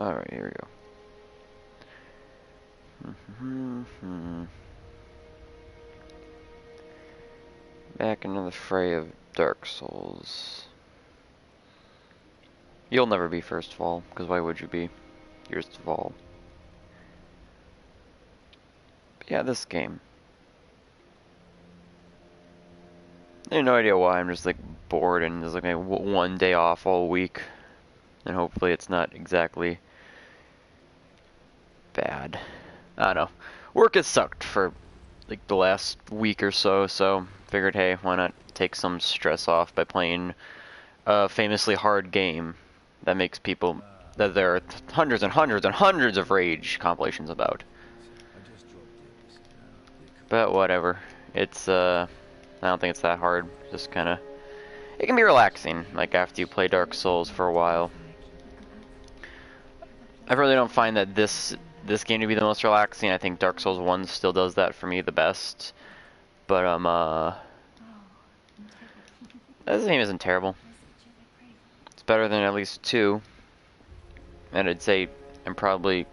Alright, here we go. Back into the fray of Dark Souls. You'll never be first of all, because why would you be? Yours of all. But yeah, this game. I have no idea why, I'm just like bored and there's like one day off all week. And hopefully it's not exactly bad. I don't know. Work has sucked for like the last week or so, so figured, hey, why not take some stress off by playing a famously hard game that makes people, that there are hundreds and hundreds and hundreds of Rage compilations about. But whatever. It's, I don't think it's that hard. Just kinda, it can be relaxing, like after you play Dark Souls for a while. I really don't find that this game to be the most relaxing. I think Dark Souls 1 still does that for me the best. But, this game isn't terrible. It's better than at least 2. And I'd say it's probably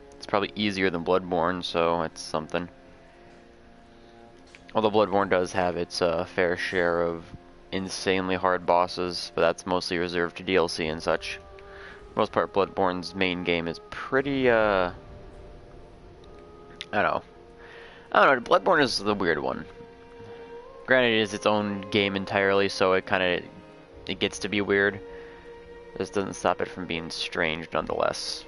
easier than Bloodborne, so it's something. Although Bloodborne does have its fair share of insanely hard bosses, but that's mostly reserved to DLC and such. For the most part, Bloodborne's main game is pretty, I don't know, Bloodborne is the weird one. Granted, it is its own game entirely, so it gets to be weird. This doesn't stop it from being strange, nonetheless.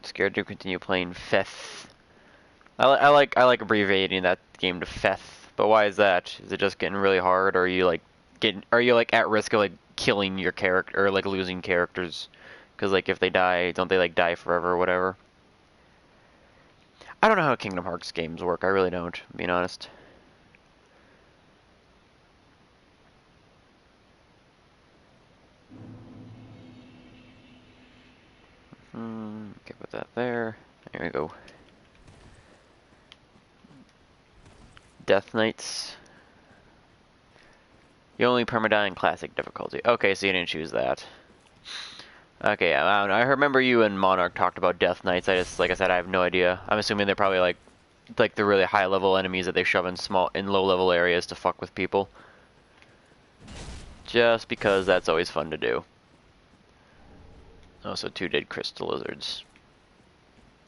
Scared to continue playing Feth. I like abbreviating that game to Feth, but why is that? Is it just getting really hard, or are you like at risk of like killing your character or like losing characters? Because like if they die, don't they like die forever or whatever? I don't know how Kingdom Hearts games work. I really don't, being honest. Okay, put that there. There we go. Death Knights. You only permadying classic difficulty. Okay, so you didn't choose that. Okay, I don't know. I remember you and Monarch talked about Death Knights. Like I said, I have no idea. I'm assuming they're probably like the really high level enemies that they shove in low level areas to fuck with people. Just because that's always fun to do. Also, 2 dead crystal lizards.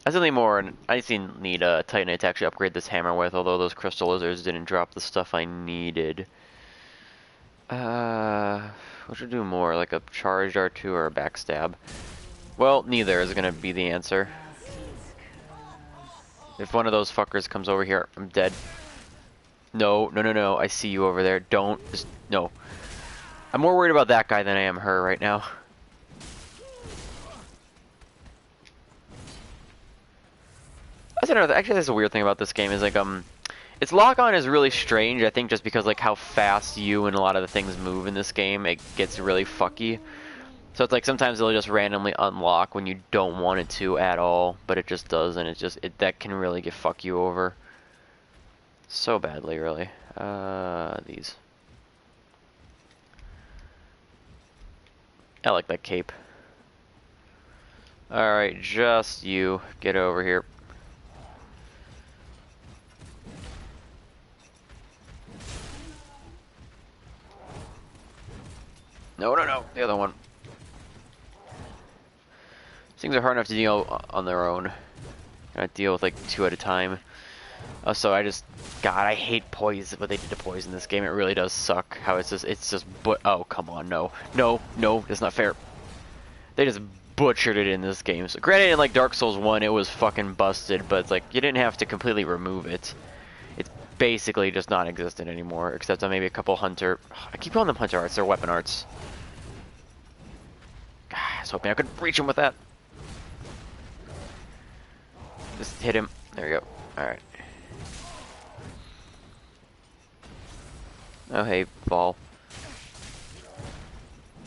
I still need more, and I need a Titanite to actually upgrade this hammer with, although those crystal lizards didn't drop the stuff I needed. What should do more, like a charged R2 or a backstab? Well, neither is gonna be the answer. If one of those fuckers comes over here, I'm dead. No, I see you over there. No. I'm more worried about that guy than I am her right now. Actually, that's a weird thing about this game is like, its lock-on is really strange, I think just because like how fast you and a lot of the things move in this game, it gets really fucky. So it's like sometimes it'll just randomly unlock when you don't want it to at all, but it just does, and that can really fuck you over. So badly, really. These. I like that cape. Alright, just you. Get over here. No, the other one. Things are hard enough to deal on their own. Gotta deal with like 2 at a time. So God, I hate poison, what they did to poison this game. It really does suck. How it's just, oh, come on, no, that's not fair. They just butchered it in this game. So granted, in like Dark Souls 1, it was fucking busted, but it's like, you didn't have to completely remove it. It's basically just non-existent anymore, except on maybe a couple I keep calling them hunter arts, they're weapon arts. I was hoping I could reach him with that. Just hit him. There we go. Alright. Oh, hey, ball.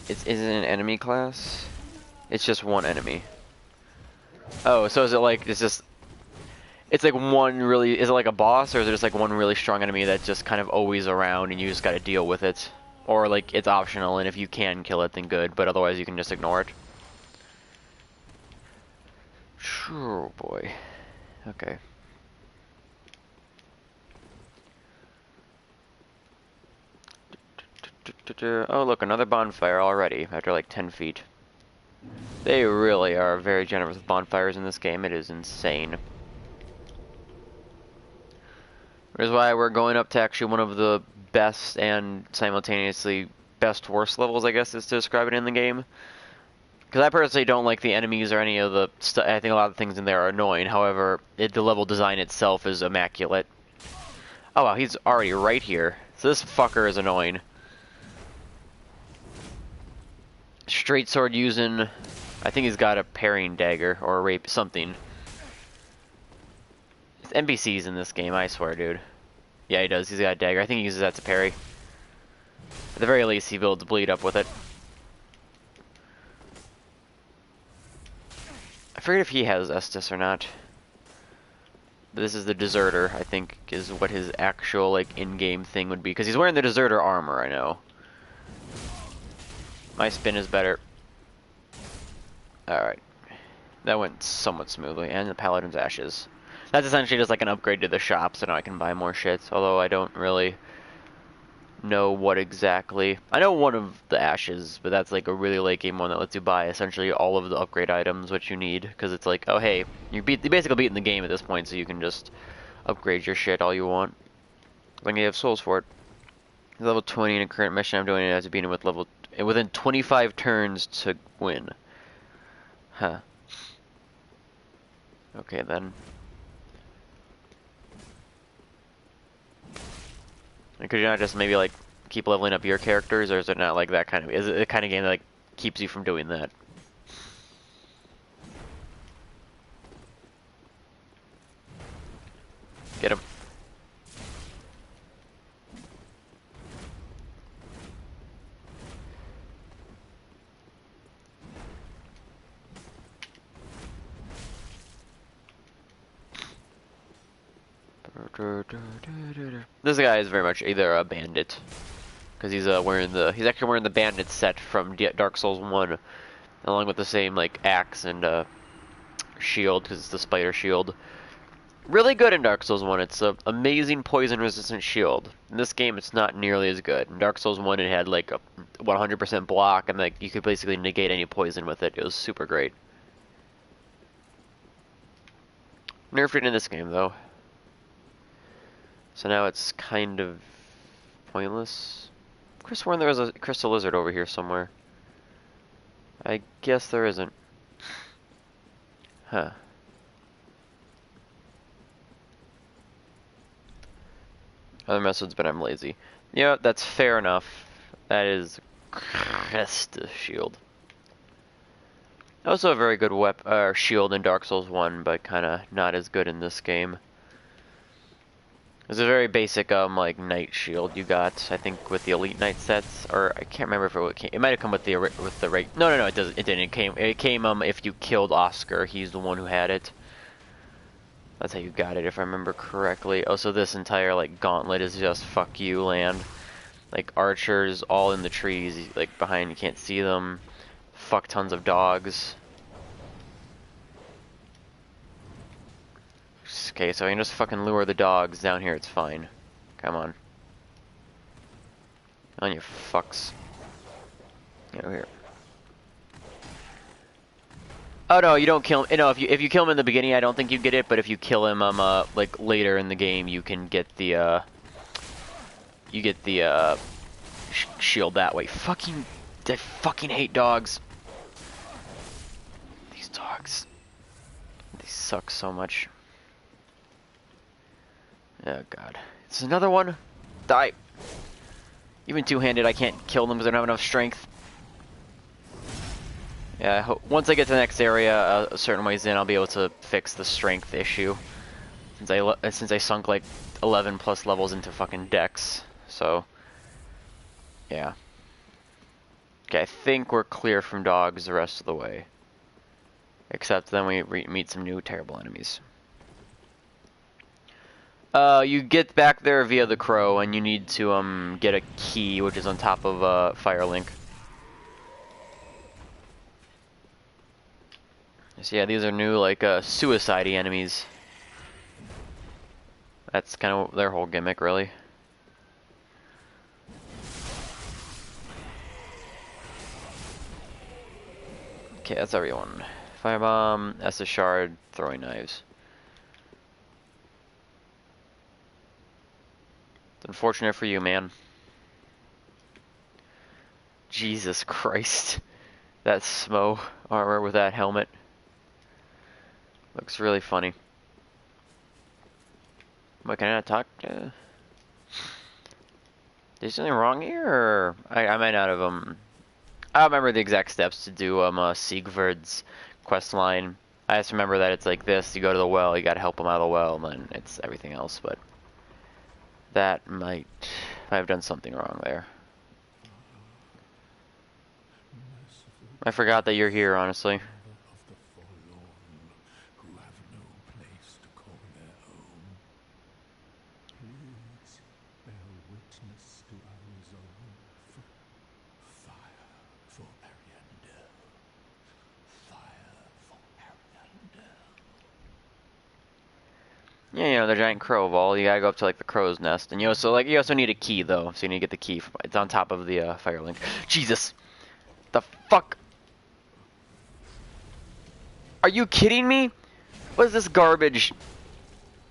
Is it an enemy class? It's just one enemy. Oh, so is it like, it's like is it like a boss, or is it just like one really strong enemy that's just kind of always around and you just gotta deal with it? Or, like, it's optional, and if you can kill it, then good, but otherwise you can just ignore it. Sure, boy. Okay. Oh, look, another bonfire already, after like 10 feet. They really are very generous with bonfires in this game. It is insane. Which is why we're going up to actually one of the best and simultaneously best worst levels, I guess, is to describe it in the game. Because I personally don't like the enemies or any of the stuff. I think a lot of the things in there are annoying. However, the level design itself is immaculate. Oh wow, he's already right here. So this fucker is annoying. Straight sword using, I think he's got a parrying dagger or a rape, something. It's NPCs in this game, I swear, dude. Yeah, he does. He's got a dagger. I think he uses that to parry. At the very least, he builds bleed up with it. I forget if he has Estus or not. But this is the Deserter, I think, is what his actual, like, in-game thing would be. Because he's wearing the Deserter armor, I know. My spin is better. Alright. That went somewhat smoothly. And the Paladin's Ashes. That's essentially just like an upgrade to the shop, so now I can buy more shit. Although I don't really know what exactly. I know one of the Ashes, but that's like a really late game one that lets you buy essentially all of the upgrade items which you need. Because it's like, oh hey, you basically beating the game at this point, so you can just upgrade your shit all you want. Then you have souls for it. Level 20 in a current mission I'm doing it as beating with within 25 turns to win. Huh. Okay then. And could you not just maybe like keep leveling up your characters, or is it not like that kind of? Is it the kind of game that like keeps you from doing that? Get him. This guy is very much either a bandit, because he's actually wearing the bandit set from Dark Souls 1, along with the same like axe and shield, because it's the spider shield. Really good in Dark Souls 1. It's an amazing poison resistant shield. In this game, it's not nearly as good. In Dark Souls 1, it had like a 100% block, and like you could basically negate any poison with it. It was super great. Nerfed it in this game though. So now it's kind of pointless. I could have sworn there was a crystal lizard over here somewhere. I guess there isn't. Huh. Other methods, but I'm lazy. Yeah, that's fair enough. That is crest shield. Also a very good shield in Dark Souls 1, but kind of not as good in this game. It's a very basic like knight shield you got, I think, with the Elite Knight sets, or I can't remember if it might have come with the no, it doesn't. It didn't. It came if you killed Oscar, he's the one who had it. That's how you got it, if I remember correctly. Oh, so this entire like gauntlet is just fuck you land. Like archers all in the trees, like behind, you can't see them. Fuck tons of dogs. Okay, so I can just fucking lure the dogs down here, it's fine. Come on. On you fucks. Get over here. Oh no, you don't kill him. No, if you kill him in the beginning, I don't think you get it. But if you kill him, like later in the game, you can get the shield that way. I fucking hate dogs. These dogs, they suck so much. Oh god, it's another one. Die. Even two-handed, I can't kill them because I don't have enough strength. Yeah, once I get to the next area, a certain ways in, I'll be able to fix the strength issue. Since I sunk like 11 plus levels into fucking Dex, so yeah. Okay, I think we're clear from dogs the rest of the way. Except then we meet some new terrible enemies. You get back there via the crow, and you need to get a key, which is on top of Firelink. So yeah, these are new like suicide-y enemies. That's kind of their whole gimmick, really. Okay, that's everyone. Firebomb, Estus Shard, throwing knives. It's unfortunate for you, man. Jesus Christ. That Smo armor with that helmet. Looks really funny. But can I not talk? Is something wrong here? Or I might not have, I don't remember the exact steps to do, Siegfried's quest line. I just remember that it's like this, you go to the well, you gotta help him out of the well, and then it's everything else, but that might have done something wrong there. I forgot that you're here, honestly. Yeah, you know, the giant crow ball, you gotta go up to, like, the crow's nest. And you also, like, you also need a key, though, so you need to get the key. It's on top of the, Firelink. Jesus! The fuck? Are you kidding me? What is this garbage?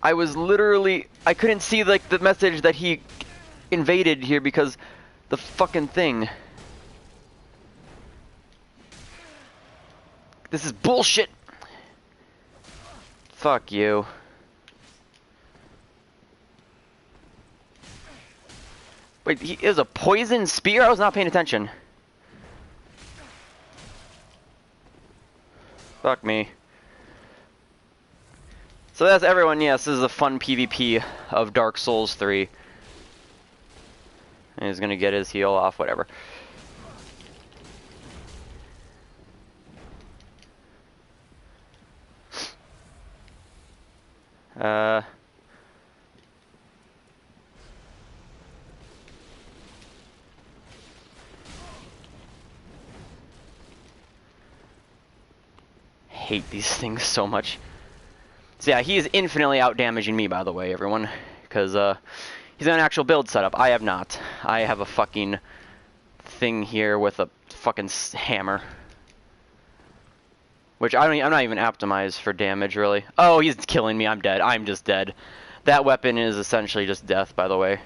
I was literally... I couldn't see, like, the message that he invaded here because the fucking thing. This is bullshit! Fuck you. Wait, he is a poison spear? I was not paying attention. Fuck me. So that's everyone, yes, this is a fun PvP of Dark Souls 3. And he's gonna get his heal off, whatever. Hate these things so much. So yeah, he is infinitely out-damaging me, by the way, everyone. Because, he's got an actual build setup. I have not. I have a fucking thing here with a fucking hammer. Which I'm not even optimized for damage, really. Oh, he's killing me. I'm dead. I'm just dead. That weapon is essentially just death, by the way.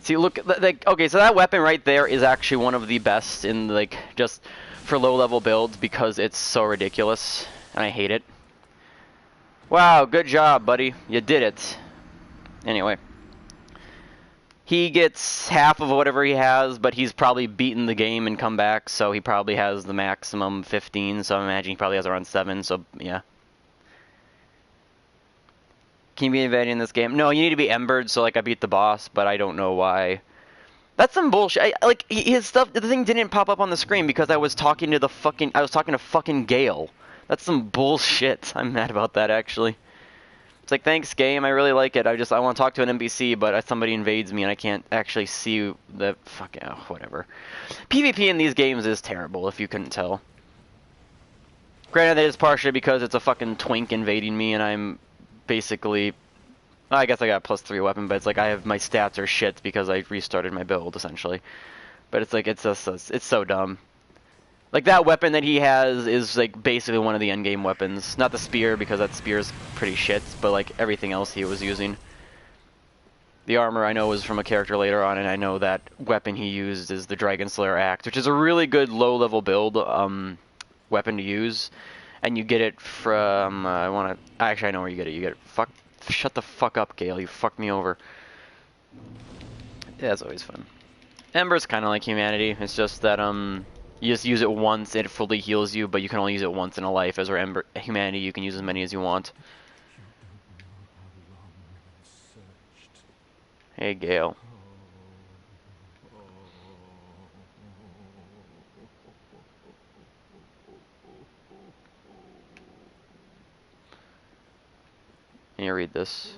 See, look, like, okay, so that weapon right there is actually one of the best in, like, just for low-level builds because it's so ridiculous, and I hate it. Wow, good job, buddy. You did it. Anyway. He gets half of whatever he has, but he's probably beaten the game and come back, so he probably has the maximum 15, so I imagine he probably has around 7, so yeah. Can you be invading in this game? No, you need to be embered, so like I beat the boss, but I don't know why. That's some bullshit. Like his stuff, the thing didn't pop up on the screen because I was talking to fucking Gale. That's some bullshit. I'm mad about that actually. It's like, thanks game, I really like it. I want to talk to an NPC, but somebody invades me and I can't actually see the fucking whatever. PvP in these games is terrible if you couldn't tell. Granted, that is partially because it's a fucking twink invading me and I'm basically, I guess I got a +3 weapon, but it's like my stats are shit because I restarted my build essentially. But it's like it's so dumb. Like that weapon that he has is like basically one of the endgame weapons. Not the spear because that spear is pretty shit, but like everything else he was using. The armor I know is from a character later on, and I know that weapon he used is the Dragon Slayer Axe, which is a really good low-level build weapon to use. And you get it from, actually I know where you get it. You get it, shut the fuck up, Gale, you fucked me over. Yeah, that's always fun. Ember's kind of like humanity, it's just that, you just use it once, it fully heals you, but you can only use it once in a life. As our humanity, you can use as many as you want. Hey, Gale. me read this.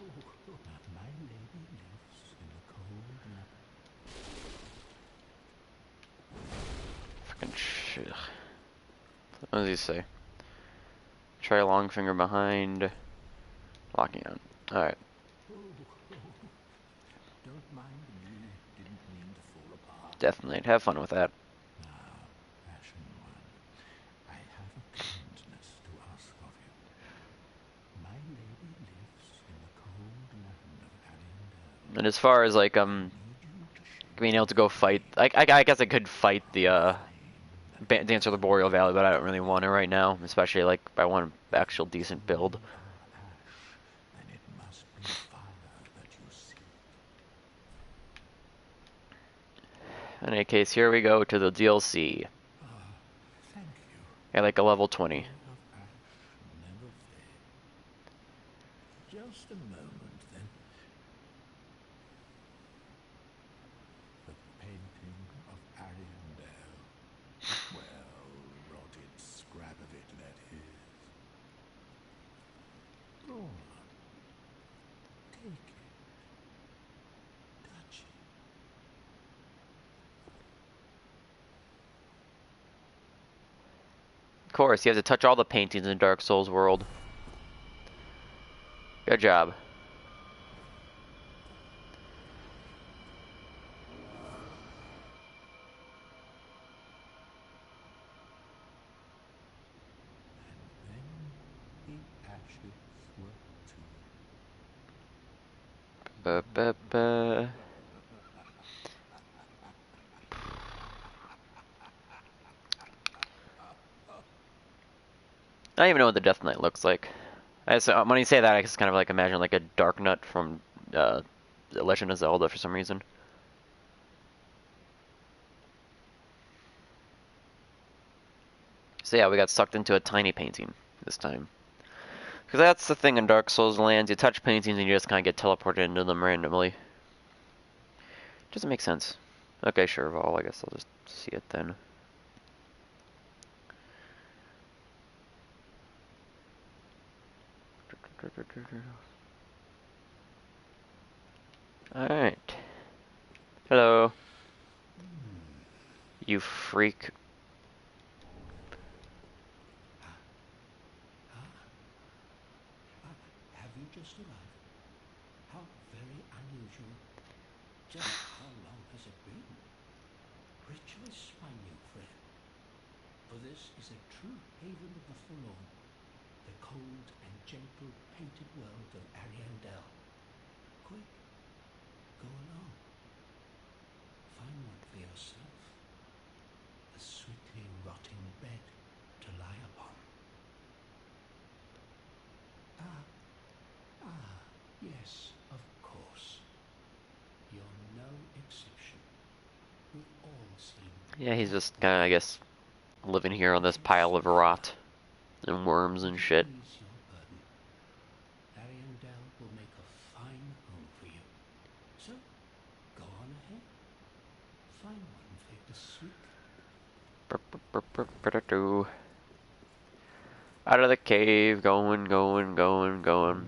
Fucking shit. What does he say? Try long finger behind. Locking on. Alright. Definitely. Have fun with that. And as far as like being able to go fight, I guess I could fight the Dancer of the Boreal Valley, but I don't really want to right now, especially like if I want an actual decent build. In any case, here we go to the DLC. At like a level 20. Just a moment, then. The painting of Ariandel. Well, rotted scrap of it, that is. Go on. Take it. Touch it. Of course, you have to touch all the paintings in Dark Souls world. Good job. Ba-ba-ba. I don't even know what the Death Knight looks like. When you say that, I just kind of like imagine like a Dark Nut from The Legend of Zelda for some reason. So yeah, we got sucked into a tiny painting this time. Because that's the thing in Dark Souls lands, you touch paintings and you just kind of get teleported into them randomly. Doesn't make sense. Okay, sure, Vol, I guess I'll just see it then. Alright. Hello. You freak. Have you just arrived? How very unusual. Just how long has it been? Rejoice, my new friend. For this is a true haven of the forlorn, the cold and gentle painted world of Ariandel. Quick, go along. Find one for yourself. A sweetly rotting bed to lie upon. Yes, of course. You're no exception. We all seem... Yeah, he's just kind of, I guess, living here on this pile of rot and worms and shit. Ease your burden. Ariandel will make a fine home for you. So, go on ahead. Find one for the sweet. Out of the cave, going.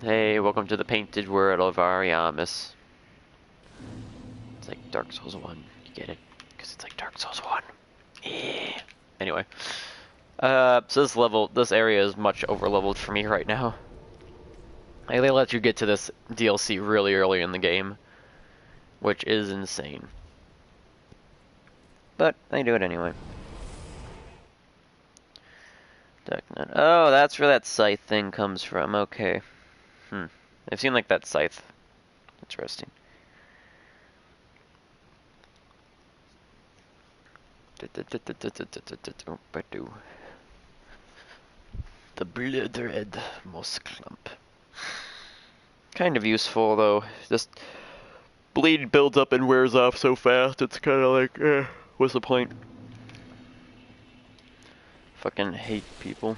Hey, welcome to the painted world of Ariamis. It's like Dark Souls 1, you get it? Because it's like Dark Souls 1. Yeah. Anyway. So this area is much over-leveled for me right now. Like, they let you get to this DLC really early in the game, which is insane. But, I do it anyway. Oh, that's where that scythe thing comes from. Okay. I've seen like that scythe. Interesting. The blood red moss clump. Kind of useful though. Just bleed builds up and wears off so fast. It's kind of like, what's the point? Fucking hate people.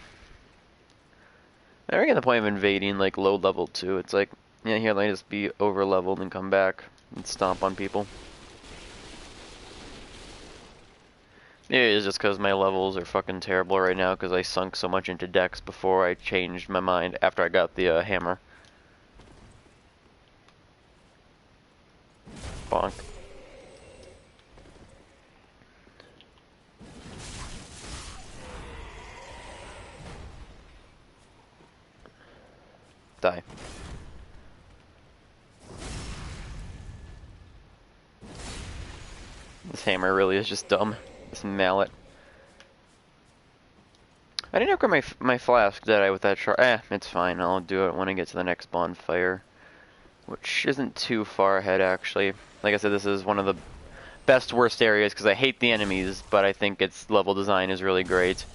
I don't get the point of invading like low level too. It's like, yeah, here let me just be over leveled and come back and stomp on people. It is just because my levels are fucking terrible right now because I sunk so much into Dex before I changed my mind after I got the hammer. Bonk. Die. This hammer really is just dumb. This mallet. I didn't upgrade my flask, did I, with that shard? It's fine. I'll do it when I get to the next bonfire. Which isn't too far ahead, actually. Like I said, this is one of the best worst areas because I hate the enemies, but I think its level design is really great.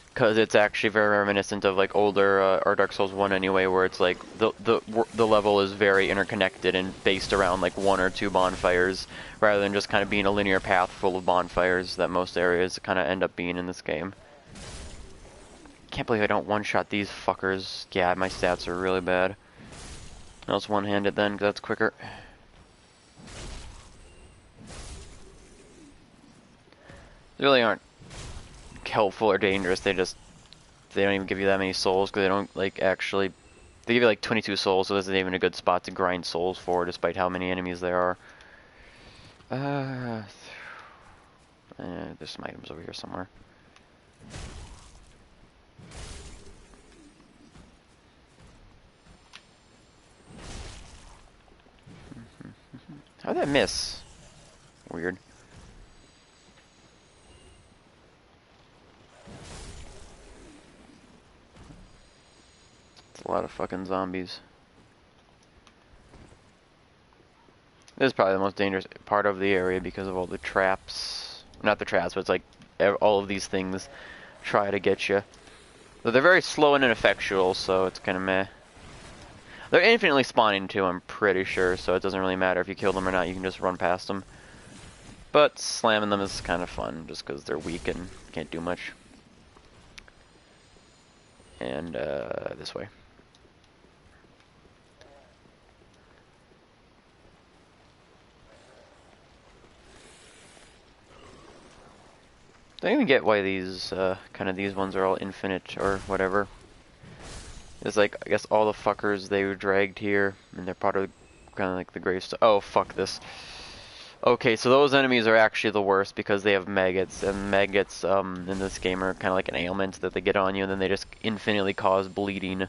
Because it's actually very reminiscent of like older, or Dark Souls 1 anyway, where it's like the level is very interconnected and based around like one or two bonfires, rather than just kind of being a linear path full of bonfires that most areas kind of end up being in this game. Can't believe I don't one-shot these fuckers. Yeah, my stats are really bad. I'll just one-handed then, because that's quicker. They really aren't helpful or dangerous. They don't even give you that many souls, because they don't like actually. They give you like 22 souls, so this isn't even a good spot to grind souls for, despite how many enemies there are. There's some items over here somewhere. How'd that miss? Weird. It's a lot of fucking zombies. This is probably the most dangerous part of the area because of all the traps. Not the traps, but it's like all of these things try to get you. But they're very slow and ineffectual, so it's kind of meh. They're infinitely spawning too, I'm pretty sure, so it doesn't really matter if you kill them or not, you can just run past them. But slamming them is kind of fun, just because they're weak and can't do much. And, this way. I don't even get why these, these ones are all infinite or whatever. It's like, I guess all the fuckers they were dragged here, and they're part of kind of like the gravestone. Oh, fuck this. Okay, so those enemies are actually the worst because they have maggots, and maggots in this game are kind of like an ailment that they get on you, and then they just infinitely cause bleeding,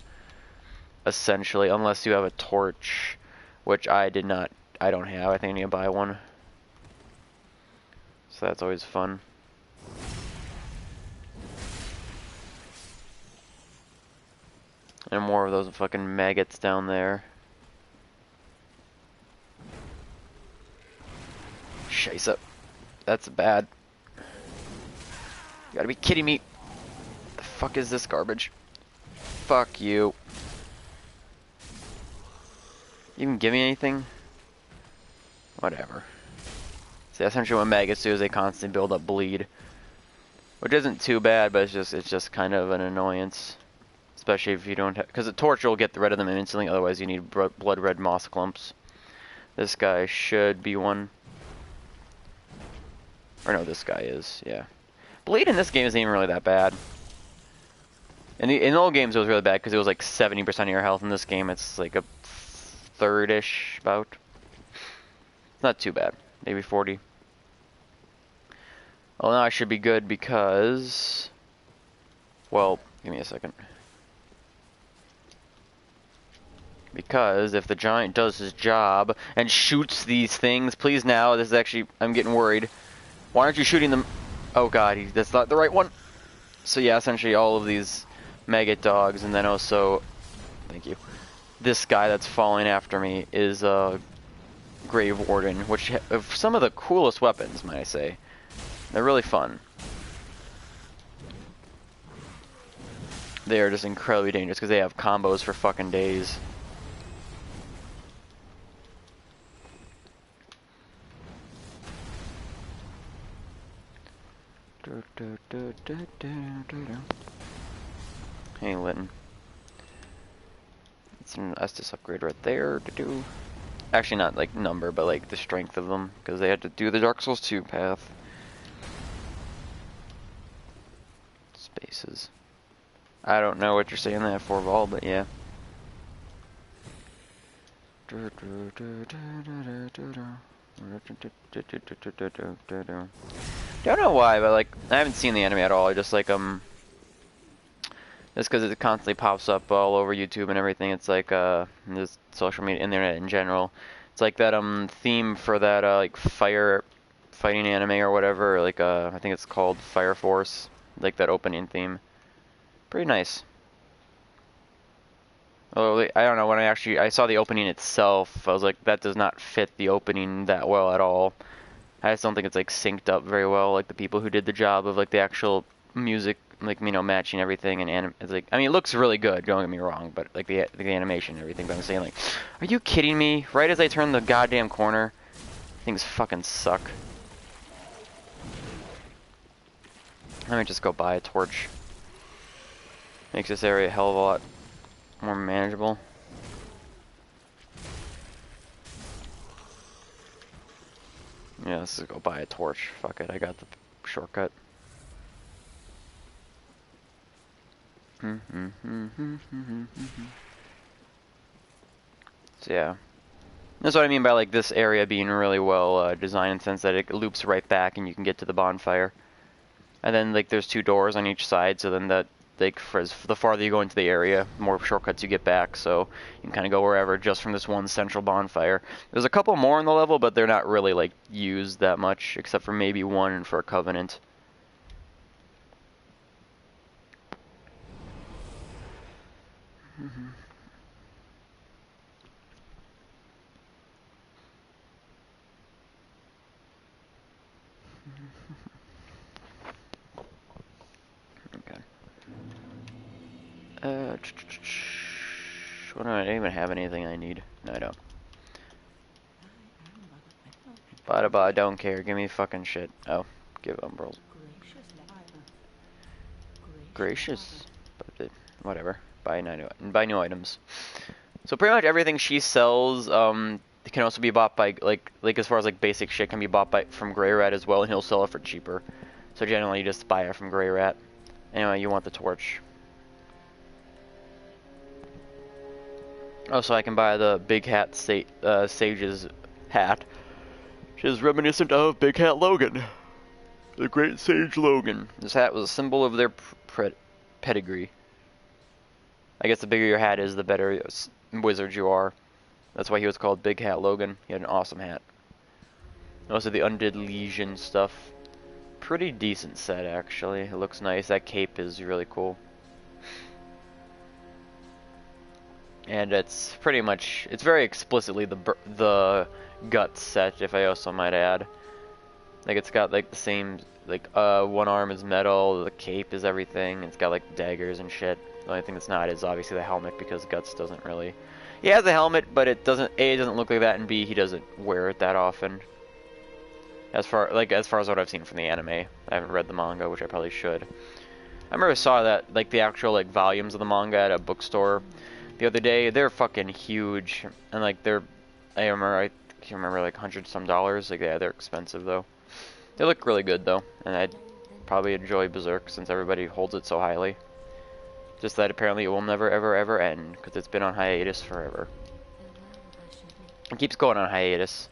essentially, unless you have a torch, which I don't have. I think I need to buy one. So that's always fun. And more of those fucking maggots down there. Chase up. That's bad. You gotta be kidding me. The fuck is this garbage? Fuck you. You can give me anything? Whatever. See, essentially what maggots do is they constantly build up bleed. Which isn't too bad, but it's just kind of an annoyance. Especially if you don't have, because a torch will get rid of them instantly, otherwise you need blood red moss clumps. This guy should be one. Or no, this guy is, yeah. Bleed in this game isn't even really that bad. In old games it was really bad because it was like 70% of your health. In this game it's like a third-ish about. It's not too bad. Maybe 40. Well, now I should be good because... Well, give me a second. Because if the giant does his job and shoots these things, please now, this is actually, I'm getting worried. Why aren't you shooting them? Oh god, that's not the right one. So yeah, essentially all of these maggot dogs, and then also, thank you, this guy that's following after me is a Grave Warden, which have some of the coolest weapons, might I say. They're really fun. They are just incredibly dangerous because they have combos for fucking days. Hey, Linton. It's an Estus upgrade right there to do. Actually, not like number, but like the strength of them, because they had to do the Dark Souls 2 path. Spaces. I don't know what you're saying that for, Vol, but yeah. Don't know why, but like I haven't seen the anime at all. I just like just because it constantly pops up all over YouTube and everything. It's like just social media, internet in general. It's like that theme for that like fire fighting anime or whatever. Like I think it's called Fire Force. Like that opening theme. Pretty nice. Oh, I don't know, when I saw the opening itself, I was like, that does not fit the opening that well at all. I just don't think it's like synced up very well, like the people who did the job of like the actual music, like, you know, matching everything and it's like, I mean, it looks really good, don't get me wrong, but like the animation and everything, but I'm saying like, are you kidding me? Right as I turn the goddamn corner, things fucking suck. Let me just go buy a torch. Makes this area a hell of a lot more manageable. Yeah, let's just go buy a torch. Fuck it, I got the shortcut. So yeah. That's what I mean by like this area being really well designed in the sense that it loops right back and you can get to the bonfire. And then like there's 2 doors on each side, so then that like the farther you go into the area, the more shortcuts you get back, so you can kind of go wherever just from this one central bonfire. There's a couple more in the level, but they're not really like used that much, except for maybe one for a Covenant. Okay. What do I even have anything I need? No, I don't. But I don't care. Give me fucking shit. Oh, give umbros. Gracious. But whatever. Buy new items. So pretty much everything she sells can also be bought by like as far as like basic shit can be bought from Grey Rat as well, and he'll sell it for cheaper. So generally you just buy it from Grey Rat. Anyway, you want the torch. Oh, so I can buy the Big Hat Sage's hat, which is reminiscent of Big Hat Logan, the Great Sage Logan. This hat was a symbol of their pedigree. I guess the bigger your hat is, the better wizard you are. That's why he was called Big Hat Logan. He had an awesome hat. Also the Undead Legion stuff. Pretty decent set, actually. It looks nice. That cape is really cool. And it's pretty much, it's very explicitly the Guts set, if I also might add. Like it's got like the same, like one arm is metal, the cape is everything, it's got like daggers and shit. The only thing that's not is obviously the helmet, because Guts doesn't really, he has a helmet, but it doesn't, A, it doesn't look like that, and B, he doesn't wear it that often. As far as what I've seen from the anime. I haven't read the manga, which I probably should. I remember I saw that, like the actual like volumes of the manga at a bookstore the other day. They're fucking huge, and like I can't remember, like $100 some. Like, yeah, they're expensive though. They look really good though, and I'd probably enjoy Berserk since everybody holds it so highly. Just that apparently it will never ever end, because it's been on hiatus forever. It keeps going on hiatus.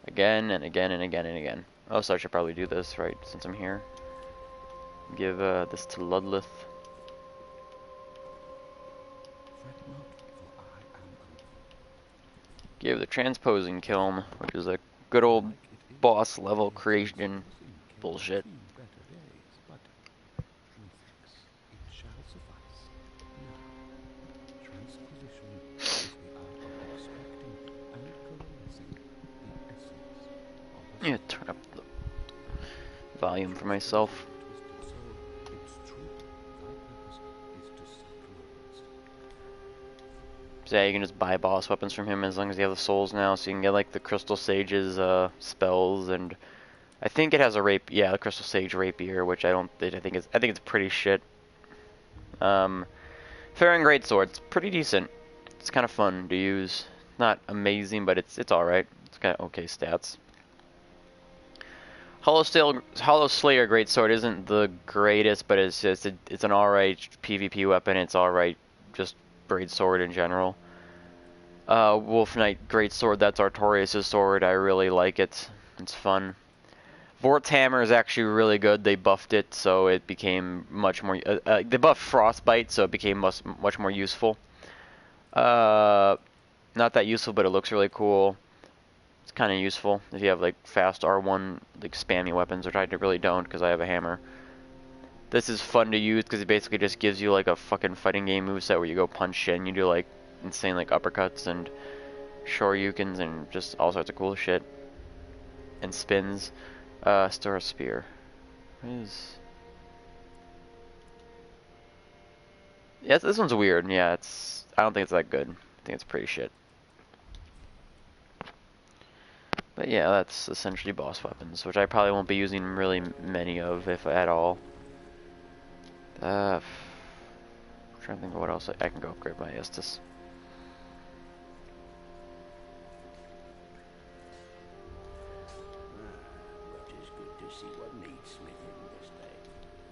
Again and again and again and again. Oh, so I should probably do this, right, since I'm here. Give this to Ludlith. Give the transposing kiln, which is a good old boss level creation bullshit. Yeah, turn up the volume for myself. So yeah, you can just buy boss weapons from him as long as you have the souls now, so you can get like the Crystal Sage's spells, and I think it has a the Crystal Sage rapier, which I think it's pretty shit. Faring Greatsword, it's pretty decent. It's kind of fun to use. Not amazing, but it's alright. It's got okay stats. Hollow Slayer Greatsword isn't the greatest, but it's an alright PvP weapon. It's alright, just greatsword in general. Wolf Knight Greatsword, that's Artorias' sword. I really like it. It's fun. Vort's hammer is actually really good. They buffed it, so it became much more... they buffed Frostbite, so it became much more useful. Not that useful, but it looks really cool. It's kind of useful if you have, like, fast R1, like, spammy weapons, which I really don't, because I have a hammer. This is fun to use, because it basically just gives you, like, a fucking fighting game moveset where you go punch shit, and you do, like, insane, like, uppercuts, and shoryukens, and just all sorts of cool shit. And spins. Store a spear. What is... Yeah, this one's weird. Yeah, it's... I don't think it's that good. I think it's pretty shit. But yeah, that's essentially boss weapons, which I probably won't be using really many of, if at all. I'm trying to think of what else I can go upgrade my Estus.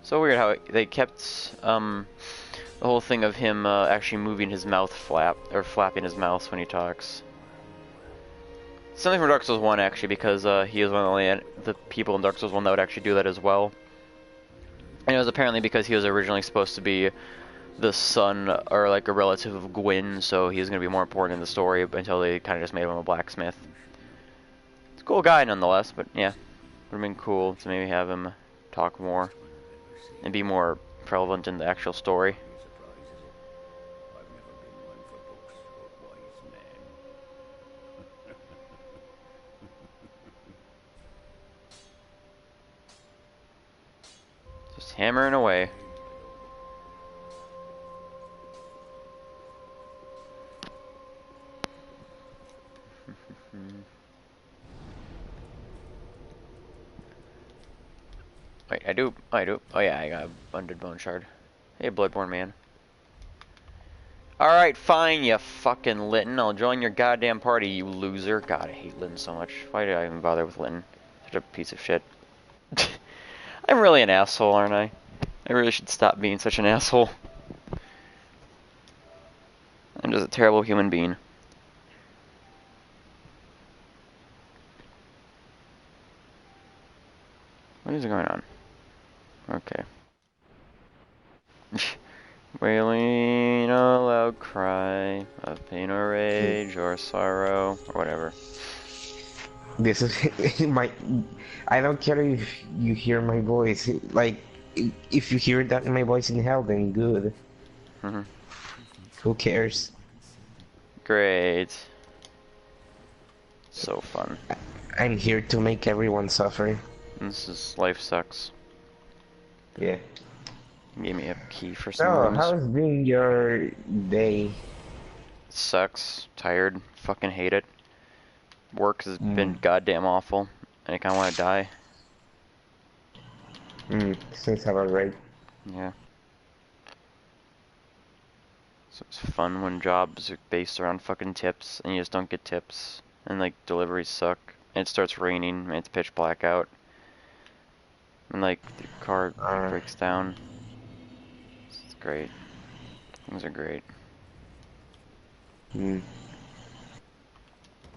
So weird how they kept the whole thing of him actually moving his mouth flapping his mouth when he talks. Something from Dark Souls 1 actually, because he is one of the people in Dark Souls 1 that would actually do that as well. And it was apparently because he was originally supposed to be the son or like a relative of Gwyn, so he was going to be more important in the story until they kind of just made him a blacksmith. It's a cool guy nonetheless, but yeah, would have been cool to maybe have him talk more and be more prevalent in the actual story. Just hammering away. Wait, I do. Oh yeah, I got a Bunded Bone Shard. Hey, Bloodborne man. Alright, fine, you fucking Litton. I'll join your goddamn party, you loser. God, I hate Litton so much. Why did I even bother with Litton? Such a piece of shit. I'm really an asshole, aren't I? I really should stop being such an asshole. I'm just a terrible human being. What is going on? Okay. Wailing a loud cry of pain or rage or sorrow or whatever. This is my. I don't care if you hear my voice. Like, if you hear that in my voice in hell, then good. Mm-hmm. Who cares? Great. So fun. I'm here to make everyone suffer. Life sucks. Yeah. Gave me a key for some So, rooms. how's been your day? Sucks. Tired. Fucking hate it. Work has been goddamn awful. And I kinda wanna die. Seems about right. Yeah. So it's fun when jobs are based around fucking tips and you just don't get tips. And like deliveries suck. And it starts raining and it's pitch black out. And like the car breaks down. It's great. Things are great.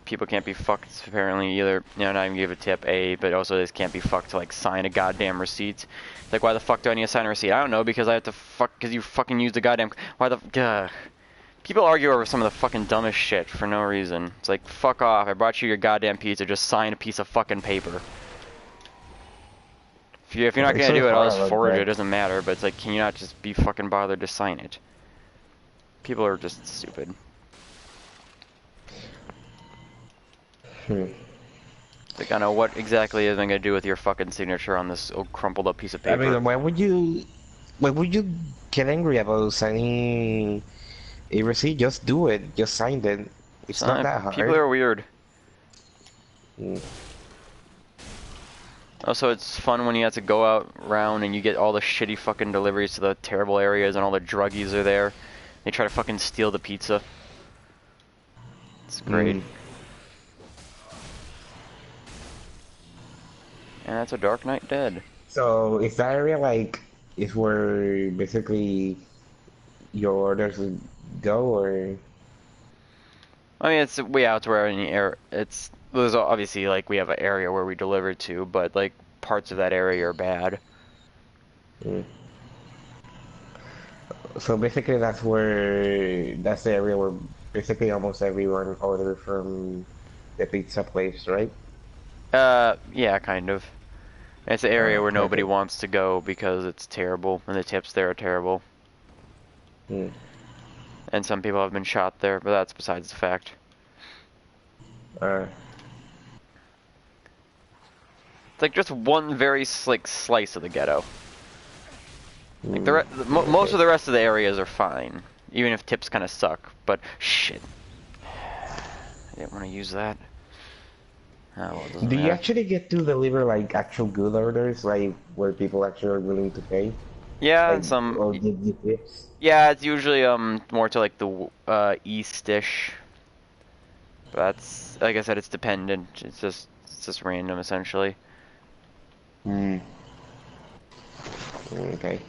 People can't be fucked apparently either. You know, not even give a tip, A, but also they just can't be fucked to like sign a goddamn receipt. Like, why the fuck do I need to sign a receipt? I don't know, because I have to because you fucking used the goddamn, why the, people argue over some of the fucking dumbest shit for no reason. It's like, fuck off, I brought you your goddamn pizza, just sign a piece of fucking paper. If you're not gonna do it, I'll just forward it, it doesn't matter, but it's like, can you not just be fucking bothered to sign it? People are just stupid. Like, I know what exactly is I gonna do with your fucking signature on this old crumpled up piece of paper. I mean, why would you get angry about signing a receipt? Just do it. Just sign it. It's not that hard. People are weird. Also, it's fun when you have to go out around and you get all the shitty fucking deliveries to the terrible areas and all the druggies are there. They try to fucking steal the pizza. It's great. And that's a Dark Knight dead. So, is that area like, is where basically your orders would go, or? I mean, it's way out to where any air. There's obviously like we have an area where we deliver to, but like parts of that area are bad. Mm. So basically, that's the area where basically almost everyone order from the pizza place, right? Yeah, kind of. It's an area where Okay, nobody okay. wants to go because it's terrible, and the tips there are terrible. Mm. And some people have been shot there, but that's besides the fact. Uh, It's like just one very slick slice of the ghetto. Like mm. most Okay. of the rest of the areas are fine, even if tips kind of suck. But shit, I didn't want to use that. Oh well, it doesn't Do you matter. actually get to deliver like actual good orders, like where people actually are willing to pay, Yeah, like and some. or give you tips? Yeah, it's usually more to like the east-ish. But that's like I said, it's dependent. It's just random essentially. Hmm. Okay.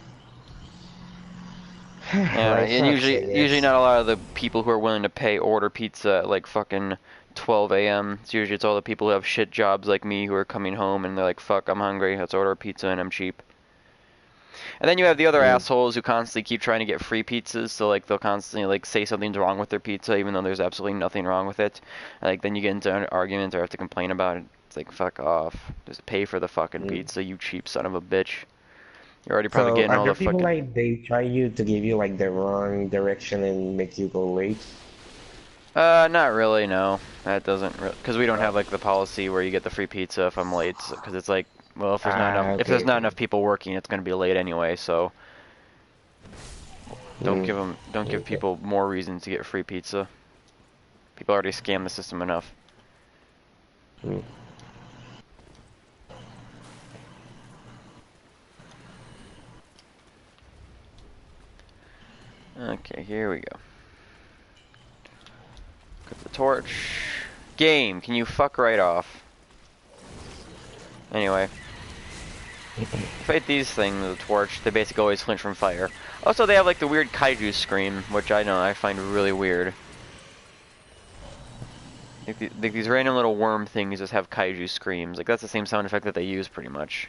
Yeah, Life and sucks, I usually guess. not a lot of the people who are willing to pay order pizza at like fucking 12 a.m. It's all the people who have shit jobs like me who are coming home and they're like, fuck, I'm hungry, let's order a pizza and I'm cheap. And then you have the other Mm. assholes who constantly keep trying to get free pizzas, so like they'll constantly like say something's wrong with their pizza even though there's absolutely nothing wrong with it. And, like then you get into an argument or have to complain about it. It's like fuck off. Just pay for the fucking Mm. pizza, you cheap son of a bitch. You're already probably So getting are all there the people fucking. like they try you to give you like the wrong direction and make you go late? Not really, no. That doesn't because we don't Oh. have like the policy where you get the free pizza if I'm late, because it's like, well, if Okay, there's not okay. enough people working, it's gonna be late anyway. So Mm. don't give Okay. people more reasons to get free pizza. People already scam the system enough. Mm. Okay, here we go. Got the torch. Game, can you fuck right off? Anyway, fight these things with a torch. They basically always flinch from fire. Also, they have like the weird kaiju scream, which I find really weird. Like these random little worm things just have kaiju screams. Like that's the same sound effect that they use pretty much.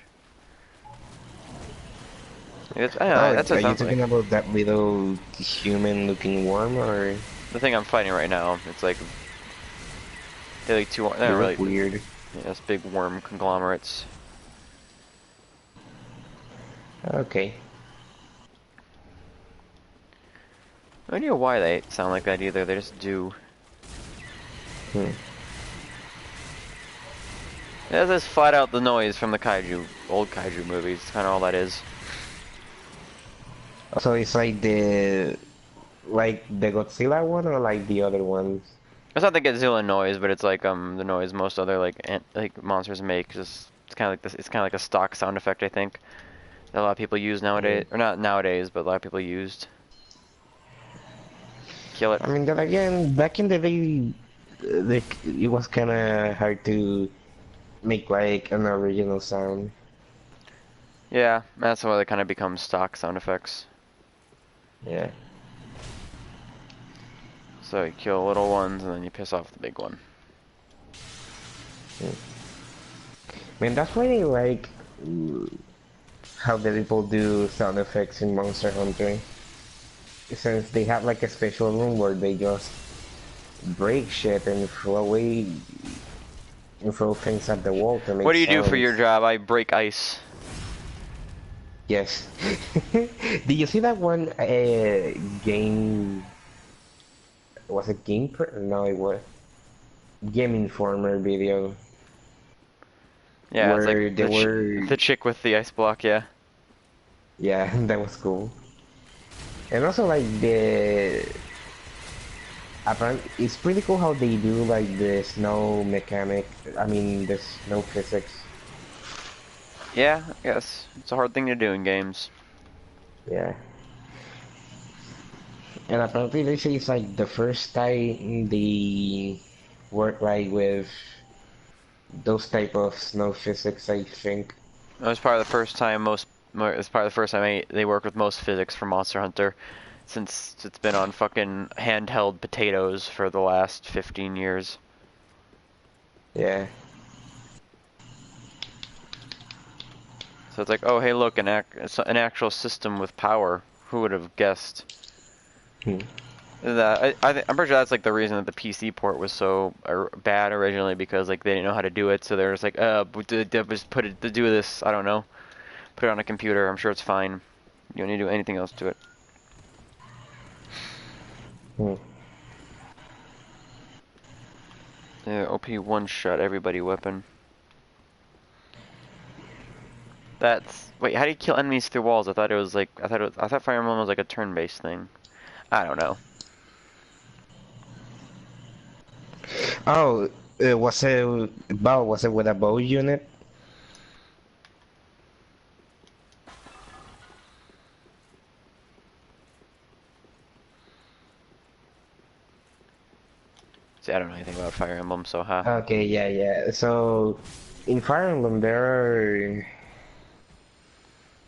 I don't Oh, know, that's what are it you sounds like. talking about that little human-looking worm, or The thing I'm fighting right now, it's like they're like two. They're they not look really. weird? Yeah, it's big worm conglomerates. Okay. I don't know why they sound like that either. They just do. Hmm. That's just flat out the noise from the old kaiju movies. It's kind of all that is. So it's like the Godzilla one or like the other ones? It's not the Godzilla noise, but it's like the noise most other like monsters make. Just it's kind of like this. It's kind of like a stock sound effect, I think, that a lot of people use Hmm. nowadays, or not nowadays, but a lot of people used. Kill it. I mean, then again, back in the day, it was kind of hard to make like an original sound. Yeah, that's why they kind of become stock sound effects. Yeah. So you kill little ones and then you piss off the big one. Hmm. Man, that's why they like how the people do sound effects in Monster Hunter. Since they have like a special room where they just break shit and throw things at the wall to What make do you do for your sounds. job? I break ice. Yes. Did you see that one game? Was it No, it was Game Informer video Yeah, it's like where they were. the chick with the ice block. Yeah. Yeah, that was cool. And also like it's pretty cool how they do like the snow mechanic. I mean the snow physics. Yeah, I guess it's a hard thing to do in games. Yeah. And apparently they say it's like the first time they work like with those type of snow physics, I think. It was probably the first time they work with most physics for Monster Hunter. since it's been on fucking handheld potatoes for the last 15 years. Yeah. So it's like, oh hey, look, an actual system with power. Who would have guessed? Hmm. That I'm pretty sure that's like the reason that the PC port was so bad originally, because like they didn't know how to do it, so they're just like, just put it to do this. I don't know. Put it on a computer. I'm sure it's fine. You don't need to do anything else to it. Hmm. Yeah, OP one-shot everybody weapon. That's wait. How do you kill enemies through walls? I thought it was like I thought Fire Emblem was like a turn-based thing. I don't know. Oh, was it with a bow unit? See, I don't know anything about Fire Emblem, so ha. Okay, yeah, yeah. So in Fire Emblem there are,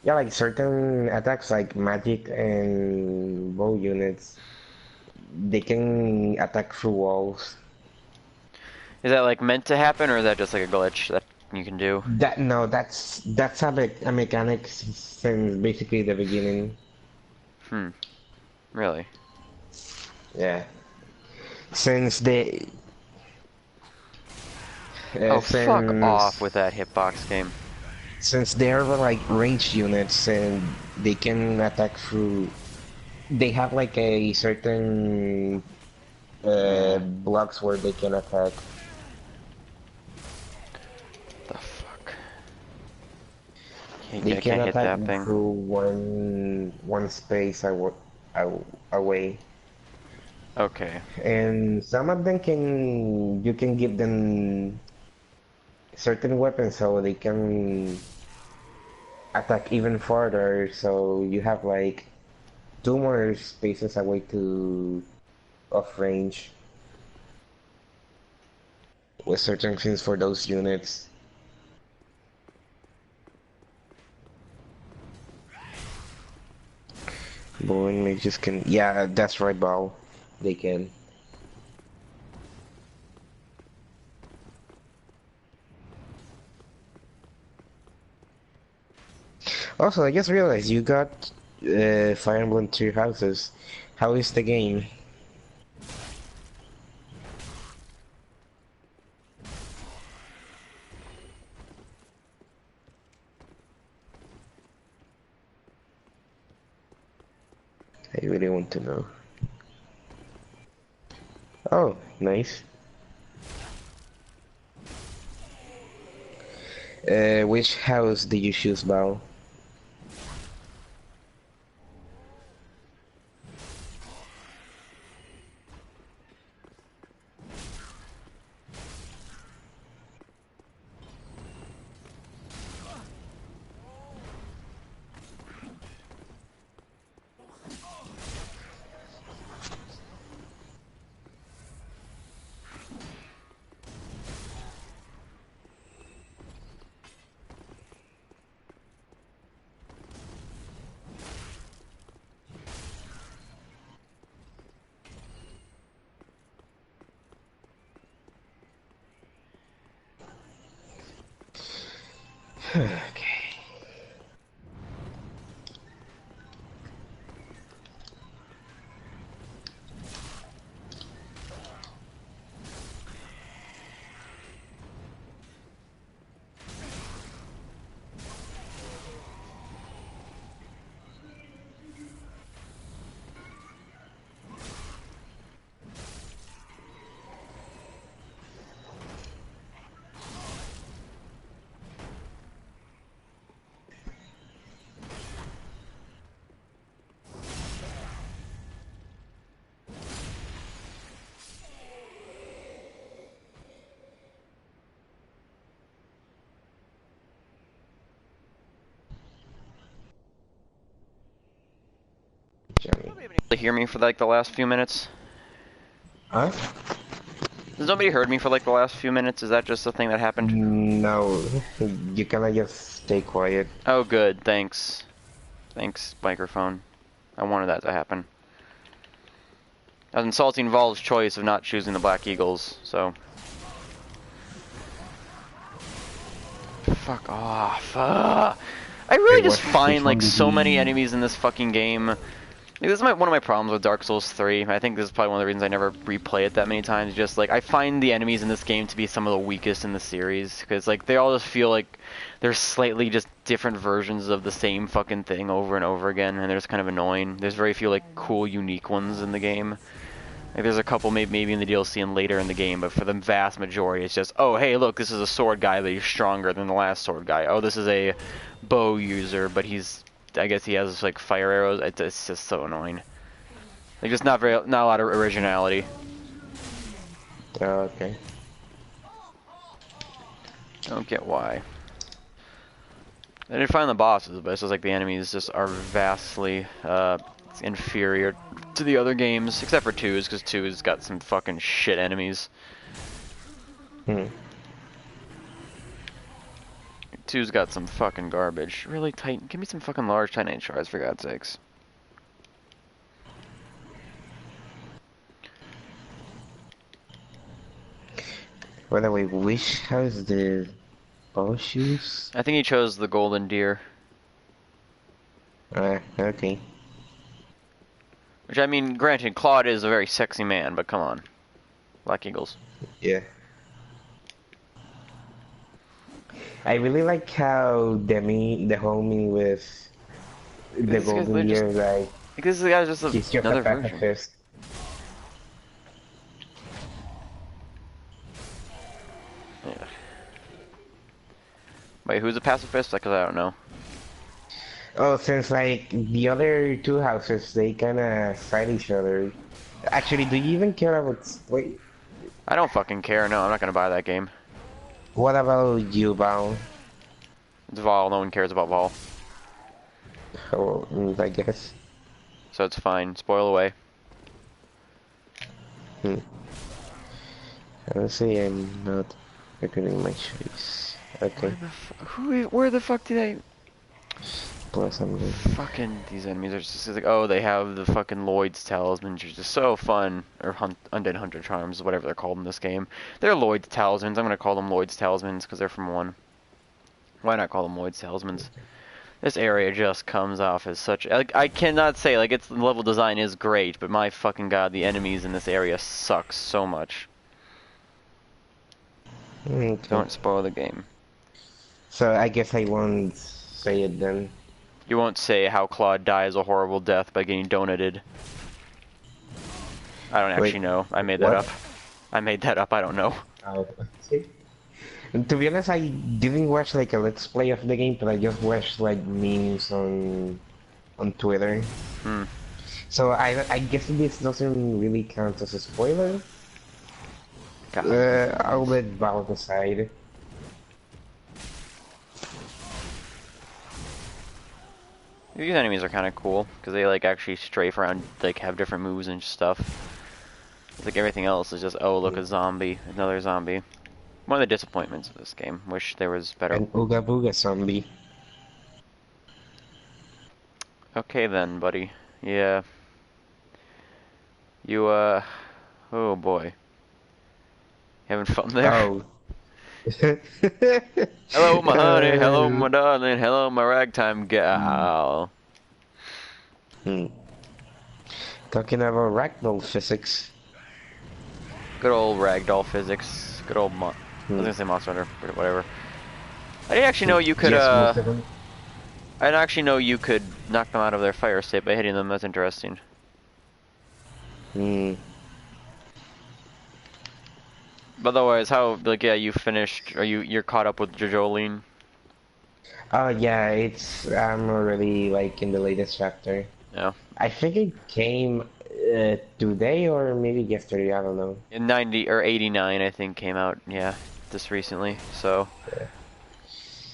yeah, like certain attacks like magic and bow units, they can attack through walls. Is that like meant to happen, or is that just like a glitch that you can do? That no, that's a mechanic since basically the beginning. Hmm. Really? Yeah. Since they Oh, fuck off with since that hitbox game. since they're like ranged units and they can attack through, they have like a certain Yeah. blocks where they can attack. The fuck? They I can can't hit attack that thing. through one space away. Okay. And some of them can, you can give them certain weapons so they can attack even farther, so you have like two more spaces away to off range with certain things for those units. Bowling mages can, yeah, that's right, Bow. They can. Also, I just realized you got Fire Emblem Three Houses. How is the game? I really want to know. Oh, nice. Which house did you choose, Bao? Okay. Johnny. Nobody been able to hear me for like the last few minutes? Huh? Has nobody heard me for like the last few minutes? Is that just a thing that happened? No, you cannot just stay quiet. Oh, good. Thanks. Thanks, microphone. I wanted that to happen. I was insulting Vol's choice of not choosing the Black Eagles, so. Fuck off. I really Wait, just find which one like did so many you... enemies in this fucking game. Like, this is one of my problems with Dark Souls 3. I think this is probably one of the reasons I never replay it that many times. Just like I find the enemies in this game to be some of the weakest in the series because like they all just feel like they're slightly just different versions of the same fucking thing over and over again, and they're just kind of annoying. There's very few like cool, unique ones in the game. Like there's a couple maybe in the DLC and later in the game, but for the vast majority, it's just oh hey look, this is a sword guy, but he's stronger than the last sword guy. Oh, this is a bow user, but I guess he has like fire arrows. It's just so annoying. Like just not a lot of originality. Oh, okay. I don't get why. I did find the bosses, but it's just like the enemies just are vastly inferior to the other games, except for 2's, because 2's got some fucking shit enemies. 2's got some fucking garbage. Really tight. Give me some fucking large titanite shards for God's sakes. By the way, which has the bow shoes? I think he chose the golden deer. Okay. Which, I mean, granted, Claude is a very sexy man, but come on. Black Eagles. Yeah. I really like how the homie with the golden deer, like... Because the guy's just he's just another a version. pacifist. Yeah. Wait, who's a pacifist? Because I don't know. Oh, since like the other two houses, they kind of fight each other. Actually, do you even care about... Wait. I don't fucking care. No, I'm not gonna buy that game. What about you, Val? It's Vol. No one cares about Vol. Oh, I guess. So it's fine. Spoil away. Honestly, I'm not regretting my choice. Okay. Where the fuck did I... Plus, I'm good. Fucking these enemies are just like, oh, they have the fucking Lloyd's talismans, which is just so fun. Or Undead Hunter Charms, whatever they're called in this game. They're Lloyd's talismans. I'm gonna call them Lloyd's talismans because they're from 1. Why not call them Lloyd's talismans? This area just comes off as such... I cannot say, like, its level design is great, but my fucking god, the enemies in this area suck so much. Okay. Don't spoil the game. So, I guess I won't say it then. You won't say how Claude dies a horrible death by getting donated. I don't actually know. I made that up. I made that up, I don't know. Oh, and to be honest, I didn't watch like a let's play of the game, but I just watched like memes on Twitter. So I guess this doesn't really count as a spoiler. I'll let Val decide. These enemies are kind of cool because they like actually strafe around, like have different moves and stuff. It's like everything else is just oh look, a zombie, another zombie. One of the disappointments of this game. Wish there was better. An Ooga Booga zombie. Okay then, buddy. Yeah. You oh boy. Having fun there? Oh. Hello my honey, hello my darling, hello my ragtime gal. Talking about ragdoll physics. Good old ragdoll physics. Good old I was gonna say Monster Hunter, but whatever. I didn't actually know you could I didn't actually know you could knock them out of their fire state by hitting them. That's interesting. But otherwise, how like yeah, you finished or you're caught up with Jolene? Oh yeah, I'm already like in the latest chapter. Yeah. I think it came today or maybe yesterday, I don't know. In 90 or 89 I think came out, yeah, just recently. So Yeah.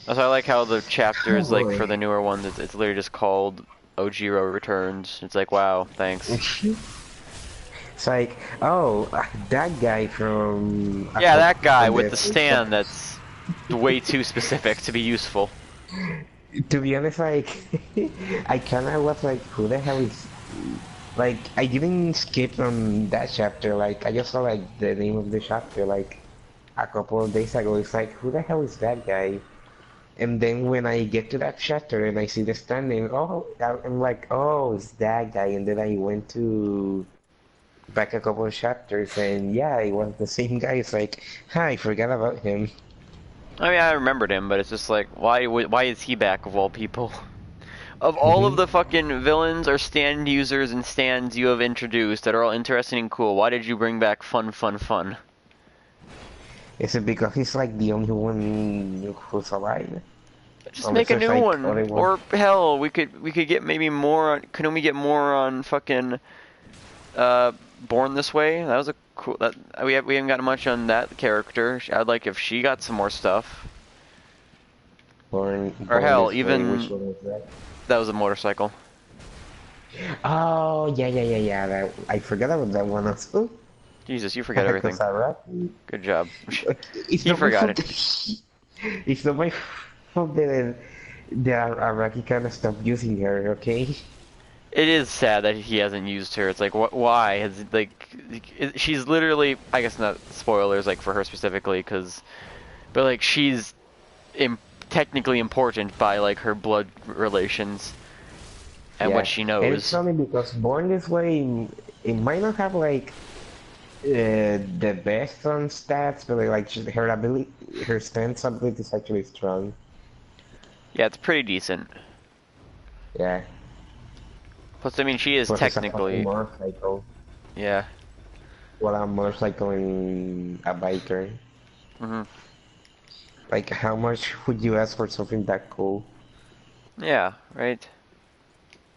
Also I like how the chapters like for the newer ones it's literally just called Ojiro Returns. It's like wow, thanks. It's like, oh, that guy from... Yeah, that guy with the stand that's way too specific to be useful. To be honest, like, I kinda was like, who the hell is Like, I didn't skip on that chapter. Like, I just saw like the name of the chapter like a couple of days ago. It's like, who the hell is that guy? And then when I get to that chapter and I see the standing, oh, I'm like, oh, it's that guy. And then I went to back a couple of chapters, and yeah, it was the same guy. It's like, huh, I forgot about him. I mean, I remembered him, but it's just like, why is he back of all people? Of all of Hmm. the fucking villains or stand users and stands you have introduced that are all interesting and cool, why did you bring back Fun Fun Fun? Is it because he's like the only one who's alive? Just Unless make a there's new like one, other one. or hell, we could get maybe more. Couldn't we get more on fucking Born This Way? That was a cool. That we haven't gotten much on that character. I'd like if she got some more stuff. Or Born hell, this way. Which even one is that? that was a motorcycle. Oh, yeah, yeah, yeah, yeah. That, I forgot about that one also. Jesus, you forget everything. Because I rap. Good job. It's You not my forgot fault. it. It's not my fault that the Araki kind of stopped using her. Okay. It is sad that he hasn't used her. It's like, why? She's literally, I guess not spoilers, like for her specifically, but like she's technically important by like her blood relations and what Yeah, she and it's knows. funny because Born This Way, it might not have like the best on stats, but like her ability, her stance ability is actually strong. Yeah, it's pretty decent. Yeah, Plus, I mean, she is plus it's a fucking technically, motorcycle. yeah. Well, a motorcycle and a biker. Hmm. Like, how much would you ask for something that cool? Yeah, right.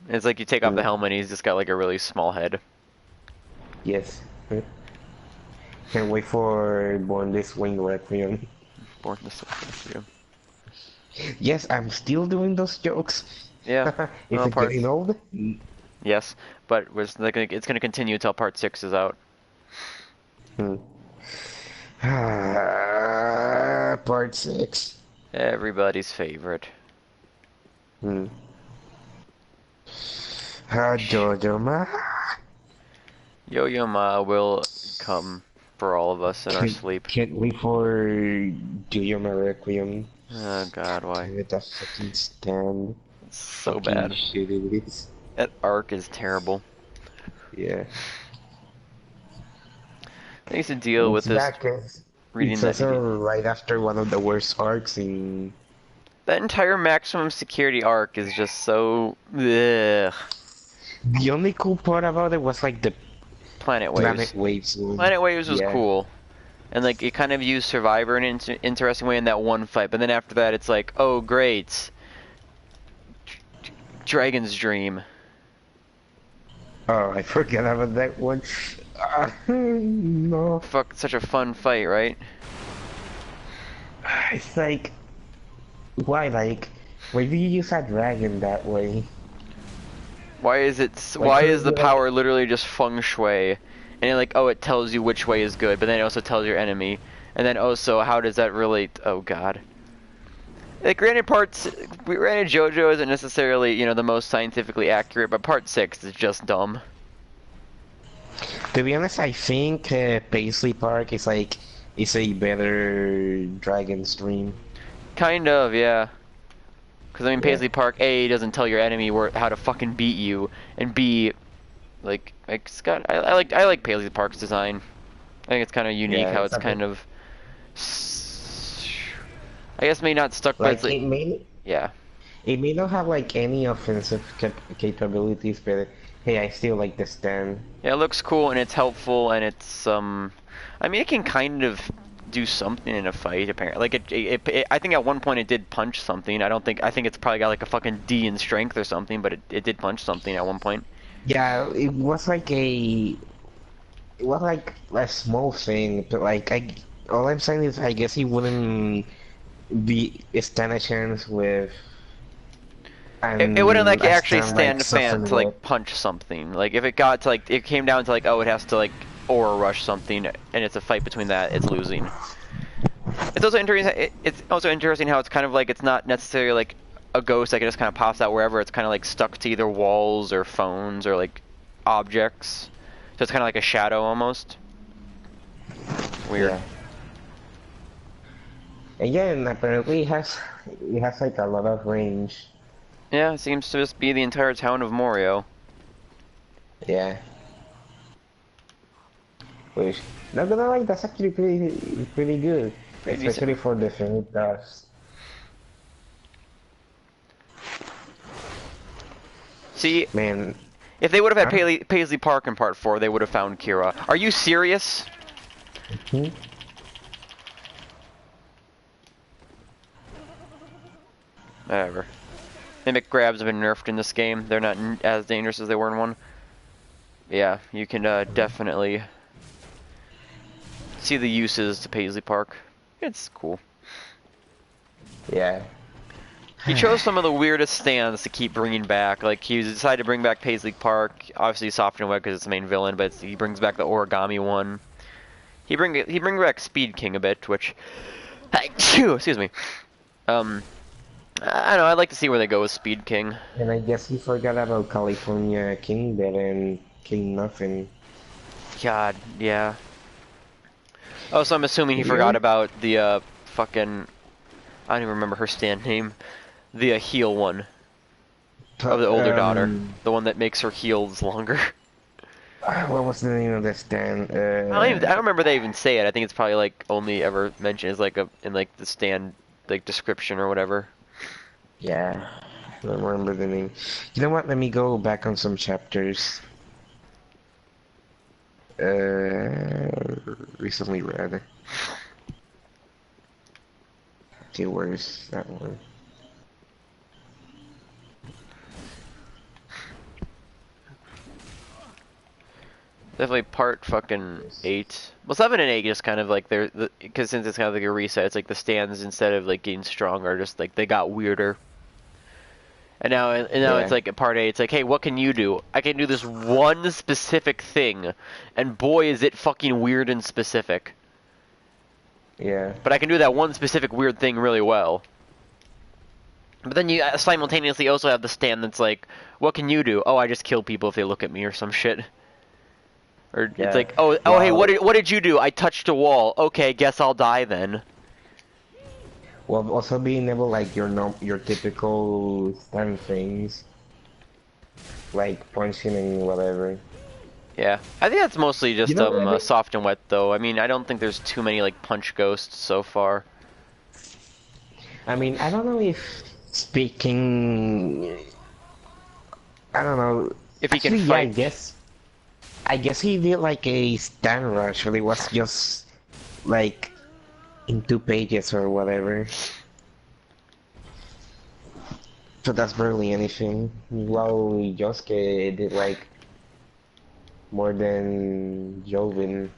It's like you take off the Mm, helmet, he's just got like a really small head. yes. Can't wait for Born This Way Requiem. Born this way for you. Yes, I'm still doing those jokes. Yeah, Is well, it getting old? yes, but it's gonna continue until part 6 is out. Hmm. Part 6. Everybody's favorite. Hmm. Jojo Ma. Yo-Yo Ma will come for all of us in our sleep. Can't wait for Jojo Ma Requiem. Oh god, why? Give it a fucking stand. It's so Fucking bad. shit it is. That arc is terrible. Yeah. I used to deal with It's this back. reading It's that. also right after one of the worst arcs in. That entire maximum security arc is just so. Ugh. The only cool part about it was like the Planet Planet Waves. Waves one. Planet Waves was Yeah. cool. And like it kind of used Survivor in an interesting way in that one fight, but then after that it's like, oh great, Dragon's Dream. Oh, I forgot about that one. No. Fuck, such a fun fight, right? It's like, why, like, why do you use a dragon that way? Why is it? Like, Why is the power literally just feng shui? And you're like, oh, it tells you which way is good, but then it also tells your enemy. And then also, how does that relate? Oh god. Like, granted, JoJo isn't necessarily, the most scientifically accurate, but part 6 is just dumb. To be honest, I think Paisley Park is like, is a better Dragon's Dream. Kind of, yeah. Because, I mean, Yeah. Paisley Park, A, doesn't tell your enemy how to fucking beat you, and B, like Scott, I like Paisley Park's design. I think it's kind of unique Yeah, how it's it's a kind bit, of, I guess maybe not stuck, but it's like, like, yeah. it may not have like any offensive capabilities, but hey, I still like the stand. Yeah, it looks cool and it's helpful and it's I mean it can kind of do something in a fight apparently. Like I think at one point it did punch something. I think it's probably got like a fucking D in strength or something, but it did punch something at one point. Yeah, it was like a small thing, but like all I'm saying is I guess he wouldn't be stand a chance with It wouldn't like a actually stand stand like a fan something to with. like punch something. Like if it got to like it came down to like oh it has to like aura rush something and it's a fight between that, it's losing. It's also interesting. It's also interesting how it's kind of like it's not necessarily like a ghost that just kind of pops out wherever. It's kind of like stuck to either walls or phones or like objects. So it's kind of like a shadow almost. Weird. Yeah. Again, apparently it has like a lot of range. Yeah, it seems to just be the entire town of Morio. Yeah. Which, not gonna lie, that's actually pretty good. Pretty Especially decent. for the thing it does. See, Man, if they would have had huh? Paisley Park in Part 4, they would have found Kira. Are you serious? Hmm? Whatever. Mimic grabs have been nerfed in this game. They're not as dangerous as they were in 1. Yeah, you can definitely see the uses to Paisley Park. It's cool. Yeah. He chose some of the weirdest stands to keep bringing back. Like, he decided to bring back Paisley Park. Obviously, soft and wet because it's the main villain, but he brings back the origami one. He bring back Speed King a bit, which... Excuse me. I don't know, I'd like to see where they go with Speed King. And I guess he forgot about California King Dead and King Nothing. God, yeah. Oh, so I'm assuming he Yeah. forgot about the, fucking... I don't even remember her stand name. The heel one. Of the older daughter. The one that makes her heels longer. What was the name of the stand? I don't remember they even say it. I think it's probably like only ever mentioned as like in like the stand like description or whatever. Yeah, I don't remember the name. You know what? Let me go back on some chapters. Recently read. Okay, where's that one? Definitely part fucking 8. Well, 7 and 8 just kind of like they're because since it's kind of like a reset, it's like the stands instead of like getting stronger, just like they got weirder. And now it's like at part 8, it's like, hey, what can you do? I can do this one specific thing, and boy is it fucking weird and specific. Yeah. But I can do that one specific weird thing really well. But then you simultaneously also have the stand that's like, what can you do? Oh, I just kill people if they look at me or some shit. Or Yeah. it's like, oh, hey, what did you do? I touched a wall. Okay, guess I'll die then. Well, also being able like your typical stand things, like punching and whatever. Yeah, I think that's mostly just You know, I think- soft and wet though. I mean, I don't think there's too many like punch ghosts so far. I mean, I don't know if speaking. I don't know. If he can Actually, fight. yeah, I guess he did like a stand rush, but it was just like in 2 pages or whatever. So that's barely anything. While Yosuke did like more than Jovin.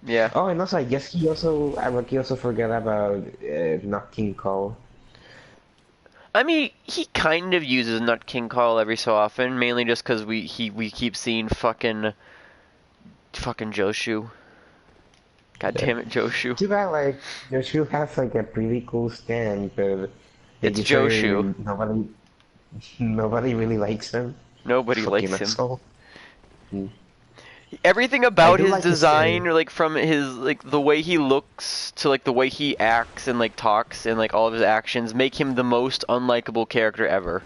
Yeah. Oh, and also I guess he also forgot about not King Cole. I mean, he kind of uses Nut King Call every so often, mainly just because we keep seeing fucking Joshu. God damn it, Joshu. Too bad, like Joshu has like a pretty cool stand, but It's Joshu. nobody really likes him. Nobody Fucking likes him. asshole. Everything about do his like his design, stand. or like from his like the way he looks to like the way he acts and like talks and like all of his actions make him the most unlikable character ever.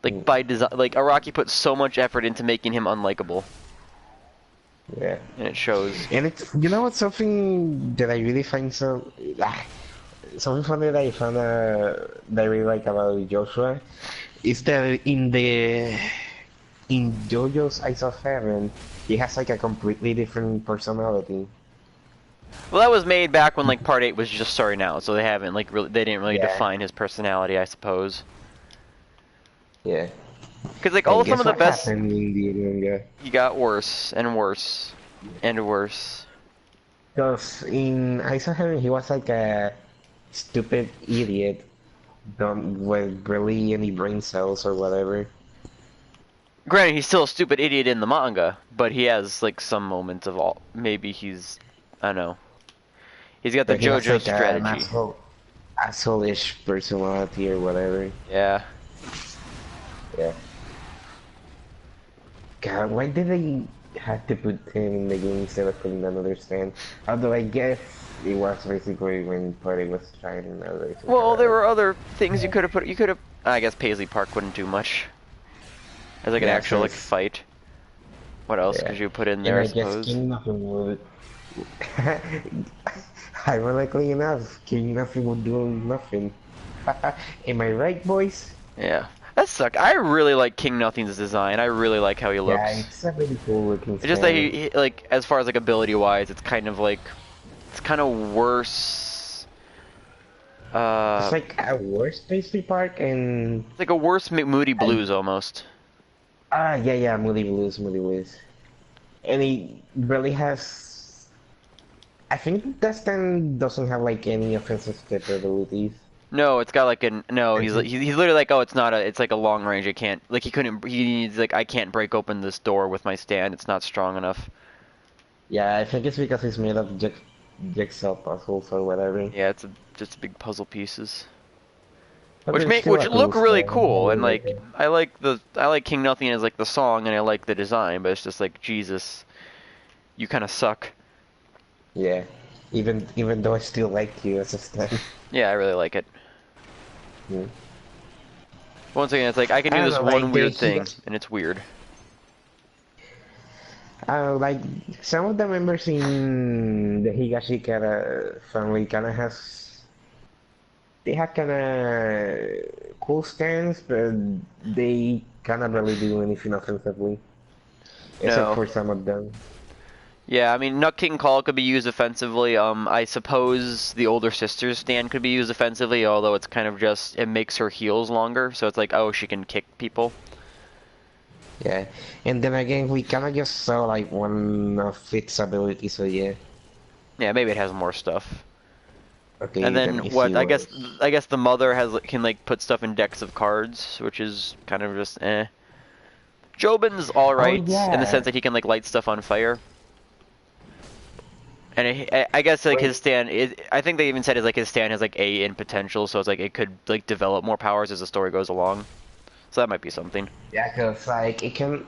Like by design, like Araki put so much effort into making him unlikable, Yeah. and it shows. And it's, you know what's something that I really find something funny that I found that I really like about Joshua is that in JoJo's Eyes of Heaven, he has like a completely different personality. Well, that was made back when like Part 8 was just starting out, so they haven't like really they didn't really Yeah. define his personality, I suppose. Yeah. Because like And all some guess of the what best, happened in the manga? he got worse and worse and worse. Because in Eyes of Heaven, he was like a stupid idiot, don't with barely any brain cells or whatever. Granted, he's still a stupid idiot in the manga, but he has like some moments of all. Maybe he's, I don't know. He's got the But he has JoJo like an strategy. asshole-ish personality or whatever. Yeah. Yeah. God, why did they have to put him in the game instead of putting another stand? Although I guess it was basically when Parte was trying another to Well, there try. were other things you could have put. You could have. I guess Paisley Park wouldn't do much as like an Yeah, actual like since fight. What else yeah, could you put in and there? I I guess suppose. King Nothing would. Ironically enough, King Nothing would do nothing. Am I right, boys? Yeah, that sucked. I really like King Nothing's design. I really like how he Yeah, looks. it's a really cool looking It's just that stand. he like as far as like ability wise, it's kind of like it's kind of worse. It's like a worse pastry park and It's like a worse Moody Blues almost. yeah, yeah, Moody Blues, Moody Blues. And he really has. I think Dustin doesn't have like any offensive capabilities. No, it's got like a no. I think, He's literally like, oh, it's not a. It's like a long range. I can't like he couldn't. He's like, I can't break open this door with my stand. It's not strong enough. yeah, I think it's because he's made of jigsaw puzzles or whatever. Yeah, it's just big puzzle pieces, But it's still which a cool look really stand. I cool. And really like like it. I like King Nothing as like the song, and I like the design. But it's just like Jesus, you kind of suck. Yeah, even though I still like you as a stand. Yeah, I really like it. Yeah. Once again, it's like I can I do don't this know, one like the weird thing, Higas, and it's weird. like some of the members in the Higashikara family kind of has they have kind of cool stands, but they cannot really do anything offensively, except No. for some of them. Yeah, I mean, Nut King Call could be used offensively. I suppose the older sister's stand could be used offensively, although it's kind of just, it makes her heals longer, so it's like, oh, she can kick people. Yeah, and then again, we kind of just saw like one of its abilities, so yeah. Yeah, maybe it has more stuff. And Okay, then let me see what? what. I guess the mother can like put stuff in decks of cards, which is kind of just eh. Jobin's all Oh right in the sense yeah. that he can like light stuff on fire. And I guess like Wait. his stand, I think they even said like his stand has like A in potential, so it's like it could like develop more powers as the story goes along. So that might be something. Yeah, cause like it can.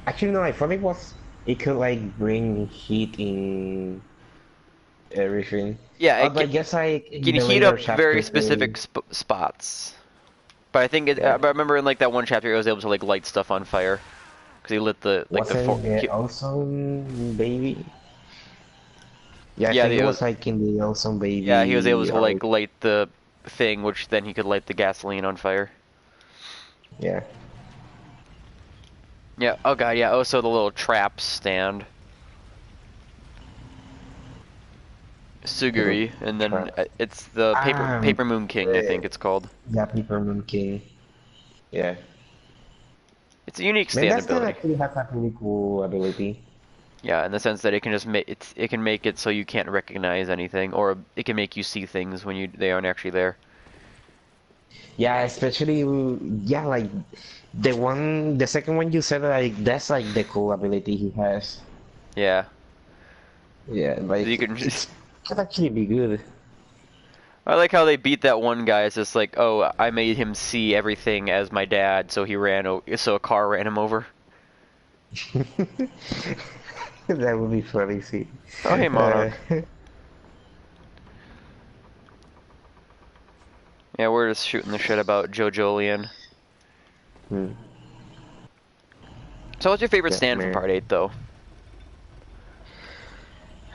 Actually, no, I thought it was. It could like bring heat in everything. Yeah, Although I guess like in can the heat later up very chapters they. specific spots. But I think Yeah. but I remember in like that one chapter, he was able to like light stuff on fire because he lit the like the Wasn't the Ozone Baby? Yeah, I yeah think it was like in the Ozone yeah, he was able Baby to arc. like light the thing, which then he could light the gasoline on fire. Yeah. Yeah. Oh god. Yeah. Also the little trap stand. Little Suguri, and then traps. it's the Um, Paper Moon King, I uh, think it's called. yeah, Peppermint King. Yeah. It's a unique Man, stand that stand ability. actually has a really cool ability. Yeah, in the sense that it can just it can make it so you can't recognize anything, or it can make you see things when they aren't actually there. Yeah, especially yeah, like the second one you said, like that's like the cool ability he has. Yeah, Yeah, so you like can. it could actually be good. I like how they beat that one guy. It's just like, oh, I made him see everything as my dad, so so a car ran him over. That would be funny, see. Oh, hey, Uh, Monarch. Yeah, we're just shooting the shit about Joe Jolien. hmm, So, what's your favorite yeah, stand from man. Part 8, though?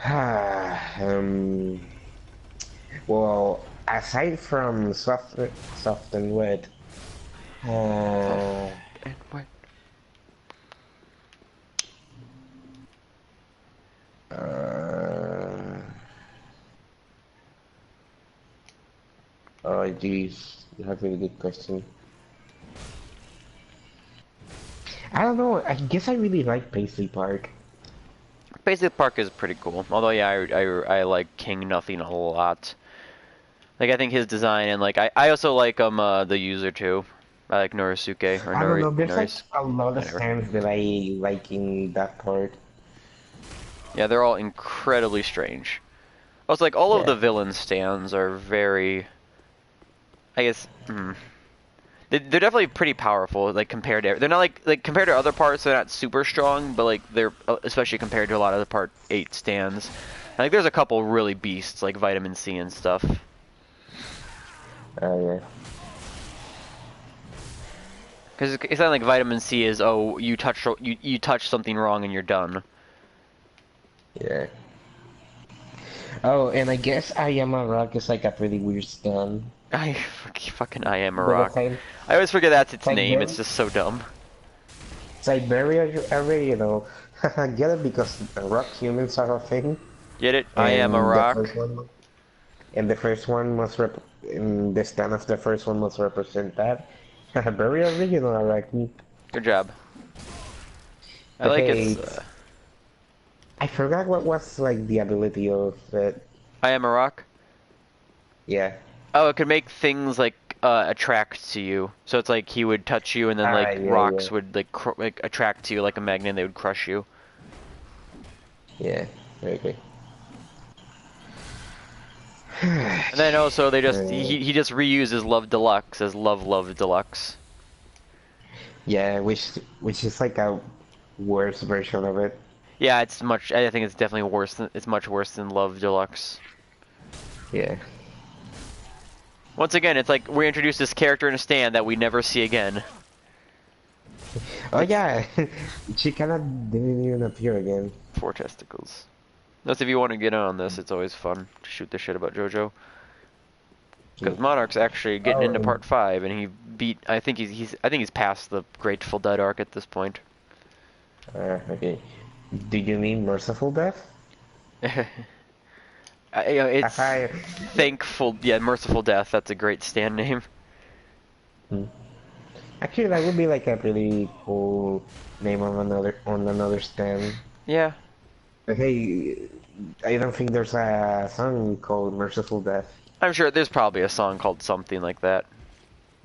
um, well, aside from soft and wet, Soft uh, and wet. uh, oh, geez, you have a really good question. I don't know. I guess I really like Paisley Park. Basic Park is pretty cool. Although, yeah, I like King Nothing a lot. Like, I think his design, and like, I also like the user too. I like Norisuke, or I don't know. There's like Noris, a lot of whatever. stands that I like in that part. Yeah, they're all incredibly strange. Also, like, all of Yeah. the villain stands are very, I guess, They're definitely pretty powerful, like compared to they're not like compared to other parts, they're not super strong, but like they're especially compared to a lot of the Part 8 stands. I think there's a couple really beasts like Vitamin C and stuff. Oh yeah. Because it's not like Vitamin C is you touch something wrong and you're done. Yeah. Oh, and I guess I Am a Rock is like a pretty weird stand. Fucking I Am a But Rock. I always forget that's its like name. very, It's just so dumb. it's like very original. Get it because rock humans are a thing. Get it? I Am a And Rock. the first one must in the stand of the first one must represent that. Very original, I like me. Good job. I But like hey, its. I forgot what was like the ability of it. I Am a Rock. Yeah. Oh, it could make things like attract to you. So it's like he would touch you, and then like Yeah, rocks yeah. would like attract to you like a magnet. And they would crush you. Yeah, very good. And then also they just he just reuses Love Deluxe as Love Deluxe. Yeah, which is like a worse version of it. Yeah, it's much. I think it's definitely worse than it's much worse than Love Deluxe. Yeah. Once again, it's like we introduced this character in a stand that we never see again. Oh yeah, she kinda didn't even appear again. 4 testicles. That's if you want to get in on this. It's always fun to shoot the shit about JoJo. Because Monarch's actually getting into Part 5, and he beat. I think he's past the Grateful Dead arc at this point. Okay. Do you mean Merciful Death? It's thankful. Yeah, Merciful Death. That's a great stand name. Actually, that would be like a pretty cool name on another stand. Yeah. But hey, I don't think there's a song called Merciful Death. I'm sure there's probably a song called something like that.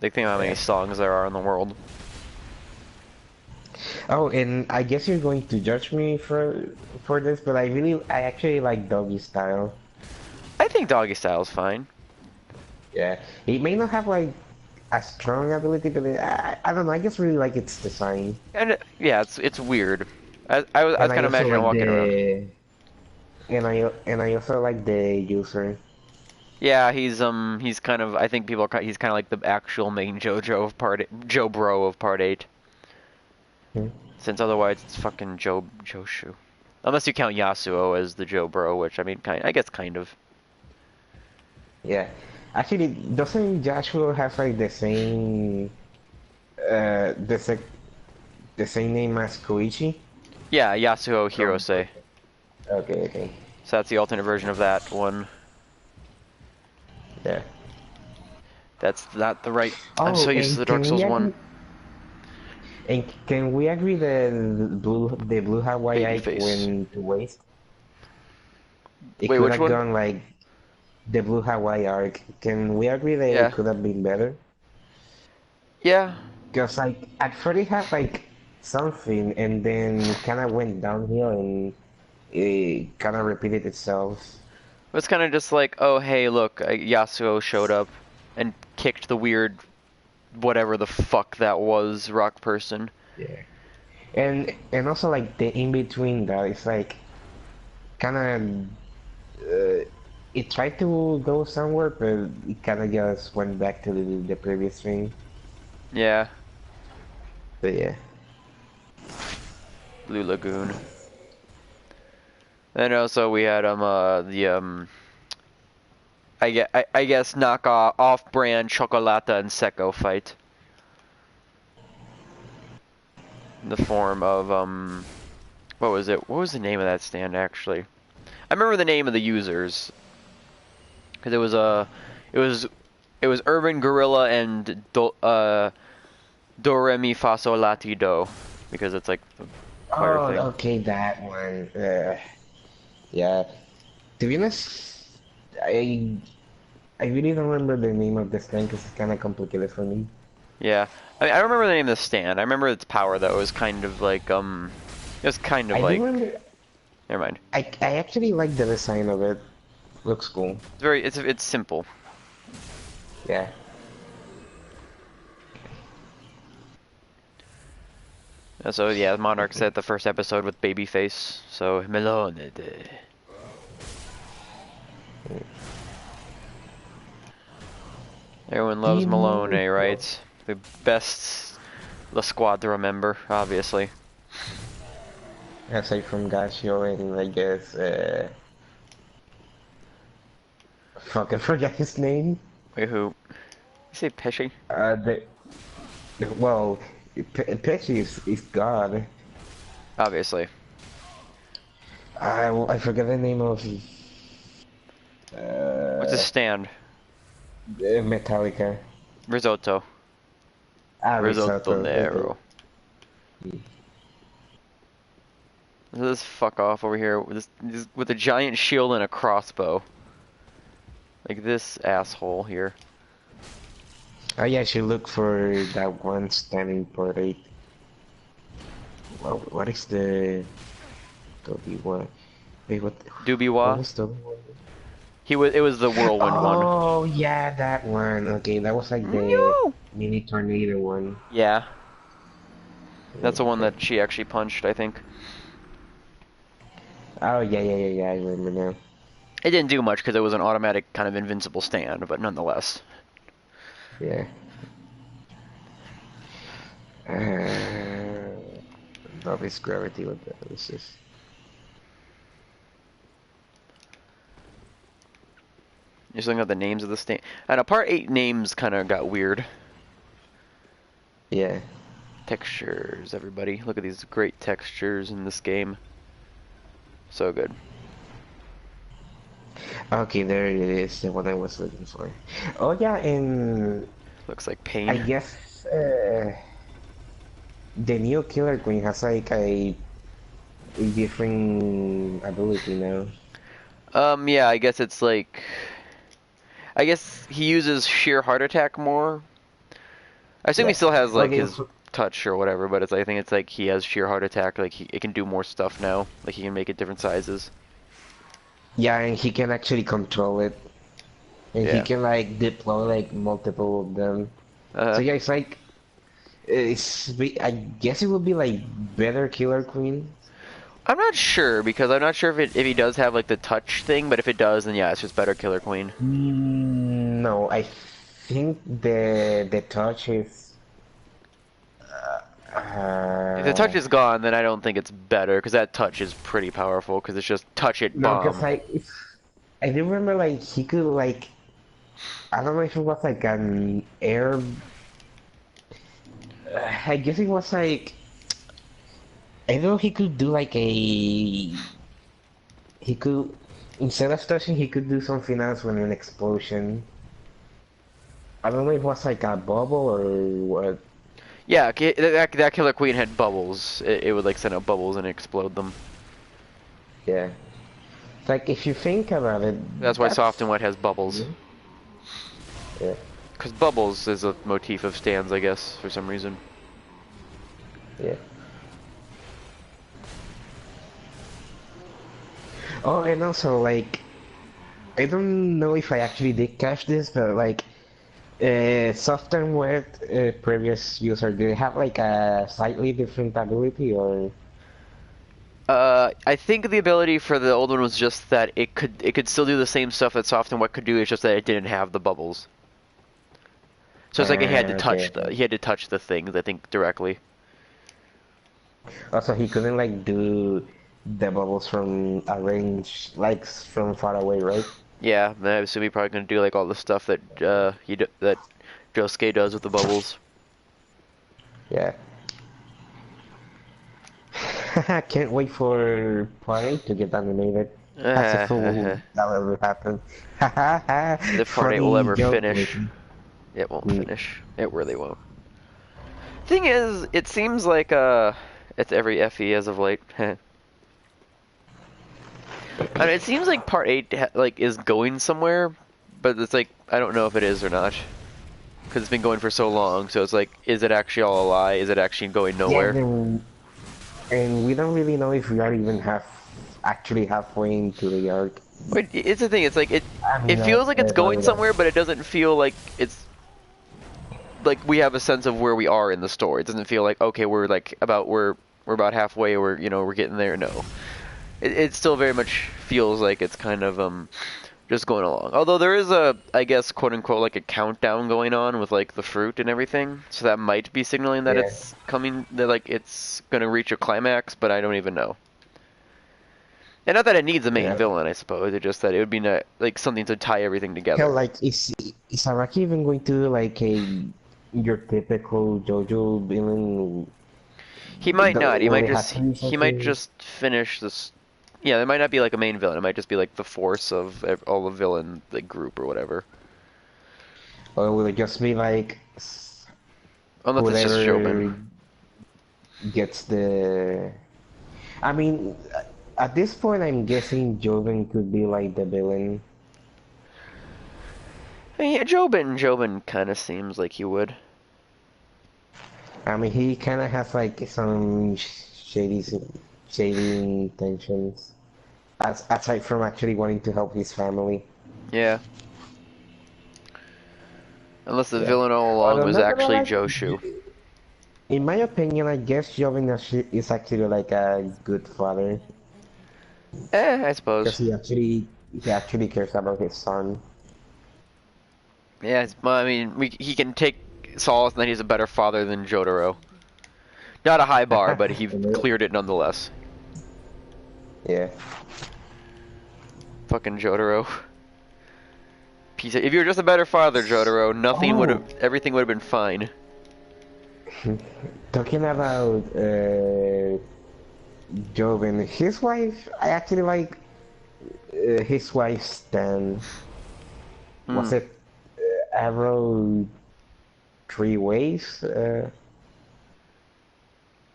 Like, think of how many songs there are in the world. Oh, and I guess you're going to judge me for this, but I actually like Doggy Style. I think Doggy Style is fine. Yeah, it may not have like a strong ability, but I don't know. I just really like its design. And yeah, it's weird. I was kind of imagining walking around. And I also like the user. Yeah, he's kind of. I think he's kind of like the actual main JoJo of Joe Bro of Part 8. Since otherwise it's fucking Joshu. Unless you count Yasuo as the Joe Bro, which I mean, I guess kind of. Yeah, actually, doesn't Joshua have like the same the same name as Koichi? Yeah, Yasuo Hirose. Okay. So that's the alternate version of that one. Yeah. That's not the right. Oh, I'm so used to the Dark Souls one. And can we agree the blue Hawaii Ike went to waste? It Wait, could which have one? gone like the blue Hawaii arc. Can we agree that it could have been better? Yeah. Because like at first it had like something, and then kind of went downhill, and it kind of repeated itself. It's kind of just like, oh hey, look, Yasuo showed up and kicked the weird, whatever the fuck that was, rock person. Yeah. And also like the in between that, it's like kind of it tried to go somewhere, but it kind of just went back to the previous thing. Yeah. But yeah. Blue Lagoon. And also we had I guess knockoff off-brand Chocolata and Secco fight. In the form of what was it? What was the name of that stand actually? I remember the name of the users. Cuz it was Urban Gorilla and Do Re Mi Fa Sol La Ti Do, because it's like the choir thing. Okay, that one. Yeah. To be honest, I really don't remember the name of this thing because it's kind of complicated for me. Yeah, I don't remember the name of the stand. I remember its power though. It was kind of like it was kind of like. Never mind. I actually like the design of it. Looks cool. It's simple. Yeah. So yeah, Monarch said the first episode with Babyface. So Melone. Everyone loves Malone, right? The best La Squadra member, obviously. Aside from Gashio and I guess, fuck, I forgot his name. Wait, who? You say Pesci? Well, Pesci is God. Obviously. I forget the name of What's his stand? Metallica. Risotto. Risotto Risotto. Nero. This fuck off over here with a giant shield and a crossbow. Like this asshole here. Oh yeah, I should look for that one standing portrait. Well, what is the W1? Wait, what Dubiwa? was W1? It was the whirlwind one. Oh yeah, that one. Okay, that was like the mini tornado one. Yeah. That's the one that she actually punched, I think. Oh yeah, I remember now. It didn't do much because it was an automatic kind of invincible stand, but nonetheless. Yeah. Novice gravity, what the hell is this? Just looking at the names of the stand. I know Part 8 names kind of got weird. Yeah. Textures, everybody. Look at these great textures in this game. So good. Okay, there it is, the one I was looking for. Oh yeah, and Looks like pain. I guess the new Killer Queen has like a different ability now. Yeah, I guess it's like... I guess he uses sheer heart attack more. I assume he still has like Okay, his touch or whatever, but I think it's like he has sheer heart attack, like it can do more stuff now. Like he can make it different sizes. yeah, and he can actually control it. And he Yeah. can like deploy like multiple of them. So yeah, it's like I guess it would be like better Killer Queen. I'm not sure because I'm not sure if he does have like the touch thing, but if it does, then yeah, it's just better Killer Queen. No, I think the touch is. If the touch is gone, then I don't think it's better because that touch is pretty powerful because it's just touch it No, bomb. because I do remember like he could like I don't know if it was like an air. I guess it was like I know he could do like he could instead of touching he could do something else when an explosion. I don't know if it was like a bubble or what. Yeah, that Killer Queen had bubbles. It would like send out bubbles and explode them. Yeah. Like if you think about it, That's why Soft and Wet has bubbles. Yeah. Because bubbles is a motif of stands, I guess, for some reason. Yeah. Oh, and also like, I don't know if I actually did catch this, but like, soft and wet previous user, do they have like a slightly different ability or? I think the ability for the old one was just that it could still do the same stuff that Soft and Wet could do. It's just that it didn't have the bubbles. So it's like he had to touch the things, I think, directly. Also, he couldn't like do the bubbles from a range, like from far away, right? Yeah, then I assume he's probably gonna do like all the stuff that that Josuke does with the bubbles. Yeah. Can't wait for Parte to get animated. That's a fool that'll ever happen. The Parte will ever finish. Making. It won't finish. It really won't. Thing is, it seems like it's every FE as of late. I mean, it seems like Part 8 like is going somewhere, but it's like I don't know if it is or not. Because it's been going for so long, so it's like, is it actually all a lie? Is it actually going nowhere? Yeah, and we don't really know if we are even actually halfway into the arc. Wait, it's the thing. It's like it I mean, feels like it's going I somewhere, but it doesn't feel like it's. like we have a sense of where we are in the story. It doesn't feel like, okay, we're about halfway, we're getting there. No, it still very much feels like it's kind of just going along. Although there is a, I guess, quote unquote, like a countdown going on with like the fruit and everything, so that might be signaling that Yeah. it's coming, that like it's gonna reach a climax, but I don't even know. And not that it needs a main Yeah. villain, I suppose. It's just that it would be like something to tie everything Hell, together. like, is Araki even going to do like your typical JoJo villain? He might not. Will it have to be He might something, just finish this. Yeah, there might not be like a main villain. It might just be like the force of all the villain like group or whatever. or will it just be like Unless it's just Jobin. whoever gets the? I mean, at this point, I'm guessing Joven could be like the villain. I mean, yeah, Jobin kind of seems like he would. I mean, he kind of has like some shady intentions, aside from actually wanting to help his family. Yeah. Unless the Yeah. villain all along Although was not gonna actually lie, Joshu. in my opinion, I guess Joven is actually like a good father I because suppose. he actually cares about his son. Yeah, well, I mean, he can take Saolz and then he's a better father than Jotaro. Not a high bar, but he cleared it nonetheless. Yeah. Fucking Jotaro. If you were just a better father, Jotaro, Oh, everything would have been fine. talking about Joven, his wife, I actually like his wife's stand. Hmm. Was it Arrow Three Ways?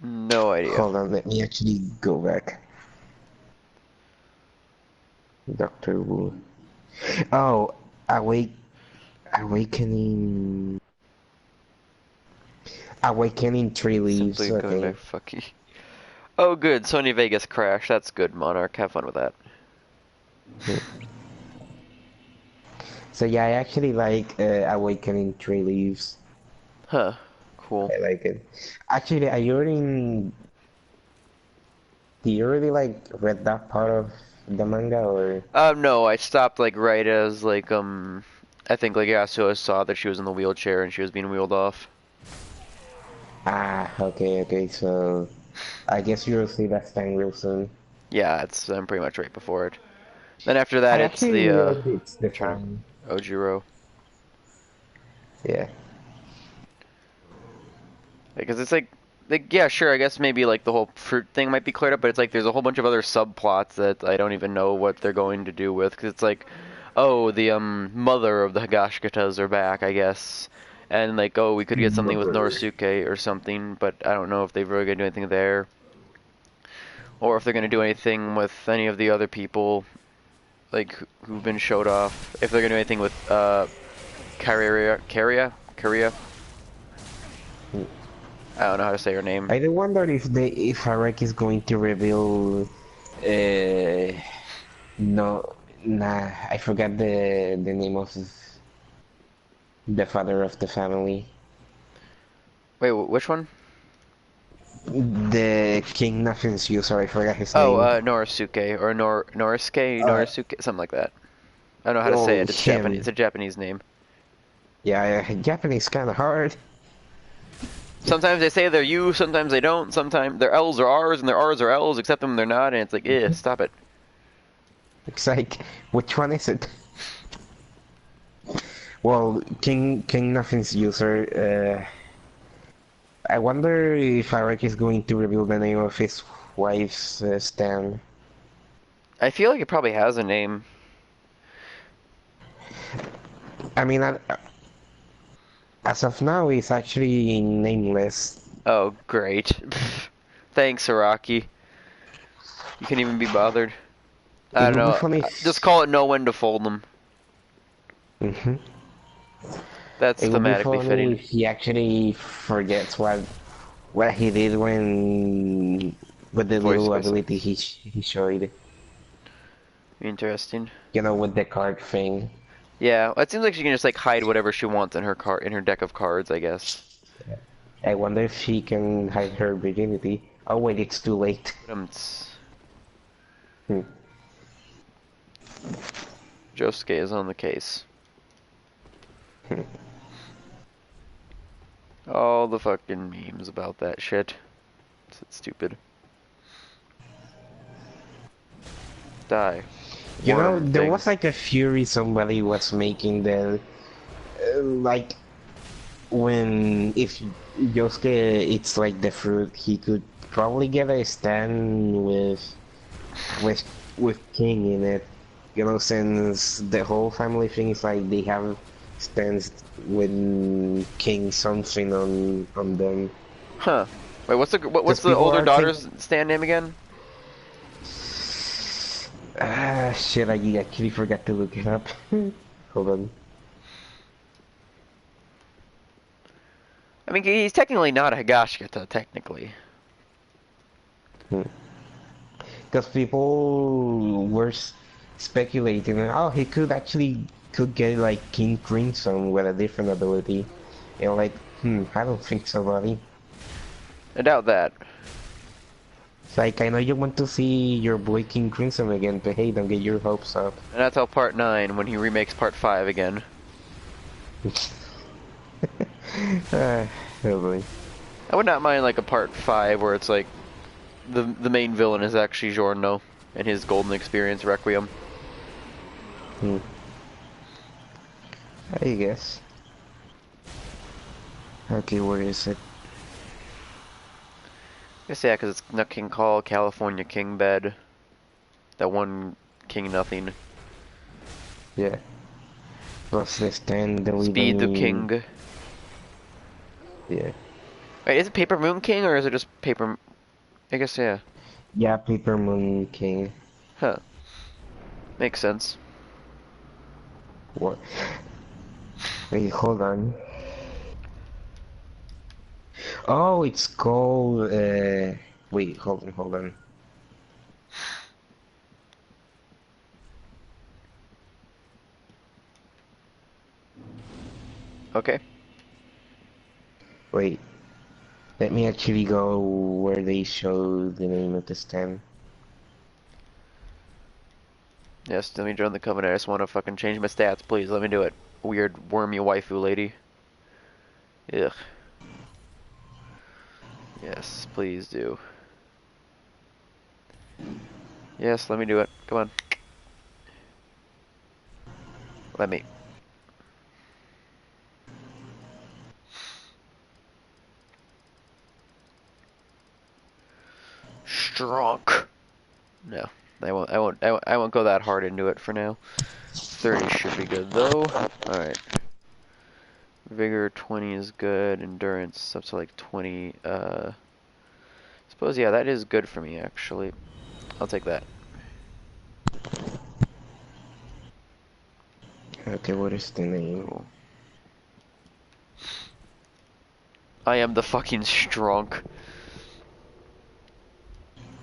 No idea. Hold on, let me actually go back. Doctor Wu. Oh, awake, awakening, awakening Three Leaves. Simply going Okay. back, fuck you. Oh, good. Sony Vegas crash. That's good, Monarch. Have fun with that. So yeah, I actually like Awakening Three Leaves. Huh. Cool. I like it. Actually, I already. Do you really like read that part of the manga or? No, I stopped like right as I think like Yasuo saw that she was in the wheelchair and she was being wheeled off. Ah, okay, okay. So I guess you'll see that thing real soon. Yeah, I'm pretty much right before it. Then after I that, it's actually the really like its trying design. to Ojiro. Yeah. Because it's like yeah, sure, I guess maybe like the whole fruit thing might be cleared up, but it's like there's a whole bunch of other subplots that I don't even know what they're going to do with. Because it's like, oh, the mother of the Higashikatas are back, I guess, and like, oh, we could get something with Mother. Norisuke or something, but I don't know if they've really gonna do anything there, or if they're gonna do anything with any of the other people like who've been showed off. If they're gonna do anything with Karia. I don't know how to say her name. I do wonder if Arek is going to reveal no nah I forgot the name of the father of the family. Wait, which one? The King Nothing's user, I forgot his Oh, name. Norisuke or Uh Norisuke, something like that. I don't know how to say oh it. It's Japanese. It's him. a Japanese name. Yeah, Japanese kinda hard. Sometimes they say they're U, sometimes they don't. Sometimes their L's are R's and their R's are L's, except them they're not, and it's like, eh, stop it. It's like which one is it? Well, King Nothing's user, I wonder if Arek is going to reveal the name of his wife's stand. I feel like it probably has a name. I mean, as of now, it's actually nameless. Oh, great. Thanks, Araki. You can't even be bothered. I It don't would be know. funny Just if... call it Know When to Fold Them. Mhm. That's It would be thematically funny fitting. if he actually forgets what he did when with the Voice little voicing. ability he showed. Interesting. You know, with the card thing. Yeah, it seems like she can just like hide whatever she wants in her deck of cards, I guess. I wonder if she can hide her virginity. Oh wait, it's too late. But Hmm. Josuke is on the case. All the fucking memes about that shit. It's stupid. Die. You know, Worm there thing. was like a fury somebody was making that, like, when if Yosuke eats like the fruit, he could probably get a stand with with King in it. You know, since the whole family thing is like they have stands with King something on them. Huh. Wait, what's Because the people older are think, daughter's stand name again? shit, I actually forgot to look it up. Hold on. I mean, he's technically not a Higashikata, technically. Because people were speculating, oh, he could actually could get like King Crimson with a different ability. You know, like, I don't think so, buddy. I doubt that. It's like, I know you want to see your boy King Crimson again, but hey, don't get your hopes up. And that's how Part 9, when he remakes Part 5 again. Oh boy. I would not mind like a Part 5 where it's like the main villain is actually Giorno and his Golden Experience Requiem. I guess. Okay, where is it? I guess yeah, because it's Nut King Call, California King Bed, that one King Nothing, Yeah. Plus the stand, the Speed the leading... King. Yeah. Wait, is it Paper Moon King or is it just Paper? I guess yeah. Yeah, Paper Moon King. Huh. Makes sense. What? Wait, hold on. Oh, it's called, wait, hold on. Okay. Wait, let me actually go where they show the name of the stand. Yes, let me join the Covenant. I just want to fucking change my stats, please. Let me do it. Weird wormy waifu lady. Ugh. Yes, please do. Yes, let me do it. Come on. Let me. Strong. No, I won't go that hard into it for now. 30 should be good though. All right. Vigor 20 is good. Endurance up to like 20. Suppose yeah, that is good for me actually. I'll take that. Okay, what is the name? Cool. I am the fucking strong.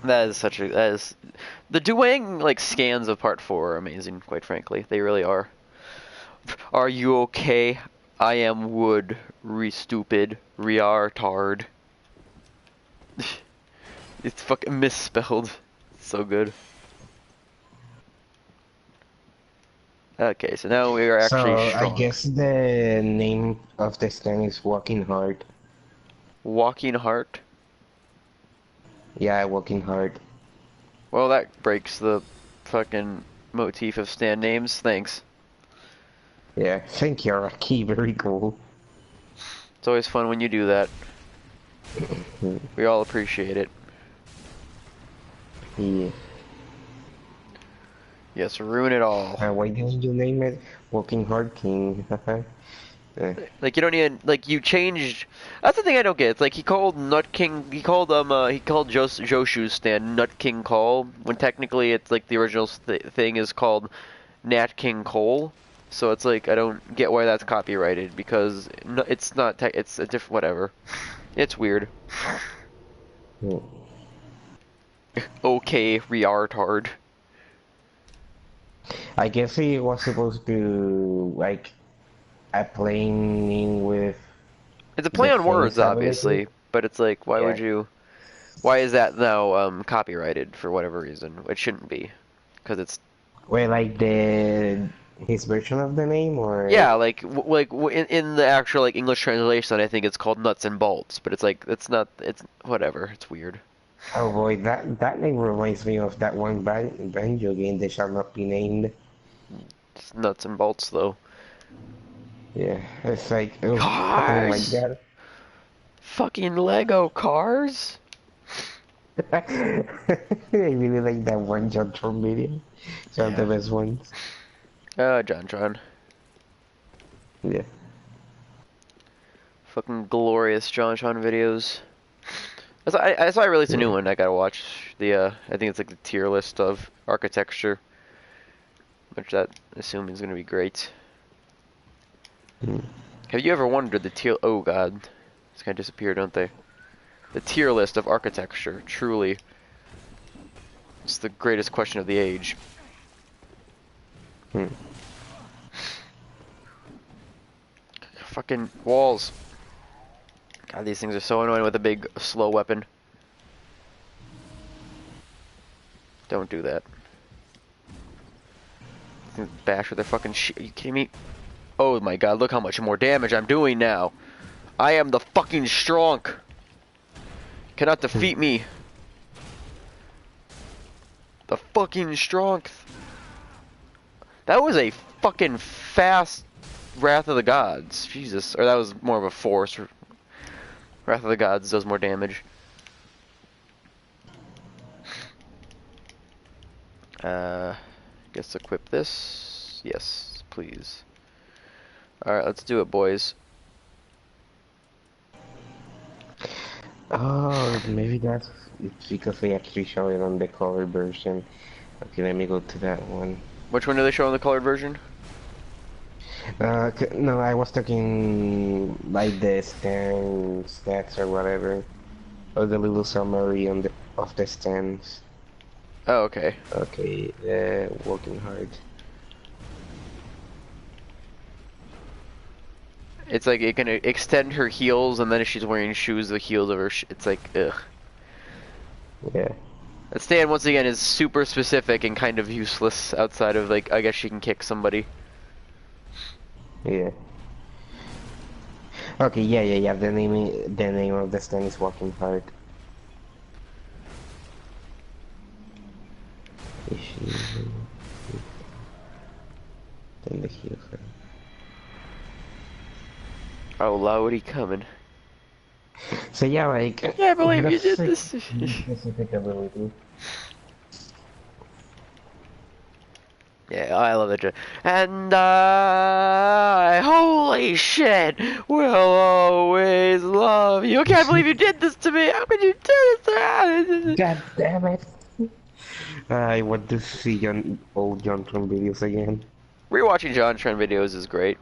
That is such a that is the Duang like scans of Part 4 are amazing. Quite frankly, they really are. Are you okay? I am wood. Re stupid. Reartard. It's fucking misspelled. It's so good. Okay, so now we are actually So, I strong. guess the name of the stand is Walking Hard. Walking Heart. Yeah, Walking Hard. Well, that breaks the fucking motif of stand names. Thanks. Yeah, thank you, Rocky, very cool. It's always fun when you do that. We all appreciate it. Yeah. Yes, ruin it all. Why didn't you name it Walking Hard King? Like you don't even like you changed. That's the thing I don't get. It's like he called Nut King. He called Joshu's stand Nut King Call when technically it's like the original thing is called Nat King Cole. So it's like I don't get why that's copyrighted because it's not. It's a different whatever. It's weird. Okay, retard. I guess he was supposed to like a playing with It's a play the on words, Faith ability. obviously, but it's like, why Yeah. would you? Why is that now copyrighted for whatever reason? It shouldn't be, because it's Wait, like the his version of the name, or yeah, in the actual like English translation, I think it's called nuts and bolts, but it's like it's not. It's whatever. It's weird. oh boy, that name reminds me of that one banjo game that shall not be named. It's nuts and bolts though. Yeah, it's like oh my Cars, god. fucking Lego cars. I really like that one John Tron video. It's one of the Yeah. best ones. John. Yeah. Fucking glorious John videos. That's why I released a new Yeah. one. I gotta watch the. I think it's like the tier list of architecture, which that assuming is gonna be great. Mm. Have you ever wondered the tier? Oh God, this kind of disappeared, don't they? The tier list of architecture. Truly, it's the greatest question of the age. Mm. Fucking walls. God, these things are so annoying with a big, slow weapon. Don't do that. Bash with their fucking shit. Are you kidding me? Oh my God, look how much more damage I'm doing now. I am the fucking strong. Cannot defeat me. The fucking strength. That was a fucking fast Wrath of the Gods. Jesus. Or that was more of a force. Wrath of the Gods does more damage. Guess equip this. Yes, please. Alright, let's do it, boys. Oh, maybe that's it's because they actually show it on the color version. Okay, let me go to that one. Which one do they show in the colored version? No, I was talking like the stand stats or whatever, or the little summary on the of the stands. Oh, okay. Okay, working hard. It's like it can extend her heels, and then if she's wearing shoes, the heels of her. It's like ugh. Yeah. That stand once again is super specific and kind of useless outside of like I guess she can kick somebody. Yeah. Okay, yeah. The name of the stand is working hard. Is she? Then the heel for. Oh, Lowdy coming. So yeah, like Yeah, I believe you that's did like this. specific ability. Yeah, I love it. And holy shit, we'll always love you. I can't believe you did this to me. How could you do this to me? God damn it! I want to see old John Tron videos again. Rewatching John Trent videos is great.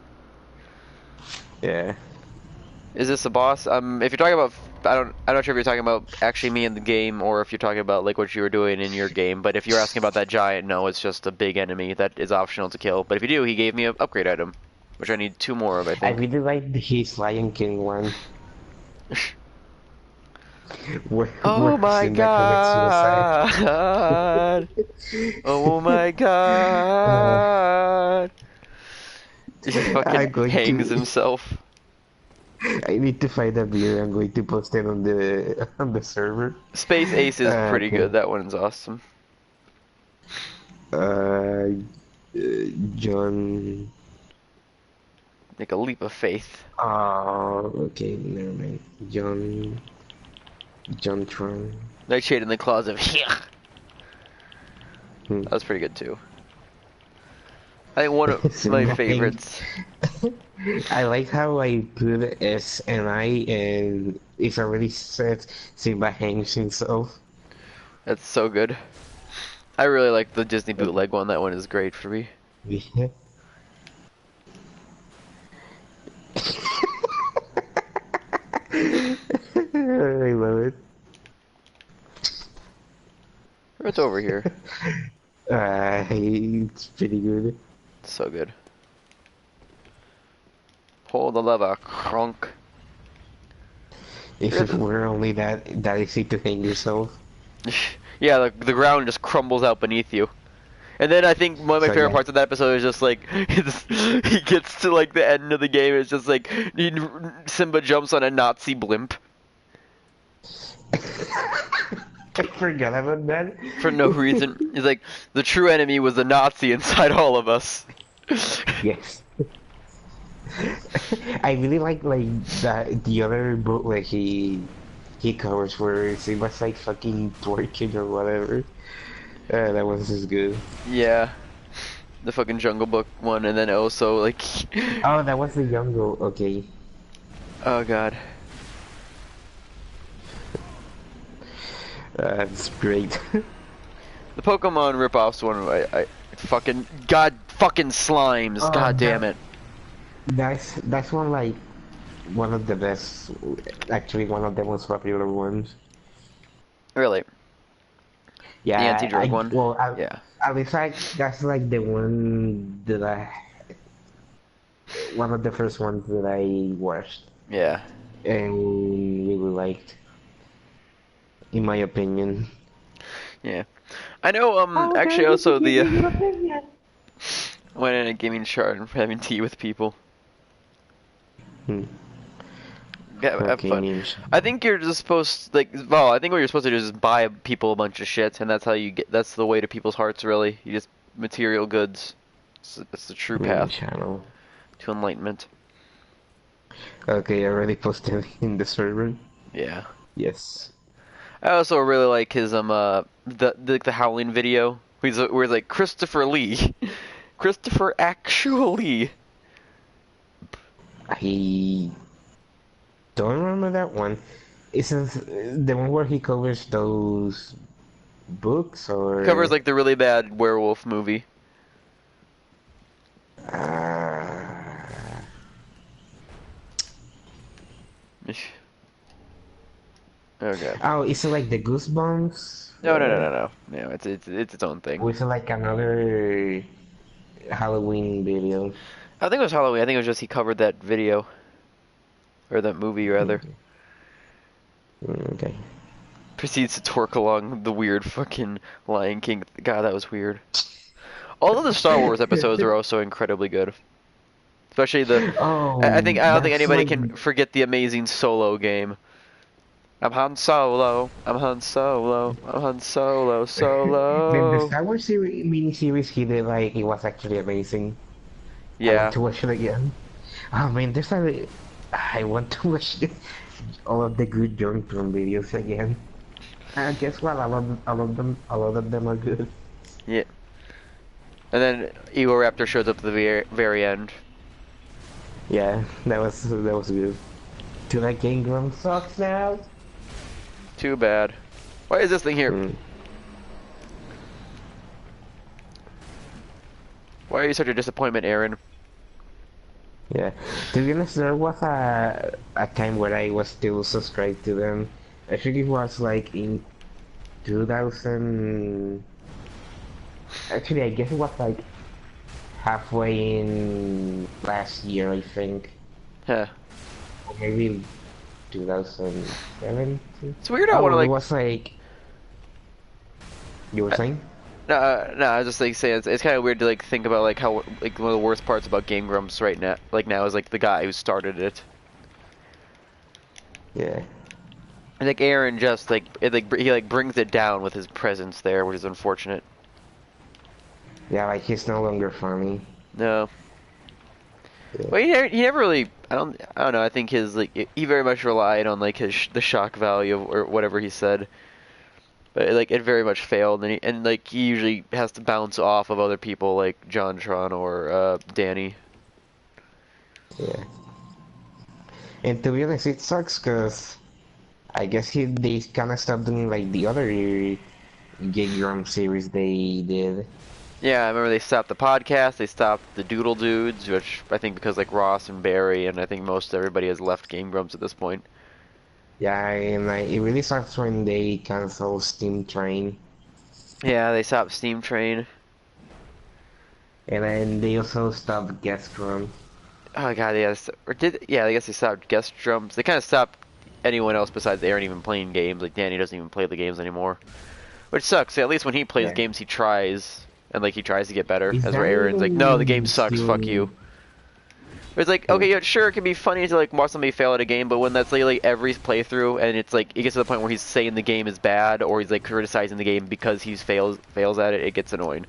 Yeah. Is this a boss? If you're talking about, I'm not sure if you're talking about actually me in the game or if you're talking about like what you were doing in your game. But if you're asking about that giant, no, it's just a big enemy that is optional to kill. But if you do, he gave me an upgrade item, which I need 2 more of, I I think. really like his Lion King one. Where Oh my Simba commits suicide. God! Oh my God! He fucking I'm going hangs to. himself. I need to find a video. I'm going to post it on the server. Space Ace is pretty Okay. good. That one's awesome. Uh, John. Like a leap of faith. Oh, okay, never mind. John Tron. Nightshade in the closet. Hmm. That was pretty good too. I think one of my Simba hangs. favorites. I like how I put S and I and it's already said Simba hangs himself. That's so good. I really like the Disney bootleg one. That one is great for me. Yeah. I love it. It's over here. It's pretty good. So good. Pull the lever, crunk. If it were only that easy to hang yourself. Yeah, the ground just crumbles out beneath you. And then I think one of my So favorite yeah. parts of that episode is just like he gets to like the end of the game. It's just like Simba jumps on a Nazi blimp I forgot about that. for no reason. He's like, the true enemy was the Nazi inside all of us. Yes. I really like the other book like he covers where it was like fucking twerking or whatever. That was just good. Yeah, the fucking Jungle Book one, and then also like, Oh, that was the jungle. Okay. oh god, That's great. the Pokemon ripoffs one. I fucking fucking slimes. Oh, God damn it. That's one of the best, actually one of the most popular ones. Really, Yeah, the anti-drug one. well, Yeah. at least that's like the one that one of the first ones that I watched Yeah. and really liked, in my opinion. Yeah. I know, actually also the, went in a gaming chart and having tea with people. Hmm. Yeah, have Okay, fun. memes. I think you're just supposed, like, well, I think what you're supposed to do is just buy people a bunch of shit, and that's how you get, that's the way to people's hearts, really. You just, material goods. It's the true Meme path channel. to enlightenment. Okay, I already posted in the server. Yeah. Yes. I also really like his, the Howling video, where he's like, Christopher Lee. Christopher actually. I don't remember that one. Isn't the one where he covers those books or Covers, like, the really bad werewolf movie. uh, Okay. oh, is it like the Goosebumps? No, it's its own thing. Or is it like another Halloween video? I think it was Halloween. I think it was just he covered that video. Or that movie, rather. Okay. Proceeds to twerk along the weird fucking Lion King. God, that was weird. All of the Star Wars episodes are also incredibly good. Especially the... Oh, I don't think that's anybody like can forget the amazing Solo game. I'm Han Solo. I'm Han Solo. I'm Han Solo. the Solo. Star Wars series, mini-series he did, like, it was actually amazing. I Yeah. want to watch it again. Oh man, I want to watch all of the good Jontron videos again. And guess what? A lot of them are good. Yeah. And then Eagle Raptor shows up at the very end. Yeah, that was good. Do that Game Grump sucks now? Too bad. Why is this thing here? Mm. Why are you such a disappointment, Aaron? Yeah. To be honest, there was a time where I was still subscribed to them. I think it was like in 2000. Actually, I guess it was like halfway in last year, I think. Huh. Or maybe 2017. It's weird how one of, it like... was like... You were saying? No, I was just like saying it's kind of weird to like think about like how like one of the worst parts about Game Grumps right now is like the guy who started it. Yeah. I think Aaron just like he like brings it down with his presence there, which is unfortunate. Yeah, like he's no longer funny. No. Yeah. Well, he never really. I don't know. I think his like he very much relied on like the shock value of, or whatever he said. But like it very much failed, and like he usually has to bounce off of other people like JonTron or Danny. Yeah. And to be honest, it sucks because I guess they kind of stopped doing like the other Game Grump series they did. Yeah, I remember they stopped the podcast. They stopped the Doodle Dudes, which I think because like Ross and Barry, and I think most everybody has left Game Grumps at this point. Yeah, and like, it really sucks when they cancel Steam Train. Yeah, they stopped Steam Train. And then they also stopped guest drums. Oh god, yes. Or did yeah, I guess they stopped guest drums. They kind of stopped anyone else besides Aaron even playing games. Like Danny doesn't even play the games anymore, which sucks. At least when he plays Yeah. games, he tries and like he tries to get better. Is As where that Aaron's like, no, the game even sucks. Fuck still? you. It's like, okay, yeah, sure, it can be funny to like watch somebody fail at a game, but when that's literally every playthrough, and it's like it gets to the point where he's saying the game is bad, or he's like criticizing the game because he fails at it, it gets annoying.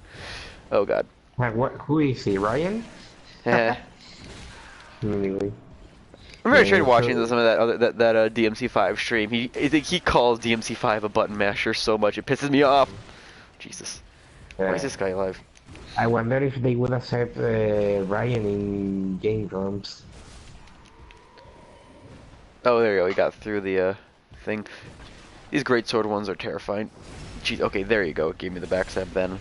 Oh god. Like what? Who is he? Ryan? Eh. Anyway. I'm very sure Yeah. watching So some of that DMC5 stream. I think he calls DMC5 a button masher so much it pisses me off. Jesus, why is this guy alive? I wonder if they would accept Ryan in game drums. Oh, there you go. He got through the thing. These great sword ones are terrifying. Jeez. Okay, there you go. It gave me the backstab then.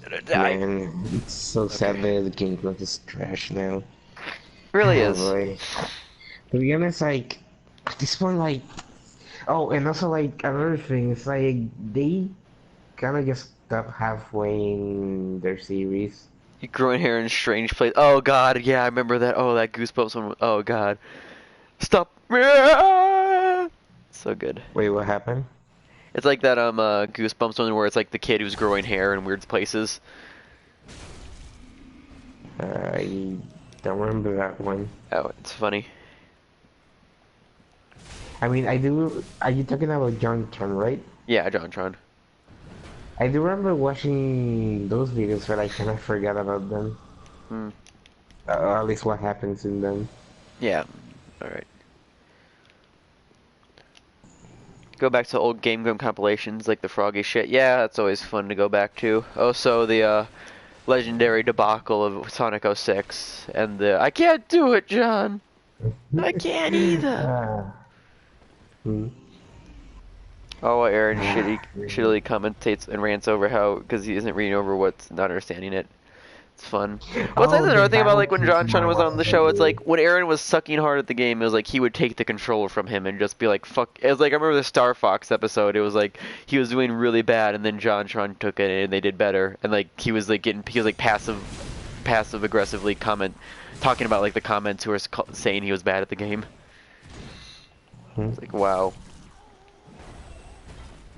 Gonna die. Man, it's so sad that the game drums is trash now. Really Oh is. boy. To be honest, like at this point, like and also like another thing, it's like they kind of just stop halfway in their series. You growing hair in strange place. Oh god, yeah, I remember that. Oh, that Goosebumps one. Oh god. Stop. So good. Wait, what happened? It's like that Goosebumps one where it's like the kid who's growing hair in weird places. I don't remember that one. Oh, it's funny. I mean, I do. Are you talking about John Tron, right? Yeah, JonTron. I do remember watching those videos, but I kind of forgot about them. Hmm. At least what happens in them. Yeah. Alright. Go back to old Game Grump compilations like the Froggy shit. Yeah, that's always fun to go back to. Also, the legendary debacle of Sonic 06 and the I can't do it, John. I can't either. Hmm. Oh, Aaron shittily commentates and rants over how because he isn't reading over what's not understanding it. It's fun. What's Oh, another the thing about battle like when keeps JonTron was on the show? It's my like when Aaron was sucking hard at the game, it was like he would take the controller from him and just be like, "Fuck." It was like I remember the Star Fox episode. It was like he was doing really bad, and then JonTron took it and they did better. And like he was like passive aggressively talking about like the comments who were saying he was bad at the game. It's like wow.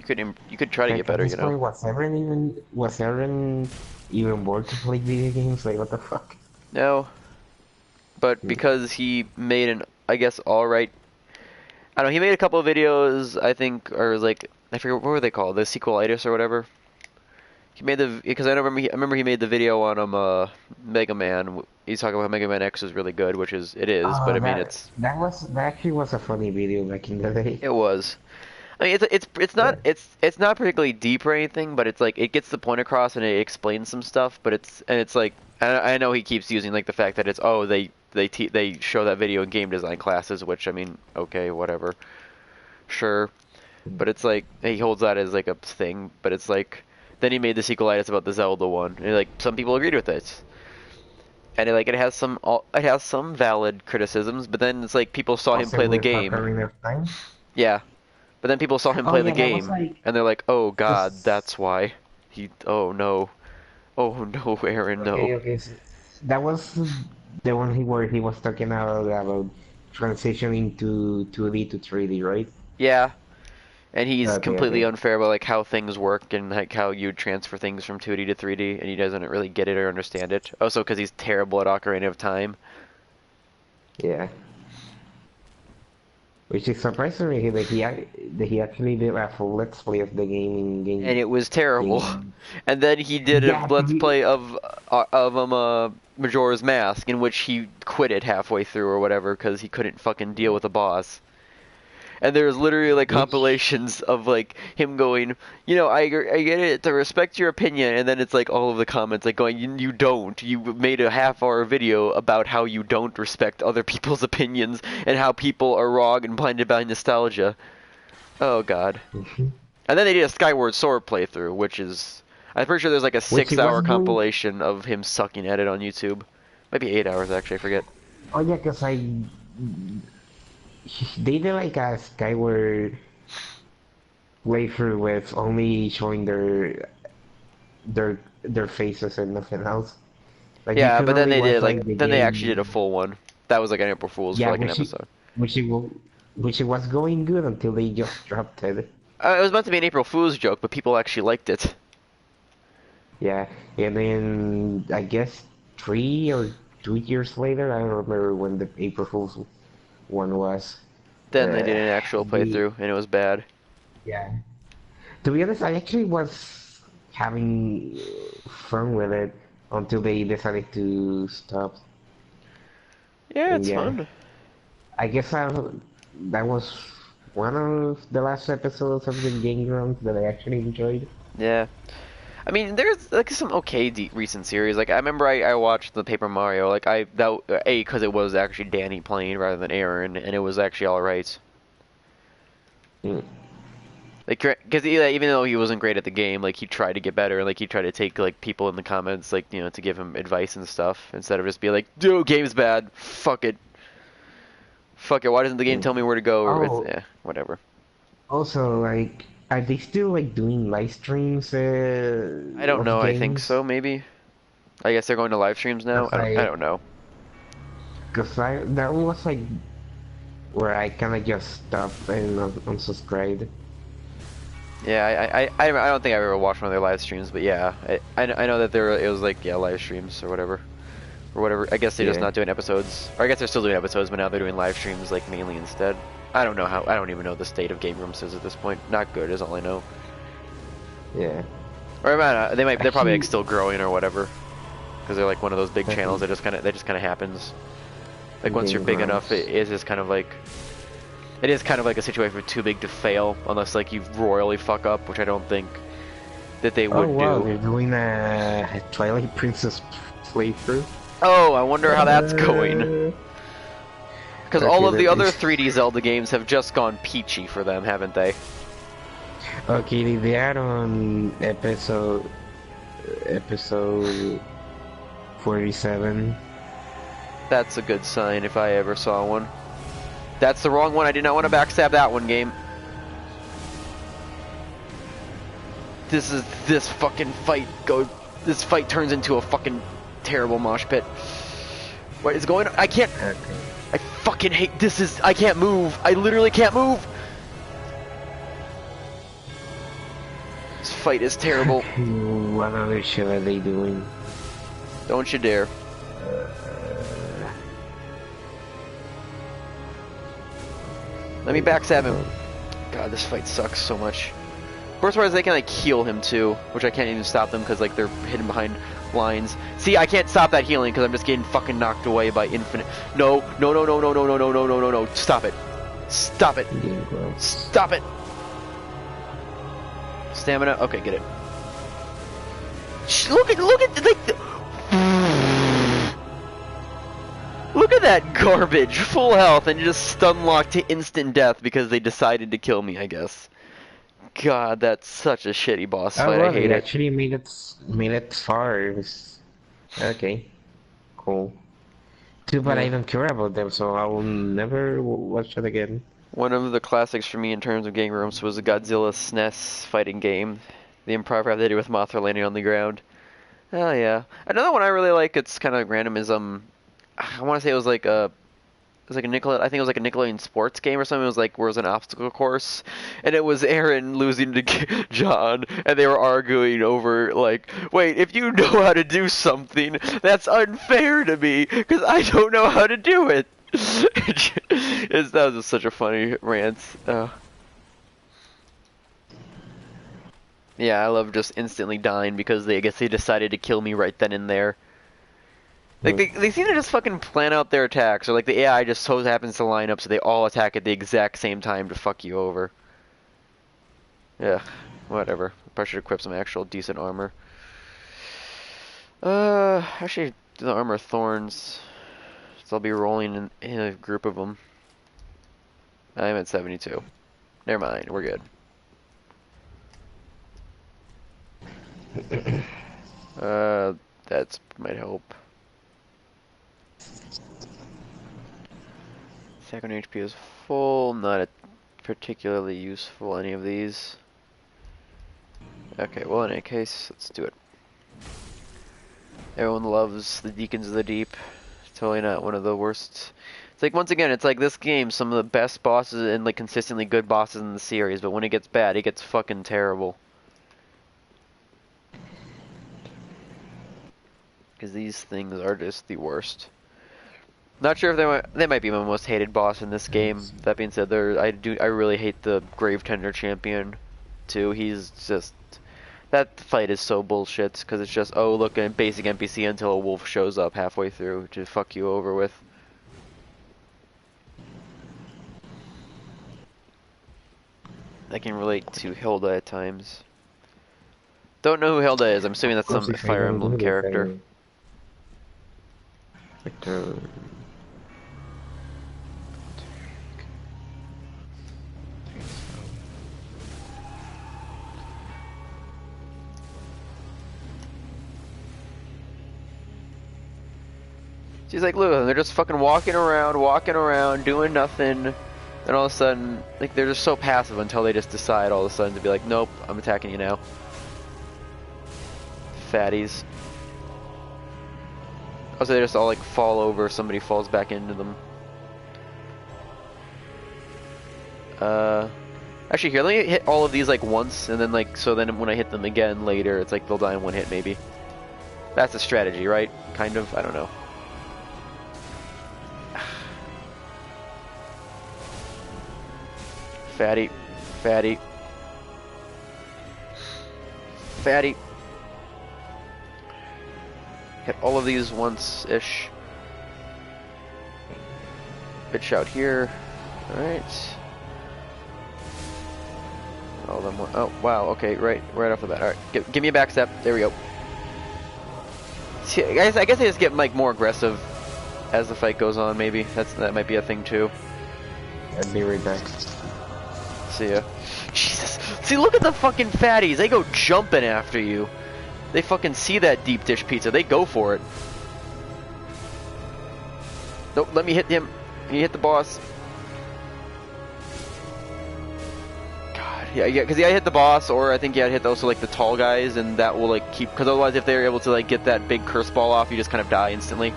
You could try to get better, you know. Was Aaron even bored to play video games? Like what the fuck? No, but because he made an, I guess, alright. I don't know. He made a couple of videos, I think, or like I forget what were they called, the sequelitis or whatever. He made because I remember he made the video on Mega Man. He's talking about Mega Man X is really good, which it is, but I mean That actually was a funny video back in the day. it was. I mean, it's not particularly deep or anything, but it's like it gets the point across and it explains some stuff. But it's like I know he keeps using like the fact that it's they show that video in game design classes, which I mean okay whatever, sure, but it's like he holds that as like a thing. But it's like then he made the sequelitis about the Zelda one, and like some people agreed with it, and it has some valid criticisms. But then it's like people saw him Also play the with game, Ocarina of Time. yeah. But then people saw him Oh play the yeah, that was game, like and they're like, "Oh God, this. that's why." Oh no, oh no, Aaron, no. Okay. That was the one where he was talking about transitioning to 2D to 3D, right? Yeah, and he's completely Okay. unfair about like how things work and like how you transfer things from 2D to 3D, and he doesn't really get it or understand it. Also, because he's terrible at Ocarina of Time. Yeah. Which is surprising me that he actually did a full let's play of the game And it was terrible. in And then he did a yeah, let's play of Majora's Mask, in which he quit it halfway through or whatever because he couldn't fucking deal with the boss. And there's literally like which compilations of like him going, you know, I get it to respect your opinion, and then it's like all of the comments like going, you don't. You made a half-hour video about how you don't respect other people's opinions and how people are wrong and blinded by nostalgia. Oh God. And then they did a Skyward Sword playthrough, which is I'm pretty sure there's like a which it 6-hour was doing. compilation of him sucking at it on YouTube. Maybe 8 hours actually, I forget. Oh yeah, cause they did like a Skyward playthrough with only showing their faces and nothing else. Like you Yeah, could but then only they watch did like like the then they actually did a game. full one. That was like an April Fool's for Yeah, like an episode. which it will, which it was going good until they just dropped it. It was meant to be an April Fool's joke, but people actually liked it. Yeah, and then I guess 3 or 2 years later, I don't remember when the April Fool's one was. Then they Uh, did an actual the playthrough, and it was bad. yeah. To be honest, I actually was having fun with it until they decided to stop. Yeah, And it's yeah, fun. I guess that was one of the last episodes of the Game Grumps that I actually enjoyed. Yeah. I mean, there's like some okay recent series. Like I remember I watched the Paper Mario. Like I that A because it was actually Danny playing rather than Aaron, and it was actually all right. Mm. Like because even though he wasn't great at the game, like he tried to get better. Like he tried to take like people in the comments, like to give him advice and stuff instead of just be like, "Dude, game's bad. Fuck it. Fuck it. Why doesn't the game Mm. tell me where to go?" Or it's Oh, whatever. also, like, are they still like doing live streams I don't of know. I think games? so. Maybe. I guess they're going to live streams now. Cause I don't know. that was like where I kind of just stopped and unsubscribed. Yeah, I don't think I've ever watched one of their live streams, but yeah, I know that it was like live streams or whatever. I guess they're just Yeah, not doing episodes, or I guess they're still doing episodes, but now they're doing live streams like mainly instead. I don't know how. I don't even know the state of Game Rooms is at this point. Not good is all I know. yeah. Or they're probably like Actually, still growing or whatever, because they're like one of those big channels definitely that just kind of happens. Like once you're Game big enough, Grumps. it is just kind of like. It is kind of like a situation for too big to fail, unless like you royally fuck up, which I don't think that they Oh would wow, do. they're doing a Twilight Princess playthrough. Oh, I wonder how that's going. Uh, Because all okay, of the that other is 3D Zelda games have just gone peachy for them, haven't they? okay. They are on episode 47. That's a good sign if I ever saw one. That's the wrong one. I did not want to backstab that one, game. This fucking fight This fight turns into a fucking terrible mosh pit. What is going on? I can't. Okay. I fucking hate this. I can't move. I literally can't move. This fight is terrible. What other shit are they doing? Don't you dare. Let me backstab him. God, this fight sucks so much. Worst part is they can like heal him too, which I can't even stop them because like they're hidden behind lines. See, I can't stop that healing because I'm just getting fucking knocked away by infinite. No, no, no, no, no, no, no, no, no, no, no, no. Stop it. Stop it. Game Grumps. Stop it. Stamina. Okay, get it. Look at like. Look at that garbage. Full health and just stun locked to instant death because they decided to kill me, I guess. God, that's such a shitty boss Oh fight. I well, hate they it. actually made it far. Okay, cool. Too bad I Yeah. don't care about them, so I will never watch it again. One of the classics for me in terms of game rooms was the Godzilla SNES fighting game. The improv rap they did with Mothra landing on the ground. Oh yeah. Another one I really like, it's kind of random, is I want to say it was like a I think it was like a Nickelodeon sports game or something. It was like where it was an obstacle course, and it was Aaron losing to John, and they were arguing over like, wait, if you know how to do something, that's unfair to me because I don't know how to do it. That was just such a funny rant. Yeah, I love just instantly dying because I guess they decided to kill me right then and there. Like, they seem to just fucking plan out their attacks, or like the AI just so happens to line up so they all attack at the exact same time to fuck you over. Yeah, whatever. Probably should equip some actual decent armor. Actually, the armor thorns. So I'll be rolling in a group of them. I'm at 72. Never mind, we're good. That might help. Second HP is full, not particularly useful, any of these. Okay, well in any case, let's do it. Everyone loves the Deacons of the Deep. Totally not one of the worst. It's like, once again, it's like this game, some of the best bosses and like consistently good bosses in the series, but when it gets bad, it gets fucking terrible. Because these things are just the worst. Not sure if they might be my most hated boss in this game. That being said, I really hate the Grave Tender champion too. He's just, that fight is so bullshit because it's just, oh look, a basic NPC until a wolf shows up halfway through to fuck you over with. I can relate to Hilda at times. Don't know who Hilda is. I'm assuming that's some Fire Emblem character. She's like, look, they're just fucking walking around, doing nothing. And all of a sudden, like, they're just so passive until they just decide all of a sudden to be like, nope, I'm attacking you now. Fatties. Also, they just all, like, fall over, somebody falls back into them. Actually, here, let me hit all of these, like, once, and then, like, so then when I hit them again later, it's like they'll die in one hit, maybe. That's a strategy, right? Kind of? I don't know. Fatty. Fatty. Fatty. Hit all of these once-ish. Bitch out here. Alright. All of them. Oh, wow, okay, right off the bat. Alright, give me a back step. There we go. See, I guess I just get, like, more aggressive as the fight goes on, maybe. That might be a thing, too. I'll be right back. See ya. Jesus. See, look at the fucking fatties. They go jumping after you. They fucking see that deep dish pizza. They go for it. Nope, let me hit him. You hit the boss. God, yeah, because I hit the boss, or I think I hit also like the tall guys, and that will like keep. Because otherwise, if they're able to like get that big curse ball off, you just kind of die instantly.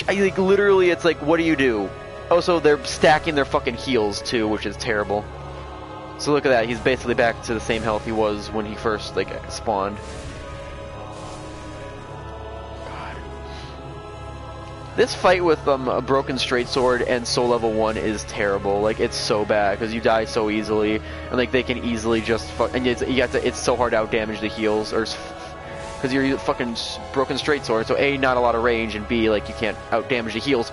Like literally, it's like, what do you do? Oh, so they're stacking their fucking heals too, which is terrible. So look at that, he's basically back to the same health he was when he first, like, spawned. God. This fight with a broken straight sword and soul level 1 is terrible. Like, it's so bad, because you die so easily, and like, they can easily just and it's so hard to outdamage the heals, or because you're fucking broken straight sword, so A, not a lot of range, and B, like, you can't outdamage the heals.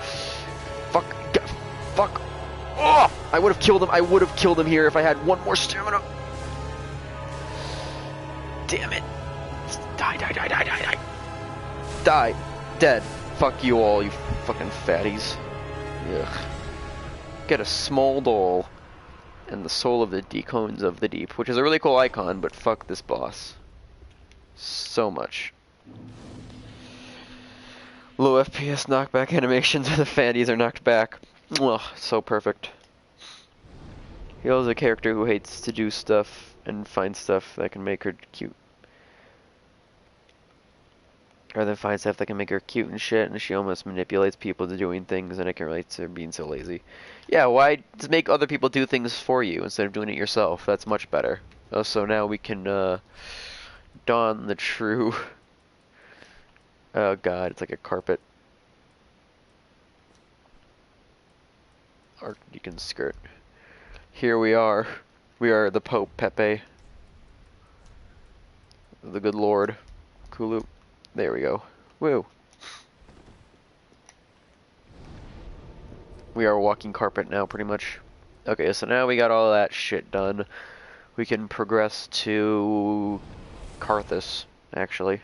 Fuck. Oh! I would have killed him. I would have killed him here if I had one more stamina. Damn it. Die. Die. Dead. Fuck you all, you fucking fatties. Ugh. Get a small doll. And the soul of the Deacons of the Deep, which is a really cool icon, but fuck this boss. So much. Low FPS knockback animations where the fatties are knocked back. Ugh, so perfect. Hyo's a character who hates to do stuff and find stuff that can make her cute. Rather than find stuff that can make her cute and shit, and she almost manipulates people to doing things, and I can relate to her being so lazy. Yeah, why just make other people do things for you instead of doing it yourself? That's much better. Oh, so now we can don the true... Oh god, it's like a carpet. Archdeacon skirt. Here we are. We are the Pope Pepe. The good Lord. Kulu. There we go. Woo. We are walking carpet now, pretty much. Okay, so now we got all that shit done. We can progress to Carthus, actually.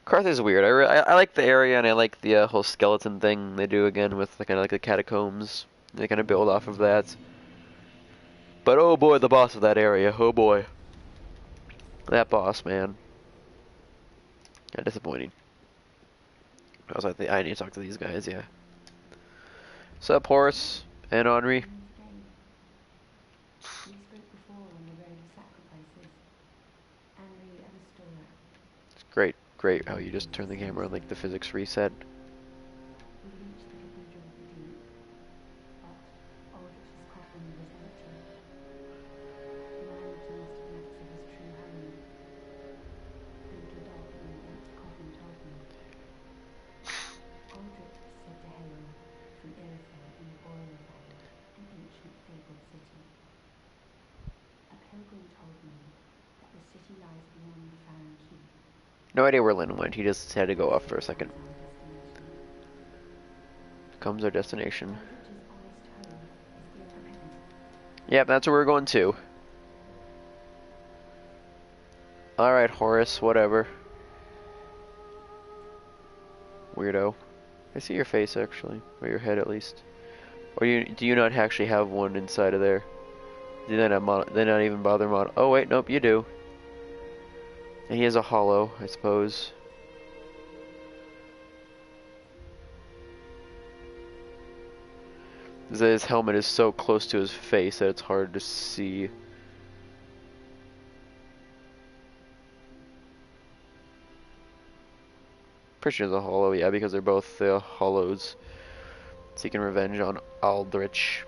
Carthus is weird. I like the area, and I like the whole skeleton thing they do again with kind of like the catacombs. They kind of build off of that. But oh boy, the boss of that area. Oh boy. That boss, man. Yeah, disappointing. Also, I need to talk to these guys, yeah. Sup, Horace and Henri? great how you just turn the camera on like the physics reset. We reached the cathedral of the deep, but Aldrich's coffin was empty. The man must have left for his true home. The little dog in the empty coffin told me. Aldrich was said to hail from Irithyll in the Boiler Valley, an ancient fabled city. A pilgrim told me that the city lies beyond the Farron Keep. No idea where Lynn went. He just had to go off for a second. Becomes our destination. Yep, that's where we're going to. Alright, Horace, whatever. Weirdo. I see your face, actually. Or your head, at least. Or do you not actually have one inside of there? Do they not even bother model? Oh, wait, nope, you do. And he has a hollow, I suppose. His helmet is so close to his face that it's hard to see. Pretty sure it's a hollow, yeah, because they're both hollows. Seeking revenge on Aldrich.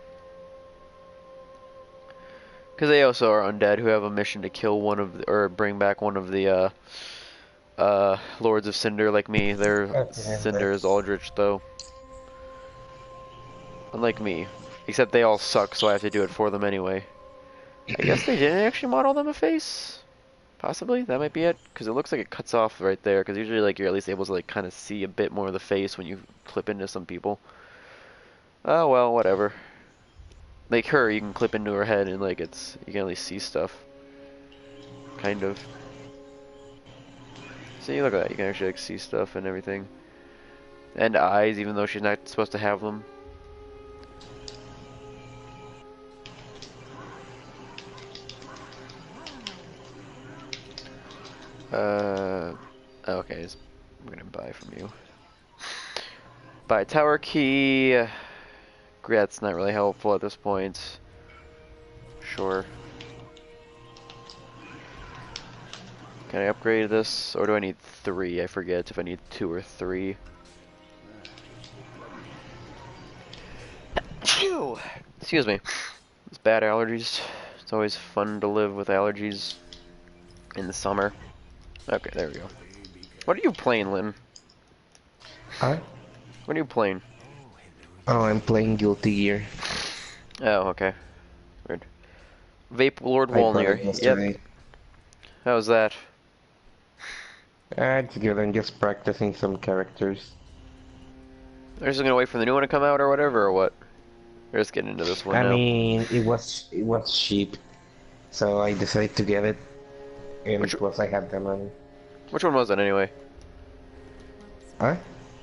Because they also are undead who have a mission to kill one of or bring back one of the Lords of Cinder like me. Their Cinder is Aldrich though. Unlike me. Except they all suck, so I have to do it for them anyway. I guess they didn't actually model them a face? Possibly? That might be it? Because it looks like it cuts off right there, because usually like you're at least able to like kind of see a bit more of the face when you clip into some people. Oh well, whatever. Like her, you can clip into her head and like you can at least see stuff. Kind of. See, look at that, you can actually like see stuff and everything. And eyes, even though she's not supposed to have them. Okay, I'm gonna buy from you. Buy a tower key. That's not really helpful at this point. Sure. Can I upgrade this? Or do I need 3? I forget if I need 2 or 3. Excuse me. It's bad allergies. It's always fun to live with allergies in the summer. Okay, there we go. What are you playing, Lynn? Huh? What are you playing? Oh, I'm playing Guilty Gear. Oh, okay. Weird. Vape Lord I bought Wolnir. it yesterday. Yep. How's that? It's good. I'm just practicing some characters. They're just gonna wait for the new one to come out or whatever, or what? We're just getting into this one now. I mean, it was cheap, so I decided to get it. And plus, I had the money. Which one was it anyway? Huh?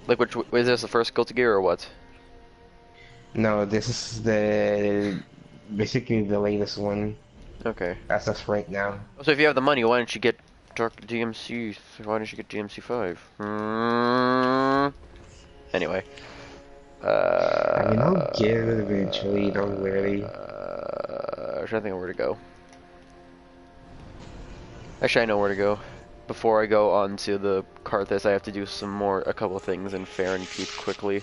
Like, is this the first Guilty Gear or what? No, this is basically the latest one. Okay. As of right now. So if you have the money, why don't you get Dark DMC? Why don't you get DMC 5? Anyway. I mean, I'll get it eventually. Don't worry. I'm trying to think of where to go. Actually, I know where to go. Before I go on to the Carthus, I have to do a couple of things in Farron Keep quickly.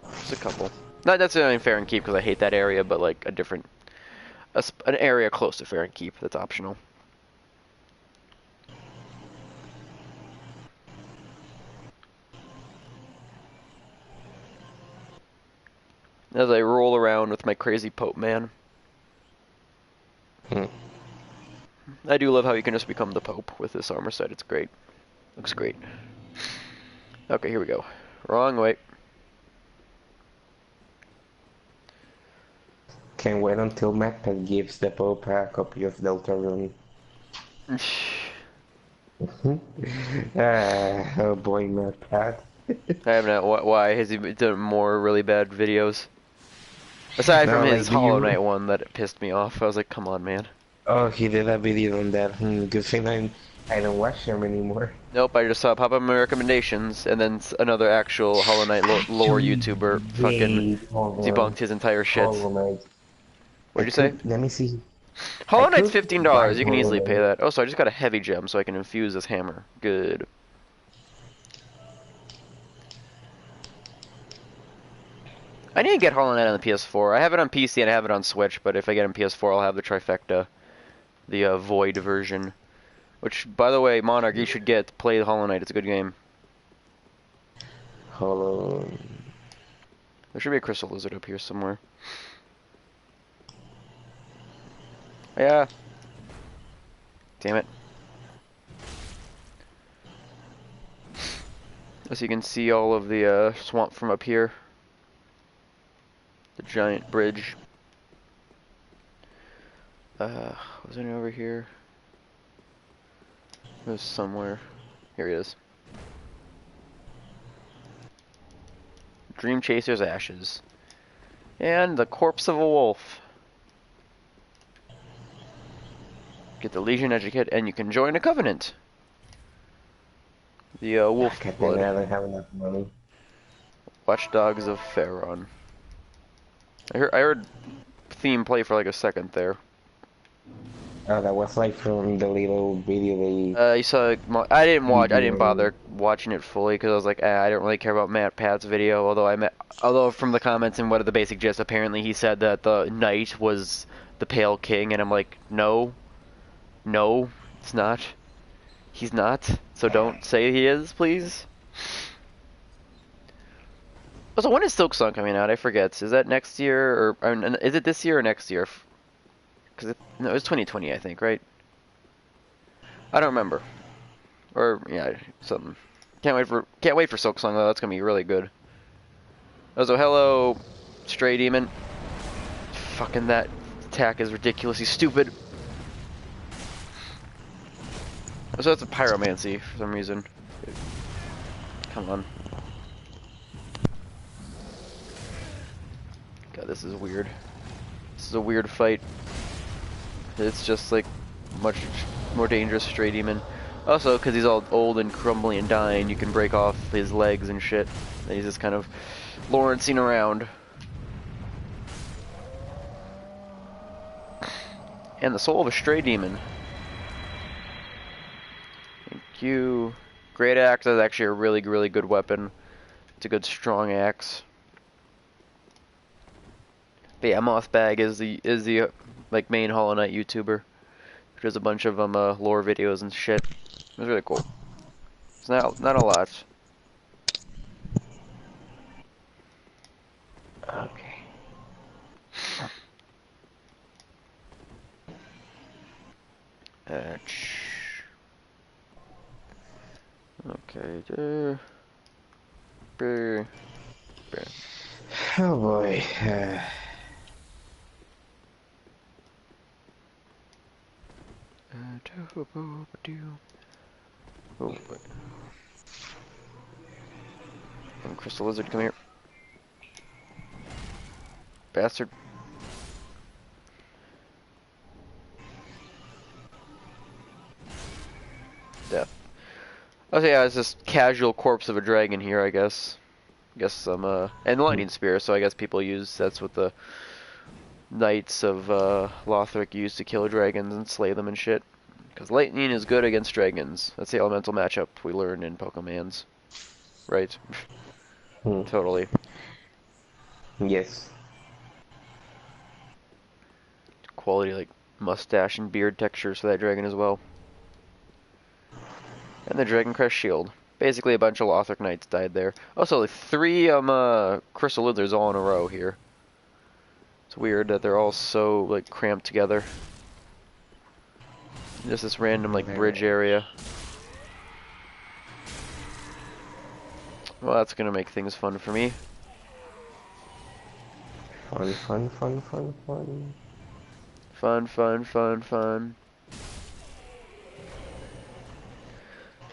Just a couple. Not necessarily in Farron Keep because I hate that area, but like an area close to Farron Keep that's optional. As I roll around with my crazy Pope man. I do love how you can just become the Pope with this armor set. It's great. Looks great. Okay, here we go. Wrong way. Can't wait until MacPad gives the Pope a copy of Deltarune. Oh boy, MacPad. I have not. Why? Has he done more really bad videos? Aside from his Hollow Knight one that pissed me off. I was like, come on, man. Oh, he did a video on that. Good thing I don't watch him anymore. Nope, I just saw pop up my recommendations, and then another actual Hollow Knight lore YouTuber fucking debunked his entire shit. Hollow Knight. What'd you say? Let me see. I Hollow Knight's could buy $15. You can Hollow easily pay Knight. that. Oh, so I just got a heavy gem so I can infuse this hammer. Good. I need to get Hollow Knight on the PS4. I have it on PC and I have it on Switch, but if I get it on PS4, I'll have the trifecta, the Void version. Which, by the way, Monarch, you should get. Play Hollow Knight. It's a good game. Hollow. There should be a crystal lizard up here somewhere. Yeah. Damn it. So you can see all of the swamp from up here. The giant bridge. Was any over here? There's somewhere. Here he is. Dream Chaser's ashes. And the corpse of a wolf. Get the Legion Educate, and you can join a covenant. The wolf God damn blood. it, I don't have enough money. Watchdogs of Pharaon. I heard theme play for like a second there. Oh, that was like from the little video they... You saw. I didn't watch. I didn't Mhm. bother watching it fully because I was like, I don't really care about Matt Pat's video. Although from the comments and what are the basic gist, apparently he said that the knight was the Pale King, and I'm like, no, it's not. He's not. So don't say he is, please. Also, when is Silksong coming out? I forget. Is that next year or is it this year or next year? Because no, it was 2020, I think, right? I don't remember. Or yeah, something. Can't wait for Silksong though. That's gonna be really good. Also, hello, Stray Demon. Fucking that attack is ridiculously stupid. So that's a pyromancy for some reason. Come on. God, this is weird. This is a weird fight. It's just like much more dangerous Stray Demon. Also, because he's all old and crumbly and dying, you can break off his legs and shit. And he's just kind of Lawrencing around. And the soul of a Stray Demon. Thank you. Great Axe is actually a really, really good weapon. It's a good strong axe. But yeah, Mothbag is the like main Hollow Knight YouTuber. There's a bunch of lore videos and shit. It was really cool. It's not a lot. Okay. Okay. Oh boy. Oh, boy. Crystal Lizard, come here. Bastard. Death. Oh yeah, it's this casual corpse of a dragon here, I guess. Some and lightning spear, so I guess people use that's what the knights of Lothric use to kill dragons and slay them and shit. Because lightning is good against dragons. That's the elemental matchup we learned in Pokemans. Right? Totally. Yes. Quality like mustache and beard textures for that dragon as well. And the Dragon Crest Shield. Basically a bunch of Lothric Knights died there. Also, like 3 Crystal Lizards all in a row here. It's weird that they're all so like cramped together. Just this random like bridge area. Well, that's gonna make things fun for me. Fun. Fun.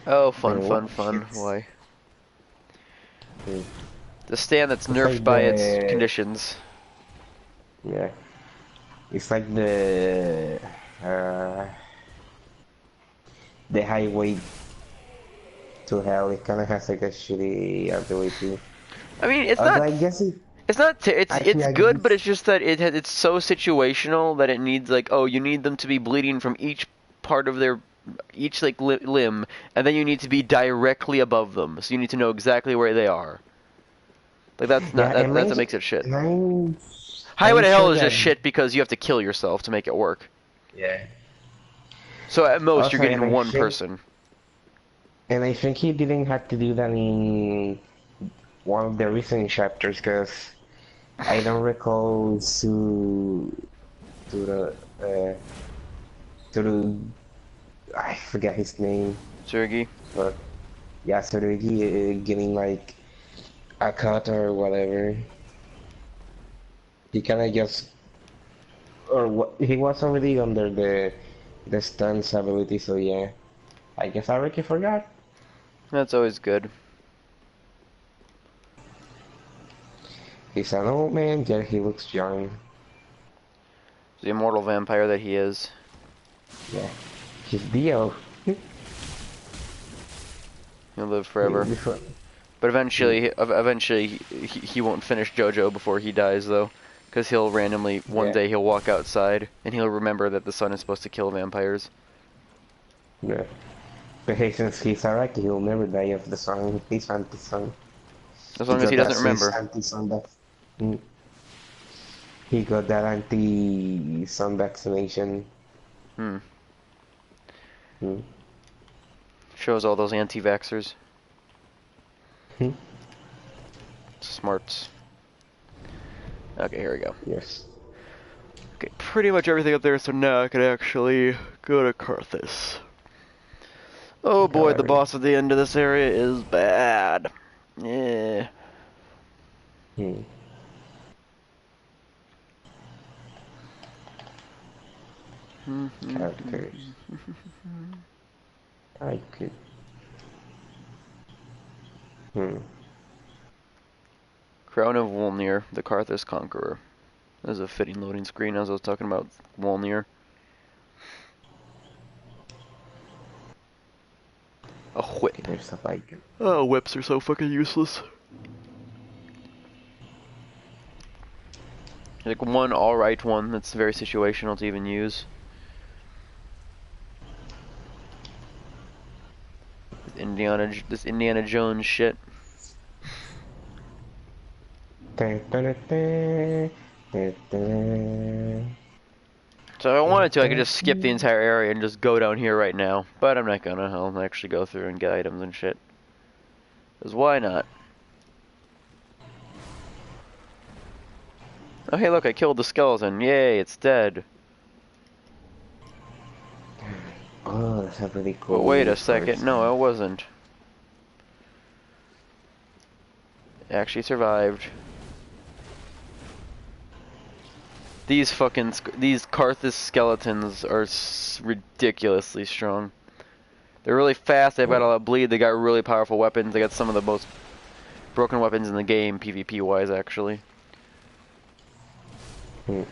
Oh, fun. Why? The stand that's nerfed like by its conditions. Yeah. It's like the highway to hell. It kind of has like a shitty ability. I mean, it's Although not. I guess It's not. Actually, It's I good, but just it's just that it's so situational that it needs like, oh, you need them to be bleeding from each part of their each like limb, and then you need to be directly above them, so you need to know exactly where they are. Like that's not yeah, that's what makes it shit. Highway I'm to Hell sure is that just shit because you have to kill yourself to make it work. yeah. So at most you're Also, getting one person. and I think he didn't have to do that in one of the recent chapters because I don't recall to the to the I forget his name, Sergey. but yeah, so he getting like a cut or whatever. He kind of just or what he was already under the stun's ability, so yeah. I guess I already forgot. That's always good. He's an old man, yet he looks young. The immortal vampire that he is. Yeah, he's Dio. He'll live forever. Before, But eventually, he won't finish JoJo before he dies, though. Because he'll randomly, one yeah, day, he'll walk outside, and he'll remember that the sun is supposed to kill vampires. yeah. But hey, since he's Araki, he'll never die of the sun. He's anti-sun. As He long as got he that doesn't Swiss remember. anti-sun he got that anti-sun vaccination. Hmm. Hmm. Shows all those anti-vaxxers. Hmm. Smarts. Okay, here we go. Yes. Okay, pretty much everything up there, so now I can actually go to Karthus. Oh boy, the boss at the end of this area is bad. Yeah. Hmm. Characters. I could. Hmm. Crown of Wolnir, the Karthus Conqueror. There's a fitting loading screen as I was talking about Wolnir. A whip. Okay, there's a bike. Oh, whips are so fucking useless. Like one alright one that's very situational to even use. This Indiana Jones shit. Dun, dun, dun, dun, dun. So if I wanted to, I could just skip the entire area and just go down here right now. But I'm not gonna. I'll actually go through and get items and shit. Because why not? Oh hey look, I killed the skeleton. Yay, it's dead. Oh, that's a really cool. But wait a second, no, it wasn't. It actually survived. These Karthus skeletons are ridiculously strong. They're really fast, they've got a lot of bleed, they got really powerful weapons, they got some of the most broken weapons in the game, PvP wise actually. Hmm.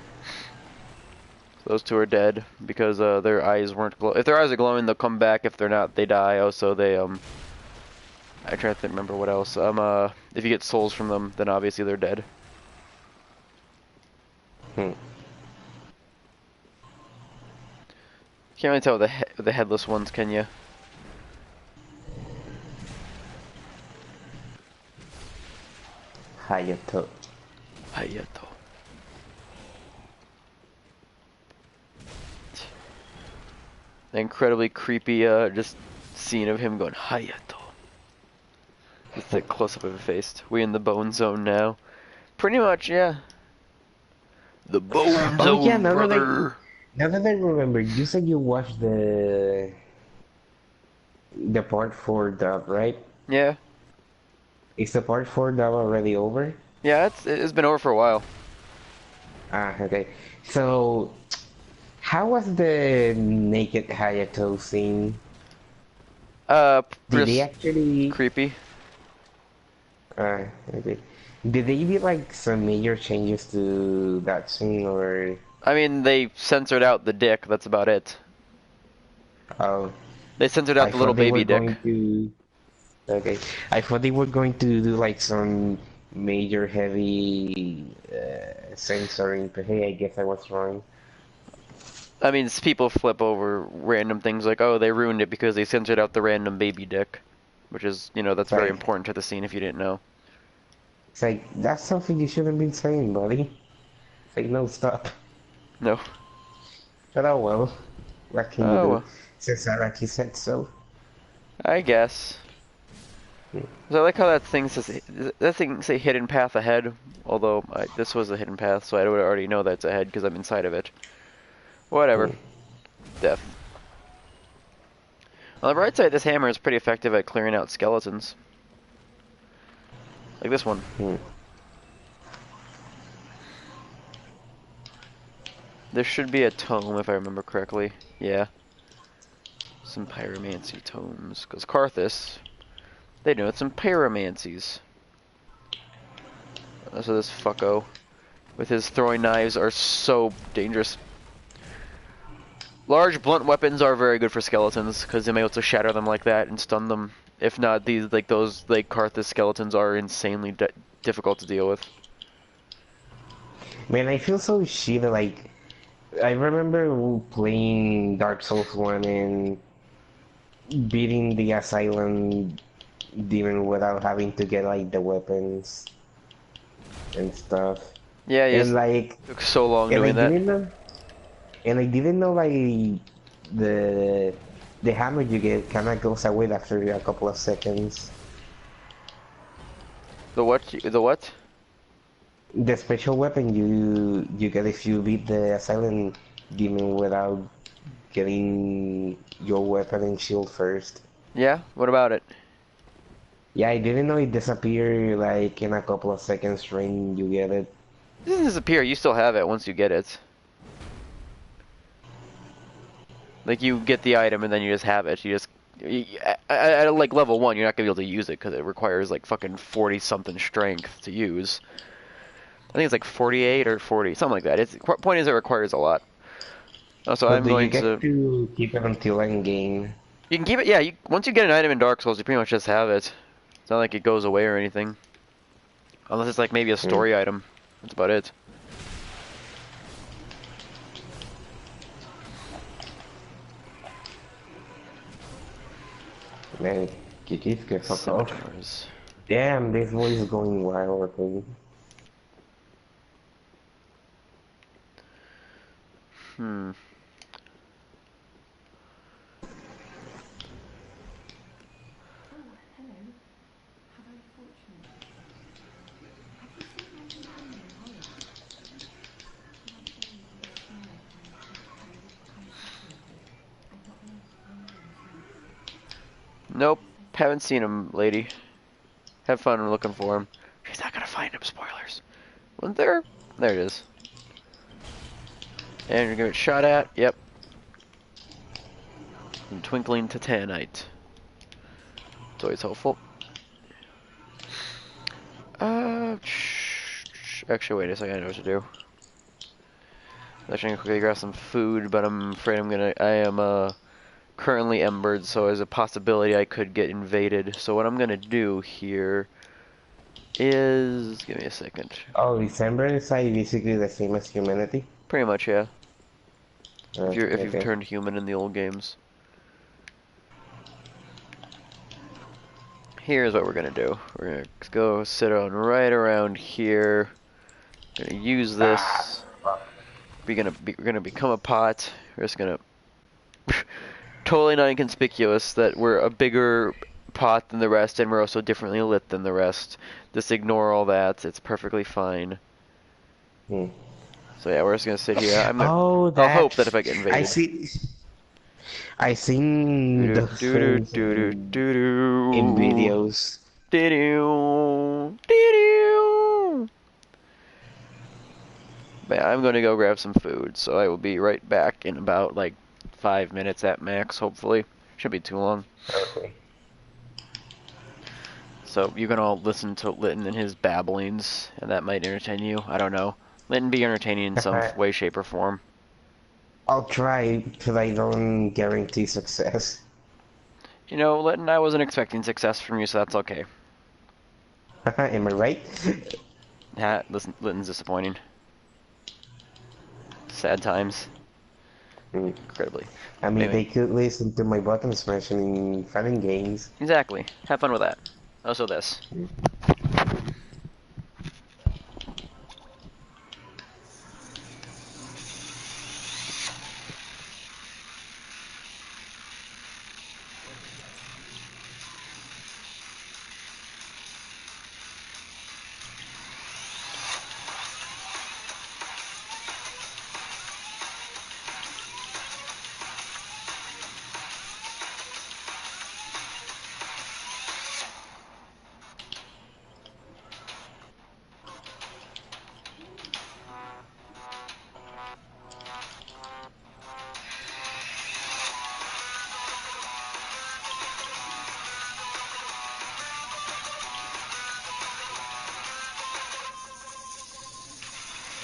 Those two are dead because their eyes weren't glow. If their eyes are glowing, they'll come back. If they're not, they die. Also, they I try to remember what else. If you get souls from them, then obviously they're dead. Hmm. Can't really tell with the headless ones, can you? Hayato. Hayato. The incredibly creepy just scene of him going Hayato. Just a close up of his face. We in the bone zone now. Pretty much, yeah. The bone zone, yeah, brother. Now that I remember, you said you watched the part 4 dub, right? Yeah. Is the part 4 dub already over? Yeah, it's been over for a while. Ah, okay. So, how was the naked Hayato scene? Did they Just actually? creepy. Okay. Did they do like some major changes to that scene, or? I mean, they censored out the dick. That's about it. Oh, They censored out I the little thought they baby were dick. going to. Okay, I thought they were going to do like some major heavy censoring. But hey, I guess I was wrong. I mean, people flip over random things like, oh, they ruined it because they censored out the random baby dick. Which is, you know, that's It's very like important to the scene if you didn't know. it's like that's something you shouldn't been saying, buddy. It's like no, stop. No. But oh well, what can you Oh, do? well. Since Araki said so. I guess. So I like how that thing says, that thing say hidden path ahead, although this was a hidden path, so I would already know that's ahead because I'm inside of it. Whatever. Hmm. Death. On the bright side, this hammer is pretty effective at clearing out skeletons. Like this one. Hmm. There should be a tome, if I remember correctly. Yeah. Some pyromancy tomes. Because Karthus, they know some pyromancies. So this fucko with his throwing knives are so dangerous. Large blunt weapons are very good for skeletons because they may be able to shatter them like that and stun them. If not, these those Karthus skeletons are insanely difficult to deal with. Man, I feel so shit. Like I remember playing Dark Souls 1 and beating the Asylum demon without having to get like the weapons and stuff. Yeah, you And just like, took so long and I doing that. didn't know, and I didn't know like the the hammer you get kind of goes away after a couple of seconds. The what? The what? The special weapon you get if you beat the Asylum demon without getting your weapon and shield first. Yeah. What about it? Yeah, I didn't know it disappeared like in a couple of seconds when you get it. It doesn't disappear. You still have it once you get it. Like you get the item and then you just have it. You just at like level 1, you're not gonna be able to use it because it requires like fucking 40 something strength to use. I think it's like 48 or 40, something like that. It's point is it requires a lot. So But I'm do you going get to. to keep it until end game? You can keep it. Yeah. Once you get an item in Dark Souls, you pretty much just have it. It's not like it goes away or anything, unless it's like maybe a Hmm. story item. That's about it. Man, Kiki's get fuck off. Scimitars. Damn, this voice is going wild. Okay. Hmm. Oh, hello. How very fortunate. Have you seen my companion, Holly? She has days with a smile and separated and not been able to find him since. Nope. She says he Haven't seen him, lady. Have fun looking for him. She's not gonna find him. Spoilers. Wasn't there? There it is. And you're gonna get shot at. Yep. And twinkling titanite. It's always helpful. Actually, wait a second. I know what to do. Actually, I'm gonna quickly grab some food, but I'm afraid I am currently embered, so there's a possibility I could get invaded. So what I'm gonna do here is, give me a second. Oh, December is like basically the same as humanity. Pretty much, yeah. If you've Okay. turned human in the old games. Here's what we're gonna do. We're gonna go sit on right around here. Gonna use this. We're gonna become a pot. We're just gonna totally not inconspicuous that we're a bigger pot than the rest, and we're also differently lit than the rest. Just ignore all that. It's perfectly fine. Hmm. So yeah, we're just gonna sit here. Oh, I'll hope that that's if I get I invaded. see. I seen Doo those doo doo things doo doo doo in doo. videos. Doo-doo. Doo-doo. But I'm gonna go grab some food, so I will be right back in about like 5 minutes at max, hopefully. Shouldn't be too long. Okay. So you can all listen to Litton and his babblings, and that might entertain you. I don't know. Litton be entertaining in some way, shape, or form. I'll try, but I don't guarantee success. You know, Litton, I wasn't expecting success from you, so that's okay. Am I right? Yeah, listen, Litton's disappointing. Sad times. Mm. Incredibly. I mean, Anyway, they could listen to my button smashing in fighting games. exactly. Have fun with that. Also this.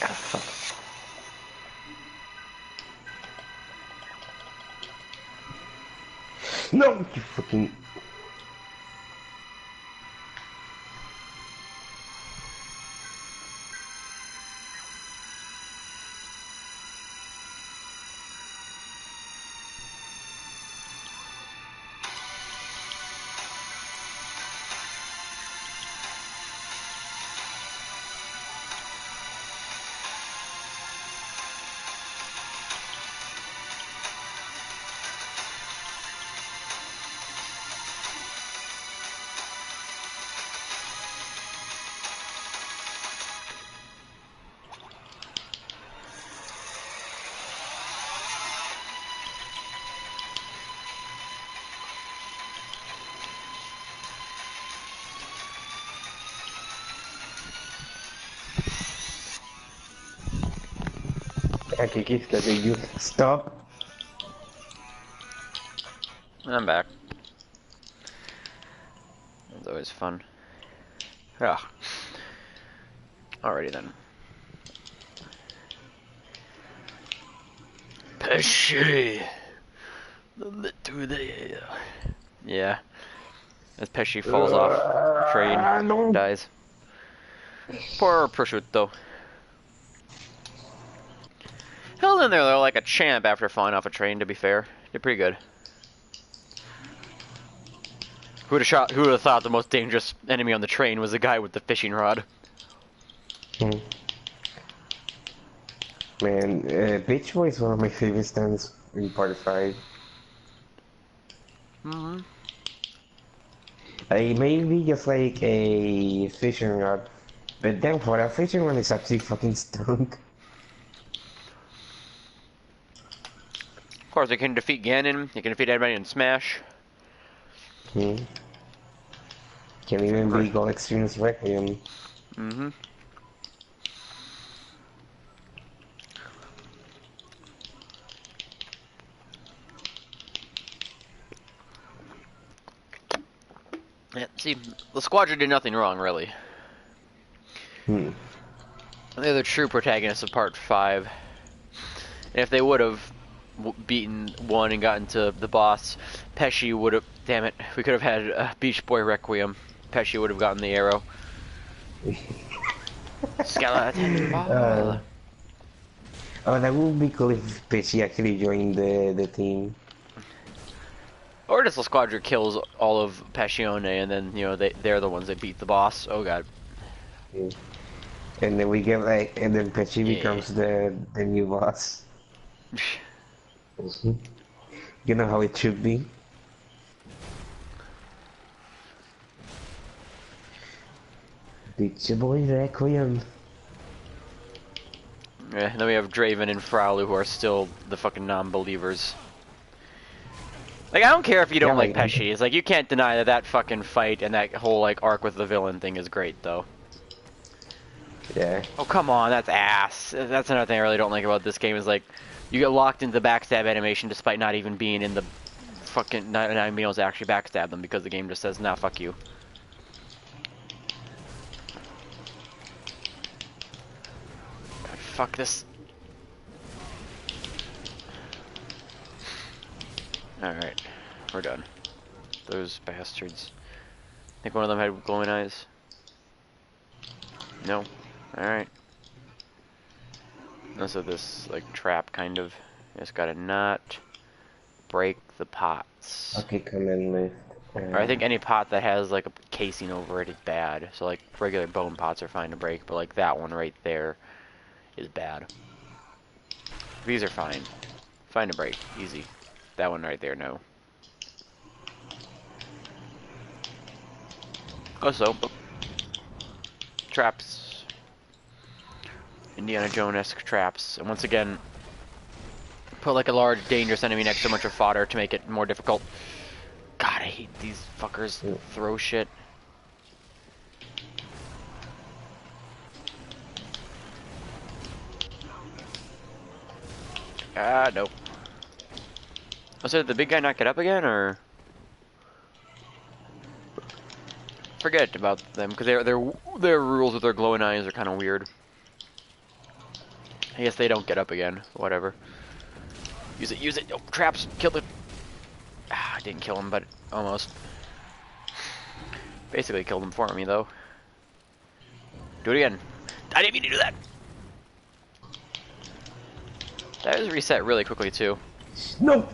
Ah, fuck. No, you fucking. Okay, can you stop? I'm back. It's always fun. Yeah. Alrighty then. Pesci! To the air. Yeah. As Pesci falls off train, No. dies. Poor prosciutto. Held in there though like a champ after falling off a train, to be fair. Did pretty good. Who would have thought the most dangerous enemy on the train was the guy with the fishing rod? Hmm. Man, Beach Boy is one of my favorite stands in Part 5. Mm-hmm. I maybe just like a fishing rod, but then for a fishing rod, it's actually fucking stunk. Of course, you can defeat Ganon, you can defeat everybody in Smash. Hmm. Can even be Gold Extremes Requiem. Mm-hmm. Yeah, see, the Squadron did nothing wrong, really. Hmm. They're the true protagonists of Part 5. And if they would have beaten one and gotten to the boss, Pesci would have... Damn it, we could have had Beach Boy Requiem. Pesci would have gotten the arrow. Skeleton ball. Oh, that would be cool if Pesci actually joined the team. Or just the Squadron kills all of Passione, and then, you know, they're the ones that beat the boss. Oh god. Hmm. And then we get like, and then Pesci Yeah. becomes the new boss. Mhm. You know how it should be. Beach Boy Requiem. Yeah, and then we have Draven and Frowlu, who are still the fucking non-believers. Like, I don't care if you don't Yeah, like like, Pesci. It's like, you can't deny that that fucking fight and that whole, like, arc with the villain thing is great, though. yeah. Oh, come on, that's ass. That's another thing I really don't like about this game, is, like, you get locked into the backstab animation despite not even being in the fucking... not being able to actually backstab them, because the game just says, nah, fuck you. God, fuck this. Alright, we're done. Those bastards. I think one of them had glowing eyes. No. Alright. So this, like, trap, kind of. Just gotta not break the pots. Okay, come in lift. Or I think any pot that has, like, a casing over it is bad. So, like, regular bone pots are fine to break, but, like, that one right there is bad. These are fine. Fine to break. Easy. That one right there, no. Also, traps. Indiana Jones-esque traps. And once again, put like a large dangerous enemy next to a bunch of fodder to make it more difficult. God, I hate these fuckers throw shit. Ah, nope. Oh, so did the big guy not get up again, or? Forget about them, because their rules with their glowing eyes are kind of weird. I guess they don't get up again. Whatever. Use it, use it. Oh, traps. Kill it. Ah, I didn't kill him, but almost. Basically killed him for me, though. Do it again. I didn't mean to do that. That was reset really quickly, too. Nope.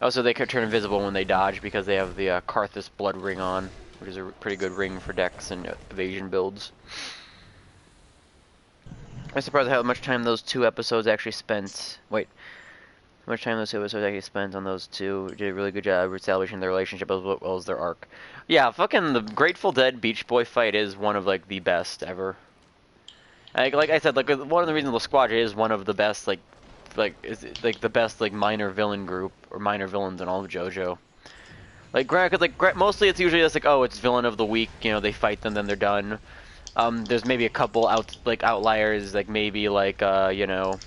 Also, they could turn invisible when they dodge because they have the Karthus blood ring on, which is a pretty good ring for dex and evasion builds. I'm surprised how much time those 2 episodes actually spent. Wait. How much time those 2 episodes actually spent on those 2. Did a really good job establishing their relationship as well as their arc. Yeah, fucking the Grateful Dead Beach Boy fight is one of, like, the best ever. Like I said, like, one of the reasons the Squadra is one of the best, is like the best, like, minor villain group, or minor villains in all of JoJo. Like, cause, like, mostly it's usually just like, oh, it's villain of the week, you know, they fight them, then they're done. There's maybe a couple outliers, like maybe like you know,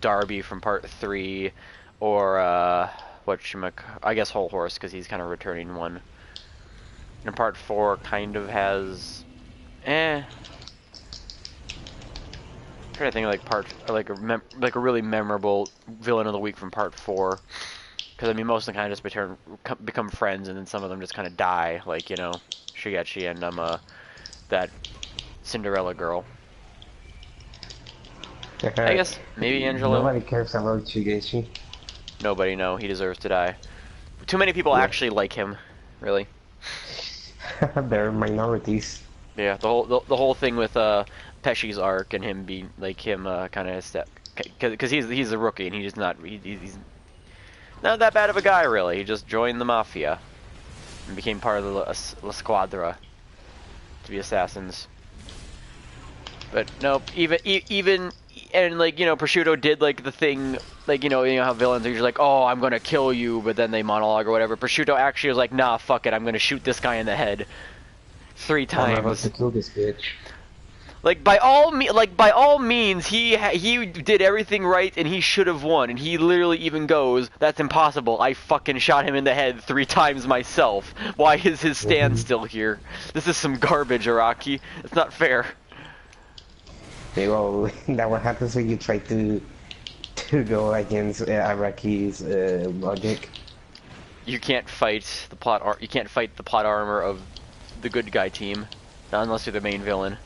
Darby from Part 3, or I guess Whole Horse, because he's kind of returning one. And Part 4 kind of has, I'm trying to think of like a really memorable villain of the week from Part 4. Because I mean, most of them kind of just become friends, and then some of them just kind of die, like, you know, Shigechi and that Cinderella girl. I guess maybe Angelo. Nobody cares about Shigechi. Nobody, no, he deserves to die. Too many people actually like him, really. They're minorities. Yeah, the whole thing with Pesci's arc and him being like him kind of step, because he's a rookie and he's not that bad of a guy, really. He just joined the mafia and became part of the La Squadra to be assassins. But nope, even and, like, you know, Prosciutto did like the thing, like, you know how villains are usually like, oh, I'm gonna kill you, but then they monologue or whatever. Prosciutto actually was like, nah, fuck it, I'm gonna shoot this guy in the head 3 times. I'm about to kill this bitch. Like, by all means, he did everything right, and he should have won. And he literally even goes, "That's impossible. I fucking shot him in the head 3 times myself. Why is his stand still here? This is some garbage, Araki. It's not fair." Okay, well, that what happens when you try to go against Araki's logic. You can't fight the plot armor of the good guy team, not unless you're the main villain.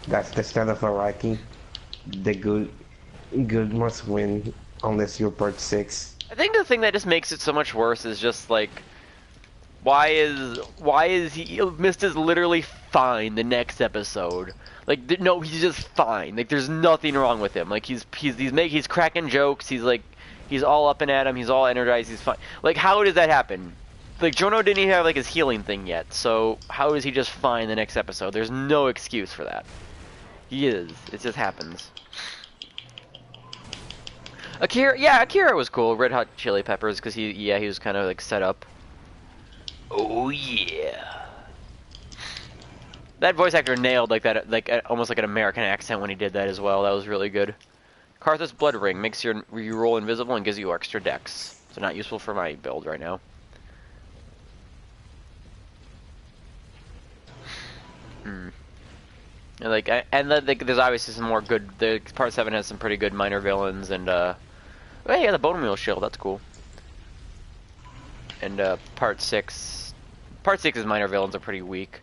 That's the start of Araki. The good must win unless you're Part 6. I think the thing that just makes it so much worse is just like, why is he? Mist is literally fine the next episode. Like, no, he's just fine. Like, there's nothing wrong with him. Like, he's cracking jokes. He's all up and at him. He's all energized. He's fine. Like, how does that happen? Like, Jono didn't even have, like, his healing thing yet, so how is he just fine the next episode? There's no excuse for that. He is. It just happens. Akira was cool. Red Hot Chili Peppers, because he was kind of, like, set up. Oh, yeah. That voice actor nailed, like, that, like, almost like an American accent when he did that as well. That was really good. Karthus Blood Ring makes you roll invisible and gives you extra dex. So not useful for my build right now. And like, there's obviously some more good. Part 7 has some pretty good minor villains, and oh yeah, the bone wheel shield, that's cool. And Part 6's minor villains are pretty weak.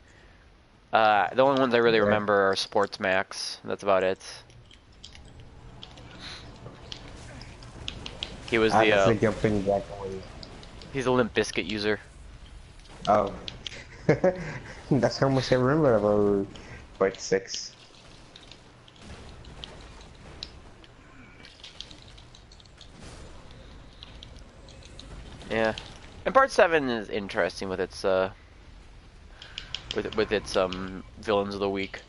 The only ones I really Yeah. remember are Sports Max. That's about it. He was Ah, that's the the jumping back one. he's a Limp Bizkit user. Oh. That's how much I remember about part 6. Yeah, and Part 7 is interesting with its with its villains of the week.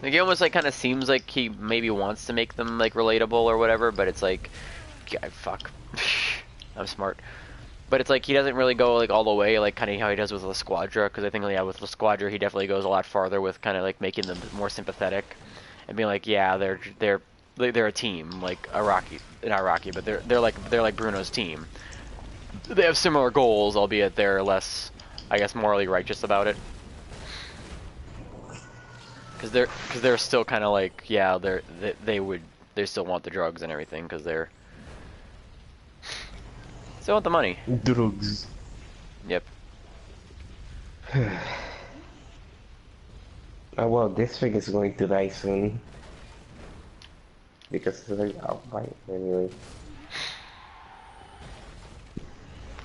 Like it almost like kind of seems like he maybe wants to make them like relatable or whatever, but it's like, God, fuck, I'm smart. But it's like he doesn't really go like all the way, like kind of how he does with La Squadra, because I think yeah, with La Squadra he definitely goes a lot farther with kind of like making them more sympathetic, and being like, yeah, they're a team, like Iraqi, not Iraqi, but they're like Bruno's team. They have similar goals, albeit they're less, I guess, morally righteous about it. Because they're still kind of like, yeah, they still want the drugs and everything because they're still want the money. Drugs. Yep. Oh well, this thing is going to die soon. Because it's like albite anyway.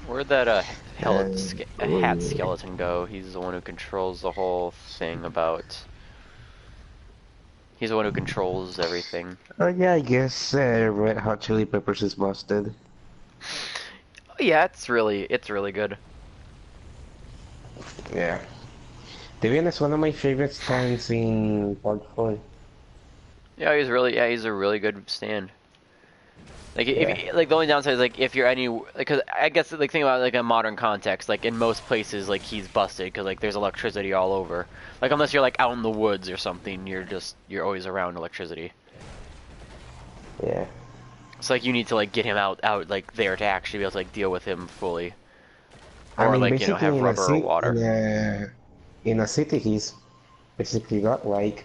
Where'd that And hat skeleton go? He's the one who controls the whole thing about. He's the one who controls everything. oh yeah, I guess Red Hot Chili Peppers is busted. Yeah, it's really good. Yeah. To be honest, one of my favorite stands in part 4. Yeah, he's a really good stand. Like Yeah. like the only downside is like if you're any because I guess like think about like a modern context, like in most places like he's busted because like there's electricity all over. Like unless you're like out in the woods or something, you're always around electricity. Yeah. So like you need to like get him out like there to actually be able to like deal with him fully, I or mean, like basically have rubber or water. in a city, he's basically got Like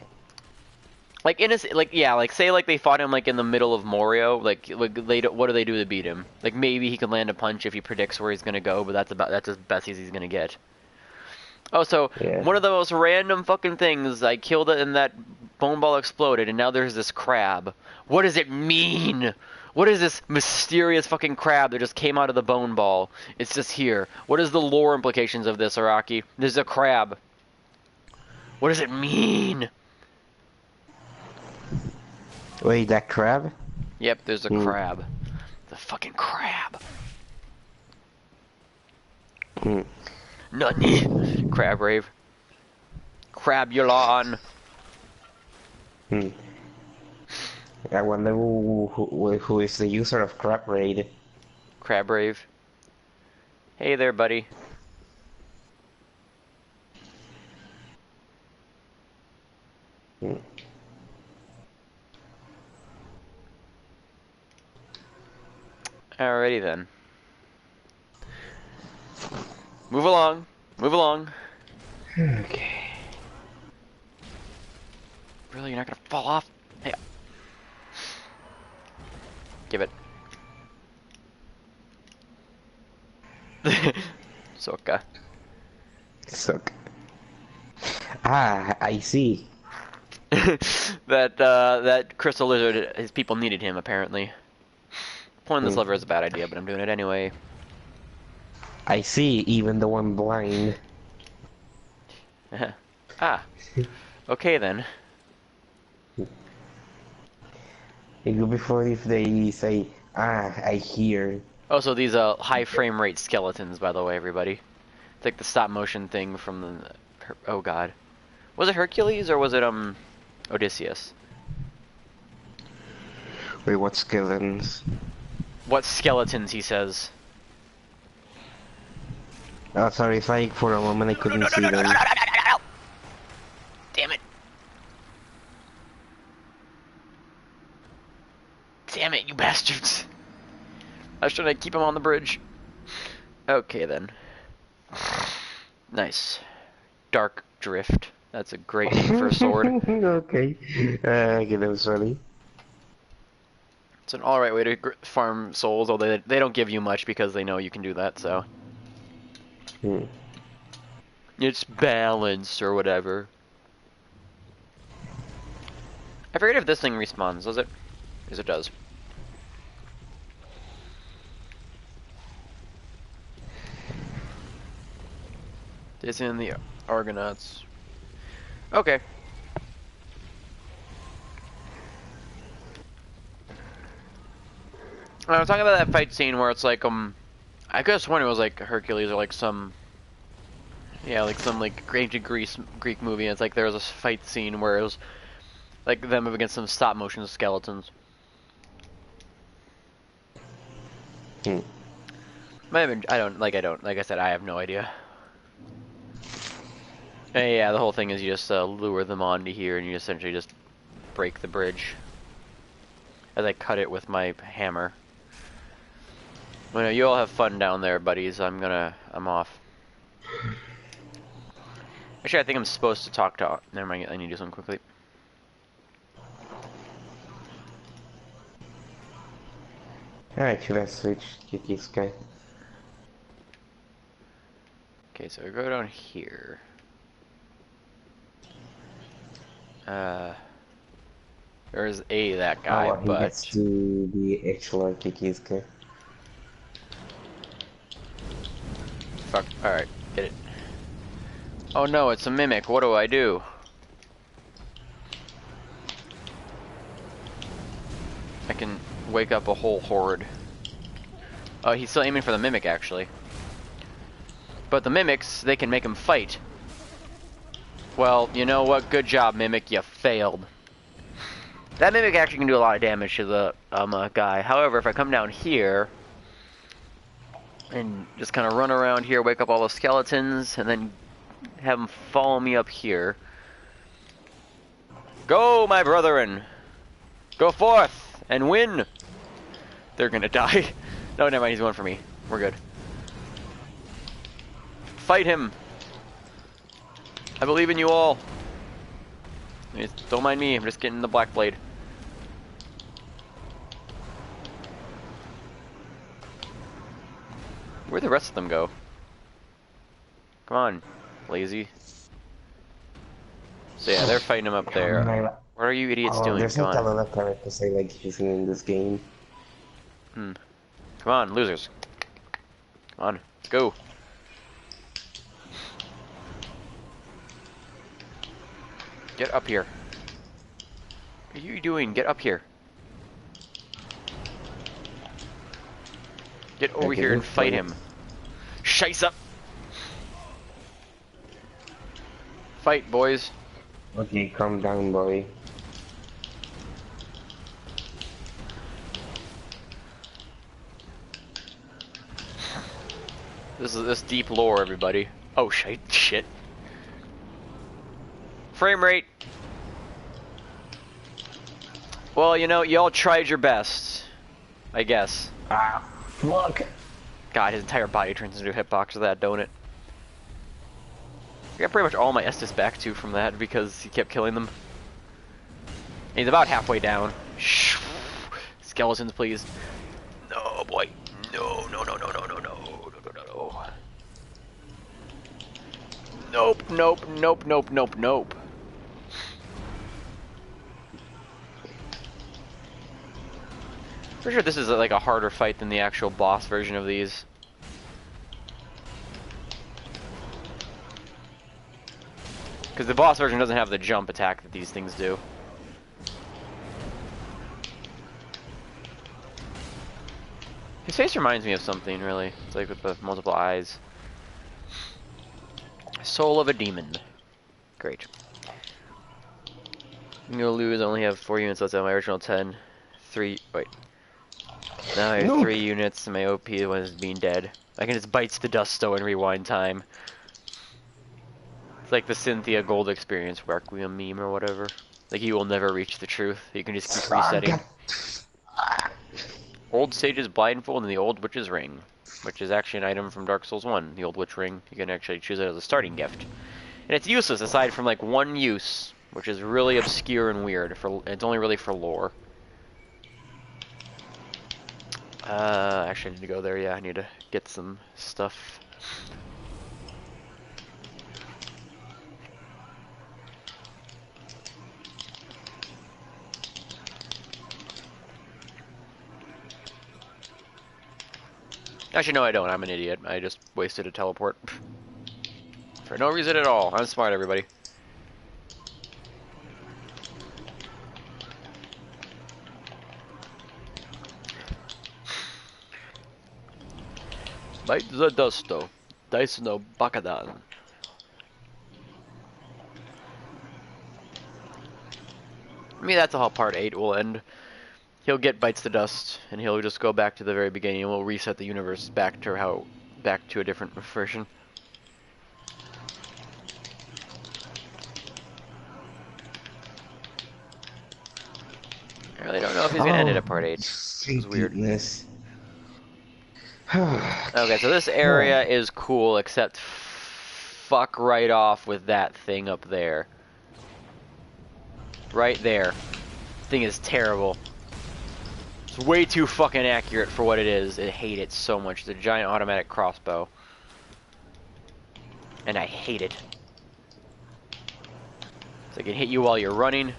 in a like yeah like say like they fought him like in the middle of Morio like they what do they do to beat him? Like maybe he can land a punch if he predicts where he's gonna go, but that's as best as he's gonna get. Oh, so yeah. one of the most random fucking things, I killed it and that bone ball exploded, and now there's this crab. What does it mean? What is this mysterious fucking crab that just came out of the bone ball? It's just here. What is the lore implications of this, Araki? There's a crab. What does it mean? Wait, that crab? Yep, there's a Hmm. crab. The fucking crab. Hmm. Nani? Crab rave. Crabulon. Hmm. I wonder who is the user of Crab Raid. Crab rave. Hey there, buddy. Hmm. Alrighty then. Move along. Move along. Okay. Really, you're not gonna fall off? Hey. Give it. Soka. Suck. Ah, I see. that crystal lizard, his people needed him apparently. Pulling this lever is a bad idea, but I'm doing it anyway. I see, even though I'm blind. Ah. Okay then. It would be funny if they say, ah, I hear. Oh, so these high frame rate skeletons, by the way, everybody. It's like the stop motion thing from the. Oh God, was it Hercules or was it Odysseus? Wait, what skeletons? What skeletons? He says. Oh, sorry, it's like for a moment I couldn't see them. Damn it! Damn it, you bastards! I was trying to keep him on the bridge. Okay then. Nice. Dark Drift. That's a great name for a sword. Okay. Okay, that was funny. It's an alright way to farm souls, although they don't give you much because they know you can do that, so. Hmm. It's balanced or whatever. I forget if this thing respawns, does it? Yes, it does. It's in the Argonauts. Okay. I was talking about that fight scene where it's like, I could have sworn it was like Hercules or like some, yeah, like some like ancient Greek movie. And it's like there was a fight scene where it was like them against some stop motion skeletons. Hmm. Might have been, like I said, I have no idea. And yeah, the whole thing is you just lure them onto here and you essentially just break the bridge. As I cut it with my hammer. Well, you all have fun down there, buddies. I'm off. Actually, I think I'm supposed to talk to... Never mind, I need to do something quickly. Alright, should I switch Kiki's guy? Okay, so I go down here. There's that guy, Oh, he but... gets to be extra Kiki's guy. Fuck, alright, get it. Oh no, it's a mimic, what do I do? I can wake up a whole horde. Oh, he's still aiming for the mimic, actually. But the mimics, they can make him fight. Well, you know what? Good job, mimic. You failed. That mimic actually can do a lot of damage to the guy. However, if I come down here and just kind of run around here, wake up all the skeletons, and then have them follow me up here. Go, my brethren! Go forth and win! They're gonna die. No, never mind. He's going for me. We're good. Fight him! I believe in you all. Don't mind me. I'm just getting the black blade. Where'd the rest of them go? Come on, lazy. So yeah, they're fighting him up there. What are you idiots doing? There's Come like a on. lot of characters I like using in this game. Come on, losers. Come on, let's go. Get up here. What are you doing? Get up here. Get over here and fight him. Shice up! Fight, boys. Okay, calm down, boy. This is this deep lore, everybody. Oh shit. Frame rate. Well, you know, y'all tried your best. I guess. Ah, fuck. God, his entire body turns into a hitbox of that, don't it? I got pretty much all my Estus back too from that because he kept killing them. He's about halfway down. Skeletons, please. No, boy. No. Nope. Pretty sure this is like a harder fight than the actual boss version of these. Because the boss version doesn't have the jump attack that these things do. His face reminds me of something, really. It's like with the multiple eyes. Soul of a demon. Great. I'm gonna lose, I only have 4 units left out of my original 10. 3, wait. Now I have 3 units and my OP was being dead. I can just bite the Dusto and rewind time. It's like the Cynthia Gold experience, Requiem meme or whatever. Like you will never reach the truth. You can just keep resetting. Old Sage's Blindfold and the Old Witch's Ring, which is actually an item from Dark Souls 1. The Old Witch Ring, you can actually choose it as a starting gift. And it's useless aside from like one use, which is really obscure and weird. It's only really for lore. Actually I need to go there, yeah, I need to get some stuff. Actually, no, I don't. I'm an idiot. I just wasted a teleport. For no reason at all. I'm smart, everybody. Bite the dust, though. Dice no bakadan. I mean, that's how part 8 will end. He'll get bites the dust, and he'll just go back to the very beginning, and we'll reset the universe back to a different version. I really don't know if he's gonna end it at part 8. It's weird. Goodness. Okay, so this area is cool, except fuck right off with that thing up there. Right there. Thing is terrible. It's way too fucking accurate for what it is. I hate it so much. It's a giant automatic crossbow. And I hate it. So it can hit you while you're running.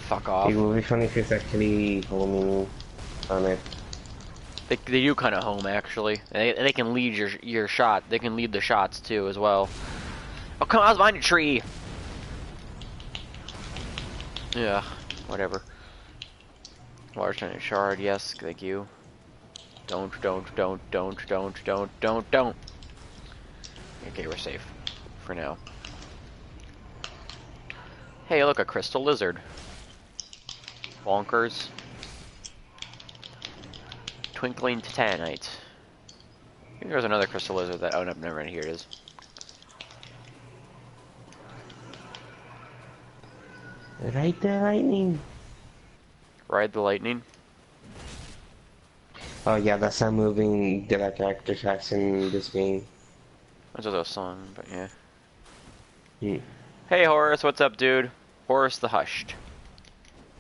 Fuck off. It would be funny if it's actually homing on it. They do kind of home, actually. And they can lead your shot. They can lead the shots, too, as well. Oh, come on, I was behind a tree! Yeah, whatever. Large tiny shard, yes, thank you. Don't. Okay, we're safe. For now. Hey, look, a crystal lizard. Bonkers. Twinkling titanite. I think there's another crystal lizard that... Oh, no, never mind, here it is. Ride the lightning. Ride the lightning? Oh yeah, that's a moving that our characters has in this game. That's just a song, but yeah. Hmm. Hey Horus, what's up, dude? Horus the Hushed.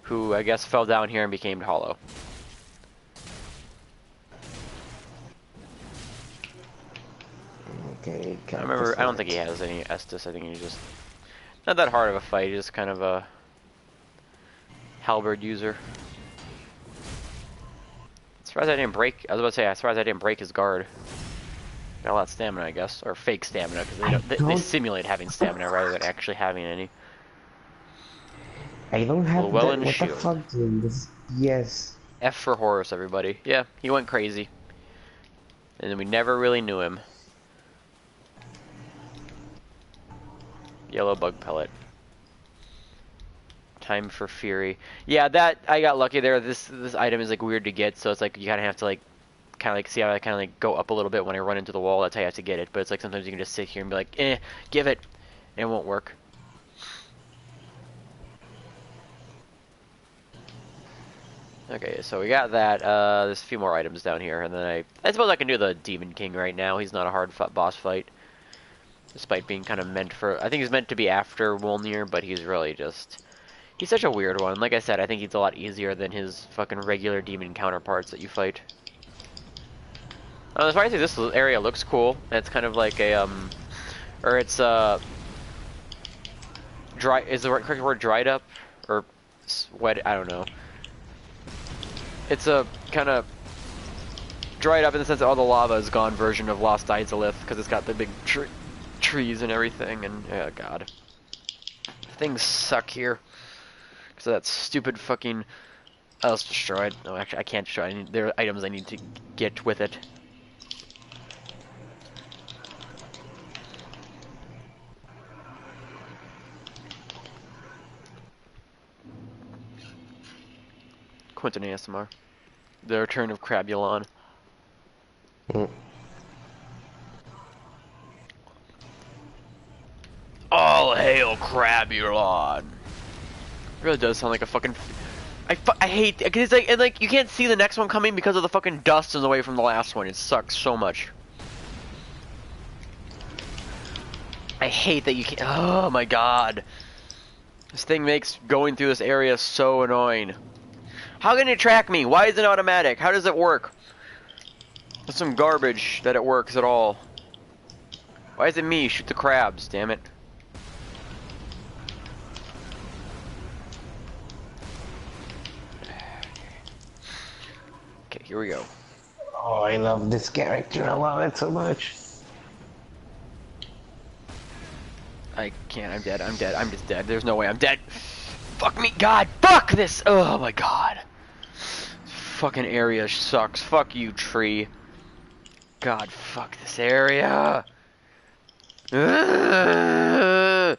Who, I guess, fell down here and became hollow. Okay, I remember, I don't think he has any Estus, I think he's just... Not that hard of a fight, he's just kind of a... halberd user. As far as I didn't break, I was about to say, as far as I didn't break his guard. Got a lot of stamina, I guess, or fake stamina, because they simulate having stamina rather than actually having any. I don't have Llewellyn what shield. the fuck, dude? This, yes. F for Horus, everybody. Yeah, he went crazy. And then we never really knew him. Yellow bug pellet. Time for Fury. Yeah, that I got lucky there. This item is like weird to get, so it's like you kind of have to like see how I kind of like go up a little bit when I run into the wall. That's how you have to get it. But it's like sometimes you can just sit here and be like, give it, and it won't work. Okay, so we got that. There's a few more items down here, and then I suppose I can do the Demon King right now. He's not a hard boss fight, despite being kind of meant for. I think he's meant to be after Wolnir, but he's really just. He's such a weird one. Like I said, I think he's a lot easier than his fucking regular demon counterparts that you fight. That's why I think this area looks cool. It's kind of like a or it's dry. Is the correct word dried up or wet? I don't know. It's a kind of dried up in the sense that all the lava is gone version of Lost Izalith because it's got the big trees and everything. And oh god, things suck here. So that stupid fucking... Oh, it's destroyed. No, actually, I can't destroy. There are items I need to get with it. Quentin ASMR. The Return of Crabulon. Mm. All hail Crabulon! It really does sound like a fucking... I hate... Cause it's like, you can't see the next one coming because of the fucking dust in the way from the last one. It sucks so much. I hate that you can't... Oh my god. This thing makes going through this area so annoying. How can it track me? Why is it automatic? How does it work? That's some garbage that it works at all. Why is it me? Shoot the crabs, damn it. Okay, here we go. Oh, I love this character. I love it so much. I can't. I'm dead. I'm dead. I'm just dead. There's no way I'm dead. Fuck me. God. Fuck this. Oh my god. Fucking area sucks. Fuck you, tree. God, fuck this area. Ugh.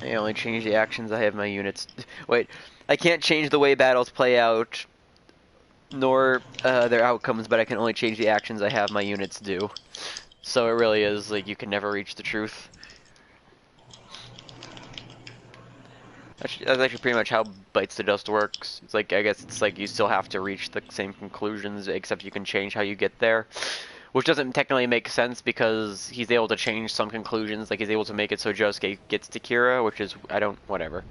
I only change the actions. I have my units. Wait. I can't change the way battles play out, nor their outcomes, but I can only change the actions I have my units do. So it really is, like, you can never reach the truth. That's actually pretty much how Bites the Dust works. It's like, I guess it's like you still have to reach the same conclusions, except you can change how you get there. Which doesn't technically make sense because he's able to change some conclusions, like he's able to make it so Josuke gets to Kira, which is, whatever.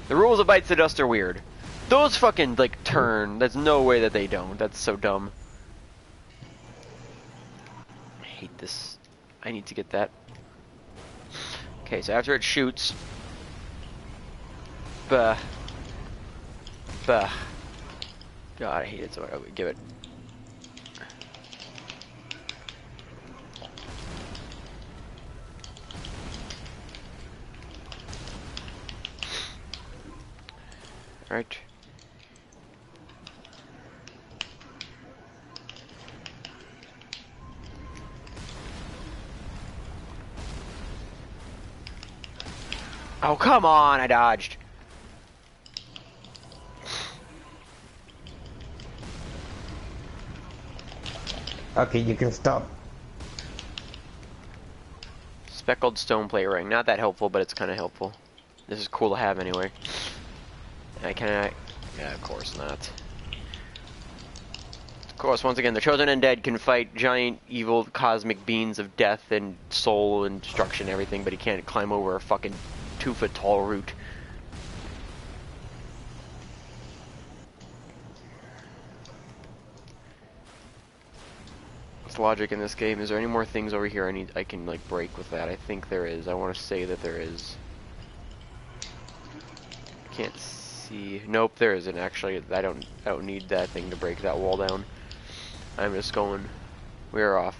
The rules of Bites the Dust are weird. Those fucking, like, turn. There's no way that they don't. That's so dumb. I hate this. I need to get that. Okay, so after it shoots... Bah. Bah. God, I hate it so much. Give it. Right. Oh, come on, I dodged. Okay, you can stop. Speckled stone plate ring. Not that helpful, but it's kind of helpful. This is cool to have anyway. I cannot... Yeah, of course not. Of course, once again, the chosen undead can fight giant, evil, cosmic beings of death and soul and destruction and everything, but he can't climb over a fucking 2-foot tall root. What's logic in this game? Is there any more things over here I can like break with that? I think there is. I want to say that there is. Can't see. Nope, there isn't actually. I don't need that thing to break that wall down. I'm just going. We're off.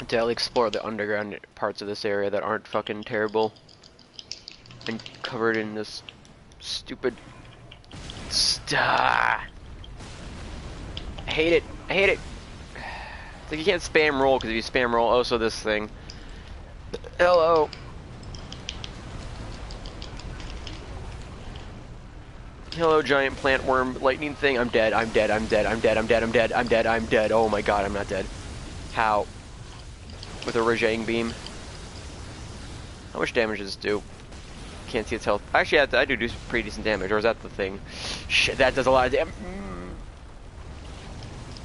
To explore the underground parts of this area that aren't fucking terrible and covered in this stupid stuff. I hate it. I hate it. It's like you can't spam roll because if you spam roll, oh, so this thing. Hello. Hello, giant plant worm lightning thing. I'm dead. I'm dead. I'm dead. I'm dead. I'm dead. I'm dead. I'm dead. I'm dead. Oh my god, I'm not dead. How? With a Rajang beam. How much damage does this do? Can't see its health. Actually, I do pretty decent damage. Or is that the thing? Shit, that does a lot of damage.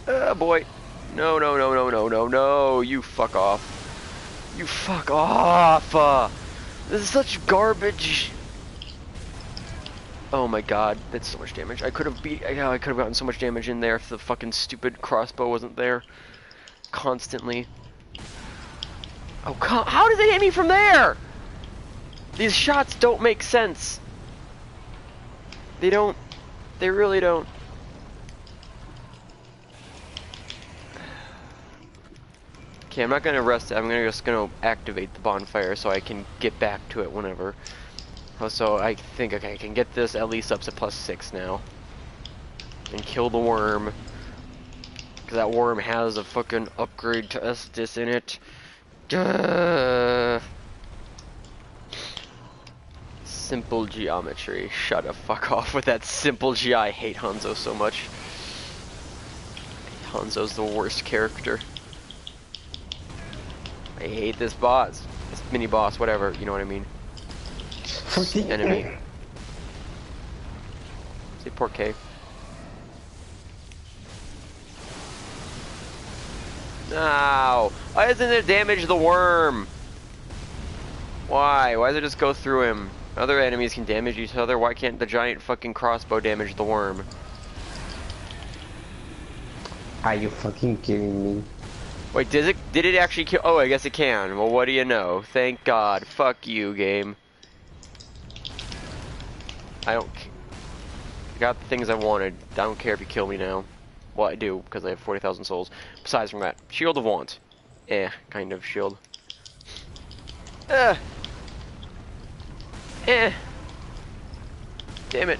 Oh boy. No, no, no, no, no, no, no. You fuck off. You fuck off. This is such garbage. Oh my god, that's so much damage. I could have gotten so much damage in there if the fucking stupid crossbow wasn't there. Constantly. Oh, how does it hit me from there? These shots don't make sense. They don't. They really don't. Okay, I'm not gonna rest it. I'm just gonna activate the bonfire so I can get back to it whenever. So I think, okay, I can get this at least up to +6 now. And kill the worm. Because that worm has a fucking upgrade to Estus in it. Duh. Simple geometry. Shut the fuck off with that simple G. I hate Hanzo so much. Hanzo's the worst character. I hate this boss. This mini boss, whatever, you know what I mean. Enemy. Say Port K. No! Why doesn't it damage the worm? Why? Why does it just go through him? Other enemies can damage each other. Why can't the giant fucking crossbow damage the worm? Are you fucking kidding me? Wait, did it actually kill? Oh, I guess it can. Well, what do you know? Thank God. Fuck you, game. I don't. I got the things I wanted. I don't care if you kill me now. Well, I do, because I have 40,000 souls. Besides from that, Shield of Want. Kind of shield. Damn it.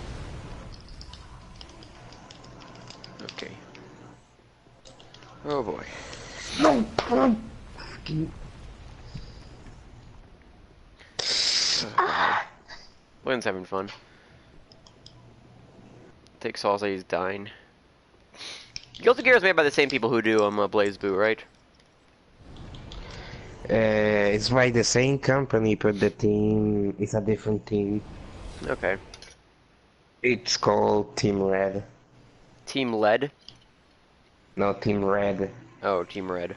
Okay. Oh boy. No! Lynn's having fun. Take Saul's like he's dying. Guilty Gear is made by the same people who do Blaze Boo, right? It's by the same company, but the team is a different team. Okay. It's called Team Red. Team Lead? No, Team Red. Oh, Team Red.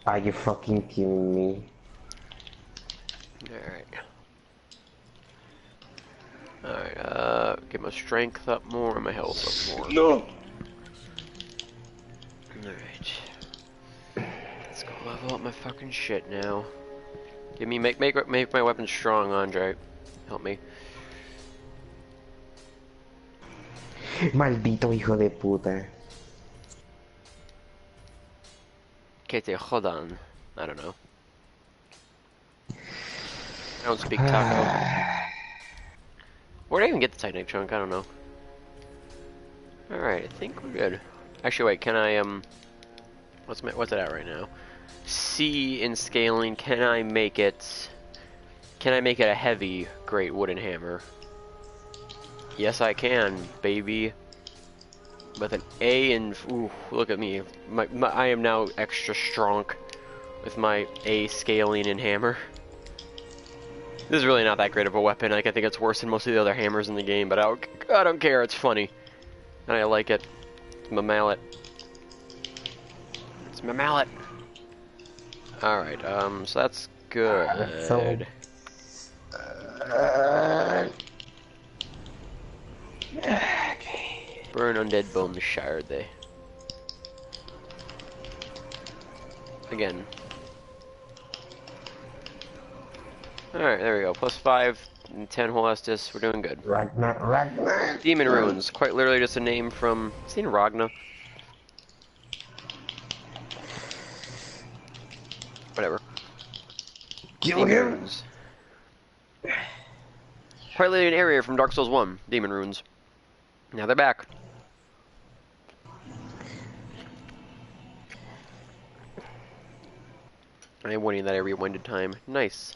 Are you fucking kidding me? Alright, get my strength up more and my health up more. No! Alright. Let's go level up my fucking shit now. Give me, make my weapon strong, Andre. Help me. Maldito hijo de puta. Que te jodan. I don't know. I don't speak taco. Where'd I even get the Titanic chunk? I don't know. Alright, I think we're good. Actually, wait, can I, what's it at right now? C in scaling, can I make it a heavy great wooden hammer? Yes, I can, baby. With an A and, ooh, look at me. I am now extra strong with my A scaling and hammer. This is really not that great of a weapon. Like, I think it's worse than most of the other hammers in the game, but I don't care. It's funny. And I like it. It's my mallet. It's my mallet. Alright, so that's good. Burn undead bones shard they. Again. Alright, there we go. Plus 5 and 10 whole Estus. We're doing good. Ragnar. Demon Runes. Quite literally just a name from... Seen Ragna? Whatever. Kill Demon him. Runes. Quite literally an area from Dark Souls 1. Demon Runes. Now they're back. I am winning that every winded time. Nice.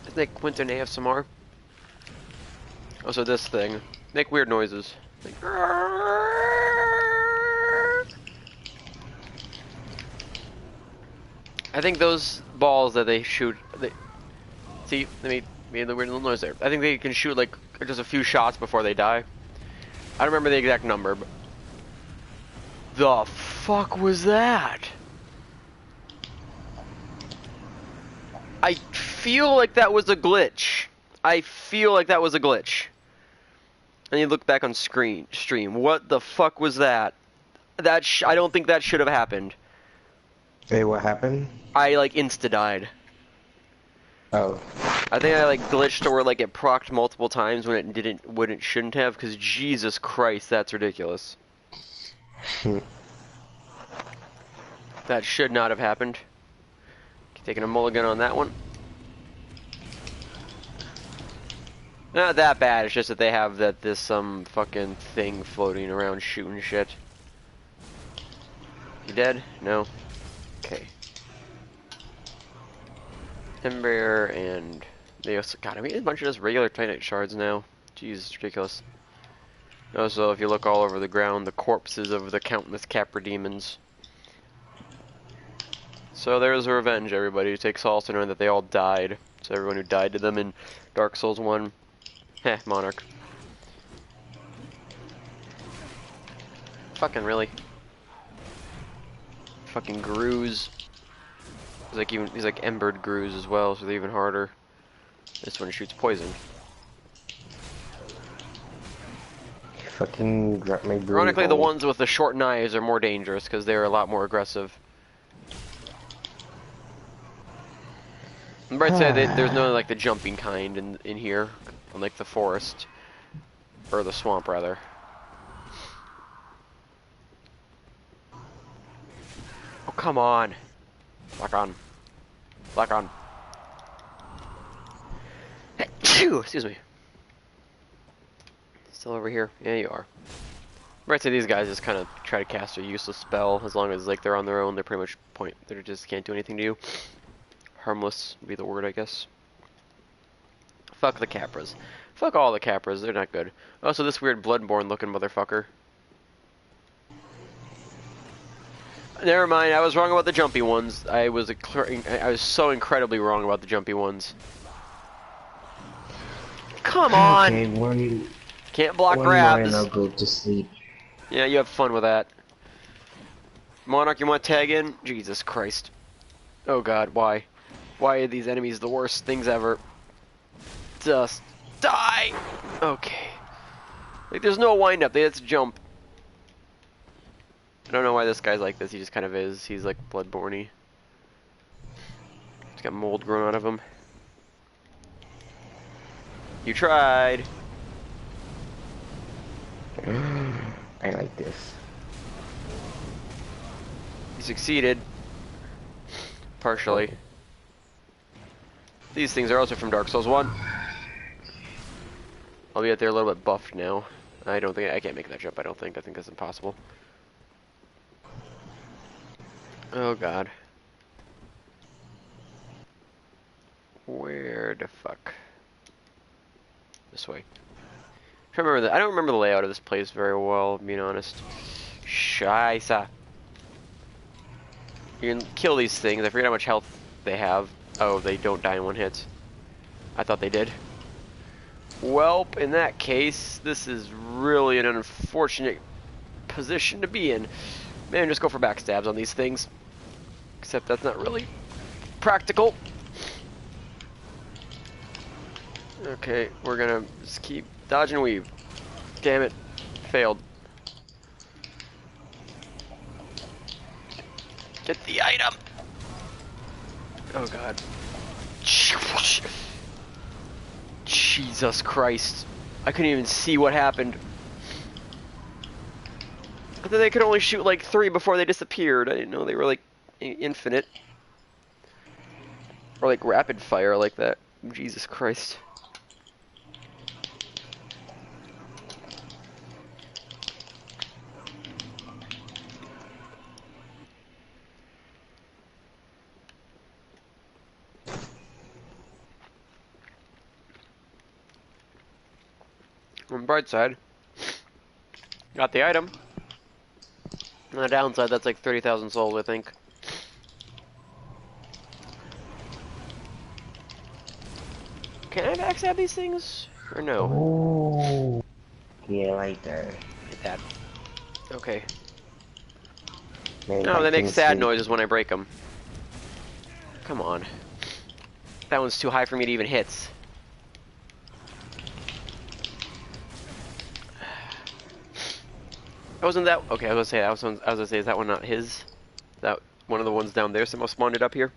Is that Quentin ASMR? Also this thing. Make weird noises. Like, I think those balls that they shoot, see, they made the weird little noise there. I think they can shoot like just a few shots before they die. I don't remember the exact number, but the fuck was that? I feel like that was a glitch. I feel like that was a glitch. And you look back on stream. What the fuck was that? I don't think that should have happened. Hey, what happened? I like insta-died. Oh. I think I like glitched or like it procced multiple times when it shouldn't have, because Jesus Christ, that's ridiculous. That should not have happened. Taking a mulligan on that one. Not that bad, it's just that they have this fucking thing floating around shooting shit. You dead? No? Okay. Ember and they also got I mean a bunch of just regular Titanite shards now. Jeez, it's ridiculous. Also, if you look all over the ground, the corpses of the countless Capra demons. So there's a revenge, everybody. Take Saolz to know that they all died. So everyone who died to them in Dark Souls 1. Heh, Monarch. Fucking really. Fucking Grooze. He's like embered Grooze as well, so they're even harder. This one shoots poison. Fucking drop my blue Ironically, the hole. ones with the short knives are more dangerous because they're a lot more aggressive. On the bright side, there's no like the jumping kind in here, unlike the forest or the swamp rather. Oh come on! Lock on. Lock on. Excuse me. Still over here? Yeah, you are. Right, so these guys just kind of try to cast a useless spell. As long as like they're on their own, they're pretty much they just can't do anything to you. Harmless would be the word, I guess. Fuck the Capras. Fuck all the Capras. They're not good. Also, this weird Bloodborne looking motherfucker. Never mind. I was wrong about the jumpy ones. I was so incredibly wrong about the jumpy ones. Come on! Okay, Can't block one grabs. more and I'll go to sleep. Yeah, you have fun with that. Monarch, you want to tag in? Jesus Christ. Oh god, why? Why are these enemies the worst things ever? Just die! Okay. Like, there's no wind up, they just jump. I don't know why this guy's like this, he just kind of is. He's like Bloodborne-y. He's got mold growing out of him. You tried! I like this. You succeeded. Partially. These things are also from Dark Souls 1. Albeit they're a little bit buffed now. I can't make that jump, I think that's impossible. Oh god. Where the fuck? This way. I don't remember the layout of this place very well, being honest. Scheisse. You can kill these things. I forget how much health they have. Oh, they don't die in one hit. I thought they did. Welp, in that case, this is really an unfortunate position to be in. Man, just go for backstabs on these things. Except that's not really practical. Okay, we're gonna just keep dodge and weave. Damn it. Failed. Get the item! Oh god. Jesus Christ. I couldn't even see what happened. I thought they could only shoot like 3 before they disappeared. I didn't know they were like infinite. Or like rapid fire like that. Jesus Christ. On the bright side, got the item. On the downside, that's like 30,000 souls, I think. Can I backstab these things? Or no? Oh, yeah, like that. Like that. Okay. Man, No, they make can sad sleep. noises when I break them. Come on. That one's too high for me to even hit. Wasn't that okay? I was gonna say, is that one not his? That one of the ones down there somehow spawned it up here.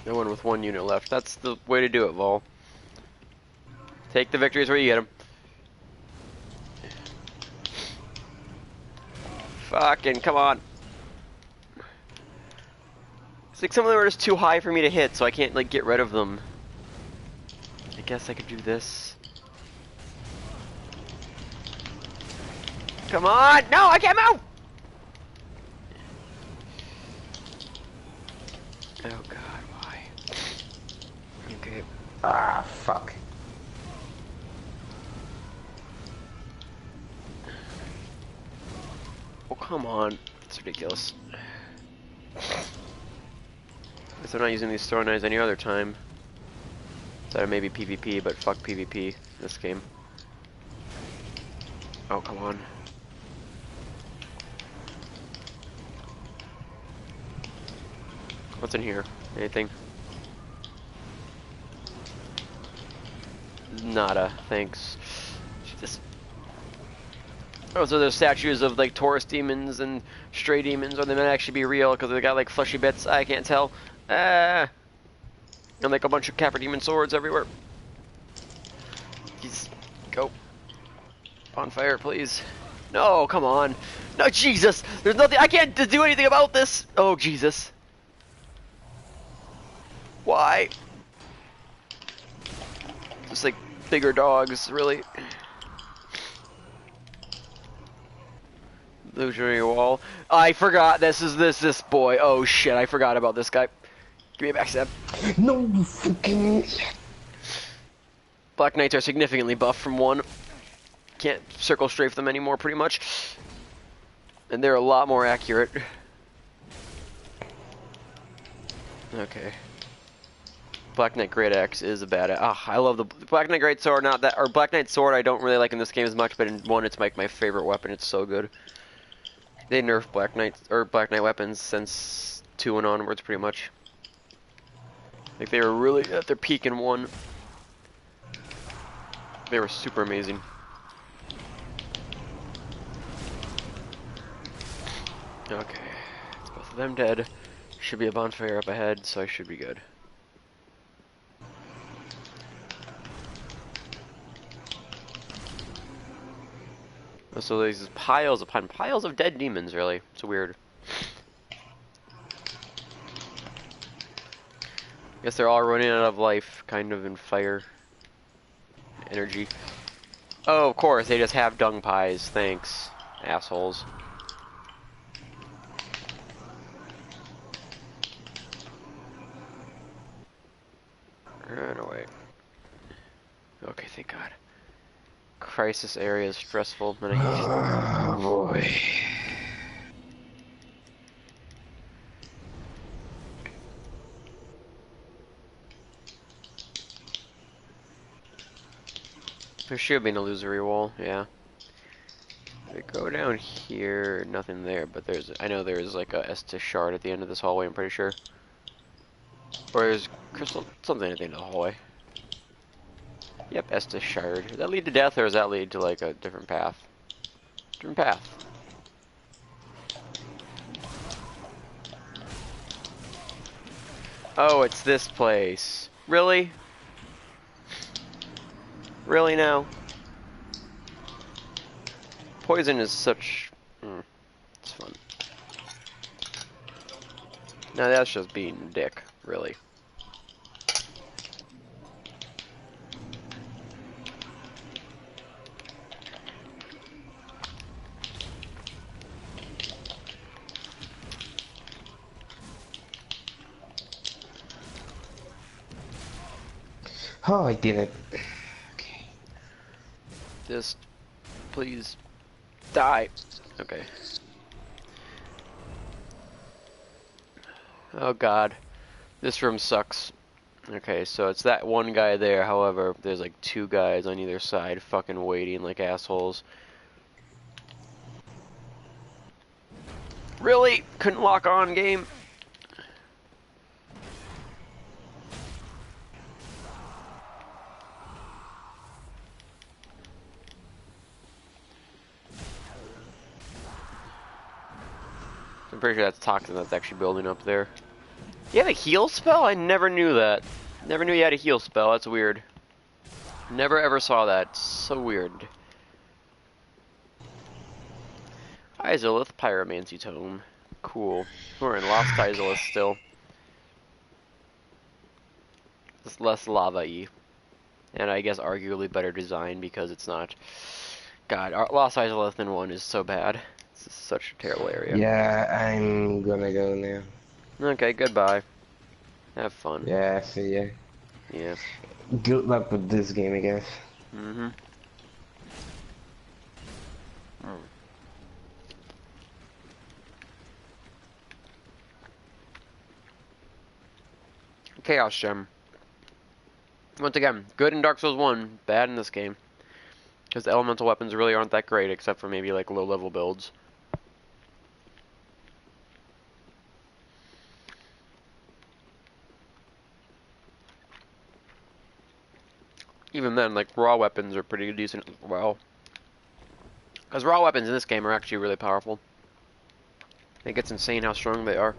The one with 1 unit left. That's the way to do it, Vol. Take the victories where you get them. Fucking come on! It's like some of them are just too high for me to hit, so I can't like get rid of them. I guess I could do this. Come on! No, I can't move! Oh god, why? Okay. Ah, fuck. Oh, come on. It's ridiculous. Guess I'm not using these throwing knives any other time. So maybe PvP, but fuck PvP this game. Oh, come on. What's in here? Anything? Nada, thanks. Jesus. Oh, so there's statues of like Taurus demons and stray demons, or they might actually be real because they got like fleshy bits. I can't tell. And like a bunch of Capra demon swords everywhere. Jeez. Go. Bonfire, please. No, come on. No, Jesus! There's nothing. I can't do anything about this! Oh, Jesus. Why? Just like bigger dogs, really. Illusionary wall. I forgot this is this boy. Oh shit, I forgot about this guy. Give me a backstab. No, you fucking. Black Knights are significantly buffed from 1. Can't circle strafe them anymore, pretty much. And they're a lot more accurate. Okay. Black Knight Great Axe is a bad. I love the Black Knight Great Sword. Not that, or Black Knight Sword. I don't really like in this game as much, but in 1, it's like my favorite weapon. It's so good. They nerfed Black Knight weapons since 2 and onwards, pretty much. Like they were really at their peak in 1. They were super amazing. Okay, it's both of them dead. Should be a bonfire up ahead, so I should be good. So there's piles upon piles of dead demons, really. It's weird. Guess they're all running out of life, kind of, in fire. Energy. Oh, of course, they just have dung pies. Thanks, assholes. Run away. Okay, thank God. Crisis area is stressful. But Oh boy. There should be an illusory wall, yeah. If we go down here, nothing there, but there's, I know there's like a Estus shard at the end of this hallway, I'm pretty sure. Or there's crystal, something at the end of the hallway. Yep, Estus shard. Does that lead to death, or does that lead to like a different path? Different path. Oh, it's this place. Really? Really now? Poison is such... it's fun. No, that's just being a dick, really. Oh, I did it. Okay. Just... please... die. Okay. Oh god. This room sucks. Okay, so it's that one guy there, however, there's like 2 guys on either side fucking waiting like assholes. Really? Couldn't lock on, game? I'm pretty sure that's toxin that's actually building up there. You have a heal spell? I never knew that. Never knew you had a heal spell. That's weird. Never ever saw that. So weird. Izolith Pyromancy Tome. Cool. We're in Lost Izolith still. It's less lava-y. And I guess arguably better design because it's not... God, Lost Izolith in 1 is so bad. This is such a terrible area. Yeah, I'm gonna go now. Okay, goodbye. Have fun. Yeah, see ya. Yeah. Good luck with this game, I guess. Mm-hmm. Chaos Gem. Once again, good in Dark Souls 1, bad in this game. Because the elemental weapons really aren't that great, except for maybe like low-level builds. Even then, like, raw weapons are pretty decent as well. Because raw weapons in this game are actually really powerful. I think it's insane how strong they are.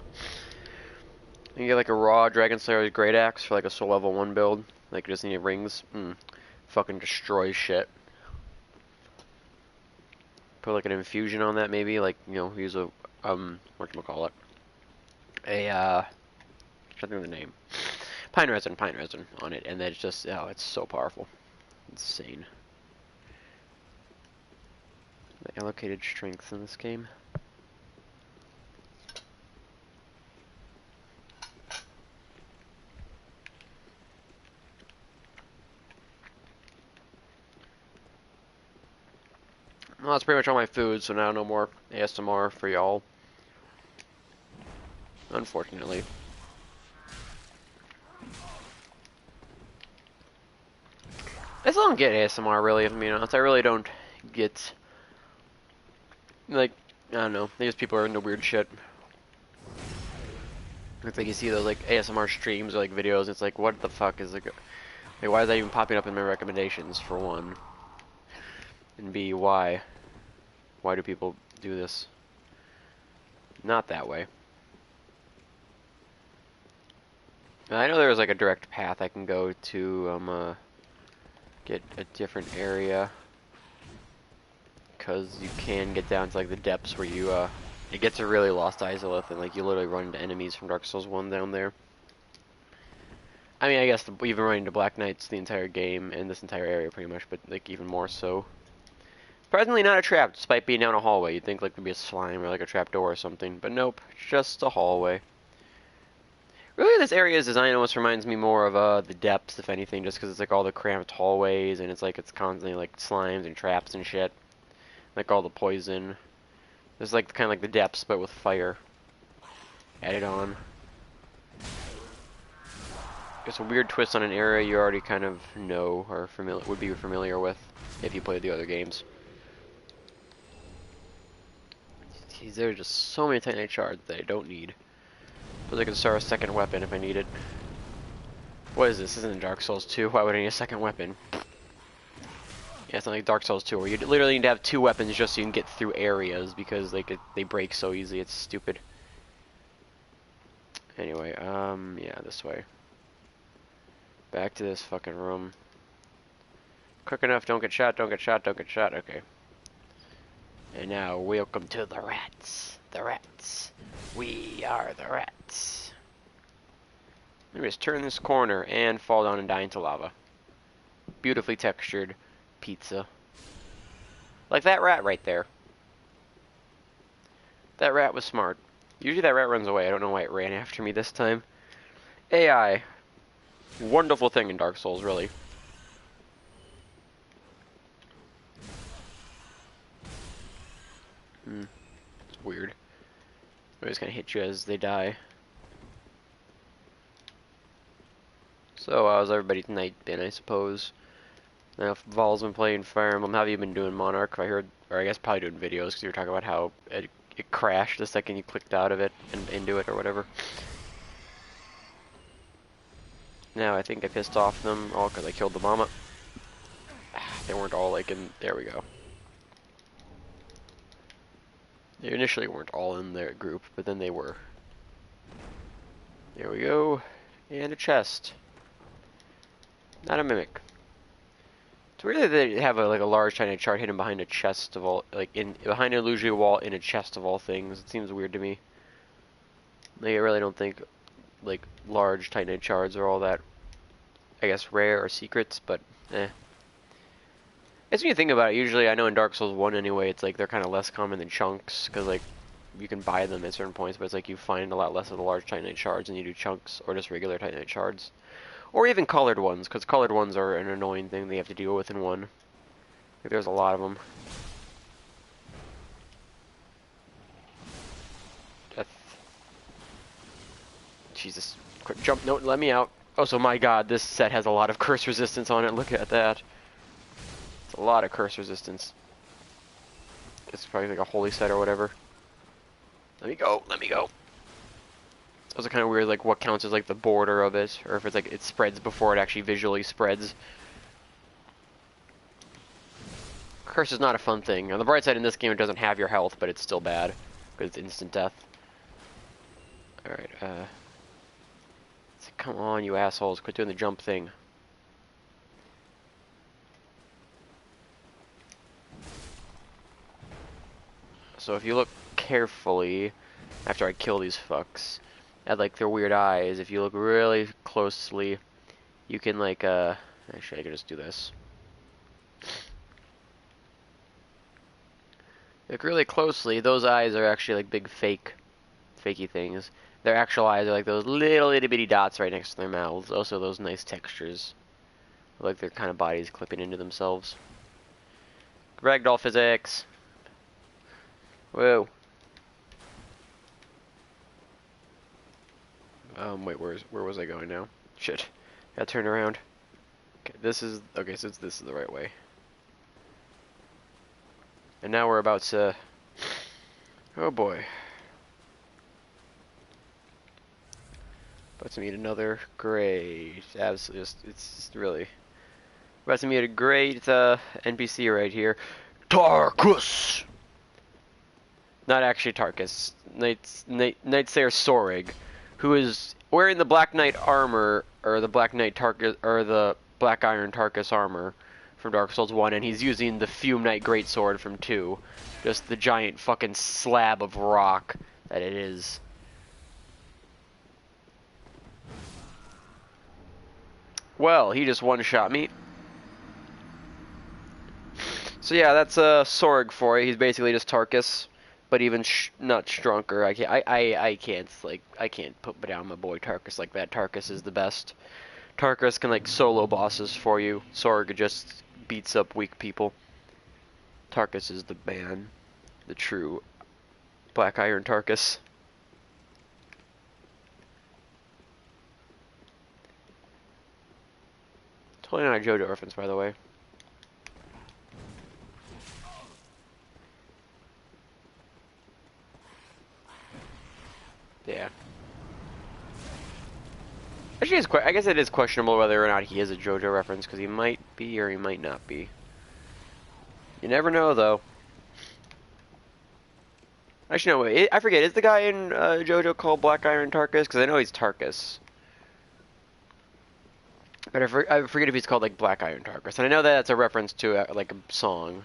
You get like a raw Dragon Slayer's Great Axe for like a soul level 1 build. Like, you just need rings. Fucking destroys shit. Put like an infusion on that maybe, like, you know, use a, whatchamacallit. I can't think of the name. Pine resin on it, and then it's just, oh, it's so powerful. Insane. The allocated strength in this game. Well, that's pretty much all my food, so now no more ASMR for y'all. Unfortunately. I still don't get ASMR, really, if I'm being honest. I really don't get, like, I don't know. These people are into weird shit. It's like you see those, like, ASMR streams or, like, videos, it's like, what the fuck is, like, why is that even popping up in my recommendations, for one? And B, why? Why do people do this? Not that way. I know there's, like, a direct path I can go to, get a different area. Because you can get down to, like, the depths where you, it gets a really lost Izalith, and, like, you literally run into enemies from Dark Souls 1 down there. I mean, I guess we've been running into Black Knights the entire game, and this entire area pretty much, but, like, even more so. Surprisingly not a trap, despite being down a hallway. You'd think, like, there'd be a slime or, like, a trap door or something, but nope, just a hallway. Really, this area's design almost reminds me more of, the depths, if anything, just because it's, like, all the cramped hallways, and it's, like, it's constantly, like, slimes and traps and shit. Like, all the poison. There's, like, kind of like the depths, but with fire added on. It's a weird twist on an area you already kind of know, or would be familiar with, if you played the other games. Jeez, there are just so many Titanite shards that I don't need. But I can start a second weapon if I need it. What is this? This isn't Dark Souls 2. Why would I need a second weapon? Yeah, it's not like Dark Souls 2, where you literally need to have 2 weapons just so you can get through areas, because like they break so easy. It's stupid. Anyway, yeah, this way. Back to this fucking room. Quick enough, don't get shot, don't get shot, don't get shot. Okay. And now, welcome to the rats. The rats. We are the rats. Let me just turn this corner and fall down and die into lava. Beautifully textured pizza. Like that rat right there. That rat was smart. Usually that rat runs away. I don't know why it ran after me this time. AI. Wonderful thing in Dark Souls, really. It's weird. They just kind of hit you as they die. So, how's everybody's night been, I suppose? Now, if Vol's been playing Fire Emblem, how have you been doing Monarch? I heard, or I guess probably doing videos, because you were talking about how it crashed the second you clicked out of it and into it, or whatever. Now, I think I pissed off them all because I killed the mama. They weren't all, like, in... There we go. They initially weren't all in their group, but then they were. There we go. And a chest. Not a mimic. It's weird that they have like a large tiny chart hidden behind a chest of all, like behind an illusory wall in a chest of all things. It seems weird to me. Like, I really don't think like large Titanite shards are all that, I guess, rare or secrets, but eh. It's when you think about it, usually I know in Dark Souls 1 anyway, it's like they're kind of less common than chunks, because like you can buy them at certain points, but it's like you find a lot less of the large Titanite shards than you do chunks or just regular Titanite shards. Or even colored ones, because colored ones are an annoying thing they have to deal with in one. Like, there's a lot of them. Death. Jesus. Quick jump. No, let me out. Oh, so my god, this set has a lot of curse resistance on it. Look at that. It's a lot of curse resistance. It's probably like a holy set or whatever. Let me go. Let me go. It's also kind of weird, like, what counts as, like, the border of it. Or if it's, like, it spreads before it actually visually spreads. Curse is not a fun thing. On the bright side, in this game, it doesn't have your health, but it's still bad. Because it's instant death. Alright, come on, you assholes. Quit doing the jump thing. So if you look carefully, after I kill these fucks, at, like, their weird eyes, if you look really closely, you can, like, actually, I can just do this. Look really closely, those eyes are actually, like, big fakey things. Their actual eyes are like those little itty bitty dots right next to their mouths. Also those nice textures. Like their kind of bodies clipping into themselves. Ragdoll physics. Whoa. Wait, where was I going now? Shit. Gotta turn around. Okay, this is the right way. And now we're about to... Oh boy. About to meet another great, absolutely, it's really, about to meet a great NPC right here, Tarkus! Not actually Tarkus, Knightsayer Sorig, who is wearing the Black Knight armor, or the Black Knight Tarkus, or the Black Iron Tarkus armor from Dark Souls 1, and he's using the Fume Knight Greatsword from 2, just the giant fucking slab of rock that it is. Well, he just one-shot me. So yeah, that's Sorg for you. He's basically just Tarkus, but even not stronger. I can't put down my boy Tarkus like that. Tarkus is the best. Tarkus can like solo bosses for you. Sorg just beats up weak people. Tarkus is the man, the true Black Iron Tarkus. Totally not a JoJo reference, by the way. Yeah. Actually, I guess it is questionable whether or not he is a JoJo reference, because he might be or he might not be. You never know, though. Actually, no, wait. I forget. Is the guy in JoJo called Black Iron Tarkus? Because I know he's Tarkus. But I forget if he's called like Black Iron Tarkus, and I know that's a reference to like a song,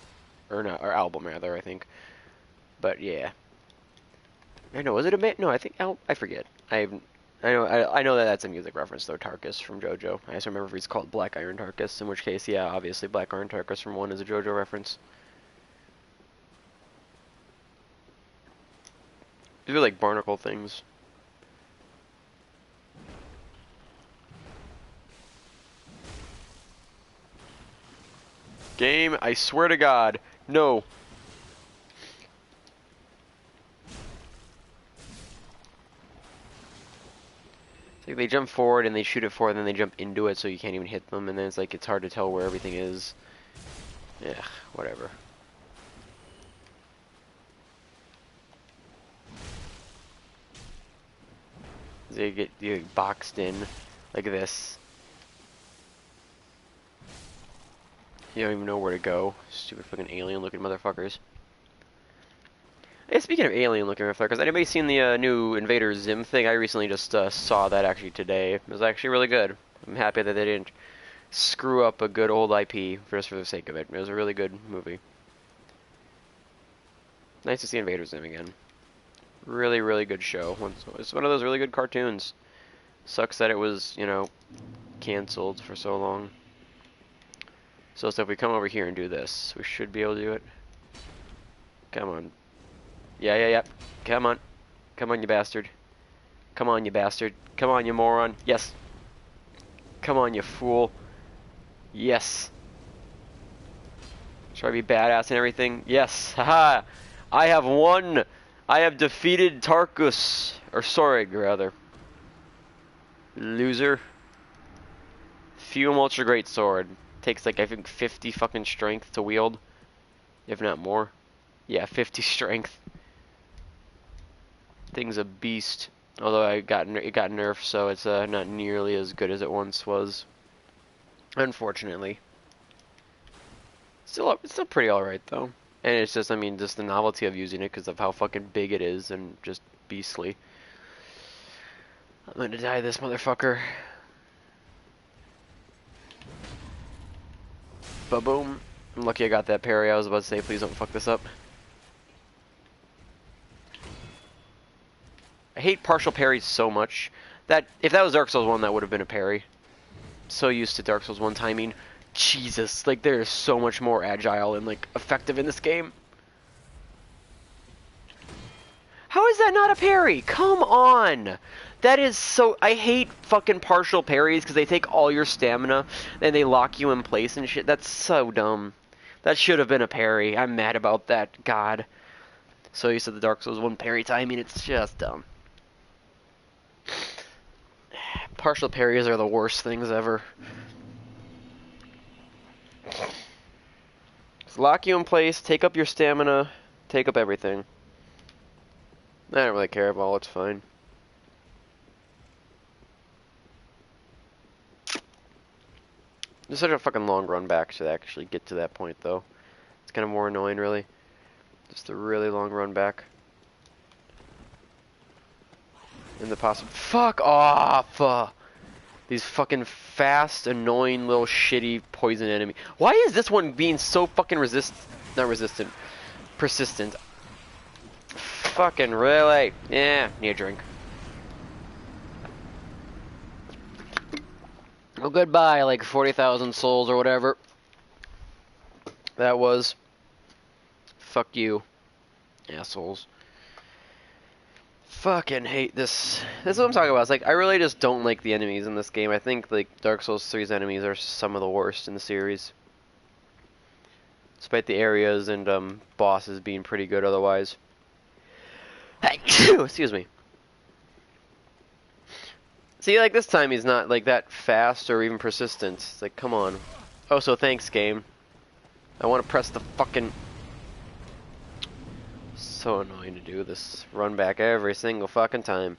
or not, or album rather, I think. But yeah, I know. Was it a man? No, I think I forget. I know that that's a music reference though. Tarkus from JoJo. I just remember if he's called Black Iron Tarkus, in which case, yeah, obviously Black Iron Tarkus from 1 is a JoJo reference. These are like barnacle things. Game, I swear to God, no. It's like they jump forward and they shoot it forward and then they jump into it so you can't even hit them, and then it's like it's hard to tell where everything is. Yeah, whatever. You get boxed in like this. You don't even know where to go. Stupid fucking alien-looking motherfuckers. Hey, speaking of alien-looking motherfuckers, anybody seen the new Invader Zim thing? I recently just saw that actually today. It was actually really good. I'm happy that they didn't screw up a good old IP just for the sake of it. It was a really good movie. Nice to see Invader Zim again. Really, really good show. It's one of those really good cartoons. Sucks that it was, you know, canceled for so long. So if we come over here and do this, we should be able to do it. Come on. Yeah. Come on. Come on, you bastard. Come on, you bastard. Come on, you moron. Yes. Come on, you fool. Yes. Try to be badass and everything. Yes. Haha. I have won. I have defeated Tarkus. Or Sorig, rather. Loser. Fume Ultra Great Sword. Takes like, I think, 50 fucking strength to wield. If not more. Yeah, 50 strength. Thing's a beast. Although it got nerfed, so it's not nearly as good as it once was. Unfortunately. It's still pretty alright, though. And it's just, I mean, just the novelty of using it because of how fucking big it is and just beastly. I'm gonna die this motherfucker. Ba-boom. I'm lucky I got that parry. I was about to say, please don't fuck this up. I hate partial parries so much that if that was Dark Souls 1, that would have been a parry. So used to Dark Souls 1 timing. Jesus, like they're so much more agile and like effective in this game. How is that not a parry? Come on! That is so... I hate fucking partial parries because they take all your stamina and they lock you in place and shit. That's so dumb. That should have been a parry. I'm mad about that. God. So you said the Dark Souls 1 parry timing. It's just dumb. Partial parries are the worst things ever. Just lock you in place, take up your stamina, take up everything. I don't really care about all, it's fine. There's such a fucking long run back to actually get to that point, though. It's kind of more annoying, really. Just a really long run back. And the possible... Fuck off! These fucking fast, annoying, little shitty poison enemy. Why is this one being so fucking persistent? Fucking really? Yeah, need a drink. Well, goodbye, like 40,000 souls or whatever. That was. Fuck you, assholes. Fucking hate this. This is what I'm talking about. It's like, I really just don't like the enemies in this game. I think, like, Dark Souls 3's enemies are some of the worst in the series. Despite the areas and, bosses being pretty good otherwise. Excuse me. See, like, this time he's not, like, that fast or even persistent. It's like, come on. Oh, so thanks, game. I want to press the fucking... So annoying to do this run back every single fucking time.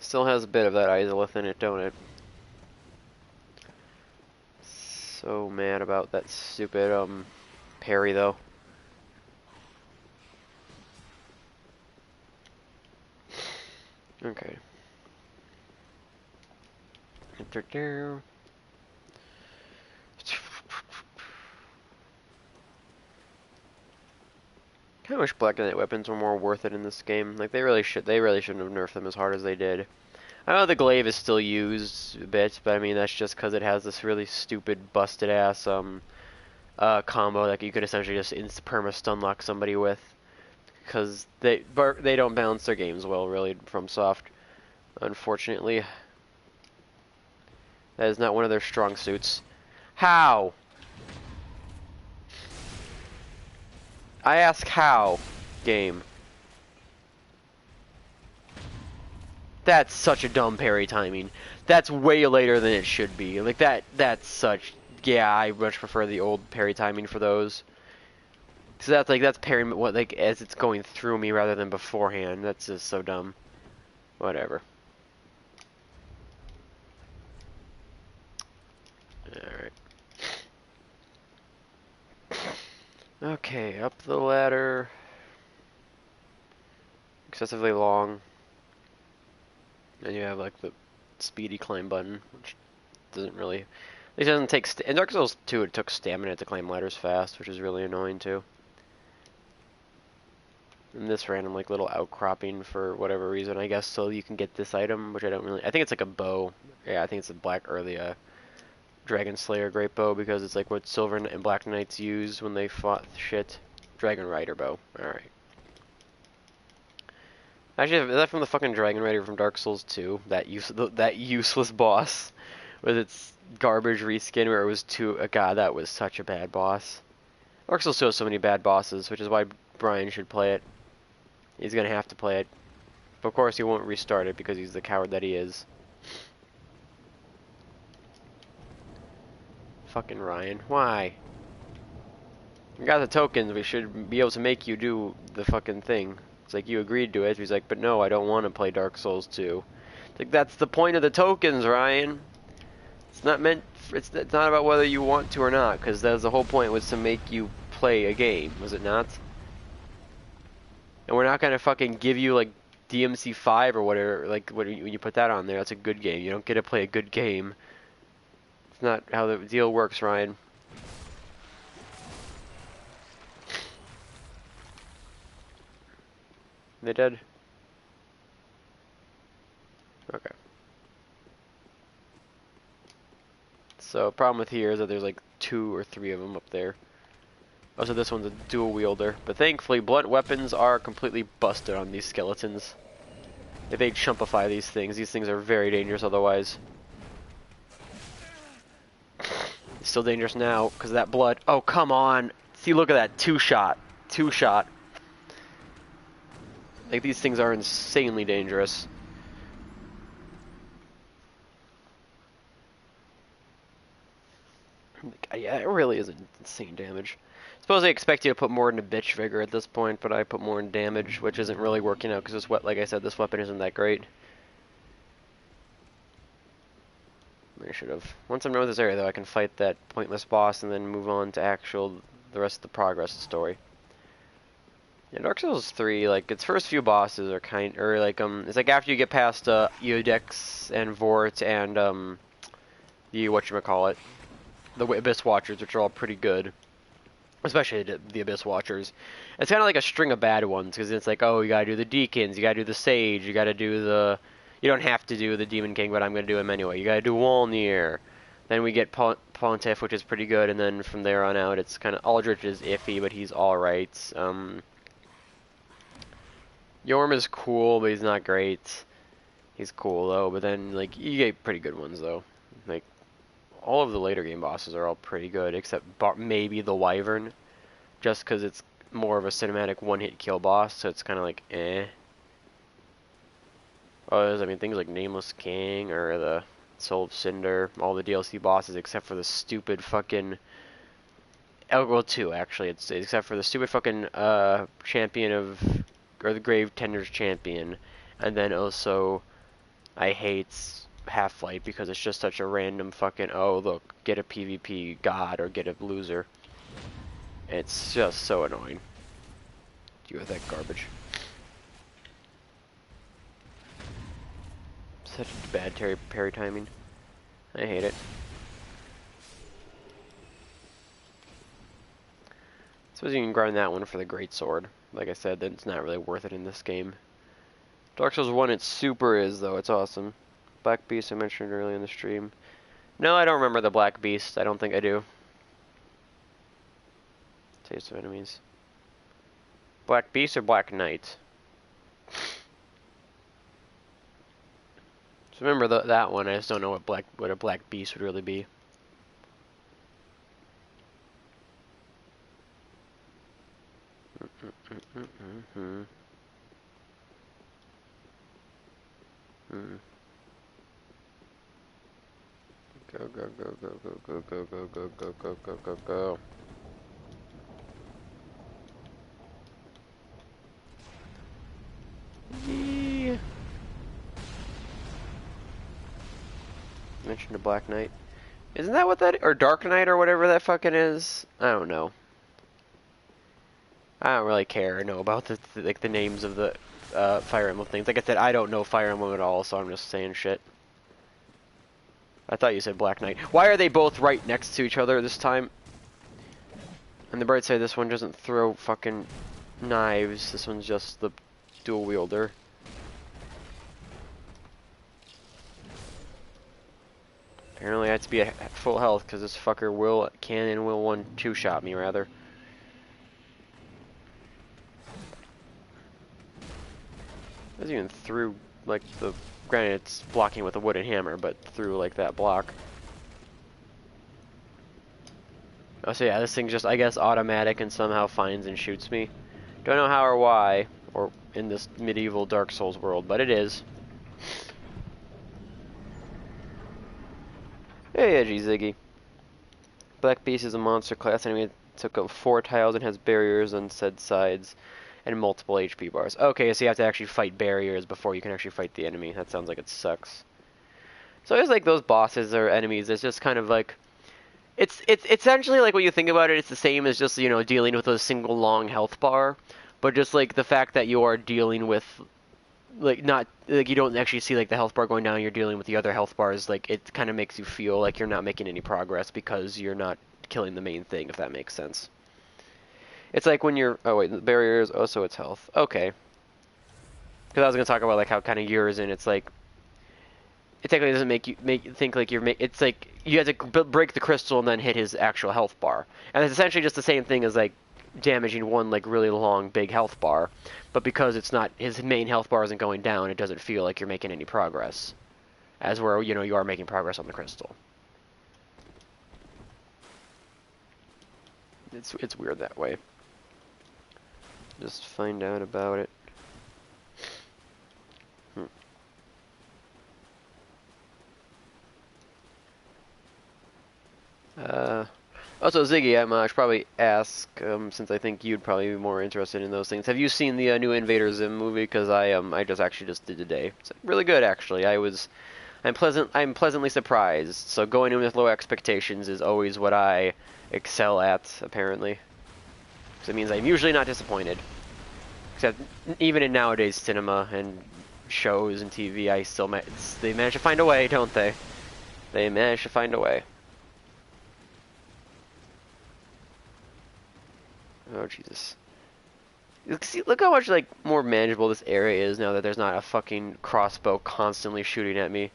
Still has a bit of that Izalith in it, don't it? So mad about that stupid parry though. Okay. I wish Black Knight weapons were more worth it in this game. Like they really shouldn't have nerfed them as hard as they did. I know the glaive is still used a bit, but I mean that's just because it has this really stupid busted ass combo that you could essentially just perma stun lock somebody with. Because they don't balance their games well, really, from Soft. Unfortunately, that is not one of their strong suits. How? I ask how, game. That's such a dumb parry timing. That's way later than it should be. Like that's such... Yeah, I much prefer the old parry timing for those. So that's parrying what like as it's going through me rather than beforehand. That's just so dumb. Whatever. Alright. Okay, up the ladder. Excessively long. And you have like the speedy climb button, which doesn't really... It doesn't take... In Dark Souls 2 it took stamina to climb ladders fast, which is really annoying too. And this random like little outcropping for whatever reason, I guess, so you can get this item, which I don't really... I think it's like a bow. Yeah, I think it's a Dragon Slayer Great Bow, because it's like what Silver and Black Knights use when they fought shit. Dragon Rider Bow. Alright. Actually, is that from the fucking Dragon Rider from Dark Souls 2? That useless boss with its garbage reskin where it was God, that was such a bad boss. Dark Souls 2 has so many bad bosses, which is why Brian should play it. He's gonna have to play it. But of course he won't restart it because he's the coward that he is. Fucking Ryan. Why? You got the tokens, we should be able to make you do the fucking thing. It's like you agreed to it. He's like, but no, I don't want to play Dark Souls 2. It's like, that's the point of the tokens, Ryan. It's not meant, it's not about whether you want to or not, because that's the whole point, was to make you play a game, was it not? And we're not gonna fucking give you like DMC5 or whatever, like when you put that on there, that's a good game. You don't get to play a good game. It's not how the deal works, Ryan. They dead? Okay. So, problem with here is that there's like 2 or 3 of them up there. Oh, so this one's a dual wielder. But thankfully, blunt weapons are completely busted on these skeletons. If they chumpify these things are very dangerous otherwise. It's still dangerous now, because of that blood. Oh, come on! See, look at that. 2-shot. 2-shot. Like, these things are insanely dangerous. Yeah, it really is insane damage. Suppose they expect you to put more into bitch vigor at this point, but I put more in damage, which isn't really working out because like I said, this weapon isn't that great. I should have. Once I'm done with this area, though, I can fight that pointless boss and then move on to the rest of the progress of the story. Yeah, Dark Souls 3, like its first few bosses are it's like after you get past Eudex and Vort and the whatchamacallit, the Abyss Watchers, which are all pretty good. Especially the Abyss Watchers. It's kind of like a string of bad ones, because it's like, oh, you gotta do the Deacons, you gotta do the Sage, you gotta do the... You don't have to do the Demon King, but I'm gonna do him anyway. You gotta do Walnir. Then we get Pontiff, which is pretty good, and then from there on out, it's kind of... Aldrich is iffy, but he's alright. Yorm is cool, but he's not great. He's cool, though, but then, like, you get pretty good ones, though. Like, all of the later game bosses are all pretty good, except maybe the Wyvern, just because it's more of a cinematic one-hit kill boss, so it's kind of like, eh. I mean, things like Nameless King, or the Soul of Cinder, all the DLC bosses, except for the stupid fucking... well, 2, actually, it's except for the stupid fucking, champion of... or the Grave Tender's champion, and then also, I hate... Half-Light, because it's just such a random fucking, oh look, get a PvP god or get a loser. It's just so annoying. Deal with that garbage. Such bad parry timing. I hate it. Suppose you can grind that one for the Great Sword. Like I said, then it's not really worth it in this game. Dark Souls 1, it super is, though. It's awesome. Black Beast I mentioned earlier in the stream. No, I don't remember the Black Beast. I don't think I do. Taste of Enemies. Black Beast or Black Knight? So remember that one. I just don't know what a Black Beast would really be. Go, go, go, go, go, go, go, go, go, go, go, go, go. Yeah. Mentioned a Black Knight. Isn't that what that... or Dark Knight or whatever that fucking is? I don't know. I don't really care or know about the names of the Fire Emblem things. Like I said, I don't know Fire Emblem at all, so I'm just saying shit. I thought you said Black Knight. Why are they both right next to each other this time? And the bright side, this one doesn't throw fucking knives. This one's just the dual wielder. Apparently I have to be at full health because this fucker can and will 1-2-shot me rather. That's even through like the... Granted, it's blocking with a wooden hammer, but through like that block. Oh, so yeah, this thing just, I guess, automatic and somehow finds and shoots me. Don't know how or why, or in this medieval Dark Souls world, but it is. Hey, Edgy Ziggy. Black Beast is a monster class enemy that took up 4 tiles and has barriers on said sides and multiple HP bars. Okay, so you have to actually fight barriers before you can actually fight the enemy. That sounds like it sucks. So it's like those bosses or enemies, it's just kind of like... It's essentially like when you think about it, it's the same as just, you know, dealing with a single long health bar. But just like the fact that you are dealing with... Like, not... Like, you don't actually see, like, the health bar going down, you're dealing with the other health bars, like, it kind of makes you feel like you're not making any progress because you're not killing the main thing, if that makes sense. It's like when you're... Oh, wait, the barriers... Oh, so it's health. Okay. Because I was going to talk about, like, how kind of yours, and it's like... It technically doesn't make you think like you're... It's like, you have to break the crystal and then hit his actual health bar. And it's essentially just the same thing as, like, damaging one, like, really long, big health bar. But because it's not... His main health bar isn't going down, it doesn't feel like you're making any progress. As where, you know, you are making progress on the crystal. It's weird that way. Just find out about it. Also, Ziggy, I should probably ask, since I think you'd probably be more interested in those things. Have you seen the new Invader Zim movie? Because I just did today. It's really good, actually. I'm pleasantly surprised. So going in with low expectations is always what I excel at, apparently. Because it means I'm usually not disappointed. Except even in nowadays cinema and shows and TV, they manage to find a way, don't they? They manage to find a way. Oh, Jesus. See, look how much, like, more manageable this area is now that there's not a fucking crossbow constantly shooting at me.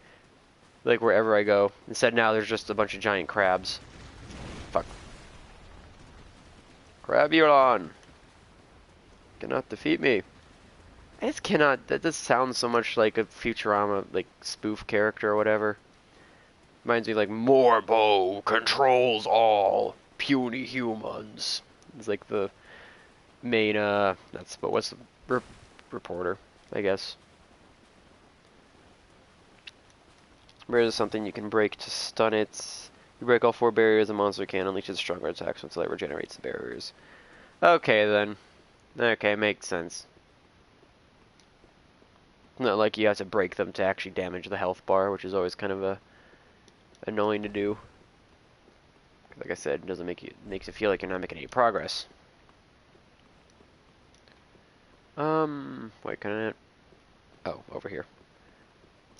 Like, wherever I go. Instead, now there's just a bunch of giant crabs. Fuck. Crabulon! Cannot defeat me. I just cannot... That just sounds so much like a Futurama, like, spoof character or whatever. Reminds me, like, Morbo controls all puny humans. It's like the main, but what's the reporter, I guess. Barriers is something you can break to stun it. You break all 4 barriers, the monster can unleash its stronger attacks until it regenerates the barriers. Okay, then. Okay, makes sense. Not like you have to break them to actually damage the health bar, which is always kind of annoying to do. Like I said, it doesn't makes you feel like you're not making any progress. Wait, can I... Oh, over here.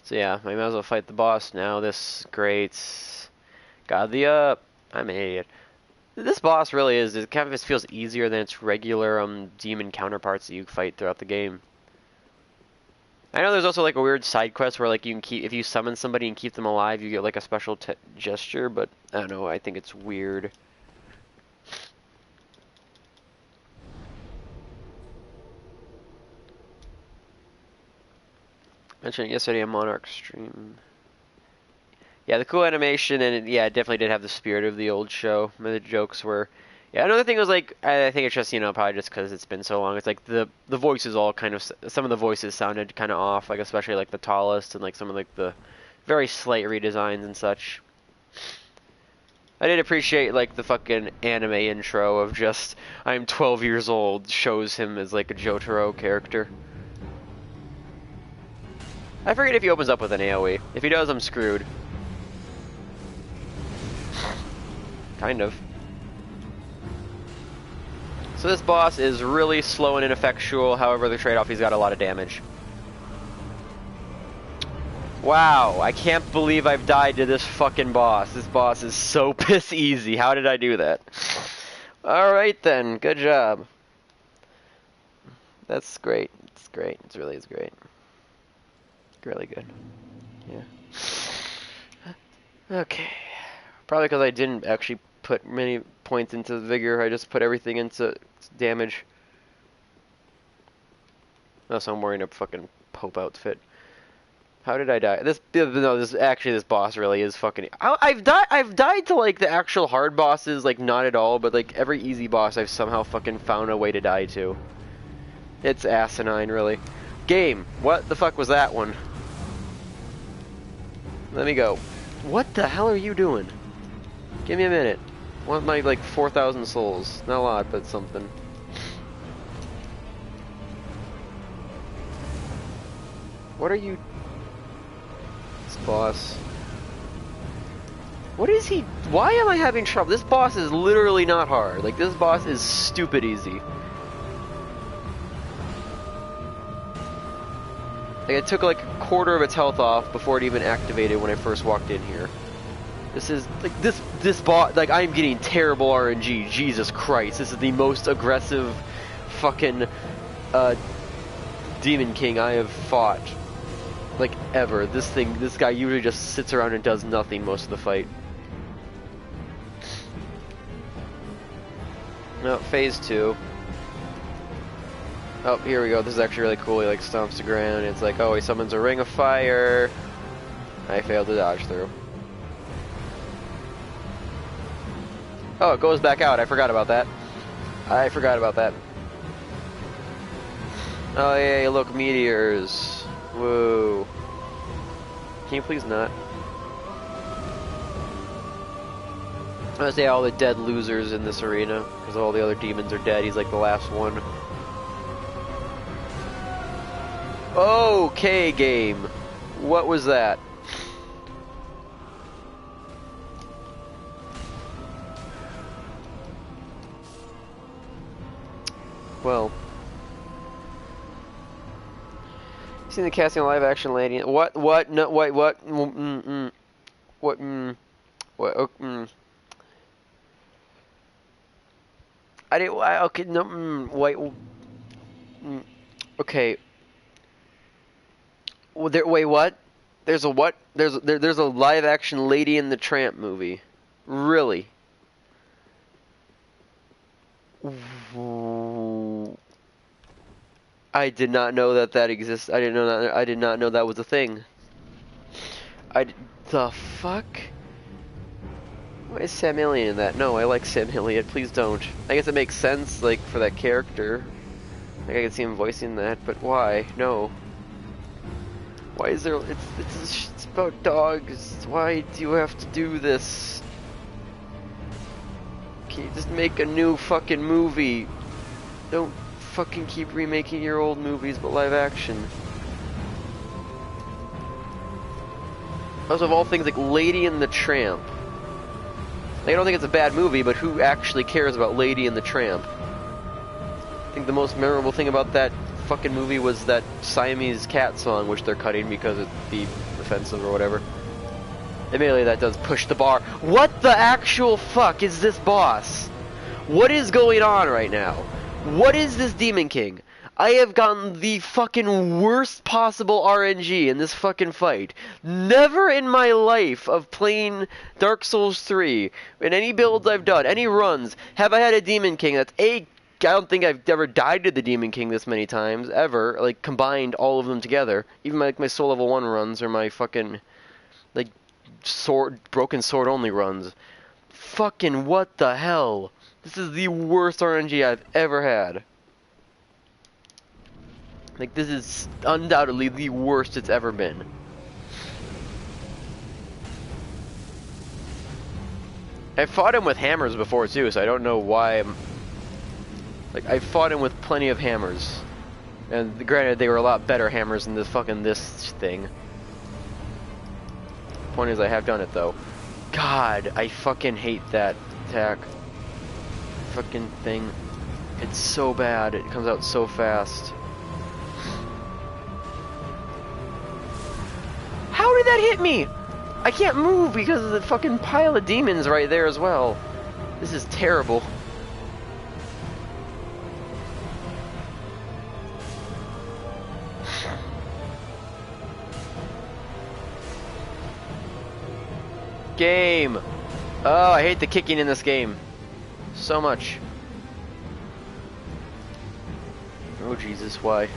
So yeah, I might as well fight the boss now. This great... Got the up. I'm an idiot. This boss really is... It kind of just feels easier than its regular demon counterparts that you fight throughout the game. I know there's also like a weird side quest where like you can keep... If you summon somebody and keep them alive, you get like a special gesture, but I don't know, I think it's weird. Mentioned yesterday on Monarch stream. Yeah, the cool animation, and it definitely did have the spirit of the old show. The jokes were... Yeah, another thing was like, I think it's just, you know, probably just because it's been so long. It's like the voices all kind of... Some of the voices sounded kind of off, like especially like the tallest and like some of like the very slight redesigns and such. I did appreciate like the fucking anime intro of just, I'm 12 years old, shows him as like a Jotaro character. I forget if he opens up with an AoE. If he does, I'm screwed. Kind of. So this boss is really slow and ineffectual, however the trade-off, he's got a lot of damage. Wow, I can't believe I've died to this fucking boss. This boss is so piss easy. How did I do that? Alright then, good job. That's great. It's great. It really is great. Really good. Yeah. Okay. Probably because I didn't actually put many points into vigor. I just put everything into damage. Also, I'm wearing a fucking Pope outfit. How did I die? This boss really is fucking... I've died to like the actual hard bosses, like not at all, but like every easy boss I've somehow fucking found a way to die to. It's asinine, really. Game, what the fuck was that one? Let me go. What the hell are you doing? Give me a minute. I want my, like, 4,000 souls. Not a lot, but something. What are you... This boss... What is he... Why am I having trouble? This boss is literally not hard. Like, this boss is stupid easy. Like, it took like a quarter of its health off before it even activated when I first walked in here. This is, like, this boss... Like, I'm getting terrible RNG. Jesus Christ. This is the most aggressive fucking, Demon King I have fought. Like, ever. This guy usually just sits around and does nothing most of the fight. No, phase 2. Oh, here we go. This is actually really cool. He, like, stomps the ground. It's like, oh, he summons a ring of fire. I failed to dodge through. Oh, it goes back out. I forgot about that. I forgot about that. Oh, yeah, look, meteors. Whoa. Can you please not? I'm gonna say all the dead losers in this arena, because all the other demons are dead. He's like the last one. Okay, game. What was that? Well. You seen the casting of live action lady? What? No, wait, what? What? What? I didn't. Okay, no. Wait. Okay. Well, wait, what? There's a what? There's a live action Lady and the Tramp movie. Really? I did not know that exists. I didn't know that. I did not know that was a thing. The fuck? Why is Sam Elliott in that? No, I like Sam Elliott. Please don't. I guess it makes sense, like, for that character. Like, I can see him voicing that, but why? No. Why is there... It's about dogs. Why do you have to do this? Can you just make a new fucking movie? Don't fucking keep remaking your old movies, but live action. Also, of all things, like, Lady and the Tramp. Like, I don't think it's a bad movie, but who actually cares about Lady and the Tramp? I think the most memorable thing about that fucking movie was that Siamese cat song, which they're cutting because it'd be offensive or whatever. Admittedly, that does push the bar. What the actual fuck is this boss? What is going on right now? What is this Demon King? I have gotten the fucking worst possible RNG in this fucking fight. Never in my life of playing Dark Souls 3, in any builds I've done, any runs, have I had a Demon King that's I don't think I've ever died to the Demon King this many times, ever, like, combined all of them together. Even my Soul Level 1 runs, or my fucking, like, broken sword only runs. Fucking what the hell? This is the worst RNG I've ever had. Like, this is undoubtedly the worst it's ever been. I fought him with hammers before too, so I don't know why I'm... Like, I fought him with plenty of hammers. And granted, they were a lot better hammers than this thing. Point is, I have done it though. God, I fucking hate that attack. Fucking thing. It's so bad, it comes out so fast. How did that hit me? I can't move because of the fucking pile of demons right there as well. This is terrible. Game. Oh, I hate the kicking in this game. So much. Oh Jesus, why?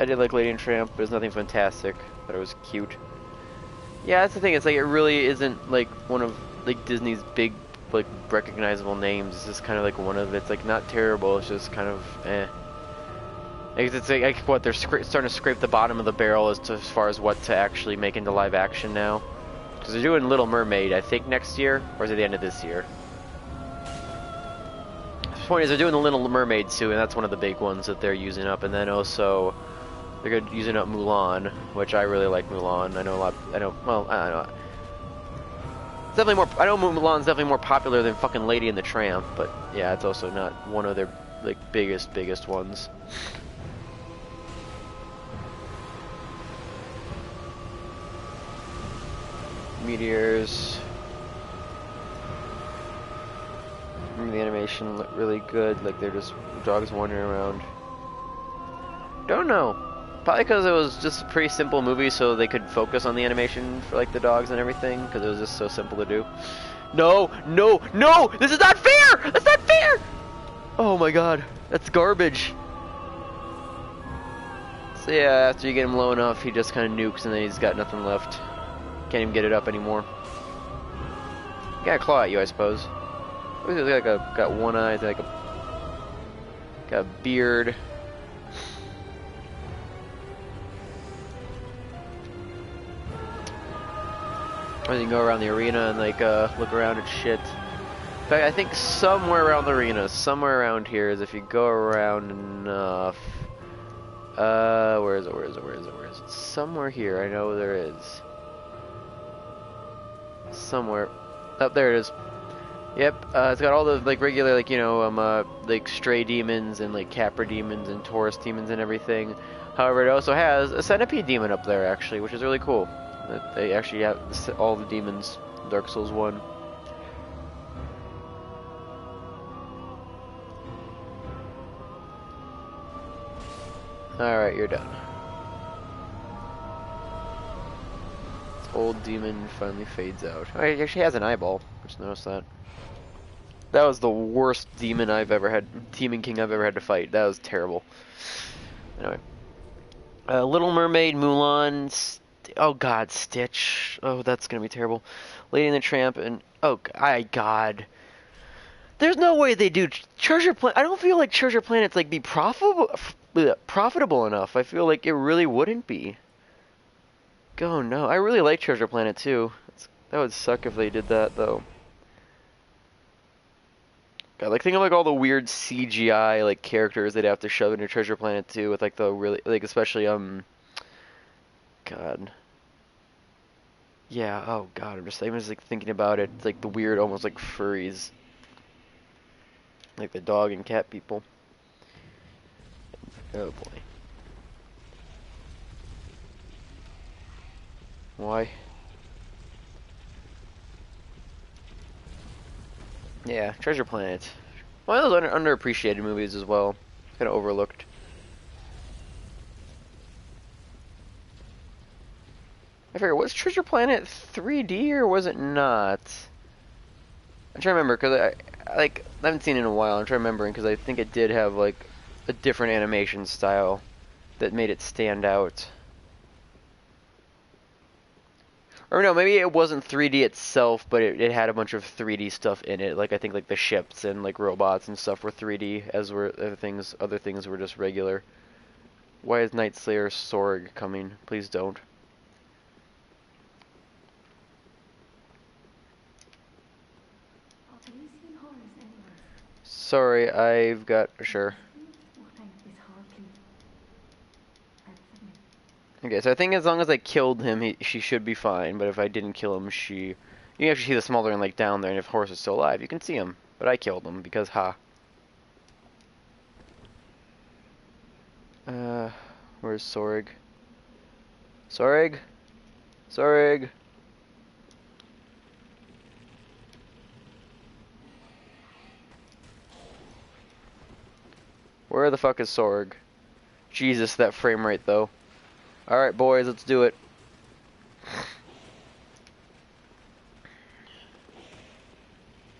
I did like Lady and Tramp, but it's nothing fantastic. But it was cute. Yeah, that's the thing. It's like it really isn't like one of like Disney's big like recognizable names. It's just kind of like one of it's like not terrible. It's just kind of eh. It's like what they're starting to scrape the bottom of the barrel as far as what to actually make into live action now. Because they're doing Little Mermaid, I think next year, or is it the end of this year? The point is they're doing the Little Mermaid too, and that's one of the big ones that they're using up. And then also they're using up Mulan, which I really like Mulan. I know a lot. I know. Well, I don't know. It's definitely more. I know Mulan's definitely more popular than fucking Lady and the Tramp, but yeah, it's also not one of their like biggest ones. Meteors. The animation looked really good. Like they're just dogs wandering around. Don't know. Probably because it was just a pretty simple movie, so they could focus on the animation for like the dogs and everything, because it was just so simple to do. No, no, no! This is not fair! That's not fair! Oh my god, that's garbage. So yeah, after you get him low enough, he just kind of nukes, and then he's got nothing left. Can't even get it up anymore. Got a claw at you, I suppose. He's like got one eye, like got a beard. Or you can go around the arena and like look around at shit. In fact, I think somewhere around the arena, somewhere around here, is if you go around enough. Where is it? Somewhere here, I know there is. Somewhere. Oh, there it is. Yep, it's got all the like regular like like stray demons and like Capra demons and Taurus demons and everything. However, it also has a centipede demon up there actually, which is really cool. That they actually have all the demons. Dark Souls 1. Alright, you're done. This old demon finally fades out. Oh, he actually has an eyeball. Just noticed that. That was the worst demon Demon King I've ever had to fight. That was terrible. Anyway. Little Mermaid, Mulan, oh god, Stitch. Oh, that's gonna be terrible. Lady and the Tramp, and oh god. There's no way they do Treasure Planet. I don't feel like Treasure Planet's like be profitable enough. I feel like it really wouldn't be. Oh no, I really like Treasure Planet too. That would suck if they did that though. God, like think of like all the weird CGI like characters they'd have to shove into Treasure Planet too, with like the really like especially God. Yeah, oh god, I'm just like thinking about it. It's like the weird almost like furries. Like the dog and cat people. Oh boy. Why? Yeah, Treasure Planet. One of those underappreciated movies as well. Kind of overlooked. I figure, was Treasure Planet 3D or was it not? I'm trying to remember because I haven't seen it in a while. I'm trying to remember because I think it did have like a different animation style that made it stand out. Or no, maybe it wasn't 3D itself, but it had a bunch of 3D stuff in it. Like I think like the ships and like robots and stuff were 3D, as were other things were just regular. Why is Night Slayer Sorg coming? Please don't. Sorry, I've got sure. Okay, so I think as long as I killed him, she should be fine. But if I didn't kill him, you can actually see the smoldering like down there, and if Horse is still alive, you can see him. But I killed him because ha. Where's Sorg? Sorg? Sorg? Where the fuck is Sorg? Jesus, that frame rate though. Alright boys, let's do it.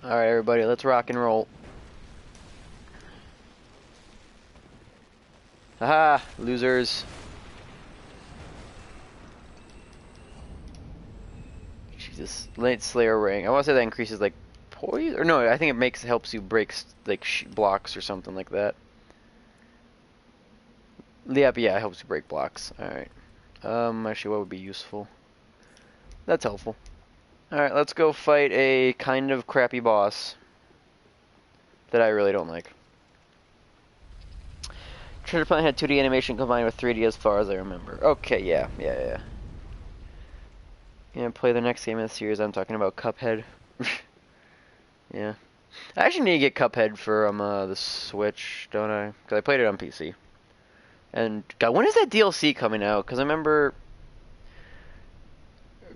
Alright everybody, let's rock and roll. Haha, losers. Late Slayer ring. I want to say that increases like poise, or no, I think it helps you break like blocks or something like that. Yep, yeah, it helps you break blocks. All right. Actually, what would be useful? That's helpful. All right, let's go fight a kind of crappy boss that I really don't like. Treasure Planet had 2D animation combined with 3D as far as I remember. Okay, yeah. Yeah, play the next game in the series. I'm talking about Cuphead. Yeah. I actually need to get Cuphead for the Switch, don't I? Because I played it on PC. And, God, when is that DLC coming out? Because I can't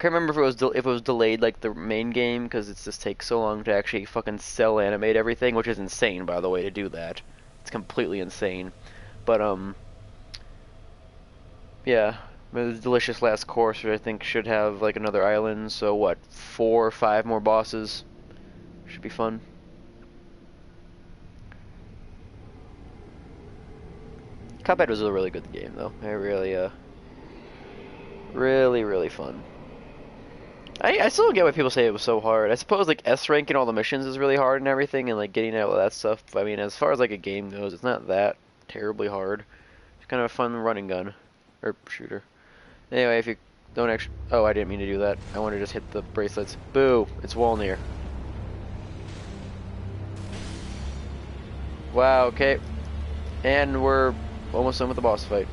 remember if it was delayed like the main game, because it just takes so long to actually fucking cell animate everything, which is insane, by the way, to do that. It's completely insane. But, yeah. The Delicious Last Course, which I think should have, like, another island, so what, 4 or 5 more bosses? Should be fun. Cuphead was a really good game, though. It really, really fun. I still don't get why people say it was so hard. I suppose, like, S ranking all the missions is really hard and everything, and, like, getting all that stuff. I mean, as far as, like, a game goes, it's not that terribly hard. It's kind of a fun running gun. Or shooter. Anyway, if you don't actually... Oh, I didn't mean to do that. I want to just hit the bracelets. Boo! It's Walnir. Wow, okay. And we're almost done with the boss fight.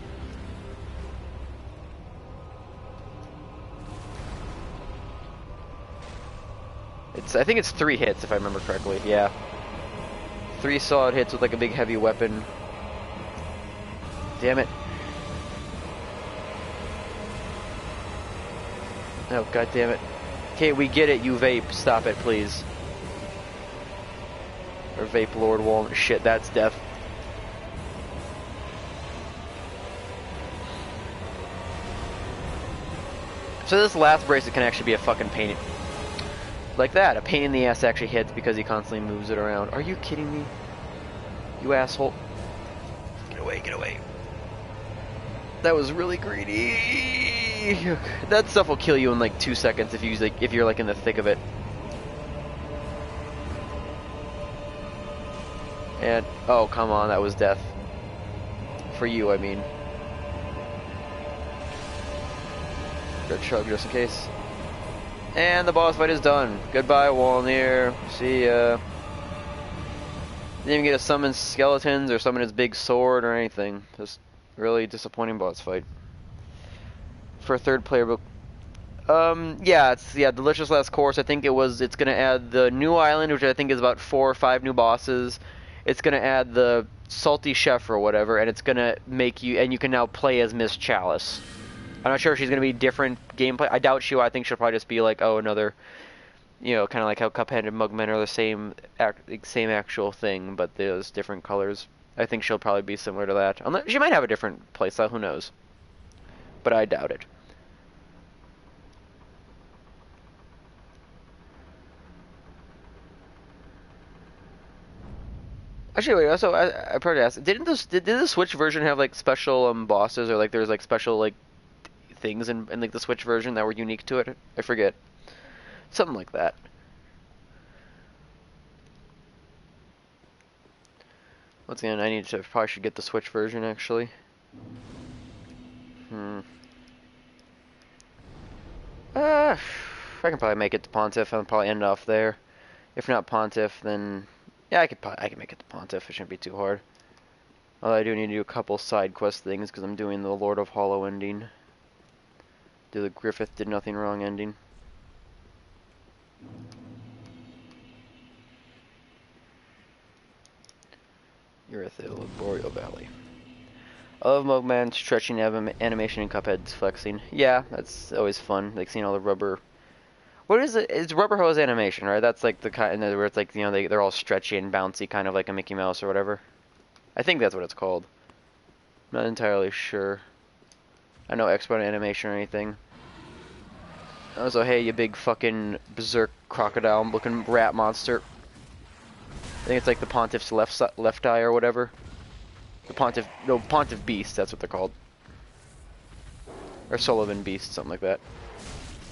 I think it's 3 hits, if I remember correctly. Yeah. 3 solid hits with, like, a big heavy weapon. Damn it. Oh, god damn it. Okay, we get it, you vape. Stop it, please. Or Vape Lord Walnut. Shit, that's death. So this last bracelet can actually be a fucking pain. Like that, a pain in the ass actually hits because he constantly moves it around. Are you kidding me? You asshole. Get away, get away. That was really greedy. That stuff will kill you in like 2 seconds if you're like in the thick of it. And oh, come on, that was death. For you, I mean. Got chug just in case. And the boss fight is done. Goodbye, Walnir. See ya. Didn't even get to summon skeletons or summon his big sword or anything. Just really disappointing boss fight. For a third player book. Yeah, Delicious Last Course. I think it's gonna add the new island, which I think is about 4 or 5 new bosses. It's gonna add the Salty Chef or whatever, and it's gonna make you, and you can now play as Miss Chalice. I'm not sure if she's gonna be different gameplay. I doubt she will. I think she'll probably just be like, oh, another, you know, kind of like how Cuphead and Mugman are the same actual thing, but there's different colors. I think she'll probably be similar to that. Unless, she might have a different playstyle, who knows? But I doubt it. Actually, wait. Also, I probably asked. Did the Switch version have like special bosses, or like there's like special like things in like the Switch version that were unique to it? I forget. Something like that. Once again, probably should get the Switch version actually. I can probably make it to Pontiff and probably end off there. If not Pontiff, then yeah, I can make it to Pontiff. It shouldn't be too hard. Although I do need to do a couple side quest things because I'm doing the Lord of Hollow ending. Do the Griffith did nothing wrong ending. Urethil of Boreal Valley. I love Mugman stretching animation and Cuphead's flexing. Yeah, that's always fun. Like seeing all the rubber. What is it? It's rubber hose animation, right? That's like the kind where it's like, you know, they're all stretchy and bouncy, kind of like a Mickey Mouse or whatever. I think that's what it's called. Not entirely sure. I know expert animation or anything. Also, hey, you big fucking berserk crocodile-looking rat monster. I think it's like the Pontiff's left eye or whatever. The Pontiff Beast, that's what they're called. Or Sullivan Beast, something like that.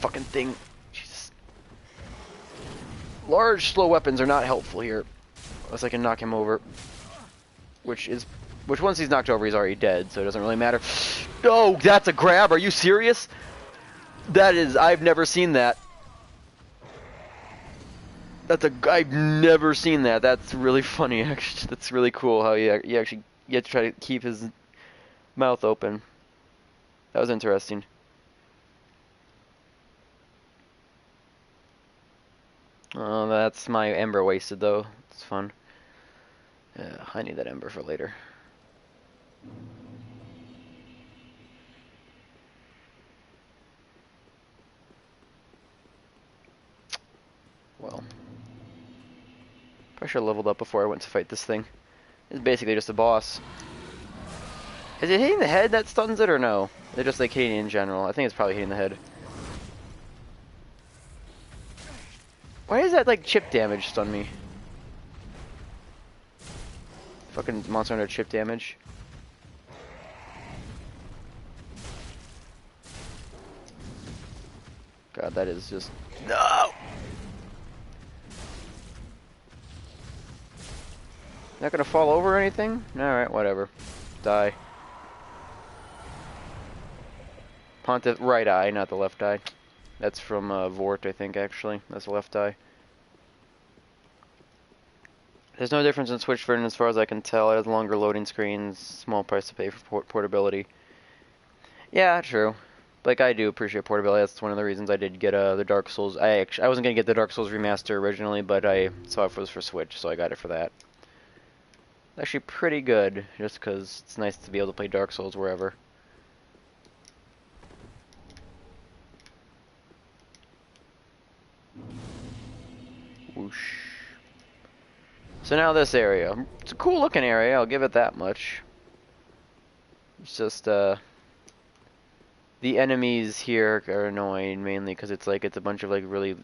Fucking thing. Jesus. Large, slow weapons are not helpful here. Unless I can knock him over. Which once he's knocked over, he's already dead, so it doesn't really matter. Oh, that's a grab! Are you serious? That is, I've never seen that. I've never seen that. That's really funny, actually. That's really cool how you have to try to keep his mouth open. That was interesting. Oh, that's my ember wasted, though. It's fun. Yeah, I need that ember for later. Well. I should have leveled up before I went to fight this thing. It's basically just a boss. Is it hitting the head that stuns it, or no? They're just like hitting in general. I think it's probably hitting the head. Why does that like chip damage stun me? Fucking monster under chip damage. God, that is just... No! Not gonna fall over or anything? Alright, whatever. Die. Pontiff, right eye, not the left eye. That's from Vort, I think, actually. That's the left eye. There's no difference in Switch version as far as I can tell. It has longer loading screens, small price to pay for portability. Yeah, true. Like, I do appreciate portability. That's one of the reasons I did get the Dark Souls. I wasn't gonna get the Dark Souls remaster originally, but I saw it was for Switch, so I got it for that. Actually pretty good, just because it's nice to be able to play Dark Souls wherever. Whoosh. So now this area. It's a cool looking area, I'll give it that much. It's just, the enemies here are annoying, mainly because it's a bunch of, like, really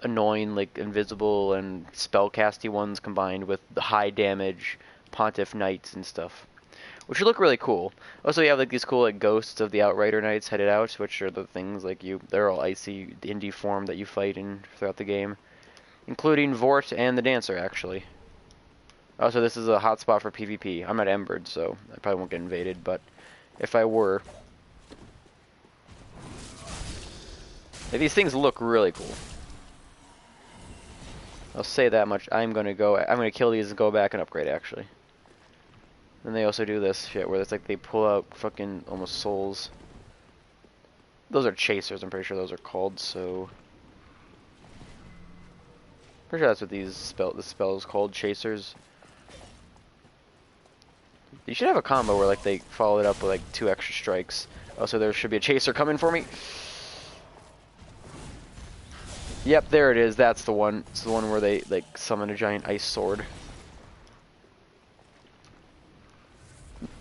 annoying, like, invisible and spellcasty ones combined with the high damage Pontiff Knights and stuff, which look really cool. Also, you have like these cool like ghosts of the Outrider Knights headed out, which are the things like they're all icy indie form that you fight in throughout the game, including Vort and the Dancer actually. Also, this is a hot spot for PvP. I'm not embered, so I probably won't get invaded, but if I were, these things look really cool. I'll say that much. I'm gonna kill these and go back and upgrade actually. And they also do this shit where it's like they pull out fucking almost souls. Those are chasers, I'm pretty sure those are called, so... Pretty sure that's what this spell is called, chasers. You should have a combo where like they follow it up with like 2 extra strikes. Also, there should be a chaser coming for me. Yep, there it is, that's the one. It's the one where they like summon a giant ice sword.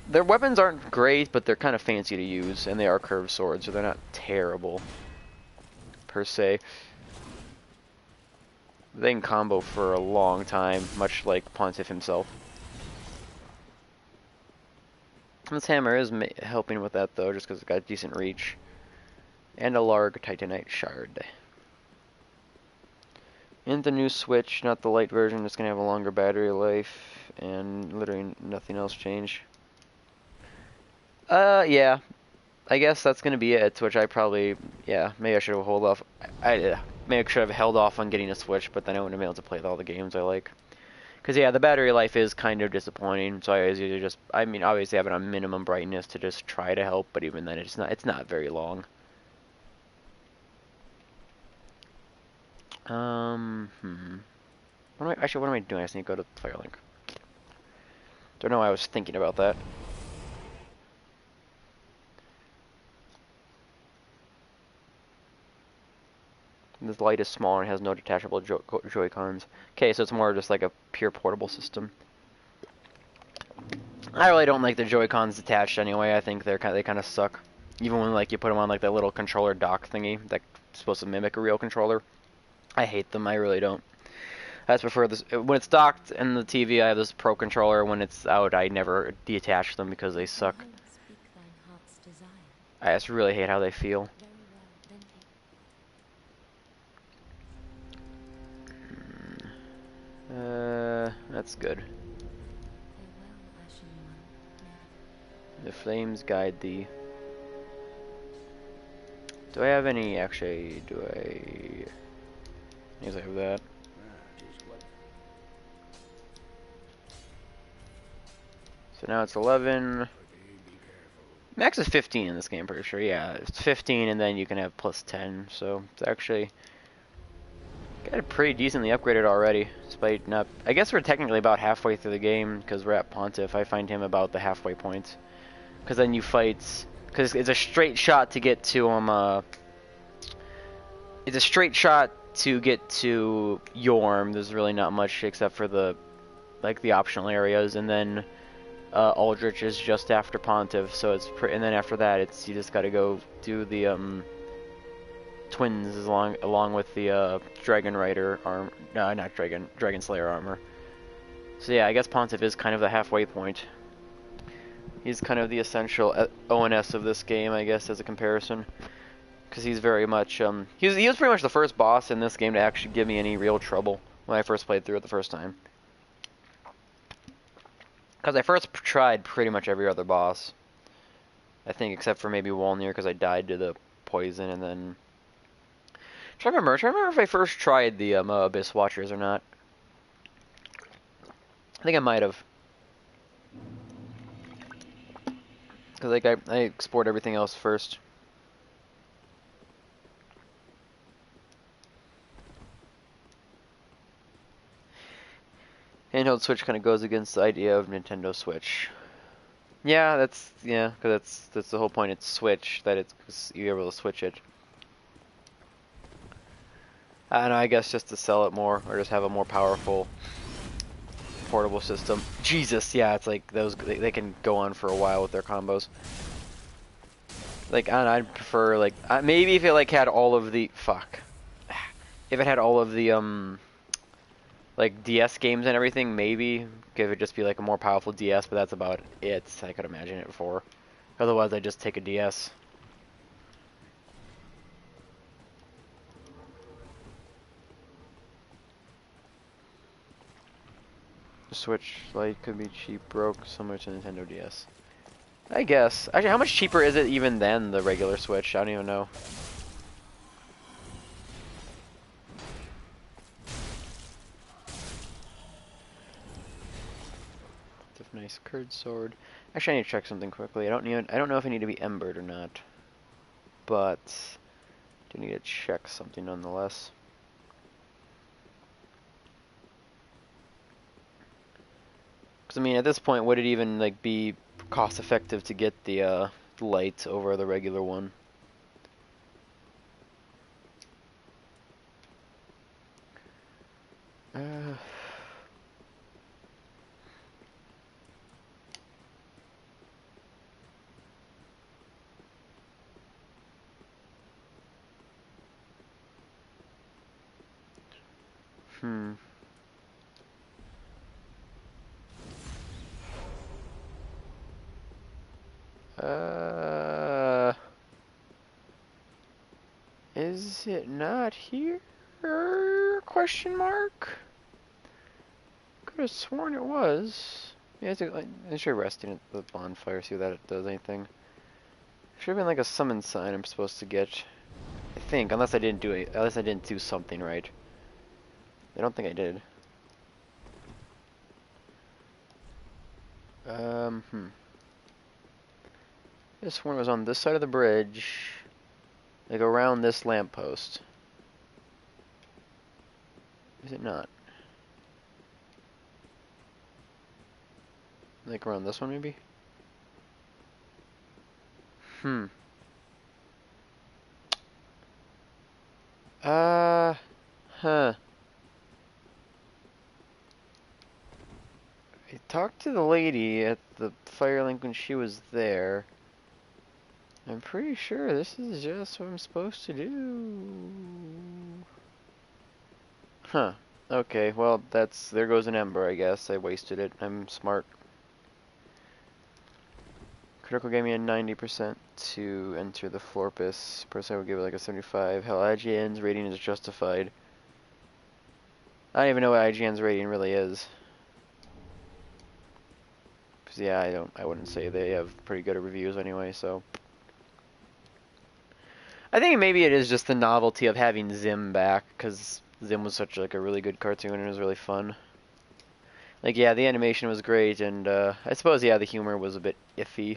Their weapons aren't great, but they're kind of fancy to use, and they are curved swords, so they're not terrible, per se. They can combo for a long time, much like Pontiff himself. This hammer is helping with that, though, just because it's got decent reach. And a Larg Titanite Shard. And the new Switch, not the light version, it's going to have a longer battery life, and literally nothing else changed. Yeah. I guess that's gonna be it, which I probably, yeah, maybe I should have held off. Maybe I should have held off on getting a Switch, but then I wouldn't have been able to play all the games I like. Because, yeah, the battery life is kind of disappointing, so I always either just, I mean, obviously have it on minimum brightness to just try to help, but even then it's not very long. What am I doing? I just need to go to Firelink. Don't know why I was thinking about that. This light is smaller and has no detachable Joy-Cons. Okay, so it's more just like a pure portable system. I really don't like the Joy-Cons detached anyway. I think they kind of suck. Even when like you put them on like that little controller dock thingy that's supposed to mimic a real controller. I hate them. I really don't. I just prefer this when it's docked in the TV. I have this Pro controller. When it's out, I never detach them because they suck. I just really hate how they feel. That's good. Farewell, Ashen One. The flames guide thee. Do I have any, actually, do I... Yes, I have that. So now it's 11. Max is 15 in this game, pretty sure. Yeah, it's 15, and then you can have plus 10. So it's actually got it pretty decently upgraded already, despite not. I guess we're technically about halfway through the game because we're at Pontiff. I find him about the halfway point, because then you fight. Because it's a straight shot to get to It's a straight shot to get to Yorm. There's really not much except for the optional areas, and then. Aldrich is just after Pontiff, so it's and then after that, it's you just got to go do the twins along with the Dragon Rider arm. No, not Dragon Slayer armor. So yeah, I guess Pontiff is kind of the halfway point. He's kind of the essential ONS of this game, I guess, as a comparison, because he's very much he was pretty much the first boss in this game to actually give me any real trouble when I first played through it the first time. Because I first tried pretty much every other boss. I think except for maybe Wolnir, because I died to the poison, and then... Try to remember if I first tried the Abyss Watchers or not. I think I might have. Because like I explored everything else first. Handheld Switch kind of goes against the idea of Nintendo Switch. Yeah, because that's the whole point. It's Switch, that you're able to switch it. I don't know, I guess just to sell it more, or just have a more powerful portable system. Jesus, yeah, it's like those they can go on for a while with their combos. Like, I don't know, I'd prefer like maybe if it like had all of the if it had all of the like DS games and everything, maybe give it just be like a more powerful DS, but that's about it. I could imagine it for. Otherwise, I'd just take a DS. Switch Lite could be cheap, broke, similar to Nintendo DS. I guess. Actually, how much cheaper is it even than the regular Switch? I don't even know. Nice curd sword. Actually, I need to check something quickly. I don't know if I need to be embered or not, but I do need to check something nonetheless. Because I mean, at this point, would it even like be cost effective to get the light over the regular one? Is it not here? Question mark? Could have sworn it was. Yeah, I should resting at the bonfire, see if that does anything. Should have been like a summon sign I'm supposed to get. I think, unless I didn't do it. Unless I didn't do something right. I don't think I did. This one was on this side of the bridge. Like around this lamppost. Is it not? Like around this one maybe? Huh. I talked to the lady at the Firelink when she was there. I'm pretty sure this is just what I'm supposed to do. Huh. Okay, well, there goes an ember, I guess. I wasted it. I'm smart. Critical gave me a 90% to enter the Florpus. Person I would give it like a 75. Hell, IGN's rating is justified. I don't even know what IGN's rating really is. Cause yeah, I wouldn't say they have pretty good reviews anyway, so. I think maybe it is just the novelty of having Zim back, because Zim was such like a really good cartoon and it was really fun. Like, yeah, the animation was great, and I suppose, yeah, the humor was a bit iffy.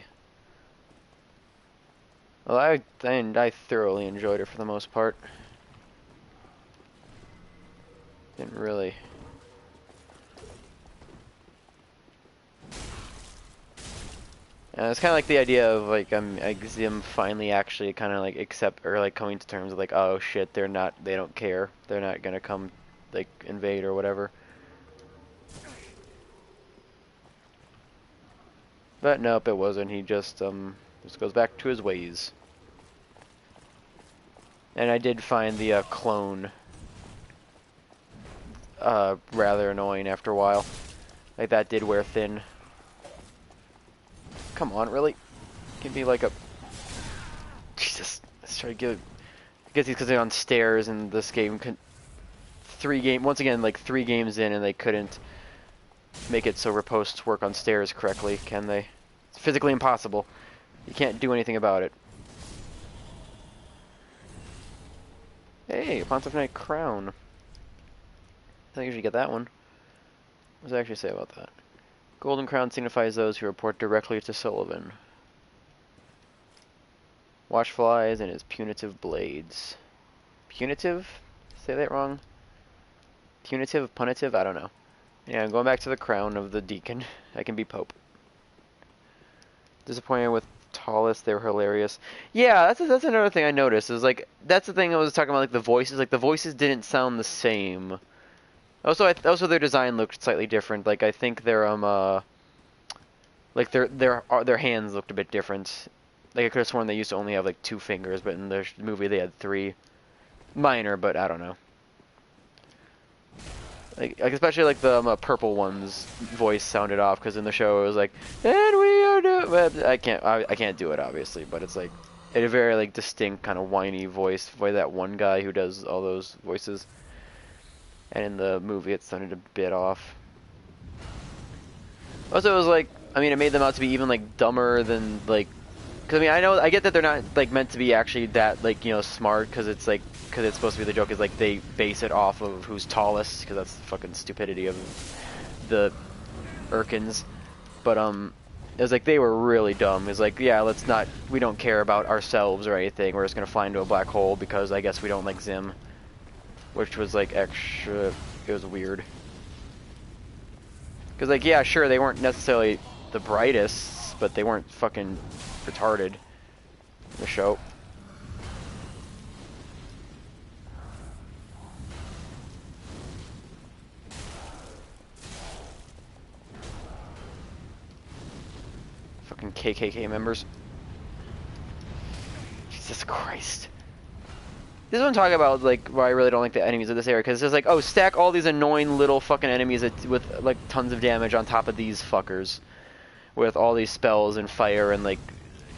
Well, I thoroughly enjoyed it for the most part. Didn't really. It's kind of like the idea of like Zim finally actually kind of like accept or like coming to terms with like, oh shit, they don't care, they're not gonna come like invade or whatever. But nope, it wasn't. He just goes back to his ways. And I did find the clone rather annoying after a while. Like that did wear thin. Come on, really? Give me like a... Jesus. Let's try to get... I guess it's because they're on stairs and this game once again, like 3 games in and they couldn't make it so riposts work on stairs correctly, can they? It's physically impossible. You can't do anything about it. Hey, Pontiff Knight Crown. I think you should get that one. What does it actually say about that? Golden Crown signifies those who report directly to Sullivan. Watch flies and his punitive blades. Punitive? Say that wrong? Punitive? Punitive? I don't know. Yeah, I'm going back to the crown of the deacon. I can be Pope. Disappointed with Tallest, they were hilarious. Yeah, that's another thing I noticed. Is like that's the thing I was talking about, like the voices. Like the voices didn't sound the same. Also, their design looked slightly different. Like I think their like their hands looked a bit different. Like I could have sworn they used to only have like 2 fingers, but in the movie they had 3. Minor, but I don't know. Like especially like the purple one's voice sounded off, because in the show it was like, and we are doing. Well, I can't do it obviously, but it's like a very like distinct kind of whiny voice by that one guy who does all those voices. And in the movie it sounded a bit off. Also, it was like, I mean, it made them out to be even like dumber than like, because I mean, I get that they're not like meant to be actually that like, you know, smart, because it's like, because it's supposed to be, the joke is like they base it off of who's tallest, because that's the fucking stupidity of the Urkins. But it was like they were really dumb. It's like, yeah, we don't care about ourselves or anything, we're just gonna fly into a black hole because I guess we don't like Zim. Which was like extra, it was weird. Because like, yeah, sure, they weren't necessarily the brightest, but they weren't fucking retarded in the show. Fucking KKK members. Jesus Christ. This is what I'm talking about, like, why I really don't like the enemies of this area, because it's like, oh, stack all these annoying little fucking enemies with, like, tons of damage on top of these fuckers. With all these spells and fire and, like,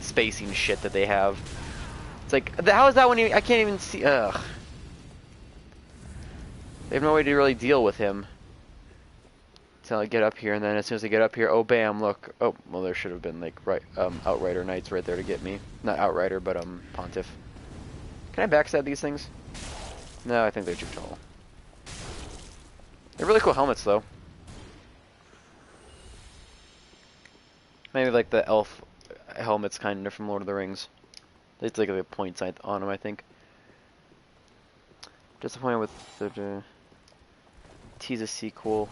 spacing shit that they have. It's like, how is that one even, I can't even see, ugh. They have no way to really deal with him. Until I get up here, and then as soon as I get up here, oh, bam, look. Oh, well, there should have been, like, Outrider Knights right there to get me. Not Outrider, but, Pontiff. Can I backstab these things? No, I think they're too tall. They're really cool helmets, though. Maybe like the elf helmets kind of from Lord of the Rings. It's like the points on them, I think. Disappointed with the tease a sequel.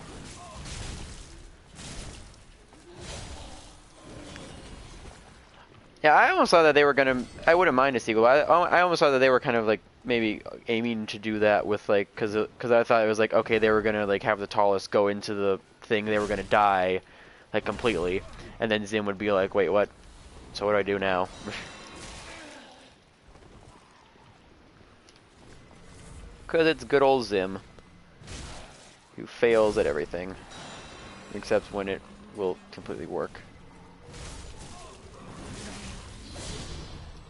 Yeah, I almost thought that they were gonna. I wouldn't mind a sequel. I almost thought that they were kind of like maybe aiming to do that with like, because I thought it was like, okay, they were gonna like have the tallest go into the thing, they were gonna die, like completely, and then Zim would be like, wait, what? So what do I do now? Because it's good old Zim, who fails at everything, except when it will completely work.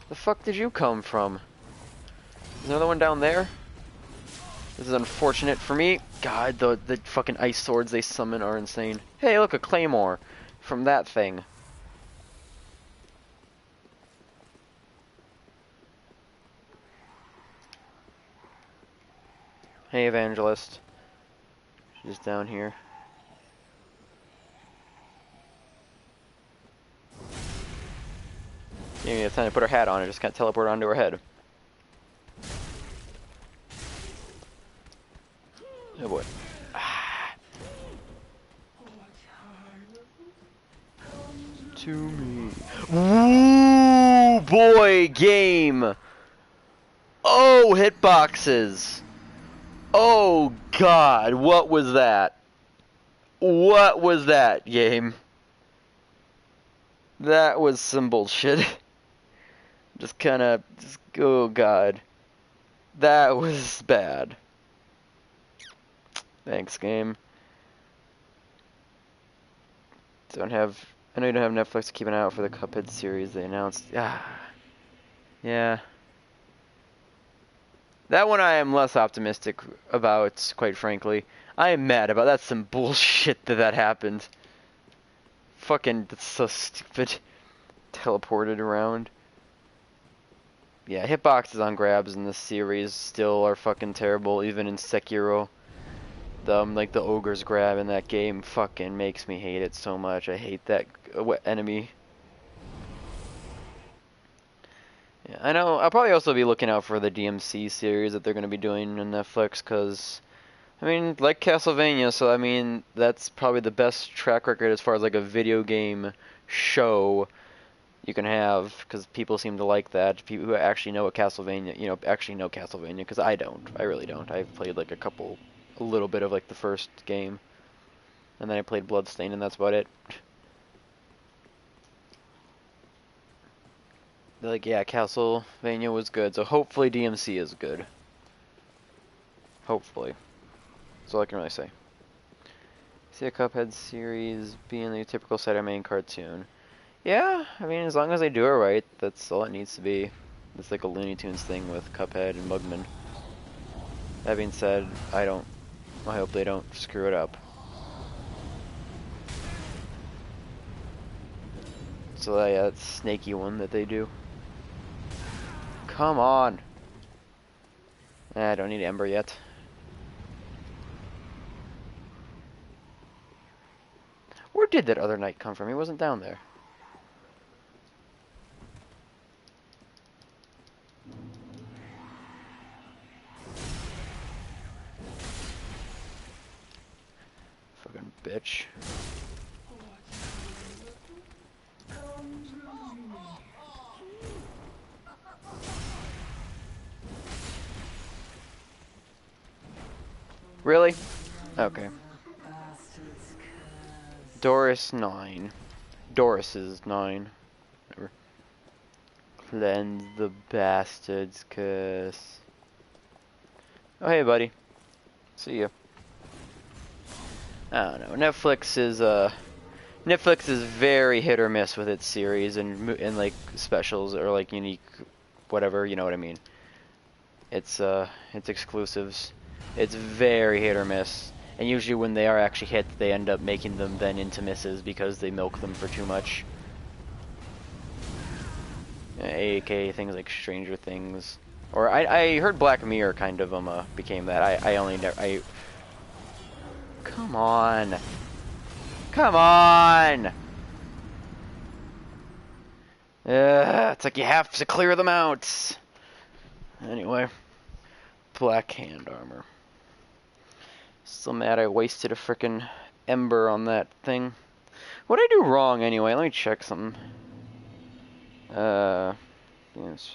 The fuck did you come from? There's another one down there? This is unfortunate for me. God, the fucking ice swords they summon are insane. Hey, look, a claymore from that thing. Hey, Evangelist. She's down here. Give me the time to put her hat on. I just can't teleport onto her head. Oh boy. To me. Woo, boy, game. Oh, hitboxes. Oh God, what was that? What was that, game? That was some bullshit. Just kinda, oh God. That was bad. Thanks, game. I know you don't have Netflix to keep an eye out for the Cuphead series they announced. Yeah. That one I am less optimistic about, quite frankly. I am mad about that's some bullshit that happened. Fucking, that's so stupid. Teleported around. Yeah, hitboxes on grabs in this series still are fucking terrible, even in Sekiro. Like the ogre's grab in that game fucking makes me hate it so much. I hate that enemy. Yeah, I know. I'll probably also be looking out for the DMC series that they're going to be doing on Netflix, because, I mean, like Castlevania, so I mean, that's probably the best track record as far as like a video game show you can have, because people seem to like that. People who actually know what Castlevania, actually know Castlevania, because I don't. I really don't. I've played like a little bit of like the first game, and then I played Bloodstained, and that's about it. They're like, yeah, Castlevania was good, so hopefully DMC is good. Hopefully. That's all I can really say. See a Cuphead series being the typical Saturday main cartoon. Yeah, I mean, as long as they do it right, that's all it needs to be. It's like a Looney Tunes thing with Cuphead and Mugman. That being said, I hope they don't screw it up. So yeah, that snaky one that they do. Come on! I don't need Ember yet. Where did that other knight come from? He wasn't down there. Fucking bitch. Really? Okay. Doris 9. Doris is 9. Whatever. Cleanse the bastard's curse. Oh hey buddy. See ya. I don't know. Netflix is very hit or miss with its series and like specials or like unique whatever, you know what I mean. It's exclusives. It's very hit or miss. And usually when they are actually hit, they end up making them then into misses because they milk them for too much. AKA things like Stranger Things. Or I heard Black Mirror kind of became that. I come on. Come on! It's like you have to clear them out. Anyway. Black hand armor. Still mad I wasted a frickin' ember on that thing. What did I do wrong anyway? Let me check something. Yes.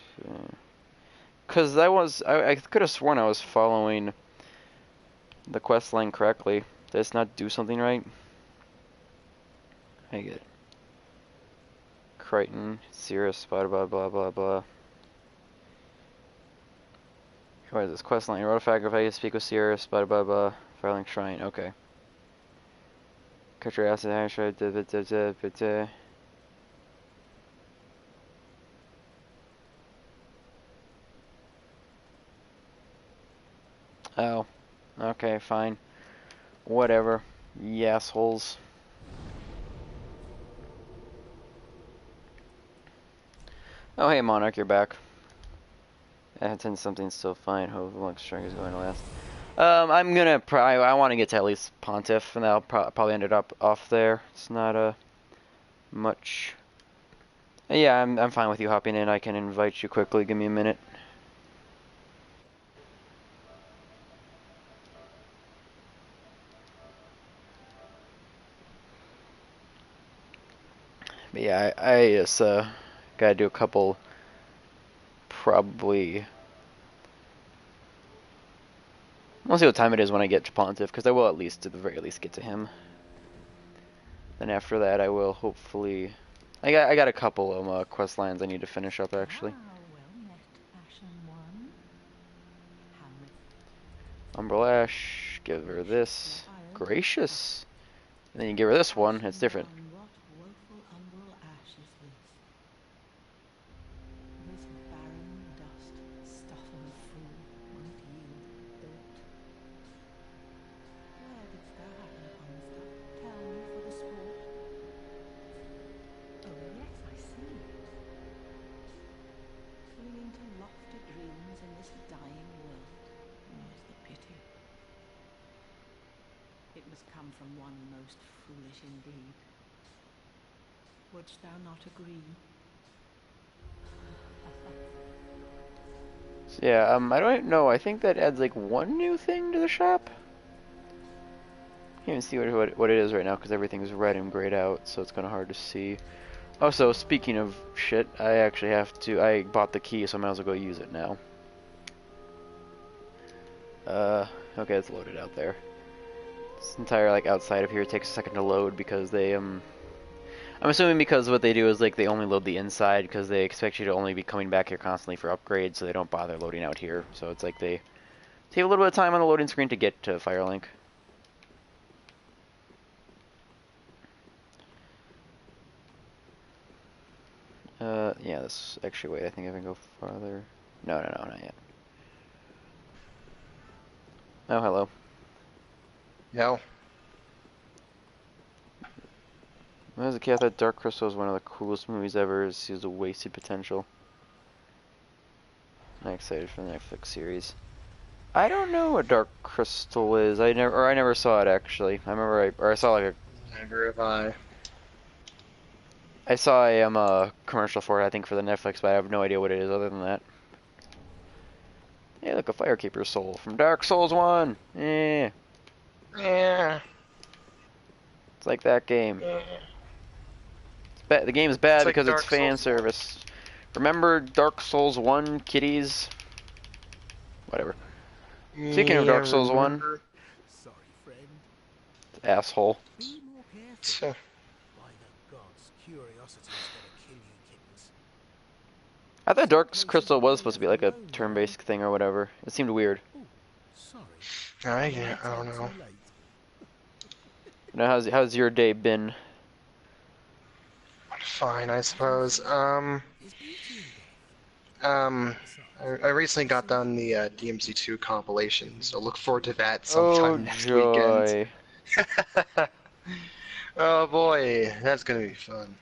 Cause I could have sworn I was following the quest line correctly. Did I just not do something right? I get it. Crichton, Cirrus, blah blah blah blah blah. What is this quest line? Artifact, if I speak with Cirrus, blah blah blah. Firelink Shrine, okay. Cut your acid, oh, okay, fine. Whatever. You assholes. Oh, hey, Monarch, you're back. Since something's still fine, hope the long string is going to last. I'm gonna I want to get to at least Pontiff, and that'll probably end it up off there. It's not much. Yeah, I'm fine with you hopping in. I can invite you quickly. Give me a minute. But yeah, I just gotta do a couple. Probably. We'll see what time it is when I get to Pontiff, because I will at least, at the very least, get to him. Then after that, I will hopefully. I got a couple of quest lines I need to finish up actually. Umbral Ash, give her this. Gracious. And then you give her this one, it's different. From one most foolish indeed. Wouldst thou not agree? So yeah, I don't know. I think that adds like one new thing to the shop. Can't even see what it is right now because everything's red and grayed out, so it's kind of hard to see. Also, speaking of shit, I actually have to. I bought the key, so I might as well go use it now. Okay, it's loaded out there. This entire like outside of here takes a second to load because they I'm assuming because what they do is like they only load the inside because they expect you to only be coming back here constantly for upgrades, so they don't bother loading out here. So it's like they take a little bit of time on the loading screen to get to Firelink. Yeah, this actually wait, I think I can go farther. No, not yet. Oh, hello. No. When I was a kid, I thought Dark Crystal was one of the coolest movies ever. It seems a wasted potential. I'm excited for the Netflix series. I don't know what Dark Crystal is. I never saw it actually. I remember I saw like a. Never have I. I saw a commercial for it, I think, for the Netflix, but I have no idea what it is other than that. Hey, look, a Firekeeper's soul from Dark Souls 1. Yeah. Yeah. It's like that game. Yeah. The game is bad It's like because Dark it's fan Souls service. Remember Dark Souls 1, kiddies? Whatever. Speaking of Dark Souls 1, Sorry, friend. asshole. Be more careful. So, By the gods, curiosity's gonna kill you, kittens. I thought Dark Crystal was supposed to be like a turn-based thing or whatever. It seemed weird. Sorry. I don't know. Now, how's your day been? Fine, I suppose. I recently got done the DMC2 compilation, so look forward to that sometime next weekend. Oh boy, that's gonna be fun.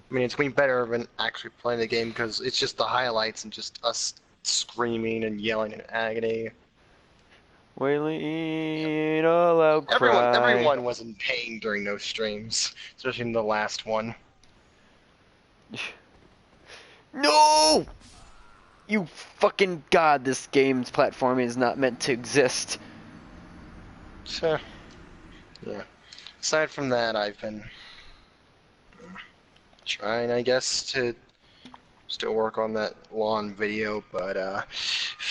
I mean, it's way better than actually playing the game because it's just the highlights and just us screaming and yelling in agony. Wailing all out cry. Everyone was in pain during those streams, especially in the last one. No! You fucking god, this game's platforming is not meant to exist. So, yeah. Aside from that, I've been trying, I guess, to still work on that lawn video, but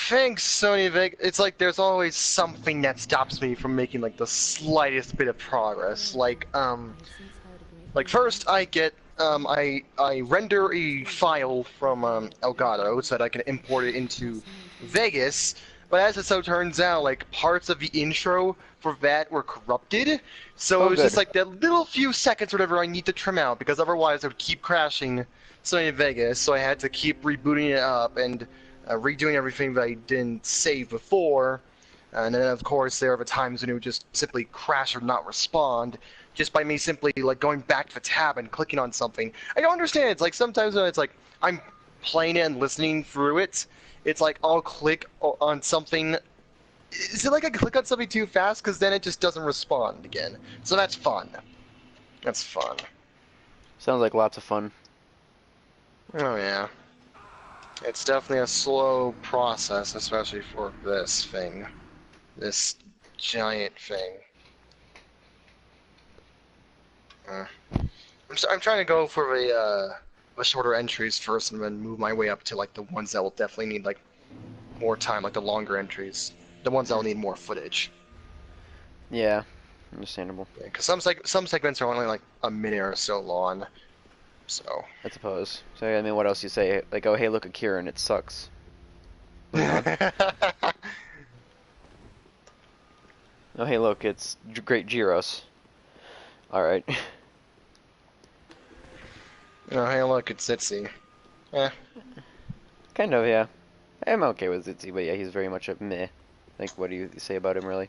thanks, Sony Vic. It's like there's always something that stops me from making like the slightest bit of progress. Like first I get I render a file from Elgato so that I can import it into Vegas, but as it so turns out, like parts of the intro for that were corrupted, so it was just like that little few seconds or whatever I need to trim out because otherwise it would keep crashing Sony Vegas, so I had to keep rebooting it up and redoing everything that I didn't save before, And then of course there are times when it would just simply crash or not respond, just by me simply like going back to the tab and clicking on something. I don't understand. It's like sometimes when it's like I'm playing it and listening through it, it's like I'll click on something. Is it like I click on something too fast? Because then it just doesn't respond again. So that's fun. That's fun. Sounds like lots of fun. Oh yeah. It's definitely a slow process, especially for this thing. This giant thing. I'm trying to go for the shorter entries first, and then move my way up to like the ones that will definitely need like more time, like the longer entries, the ones that will need more footage. Yeah, understandable. Yeah, because some segments are only like a minute or so long, so. I suppose. So I mean, what else you say? Like, oh hey, look at Kieran, it sucks. Oh hey, look, it's Great Gyros. All right. Oh hey, look, it's Itzy. Eh. Kind of, yeah. I'm okay with Zitzy, but yeah, he's very much a meh. Like, what do you say about him, really?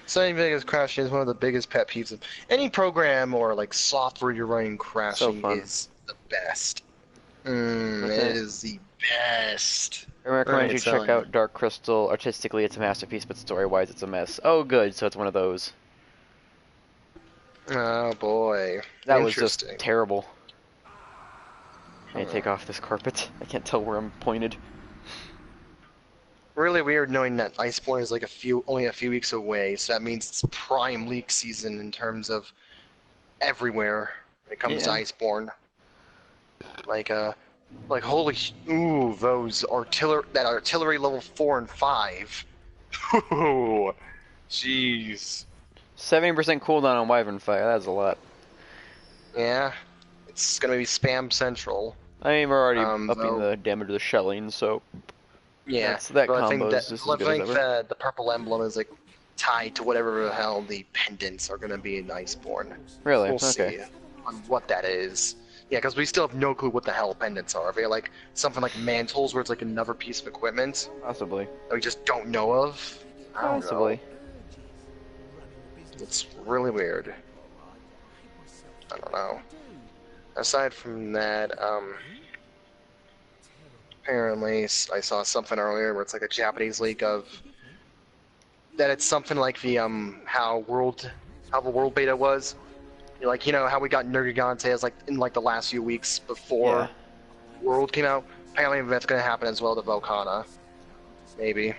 Sony Vegas crashing is one of the biggest pet peeves of any program or like software you're running. Crashing is the best. It is the best. I recommend you check out Dark Crystal. Artistically, it's a masterpiece, but story-wise, it's a mess. Oh, good. So it's one of those. Oh boy. That was just terrible. Can I take off this carpet? I can't tell where I'm pointed. Really weird knowing that Iceborne is like only a few weeks away, so that means it's prime leak season in terms of everywhere when it comes to Iceborne. Like holy ooh, those artillery level 4 and 5. Ooh, jeez. 70% cooldown on Wyvern Fire, that's a lot. Yeah, it's gonna be spam central. I mean, we're already upping the damage of the shelling, so yeah, that but combo is I think the purple emblem is like tied to whatever the hell the pendants are gonna be in Iceborne. Really? We'll see on what that is. Yeah, because we still have no clue what the hell pendants are. Are they like something like mantles, where it's like another piece of equipment? Possibly. That we just don't know of? I don't know. It's really weird. I don't know. Aside from that, apparently I saw something earlier where it's like a Japanese leak of that it's something like the how the world beta was. Like, you know how we got Nergigante as like in like the last few weeks before World came out. Apparently that's gonna happen as well to Volcana. Maybe.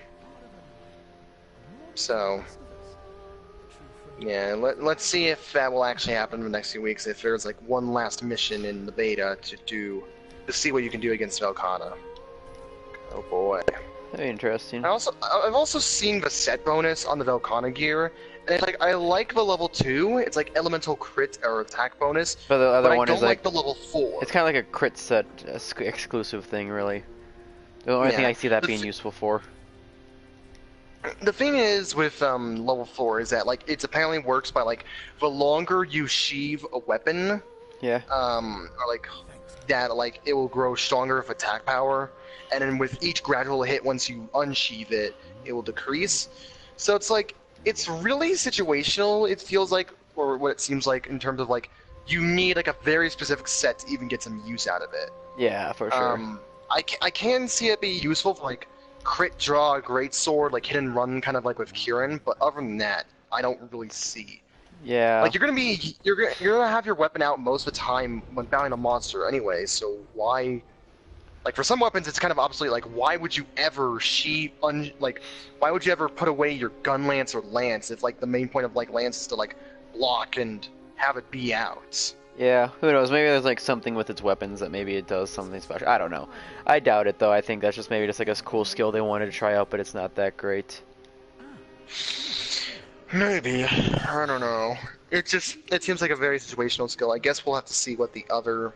So yeah, let's see if that will actually happen in the next few weeks. If there's like one last mission in the beta to see what you can do against Volcana. Oh boy. Very interesting. I've also seen the set bonus on the Volcana gear, and it's like I like the level 2. It's like elemental crit or attack bonus. But the other one I don't is like the level 4. It's kind of like a crit set exclusive thing, really. The only thing I see that being useful for. The thing is with level 4 is that like it apparently works by like the longer you sheath a weapon, or like that, like it will grow stronger with attack power, and then with each gradual hit once you unsheath it, it will decrease. So it's like it's really situational. It feels like, or what it seems like in terms of like you need like a very specific set to even get some use out of it. Yeah, for sure. I can see it be useful for like crit draw a great sword, like hit and run, kind of like with Kieran. But other than that, I don't really see. Yeah. Like you're gonna have your weapon out most of the time when battling a monster anyway. So why? Like for some weapons, it's kind of obsolete. Like why would you ever why would you ever put away your gun lance or lance if like the main point of like lance is to like block and have it be out? Yeah, who knows? Maybe there's like something with its weapons that maybe it does something special. I don't know. I doubt it though. I think that's just maybe just like a cool skill they wanted to try out, but it's not that great. Maybe. I don't know. It seems like a very situational skill. I guess we'll have to see what the other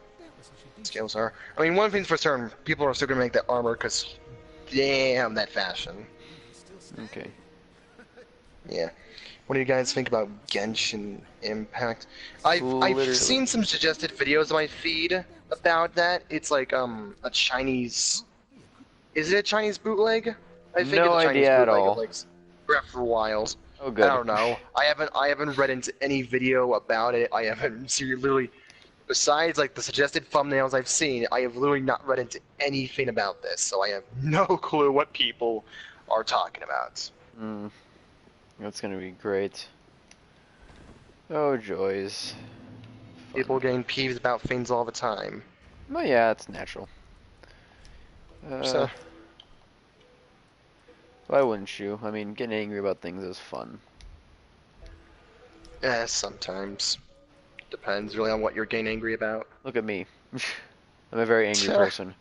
skills are. I mean, one thing's for certain, people are still gonna make that armor because damn that fashion. Okay. Yeah. What do you guys think about Genshin Impact? I've seen some suggested videos on my feed about that. It's like a Chinese Is it a Chinese bootleg? I think No it's a Chinese idea at bootleg of all. like Breath of the Wild. Oh, I good. don't know. I haven't read into any video about it. I haven't literally, besides like the suggested thumbnails I've seen, I have literally not read into anything about this, so I have no clue what people are talking about. Mm, that's gonna be great. Oh, joys. Fun. People getting peeved about things all the time. Well, yeah, it's natural. So, Why wouldn't you? I mean, getting angry about things is fun. sometimes. Depends really on what you're getting angry about. Look at me. I'm a very angry person.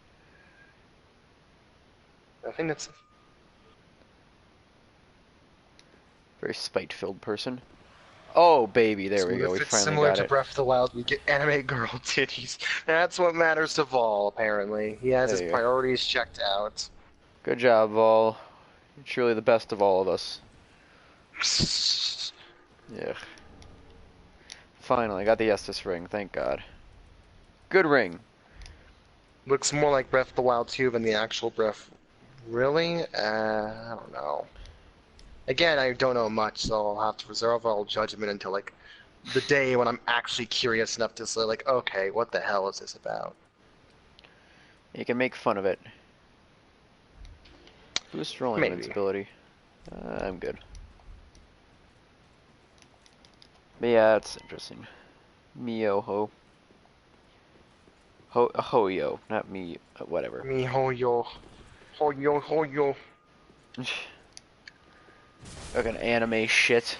I think that's Very spite-filled person. Oh, baby, there we go. We If it's finally similar got to it. Breath of the Wild, we get anime girl titties. That's what matters to Vol, apparently. He has There his you go. priorities checked out. Good job, Vol. You're truly the best of all of us. Yeah. Finally, I got the Estus ring, thank God. Good ring. Looks more like Breath of the Wild 2 than the actual Breath. Really? I don't know. Again, I don't know much, so I'll have to reserve all judgment until, like, the day when I'm actually curious enough to say, like, okay, what the hell is this about? You can make fun of it. Boost rolling Maybe. invincibility. I'm good. But yeah, it's interesting. Miyoho. Hoyo, not me, whatever. Me hoyo. Hoyo, hoyo. Fucking anime shit.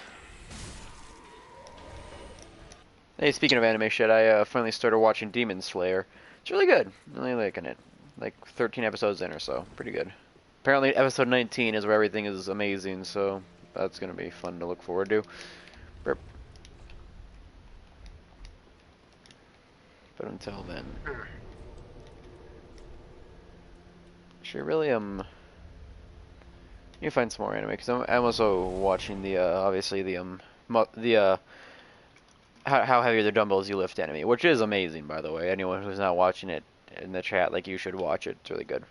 Hey, speaking of anime shit, I finally started watching Demon Slayer. It's really good. Really liking it. Like 13 episodes in or so. Pretty good. Apparently episode 19 is where everything is amazing, so that's gonna be fun to look forward to. Burp. But until then, should really you find some more anime because I'm also watching the obviously the how heavy are the dumbbells you lift anime, which is amazing, by the way. Anyone who's not watching it in the chat, like, you should watch it. It's really good.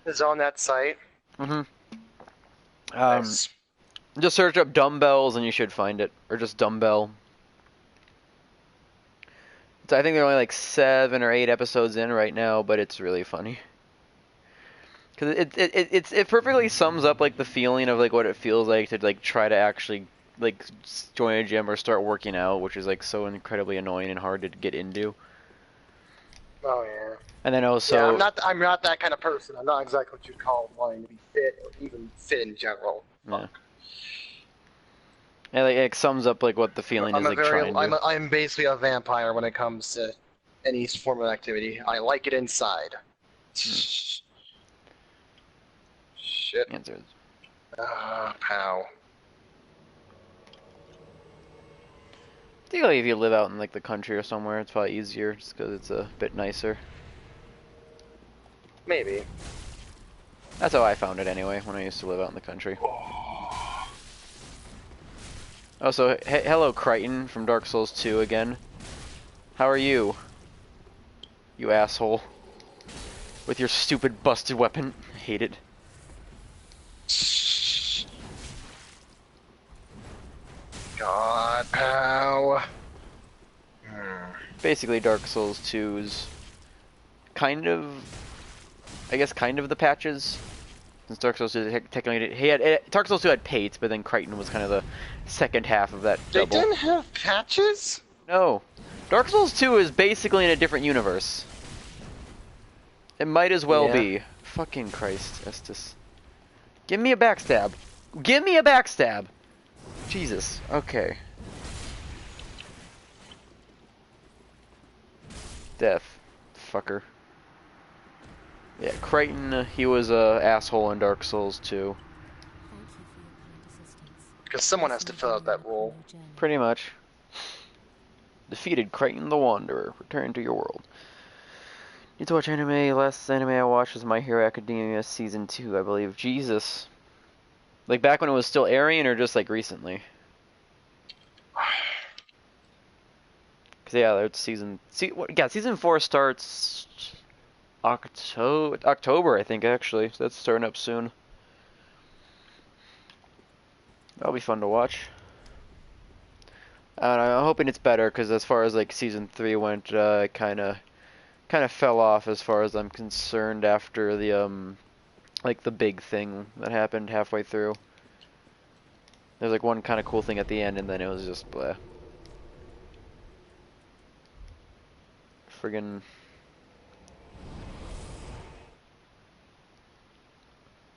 Is on that site. Nice. Just search up dumbbells and you should find it, or just dumbbell. I think they're only like 7 or 8 episodes in right now, but it's really funny. Cause it perfectly sums up like the feeling of like what it feels like to like try to actually like join a gym or start working out, which is like so incredibly annoying and hard to get into. Oh yeah. And then also, yeah, I'm not that kind of person. I'm not exactly what you'd call wanting to be fit or even fit in general. yeah. And like, it sums up like what the feeling is like trying to. I'm basically a vampire when it comes to any form of activity. I like it inside. Shit. Answers. Pow. I think like if you live out in like the country or somewhere, it's probably easier just because it's a bit nicer. Maybe. That's how I found it anyway when I used to live out in the country. Oh, so hello Crichton from Dark Souls 2 again. How are you? You asshole. With your stupid busted weapon. I hate it. God, pow. Basically, Dark Souls 2's kind of, I guess, kind of the patches. Since Dark Souls 2 technically Dark Souls 2 had Pate, but then Crichton was kind of the second half of that They double. didn't have patches? No. Dark Souls 2 is basically in a different universe. It might as well be. Fucking Christ, Estus. Give me a backstab. Give me a backstab! Jesus. Okay. Death. Fucker. Yeah, Crichton, he was a asshole in Dark Souls 2. Because someone has to fill out that role. Pretty much. Defeated Crichton the Wanderer. Return to your world. Need to watch anime. Last anime I watched was My Hero Academia Season 2, I believe. Jesus. Like back when it was still airing, or just like recently? Cause yeah, there's season. Season 4 starts October, I think, actually. So that's starting up soon. That'll be fun to watch. I'm hoping it's better, because as far as like season 3 went, it kind of fell off as far as I'm concerned after the like the big thing that happened halfway through. There's like one kind of cool thing at the end, and then it was just blah. Friggin'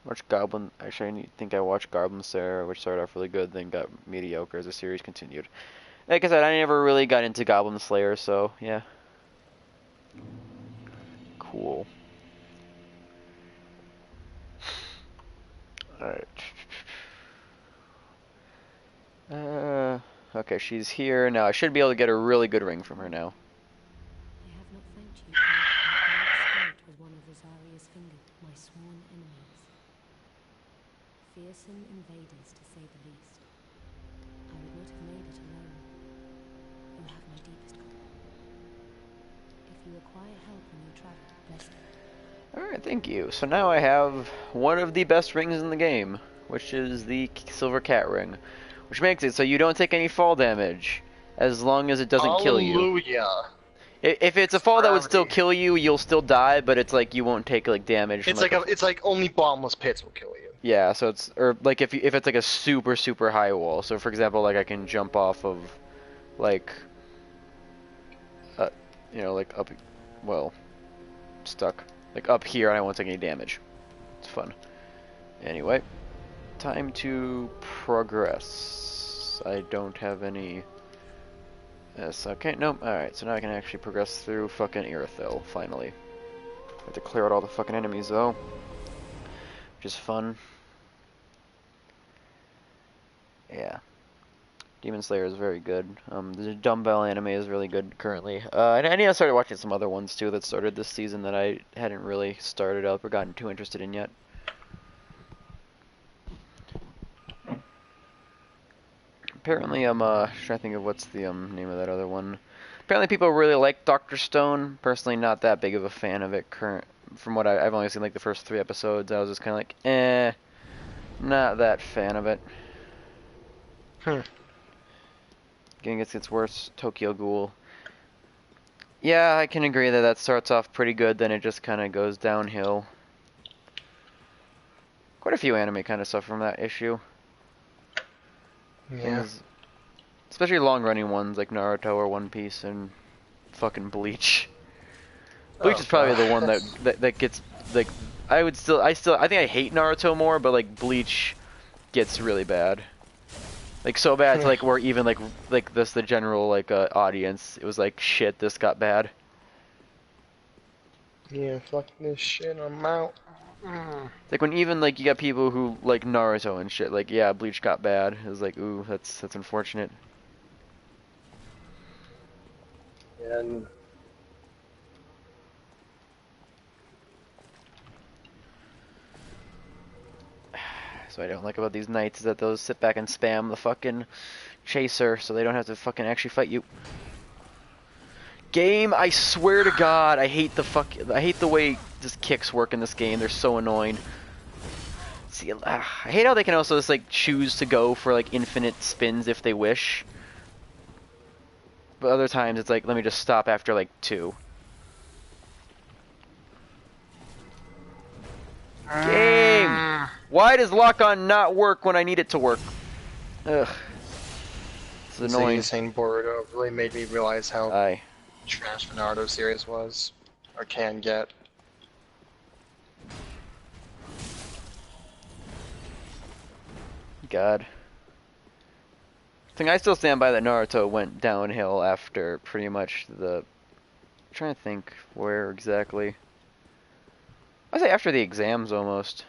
watch Goblin. Actually, I think I watched Goblin Slayer, which started off really good, then got mediocre as the series continued. Like I said, I never really got into Goblin Slayer, so yeah. Cool. Alright. Okay, she's here. Now I should be able to get a really good ring from her now. I have not thanked you for making my dark spirit with one of Rosaria's fingers, my sworn enemies. Fearsome invaders, to say the least. I would not have made it alone. You have my deepest confidence. If you require help on your travel, bless you. Alright, thank you. So now I have one of the best rings in the game, which is the Silver Cat Ring. Which makes it so you don't take any fall damage, as long as it doesn't kill you. Hallelujah. If it's a fall that would still kill you, you'll still die, but it's like you won't take like damage. From, It's like only bottomless pits will kill you. yeah, so it's or like if it's like a super high wall. So for example, like I can jump off of like you know, like up, well, stuck like up here, and I won't take any damage. It's fun. Anyway, time to progress. I don't have any. Yes, okay, nope. Alright, so now I can actually progress through fucking Irithyll, finally. I have to clear out all the fucking enemies, though. Which is fun. Yeah. Demon Slayer is very good. The Dumbbell anime is really good currently. And I need to start watching some other ones, too, that started this season that I hadn't really started up or gotten too interested in yet. Apparently, I'm trying to think of what's the name of that other one. Apparently, people really like Dr. Stone. Personally, not that big of a fan of it. From what I've only seen like the first 3 episodes, I was just kind of like, not that fan of it. Getting gets worse. Tokyo Ghoul. Yeah, I can agree that starts off pretty good, then it just kind of goes downhill. Quite a few anime kind of suffer from that issue. Yeah. Especially long-running ones like Naruto or One Piece and fucking Bleach. Bleach is probably the one that gets like I think I hate Naruto more, but like Bleach gets really bad. Like so bad to like where even like the general like audience, it was like shit, this got bad. Yeah, fuck this shit, I'm out. Like when even like you got people who like Naruto and shit, like yeah, Bleach got bad. It was like, ooh, that's unfortunate. And So I don't like about these knights is that those sit back and spam the fucking chaser, so they don't have to fucking actually fight you. Game, I swear to God, I hate the way just kicks work in this game. They're so annoying. See, I hate how they can also just like choose to go for like infinite spins if they wish. But other times it's like, let me just stop after like 2. Game! Why does lock-on not work when I need it to work? Ugh. It's annoying. Insane Boruto really made me realize how Aye. trash the Naruto series was, or can get. God. I still stand by that Naruto went downhill after pretty much the... I'm trying to think where exactly. I'd say after the exams almost.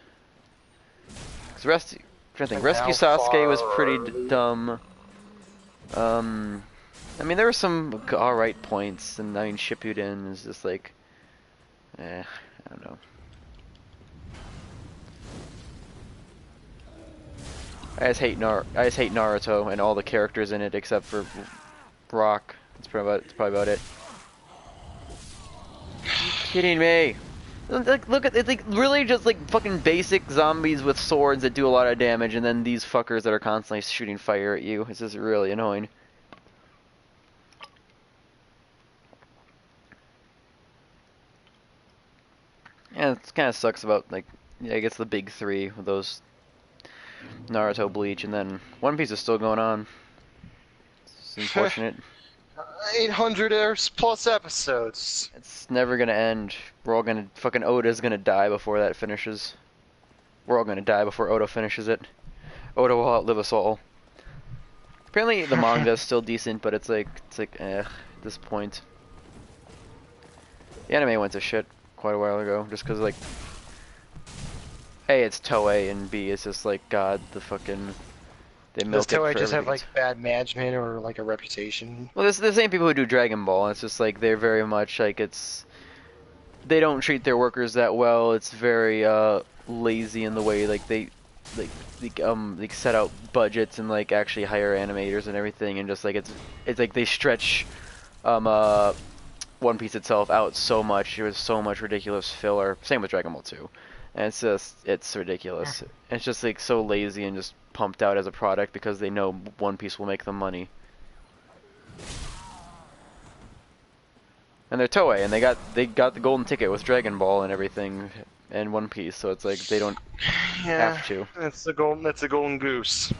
Cause Rescue Sasuke was pretty dumb. I mean there were some alright points, and I mean Shippuden is just like, I don't know. I just hate Naruto and all the characters in it except for Rock. That's probably about it. Are you kidding me? Like, look at it's like really just like fucking basic zombies with swords that do a lot of damage, and then these fuckers that are constantly shooting fire at you. It's just really annoying. Yeah, it kind of sucks about like, yeah, I guess the big three with those Naruto, Bleach, and then One Piece is still going on. It's unfortunate. 800 plus episodes. It's never gonna end. We're all gonna fucking Oda's gonna die before that finishes. We're all gonna die before Oda finishes it. Oda will outlive us all. Apparently the manga is still decent, but it's like at this point. The anime went to shit quite a while ago, just cause like, A, it's Toei, and B, it's just like, God, the fucking, they milk Does it Toei for just have everything. like bad management or like a reputation? Well, it's the same people who do Dragon Ball, and it's just like, they're very much like, they don't treat their workers that well. It's very lazy in the way like they set out budgets and like actually hire animators and everything, and just like it's like they stretch One Piece itself out so much. There was so much ridiculous filler. Same with Dragon Ball 2. And it's ridiculous. It's just like so lazy and just pumped out as a product because they know One Piece will make them money. And they're Toei, and they got the golden ticket with Dragon Ball and everything, and One Piece, so it's like they don't have to. That's the golden. That's a golden goose.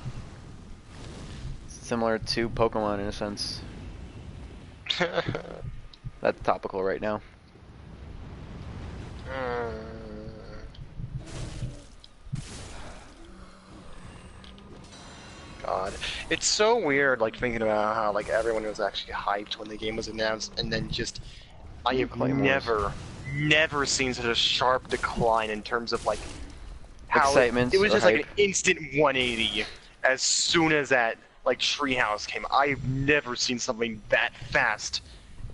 Similar to Pokemon in a sense. That's topical right now. God, it's so weird. Like thinking about how like everyone was actually hyped when the game was announced, and then just I have never seen such a sharp decline in terms of like how Excitement. it was or just like hype. an instant 180 as soon as that like Treehouse came. I've never seen something that fast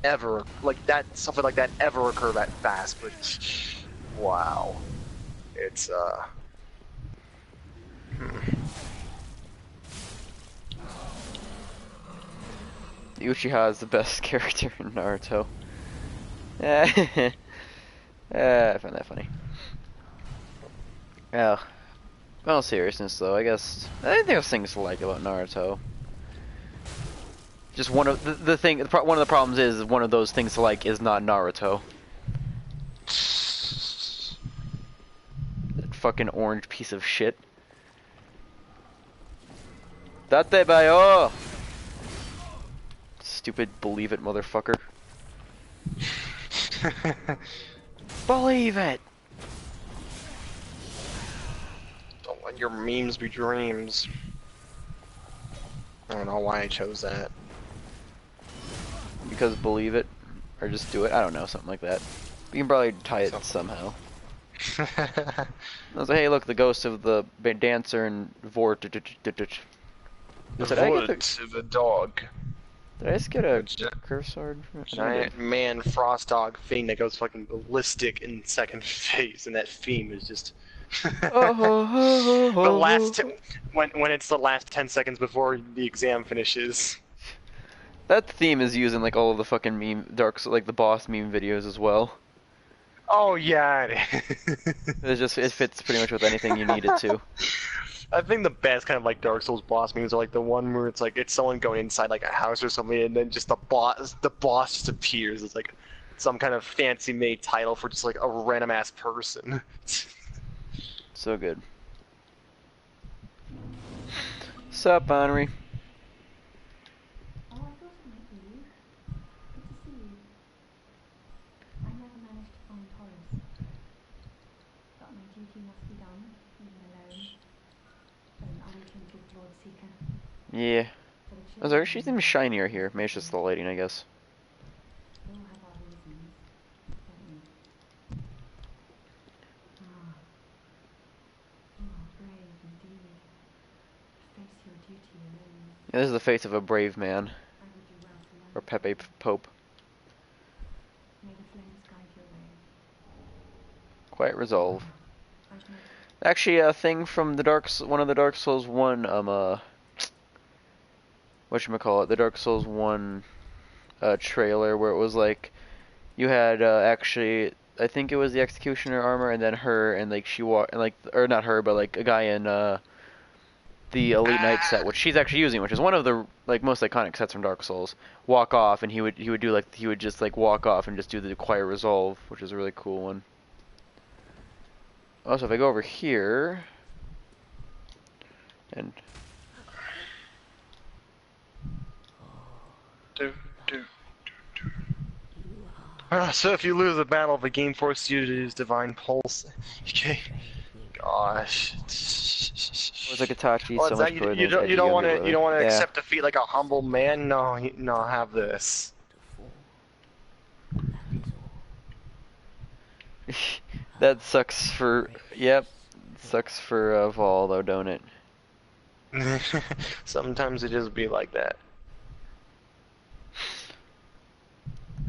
ever, like that, something like that ever occur that fast. But wow, it's Uchiha is the best character in Naruto. I find that funny. Yeah. In all seriousness, though, I guess I think there's things to like about Naruto. Just one of one of the problems is one of those things to like is not Naruto. That fucking orange piece of shit. Date bayo! Stupid believe it motherfucker. Believe it! Don't let your memes be dreams. I don't know why I chose that. Because believe it, or just do it. I don't know, something like that. You can probably tie it somehow. I was like, hey, look, the ghost of the dancer and Vort. The Did I get voice of a dog. Did I just get a curse sword? Giant man frost dog thing that goes fucking ballistic in second phase, and that theme is just the last when it's the last 10 seconds before the exam finishes. That theme is used in like all of the fucking like the boss meme videos as well. Oh yeah. It fits pretty much with anything you need it to. I think the best kind of like Dark Souls boss memes are like the one where it's like it's someone going inside like a house or something, and then just the boss just appears. It's like some kind of fancy made title for just like a random ass person. So good. Sup, Honorary? Oh, I thought it might be you. Good to see you. I never managed to find Taurus. But my duty must be done, even alone. An untainted Lord Seeker. Yeah. For the I was like, she children seems shinier here. Maybe it's just the lighting, I guess. we all have our reasons, don't we? Ah. You are brave indeed. To face your duty alone. Yeah, this is the face of a brave man. I would do well to learn. Or Pepe Pope. May the flames guide your way. Quiet resolve. I've met Actually, a thing from the one of the Dark Souls 1, whatchamacallit, the Dark Souls 1, trailer, where it was like, you had, actually, I think it was the Executioner armor, and then her, and like she walked, and like, or not her, but like a guy in the Elite Knight set, which she's actually using, which is one of the like most iconic sets from Dark Souls. Walk off, and he would do like he would just like walk off and just do the quiet resolve, which is a really cool one. Also, if I go over here, and So if you lose a battle, the game forces you to use Divine Pulse. Okay. Gosh. it was like Itachi, Oh, so is much that, good. you don't want to Yeah. accept defeat like a humble man. No, no, have this. That sucks for, yep, sucks for Vol though, don't it? Sometimes it just be like that.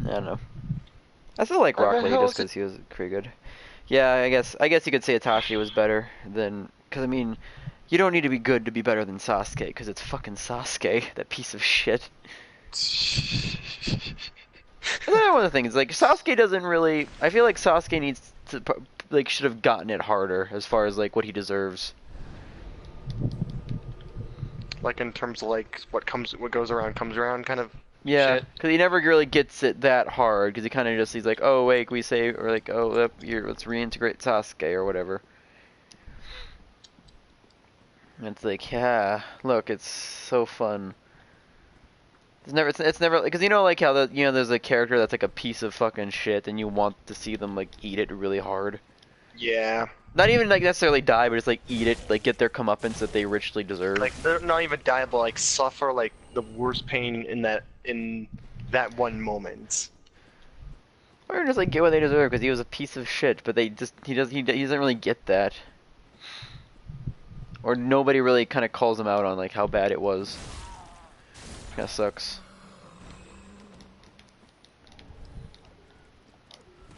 I don't know. I still like Rock Lee just because he was pretty good. Yeah, I guess you could say Itachi was better than, because I mean, you don't need to be good to be better than Sasuke, because it's fucking Sasuke, that piece of shit. And then one of the things, like, Sasuke doesn't really, I feel like Sasuke needs to, like, should have gotten it harder as far as, like, what he deserves. Like in terms of like what goes around comes around kind of. Yeah, shit. because he never really gets it that hard, because he kind of just, he's like, oh, wait, we say, or like, oh, let's reintegrate Sasuke, or whatever. And it's like, yeah, look, it's so fun. It's never, because you know, like how there's a character that's like a piece of fucking shit, and you want to see them, like, eat it really hard. Yeah. Not even, like, necessarily die, but just, like, eat it, like, get their comeuppance that they richly deserve. Like they're not even die, but like suffer like the worst pain in that one moment. Or just, like, get what they deserve, because he was a piece of shit, but he doesn't really get that. Or nobody really kind of calls him out on, like, how bad it was. Kind of sucks.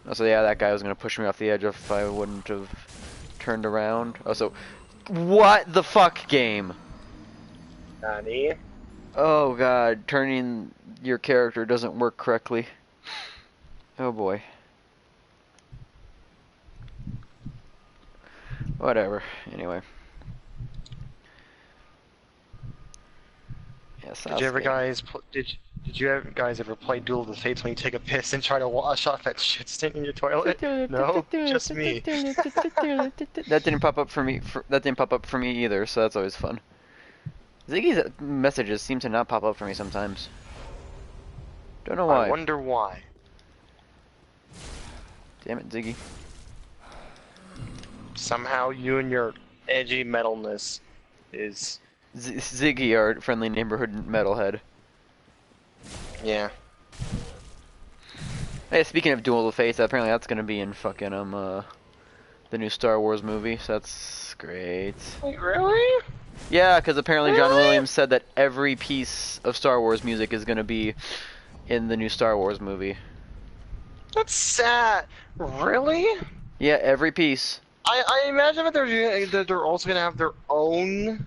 Also, yeah, that guy was gonna push me off the edge if I wouldn't have turned around. Also, what the fuck, game? Nani? Oh god, turning your character doesn't work correctly. Oh boy. Whatever. Anyway. Yeah, Did you ever guys ever play Duel of the Fates when you take a piss and try to wash off that shit stain in your toilet? No, just me. That didn't pop up for me. That didn't pop up for me either, so that's always fun. Ziggy's messages seem to not pop up for me sometimes. Don't know why. I wonder why. Damn it, Ziggy. Somehow you and your edgy metalness is. Ziggy, our friendly neighborhood metalhead. Yeah. Hey, speaking of Duel of Fates, apparently that's gonna be in fucking the new Star Wars movie, so that's great. Wait, really? Yeah, because apparently John Williams said that every piece of Star Wars music is gonna be in the new Star Wars movie. That's sad. Really? Yeah, every piece. I imagine that they're also gonna have their own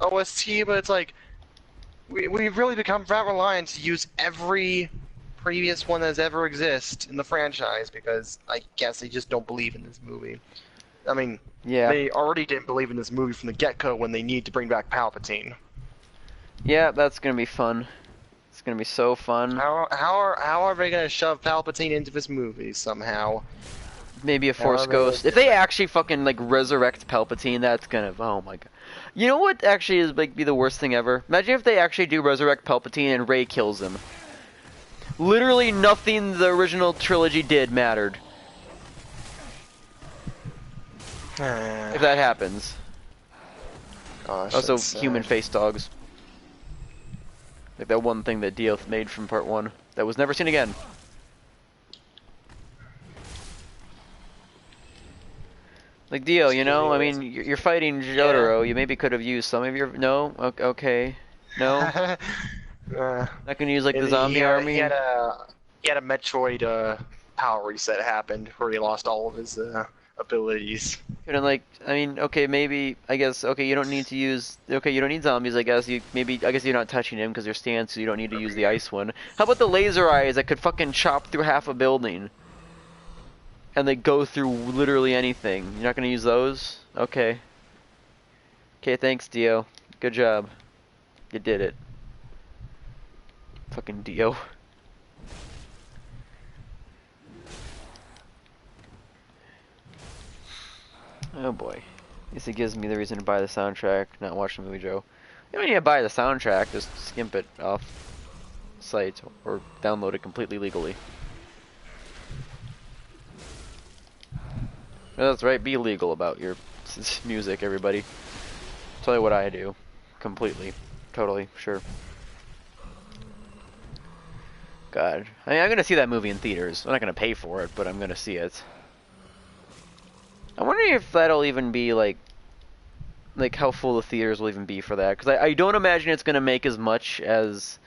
OST, but it's like we've really become that reliant to use every previous one that's ever existed in the franchise because I guess they just don't believe in this movie. I mean, Yeah. they already didn't believe in this movie from the get-go when they need to bring back Palpatine. Yeah, that's gonna be fun. It's gonna be so fun. How are they gonna shove Palpatine into this movie somehow? Maybe a Force Ghost. If they actually fucking like resurrect Palpatine, that's gonna. Oh my god. You know what actually is like be the worst thing ever? Imagine if they actually do resurrect Palpatine and Rey kills him. Literally nothing the original trilogy did mattered. If that happens. Gosh, Also, that's, human face dogs. Like that one thing that Dio made from part 1 that was never seen again. Like Dio, you know, I mean, you're fighting Jotaro. You maybe could have used some of your. No, okay, no. Not gonna use like the zombie army. He had a Metroid power reset happened where he lost all of his abilities. Couldn't like, I mean, okay, maybe I guess okay, you don't need to use. Okay, you don't need zombies. I guess I guess you're not touching him because they're stands, so you don't need to use the ice one. How about the laser eyes that could fucking chop through half a building? and they go through literally anything. You're not gonna use those? Okay. Okay, thanks, Dio. Good job. You did it. Fucking Dio. Oh boy. At least it gives me the reason to buy the soundtrack, not watch the movie, Joe. You don't need to buy the soundtrack, just skimp it off site or download it completely legally. That's right, be legal about your music, everybody. Tell you what I do. Completely. Totally, sure. God. I mean, I'm gonna see that movie in theaters. I'm not gonna pay for it, but I'm gonna see it. I'm wondering if that'll even be, like how full the theaters will even be for that. Because I don't imagine it's gonna make as much as,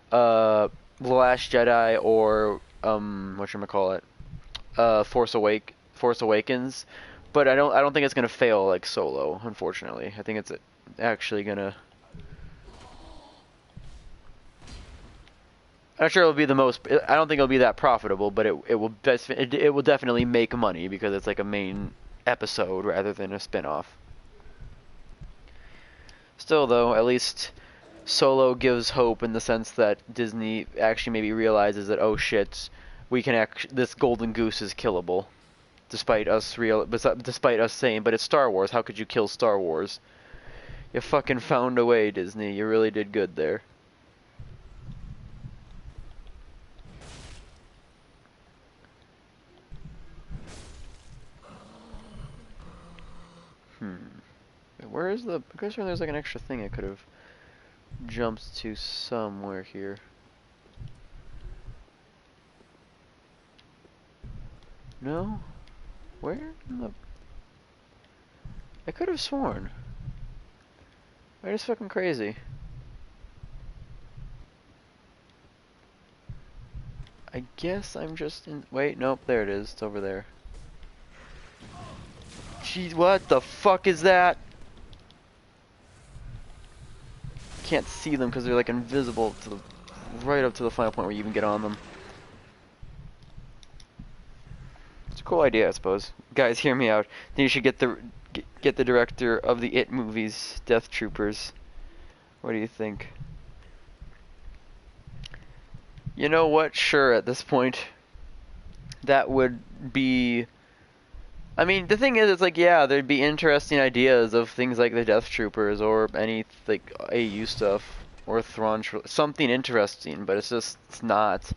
The Last Jedi or, whatchamacallit, Force Awakens, but I don't think it's gonna fail like Solo, unfortunately. I think it's actually gonna. I'm not sure it'll be the most. I don't think it'll be that profitable, but it will definitely make money because it's like a main episode rather than a spin-off. Still, though, at least Solo gives hope in the sense that Disney actually maybe realizes that, oh shit, we can this golden goose is killable. Despite us saying, but it's Star Wars, how could you kill Star Wars? You fucking found a way, Disney. You really did good there. Where is the... I guess there's like an extra thing I could have jumped to somewhere here. No? Where in the... I could have sworn. That is fucking crazy. I guess I'm just in... Wait, nope, there it is. It's over there. Jeez, what the fuck is that? Can't see them because they're like invisible to the... right up to the final point where you even get on them. It's a cool idea, I suppose. Guys, hear me out. Then you should get the director of the It movies, Death Troopers. What do you think? You know what? Sure, at this point. That would be... I mean, the thing is, it's like, yeah, there'd be interesting ideas of things like the Death Troopers or any, like, AU stuff. Or Thrawn... something interesting, but it's not.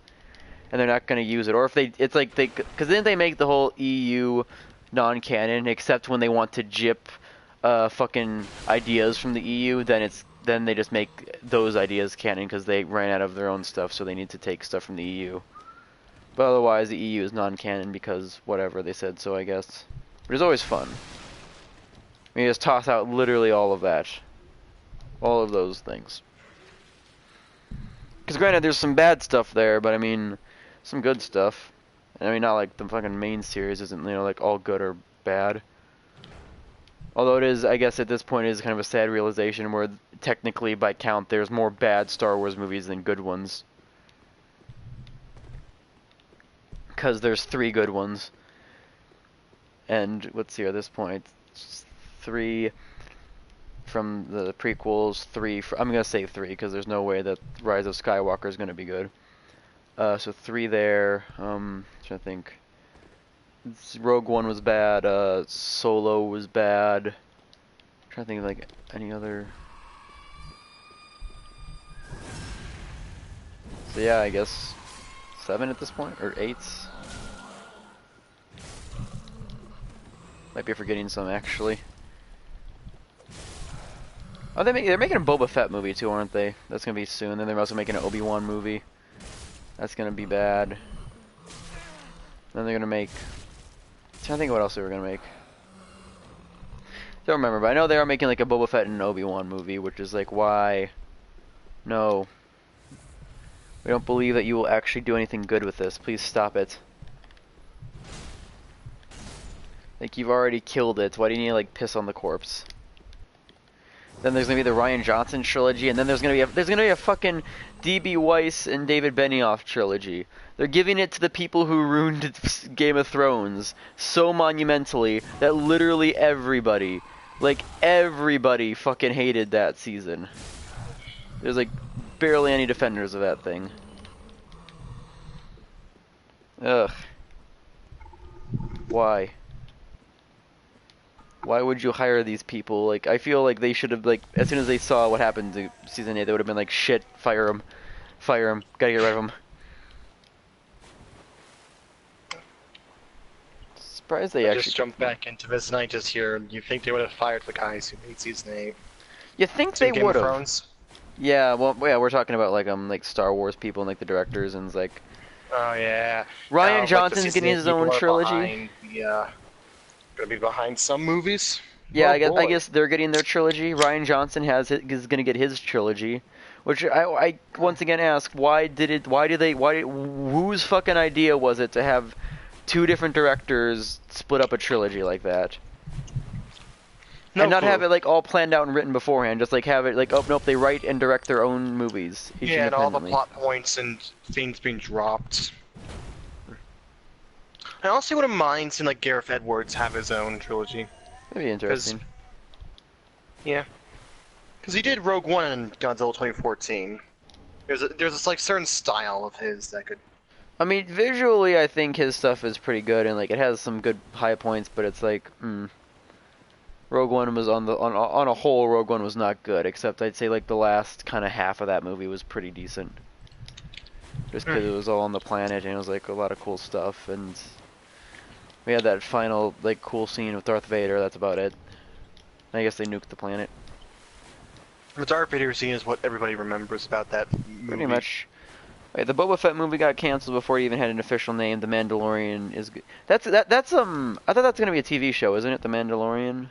And they're not going to use it. Or if they... It's like they... Because then they make the whole EU non-canon, except when they want to jip fucking ideas from the EU, then they just make those ideas canon because they ran out of their own stuff, so they need to take stuff from the EU. But otherwise, the EU is non-canon because whatever, they said so, I guess. But it's always fun. I mean, just toss out literally all of that. All of those things. Because granted, there's some bad stuff there, but I mean, some good stuff. I mean, not like the fucking main series isn't, you know, like all good or bad. Although it is, I guess at this point, it is kind of a sad realization where technically, by count, there's more bad Star Wars movies than good ones. Because there's 3 good ones. And, let's see, at this point, 3 from the prequels, 3... I'm going to say 3, because there's no way that Rise of Skywalker is going to be good. So 3 there. Trying to think. Rogue One was bad. Solo was bad. I'm trying to think of like any other. So yeah, I guess 7 at this point, or 8. Might be forgetting some actually. Oh, they're making a Boba Fett movie too, aren't they? That's gonna be soon. Then they're also making an Obi-Wan movie. That's gonna be bad. Then they're gonna make... I'm trying to think of what else they were gonna make. Don't remember, but I know they are making like a Boba Fett and Obi-Wan movie, which is like, why? No. We don't believe that you will actually do anything good with this. Please stop it. Like, you've already killed it. Why do you need to like piss on the corpse? Then there's gonna be the Ryan Johnson trilogy, and then there's gonna be a fucking D.B. Weiss and David Benioff trilogy. They're giving it to the people who ruined Game of Thrones so monumentally that literally everybody, like everybody, fucking hated that season. There's like barely any defenders of that thing. Ugh. Why? Why would you hire these people? Like, I feel like they should have, like, as soon as they saw what happened to season 8, they would have been like, shit, fire him. Fire him. Gotta get rid of him. Surprised they actually... just jumped back into this and I just hear, you think they would have fired the guys who made season 8? You think To they Game would of have? Thrones? Yeah, well, yeah, we're talking about, like Star Wars people and, like, the directors and, like... Oh, yeah. Ryan Like, Johnson's the season getting 8 his people own are trilogy. behind the, gonna be behind some movies? Yeah, Oh, I boy. guess they're getting their trilogy. Ryan Johnson is gonna get his trilogy, which I once again ask, whose fucking idea was it to have two different directors split up a trilogy like that? No And not clue. have it like all planned out and written beforehand, just like have it like, oh nope, they write and direct their own movies each Yeah, and all the independently. plot points and things being dropped. I honestly wouldn't mind seeing like Gareth Edwards have his own trilogy. That'd be interesting. Yeah. Because he did Rogue One and Godzilla 2014. There's this like certain style of his that could... I mean, visually, I think his stuff is pretty good, and like it has some good high points, but it's like, Rogue One was on a whole, Rogue One was not good, except I'd say like the last kind of half of that movie was pretty decent. Just because it was all on the planet and it was like a lot of cool stuff, and we had that final like cool scene with Darth Vader. That's about it. I guess they nuked the planet. The Darth Vader scene is what everybody remembers about that movie. Pretty much. Wait, the Boba Fett movie got canceled before it even had an official name. The Mandalorian is good. That's I thought that's gonna be a TV show, isn't it? The Mandalorian.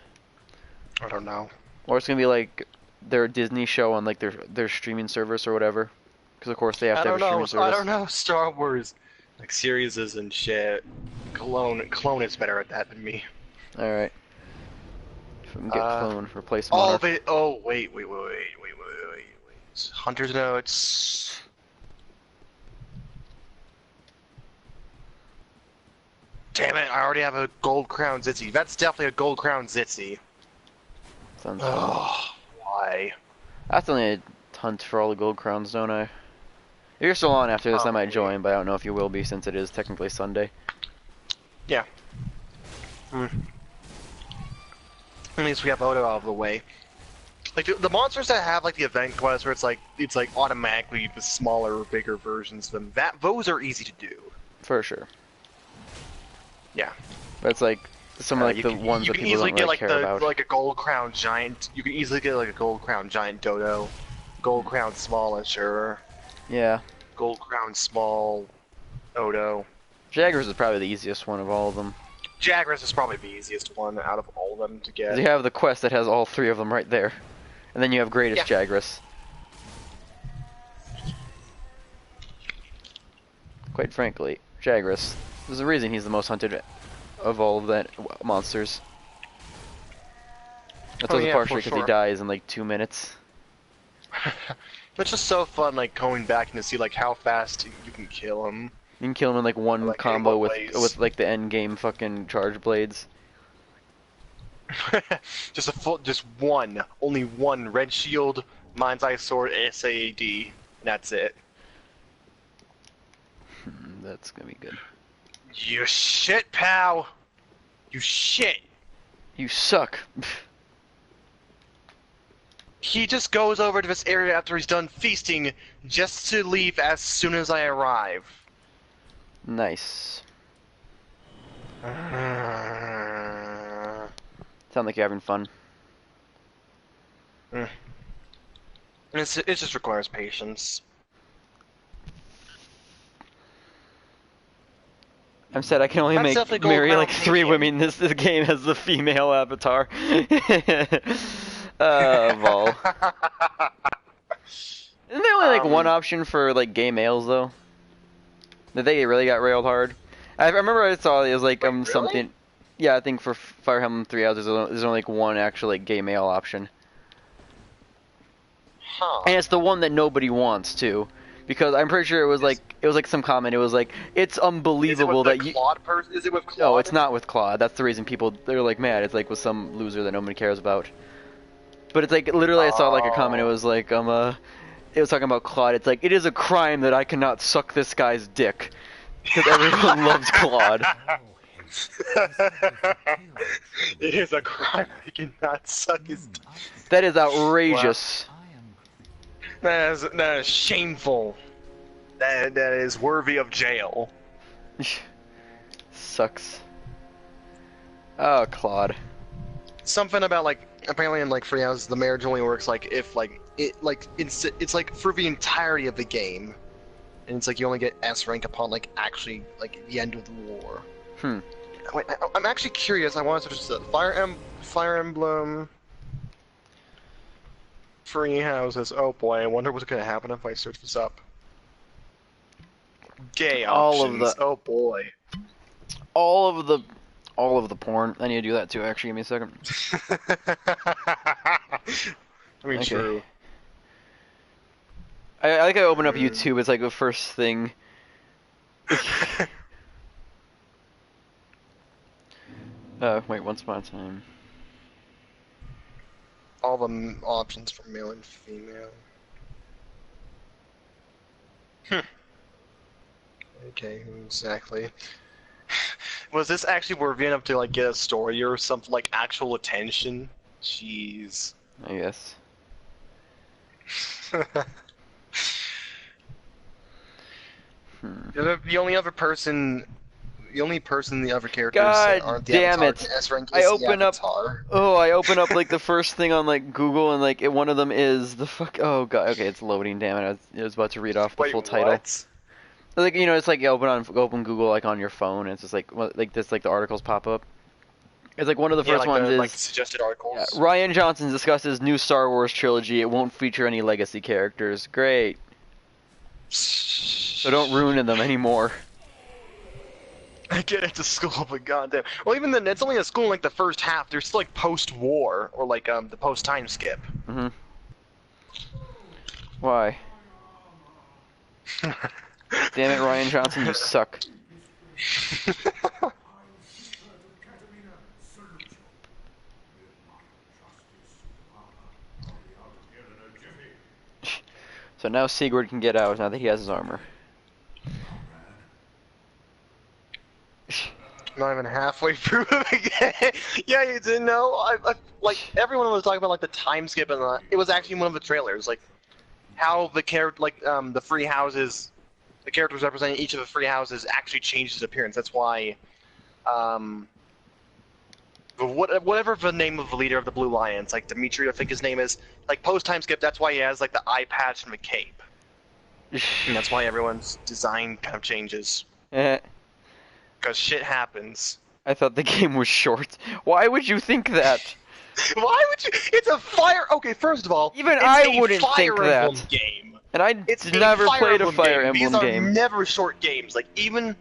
I don't know. Or it's gonna be like their Disney show on like their streaming service or whatever. Because of course they have to have a streaming service. I don't know. Star Wars, like series and shit. Clone is better at that than me. All right. If we can get clone, replace All Monarch. of it. Oh wait. Hunter's notes. Damn it! I already have a gold crown Zitzy. That's definitely a gold crown Zitzy. Sounds fun. Oh, why? I have to only hunt for all the gold crowns, don't I? If you're still on after this, I might join, but I don't know if you will be since it is technically Sunday. Yeah. At least we have Odo out of the way. Like the monsters that have like the event quest where it's like automatically the smaller or bigger versions of them. Those are easy to do. For sure. Yeah. But it's like some of like you the can, ones you that can people easily don't get really like care about. like a gold crown giant. You can easily get like a gold crown giant dodo, gold crown small Asher, Yeah. gold crown small Odo. Jaggers is probably the easiest one of all of them. Jagras is probably the easiest one out of all of them to get. You have the quest that has all three of them right there. And then you have Greatest Jagras. Quite frankly, Jagras. There's a reason he's the most hunted of all of that monsters. That's also partially because he dies in like 2 minutes. It's just so fun, like going back and to see like how fast you can kill him. You can kill him in like one Like, combo in with what ways? with like the end game fucking charge blades. just one, only one red shield, mind's eye sword, SAAD, and that's it. That's gonna be good. You shit, pal. You shit. You suck. He just goes over to this area after he's done feasting, just to leave as soon as I arrive. Nice. Sound like you're having fun. It just requires patience. I'm sad I can only That's definitely gold marry crown like 3 medium. women. This game has the female avatar. Vol. Isn't there only like one option for like gay males though? That they really got railed hard. I remember I saw it was like Wait, really? something. Yeah, I think for Fire Emblem 3 Houses there's only like one actual like gay male option. Huh. And it's the one that nobody wants too, because I'm pretty sure it was like some comment. It was like it's unbelievable that you. Is it with Claude? No, it's not with Claude. That's the reason they're like mad. It's like with some loser that nobody cares about. But it's like literally I saw like a comment. It was like it was talking about Claude. It's like it is a crime that I cannot suck this guy's dick because everyone loves Claude. It is a crime I cannot suck his dick. That is outrageous. That is shameful. That is worthy of jail. Sucks. Oh, Claude. Something about like apparently in like free houses the marriage only works like if like it's like for the entirety of the game, and it's like you only get S rank upon like actually like the end of the war. Wait, I'm actually curious. I want to search Fire Emblem free houses. Oh boy, I wonder what's gonna happen if I search this up. Gay options. Oh boy. All of the porn. I need to do that too. Actually, give me a second. I mean, true. I like I open up YouTube. It's like the first thing. Wait, once upon a time. All the options for male and female. Okay, exactly. Was this actually worthy enough to like get a story or something like actual attention? Jeez. I guess. The only other person, the other characters God that aren't the damn Avatar it! S rank is I open the up. Avatar. Oh, I open up like the first thing on like Google, and like one of them is the fuck. Oh god. Okay, it's loading. Damn it! I was about to read off the Wait, full title. what? Like it's like you open Google like on your phone, and it's just like this like the articles pop up. It's like one of the first ones is like suggested articles. Rian Johnson discusses new Star Wars trilogy. It won't feature any legacy characters. Great. So don't ruin them anymore. I get into school, but goddamn. Well, even then, it's only a school in like the first half. There's still like post-war or like the post-time skip. Mhm. Why? Damn it, Rian Johnson, you suck. So now Sigurd can get out now that he has his armor. Not even halfway through the game. Yeah, you didn't know. I like everyone was talking about like the time skip, and it was actually one of the trailers, like how the character, like the free houses, the characters representing each of the free houses actually changed his appearance. That's why, whatever the name of the leader of the Blue Lions, like Dimitri, I think his name is, like post time skip. That's why he has like the eye patch and the cape, and that's why everyone's design kind of changes. Because shit happens. I thought the game was short. Why would you think that? Why would you? It's a fire. Okay, first of all, Even it's I a wouldn't think Fire that. Emblem game. And I It's never played a Fire game. Emblem These game. are never short games. Like even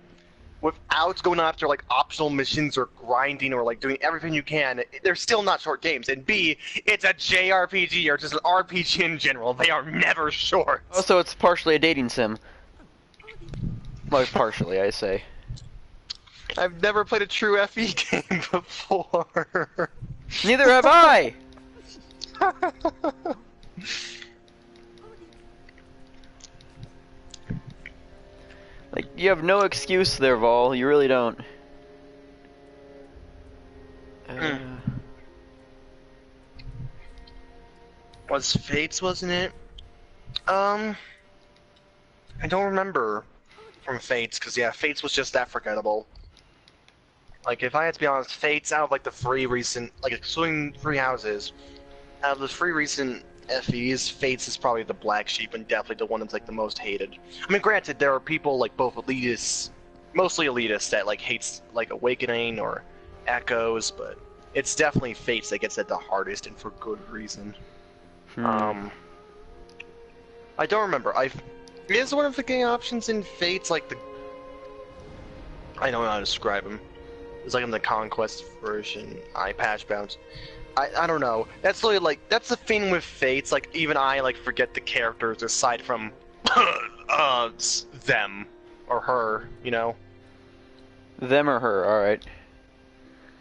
without going after like optional missions or grinding or like doing everything you can, they're still not short games. And B, it's a JRPG or just an RPG in general. They are never short. Also, it's partially a dating sim. Well, partially, I say. I've never played a true FE game before. Neither have I! Like, you have no excuse there, Vol. You really don't. Was Fates, wasn't it? I don't remember from Fates, because yeah, Fates was just that forgettable. Like, if I had to be honest, Fates, out of like the three recent, like excluding Free Houses, out of the three recent FEs, Fates is probably the black sheep and definitely the one that's like the most hated. I mean, granted, there are people like both elitists, mostly elitists, that like hates like Awakening or Echoes, but it's definitely Fates that gets hit the hardest and for good reason. I don't remember. Is one of the gay options in Fates like the? I don't know how to describe him. It's like in the Conquest version, eye patch bounce. I don't know. That's really like that's the thing with Fates. Like even I like forget the characters aside from them or her. You know. Them or her? All right.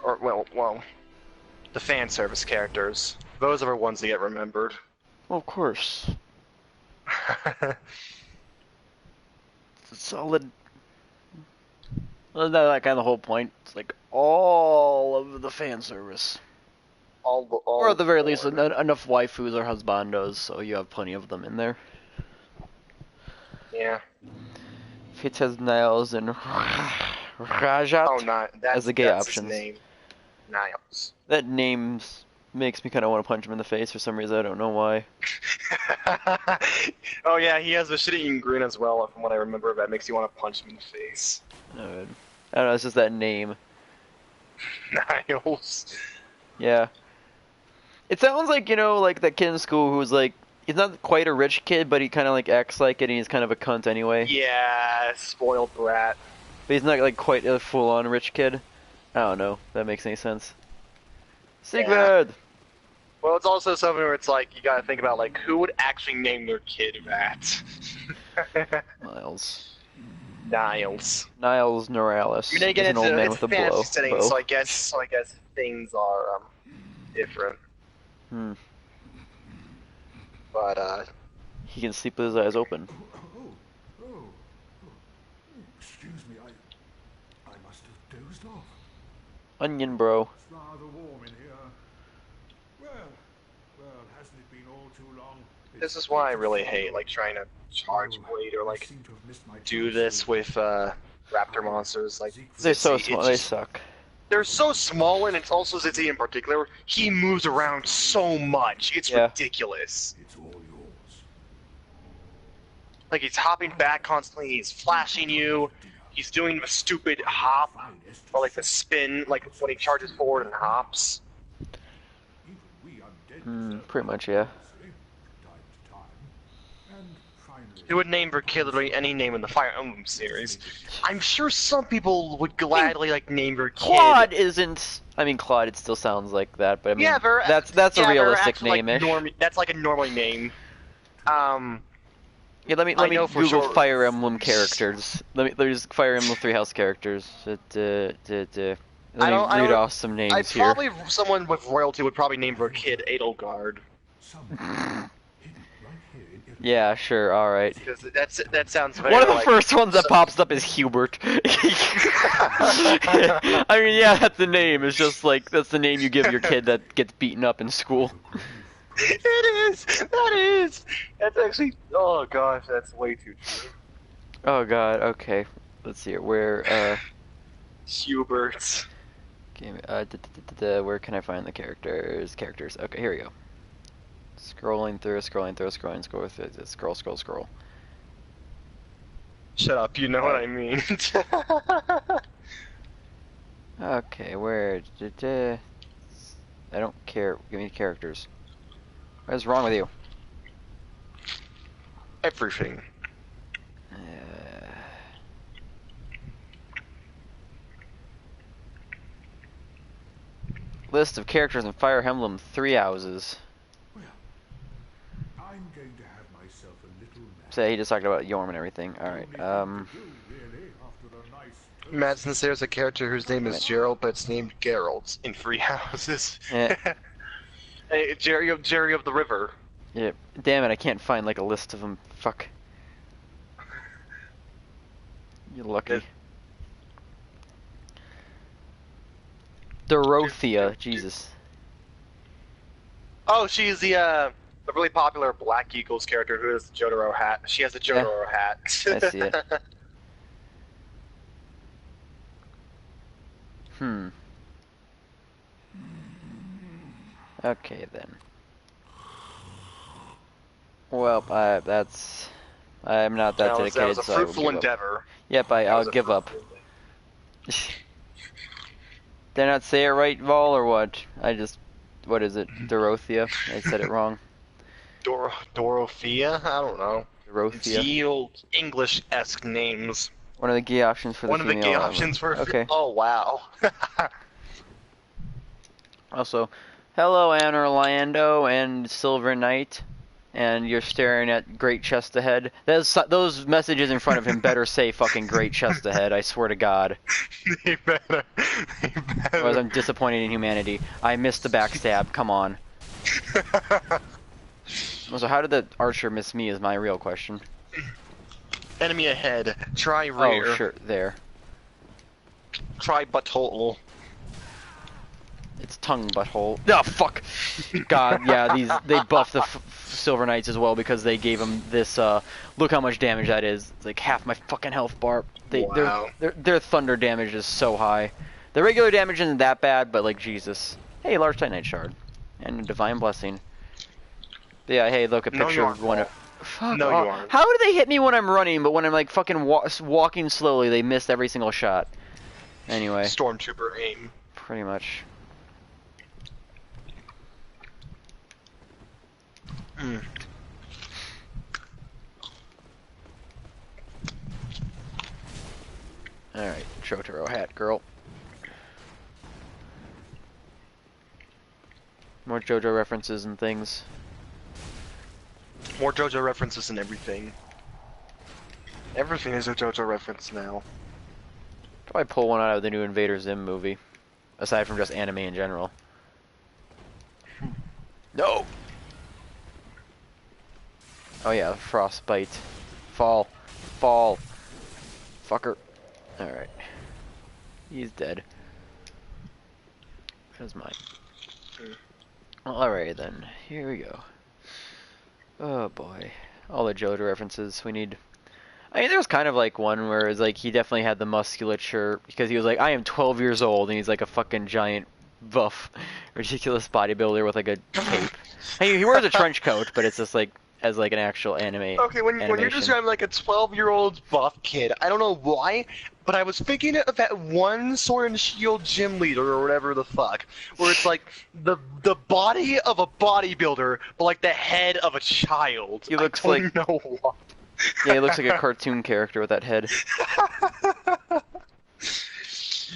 Or well, the fan service characters. Those are the ones that get remembered. Well, of course. Solid. Well, that kind of the whole point. It's like all of the fan service. All Or at the very least, enough waifus or husbandos, so you have plenty of them in there. Yeah. Fitz has Niles and Rajat Oh, not as the gay that's options. His name. Niles. That name makes me kind of want to punch him in the face for some reason. I don't know why. Oh yeah, he has a shit-eating grin as well. From what I remember, that makes you want to punch him in the face. I don't know. It's just that name. Niles. Yeah. It sounds like, you know, like that kid in school who's like, he's not quite a rich kid, but he kind of like acts like it, and he's kind of a cunt anyway. Yeah, spoiled brat. But he's not like quite a full-on rich kid. I don't know if that makes any sense. Sigvard! Well, it's also something where it's like, you gotta think about, like, who would actually name their kid that? Niles. Niles. Niles Norales. I mean, again, He's an old man it's with a a fantasy setting, bow. so I guess things are, different. Hmm. But, He can sleep with his eyes open. Oh. Excuse me, I must have dozed off. Onion, bro. It's rather warm in here. Well, hasn't it been all too long? this is why I really hate, like, trying to charge blade or, like, do this with, raptor monsters, like, They're so Zitzy. small. It's They just- suck. They're so small, and it's also Zitzy in particular. He moves around so much. It's Yeah. ridiculous. It's all yours. Like, he's hopping back constantly, he's flashing you, he's doing the stupid hop, or like the spin, like when he charges forward and hops. Even we undead Hmm, pretty much, yeah. time to time. And finally, He would name their kid literally any name in the Fire Emblem series. I'm sure some people would gladly, like, name their kid... Claude isn't. I mean, Claude. It still sounds like that, but I mean, Yeah, that's a they're realistic actually, name-ish. Like, that's like a normal name. Yeah, let me I know for Google sure. Fire Emblem characters. Let me just Fire Emblem Three House characters. Let me read off some names here. Probably someone with royalty would probably name their kid Edelgard. someone hidden right here in Italy. Yeah, sure, all right. Because that sounds very One of the like, first ones that pops up is Hubert. I mean, yeah, that's the name. It's just like that's the name you give your kid that gets beaten up in school. It is! That is! That's actually... Oh gosh, that's way too true. Oh god. Okay. Let's see here. Where Hubert. where can I find the characters? Characters. Okay, here we go. Scrolling through, scroll through, scroll. Shut up, you know what I mean. Okay, where? I don't care. Give me the characters. What is wrong with you? Everything. List of characters in Fire Emblem Three Houses. Well, I'm going to have myself a little nap. Say he just talked about Yorm and everything. All right. Only thing to do, really, after a nice toast. Imagine there's a character whose name is Gerald, but it's named Geralt in Three Houses. Yeah. Hey, Jerry of the River. Yeah. Damn it! I can't find like a list of them. Fuck. You're lucky. It- Dorothea. Jesus. Oh, she's the really popular Black Eagles character who has the Jotaro hat. She has the Jotaro hat. I see it. Hmm. Okay then. Well, I'm not that That dedicated, was a so I will fruitful give up. endeavor. Yep, That I'll was a give up. fruitful endeavor. Did I not say it right, Vol, or what? What is it? Dorothea? I said it wrong. Dorothea? I don't know. Dorothea. Yield English-esque names. One of the gay options for the One of the female gay element. options for... Okay. Oh, wow. Also, Hello, Anne Orlando and Silver Knight. And you're staring at Great Chest Ahead. Those messages in front of him better say fucking Great Chest Ahead, I swear to God. They better. They Otherwise better. I'm disappointed in humanity. I missed the backstab, come on. So how did the archer miss me is my real question. Enemy ahead. Try rear. Oh, sure, there. Try butthole. It's tongue butthole. Oh, fuck! God, yeah, they buffed the Silver Knights as well because they gave them this, look how much damage that is. It's like half my fucking health bar. Wow. Their thunder damage is so high. The regular damage isn't that bad, but like, Jesus. Hey, large Titanite shard. And Divine Blessing. But yeah, hey, look, a picture of one of... Fuck No, off. you aren't. How do they hit me when I'm running, but when I'm like fucking walking slowly, they miss every single shot? Anyway. Stormtrooper aim. Pretty much. Hmm. Alright, Jotaro hat, girl. More JoJo references and things. More JoJo references and everything. Everything is a JoJo reference now. Probably pull one out of the new Invader Zim movie. Aside from just anime in general. No! Oh yeah, frostbite. Fall. Fall. Fucker. Alright. He's dead. That's mine. Well, alright then. Here we go. Oh boy. All the JoJo references we need. I mean, there was kind of like one where it's like he definitely had the musculature because he was like, I am 12 years old, and he's like a fucking giant, buff, ridiculous bodybuilder with like a cape. He wears a trench coat, but it's just like as like an actual anime. Okay, when you're animation. describing like a 12-year-old buff kid, I don't know why, but I was thinking of that one Sword and Shield gym leader or whatever the fuck, where it's like the body of a bodybuilder, but like the head of a child. He looks I don't know why. Yeah, he looks like a cartoon character with that head.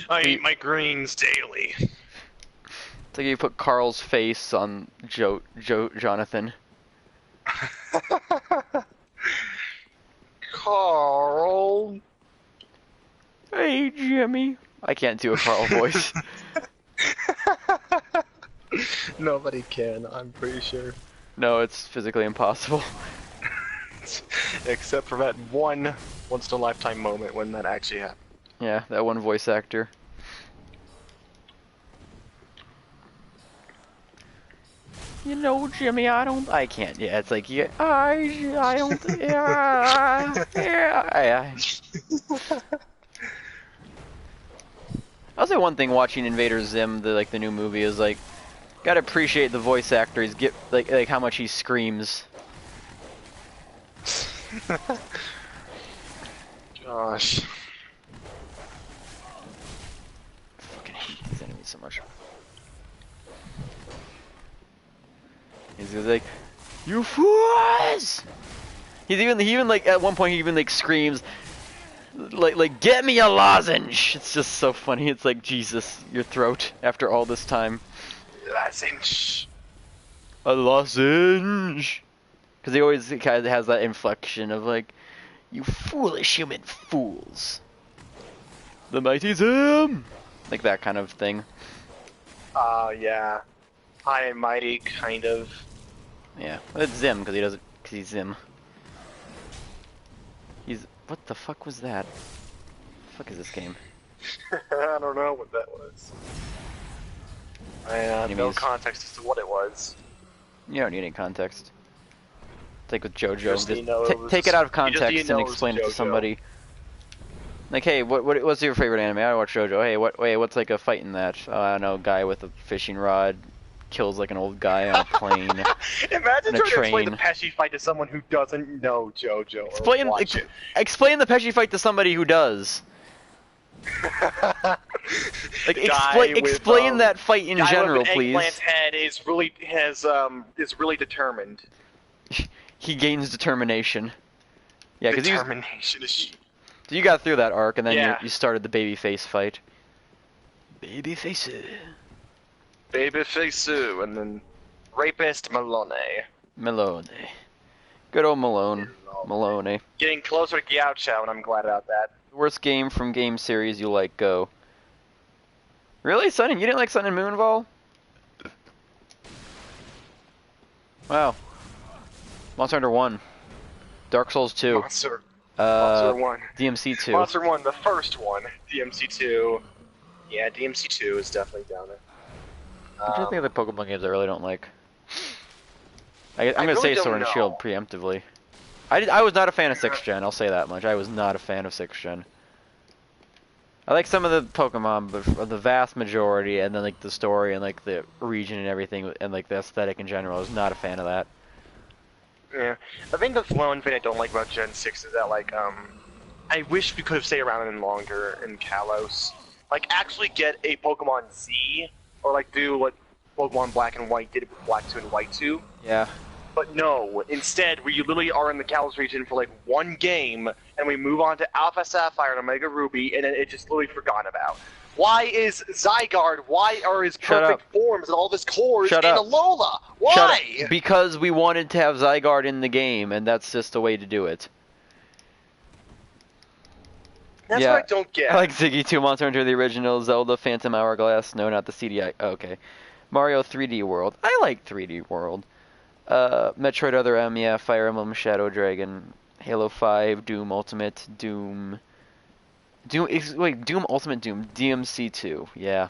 I eat my greens daily. It's like you put Carl's face on Jonathan. Carl. Hey, Jimmy. I can't do a Carl voice. Nobody can, I'm pretty sure. No, it's physically impossible. Except for that one once-in-a-lifetime moment when that actually happened. Yeah, that one voice actor. You know, Jimmy, I can't. Yeah, it's like, yeah, I don't, yeah. I'll say one thing watching Invader Zim, the new movie, is like, gotta appreciate the voice actor. He's like how much he screams. Gosh. Fucking hate these enemies so much. He's like, you fools! He even like at one point he even like screams, like get me a lozenge. It's just so funny. It's like, Jesus, your throat after all this time. Lozenge. A lozenge. Because he always kind of has that inflection of like, you foolish human fools. The mighty Zim! Like that kind of thing. Yeah. High and mighty, kind of. Yeah, well, it's Zim because he's Zim. What the fuck was that? The fuck is this game? I don't know what that was. I have no context as to what it was. You don't need any context. It's like with JoJo, just take it out of context and explain it to somebody. Like, hey, what's your favorite anime? I watch JoJo. Hey, what's like a fight in that? I don't know, guy with a fishing rod kills like an old guy on a plane. Imagine trying to explain the Pesci fight to someone who doesn't know JoJo. Explain the Pesci fight to somebody who does. Like explain that fight in general, please. Eggplant head is really determined. He gains determination. Yeah, because determination. So you got through that arc, and then you started the babyface fight. Babyface. Babyface Sue, and then Rapist Malone. Malone. Good old Malone. Malone. Getting closer to Gyao-Chow, and I'm glad about that. Worst game from game series you like, go. Really, Sun? You didn't like Sun and Moonfall? Wow. Monster Hunter 1. Dark Souls 2. Monster 1. DMC 2. Monster 1, the first one. DMC 2. Yeah, DMC 2 is definitely down there. I'm trying to think of the Pokemon games I really don't like. I'm gonna really say don't Sword and know. Shield preemptively. I was not a fan of 6th Gen, I'll say that much. I was not a fan of 6th Gen. I like some of the Pokemon, but for the vast majority, and then like the story and like the region and everything, and like the aesthetic in general, I was not a fan of that. Yeah, I think the one thing I don't like about Gen 6 is that, like, I wish we could have stayed around in longer in Kalos. Like, actually get a Pokemon Z, or like do what Pokemon Black and White did with Black 2 and White 2. Yeah. But no, instead, we literally are in the Kalos region for like one game, and we move on to Alpha Sapphire and Omega Ruby, and then it's just literally forgotten about. Why is Zygarde, why are his Shut perfect up. forms and all of his cores Shut in up. Alola? Shut up. Why? Because we wanted to have Zygarde in the game, and that's just the way to do it. That's Yeah. what I don't get. I like Ziggy 2, Monster Hunter, the original, Zelda, Phantom Hourglass, no, not the CDI, oh, okay. Mario 3D World, I like 3D World. Metroid Other M, yeah, Fire Emblem, Shadow Dragon, Halo 5, Doom Ultimate, Doom Ultimate Doom, DMC 2, yeah.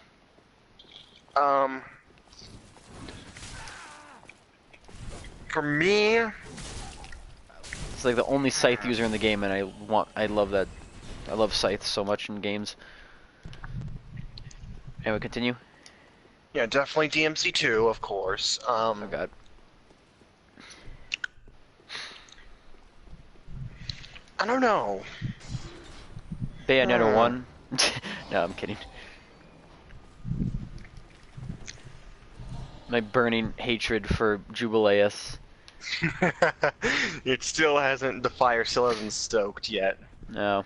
For me, It's like the only Scythe user in the game, and I love that. I love Scythe so much in games. Anyway, continue. yeah, definitely DMC 2, of course. Oh god. I don't know. Bayonetta 1. No, I'm kidding. My burning hatred for Jubileus. It still hasn't, the fire still hasn't stoked yet. No.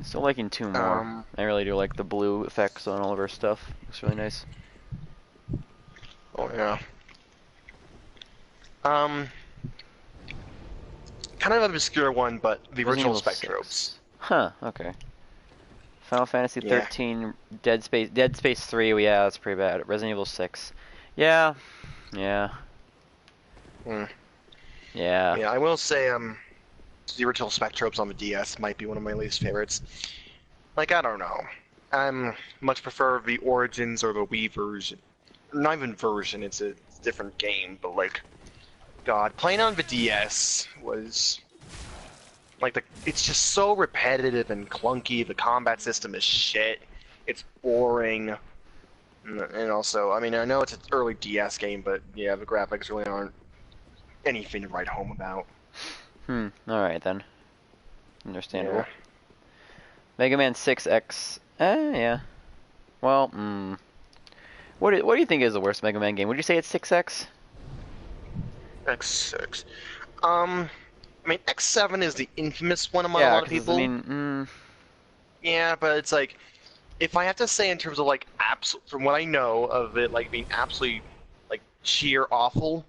Still liking 2 more. I really do like the blue effects on all of her stuff. It's really nice. Oh yeah. Kind of an obscure one, but the original Resident Evil Spectrobes. 6. Huh, okay. Final Fantasy Yeah. 13, Dead Space 3, yeah, that's pretty bad. Resident Evil 6. Yeah. Yeah. Mm. Yeah. Yeah, I will say, the original Spectrobes on the DS might be one of my least favorites. Like, I don't know. I much prefer the Origins or the Wii version. Not even version, it's a different game, but like, God, playing on the DS was like it's just so repetitive and clunky. The combat system is shit. It's boring, and also, I mean, I know it's an early DS game, but yeah, the graphics really aren't anything to write home about. Alright then. Understandable. Yeah. Mega Man 6X. Yeah. Well, What do you think is the worst Mega Man game? Would you say it's 6X? X6. I mean, X7 is the infamous one among a lot of 'cause, people. I mean, Yeah, but it's like, if I have to say in terms of like, from what I know of it, like being absolutely, like, sheer awful,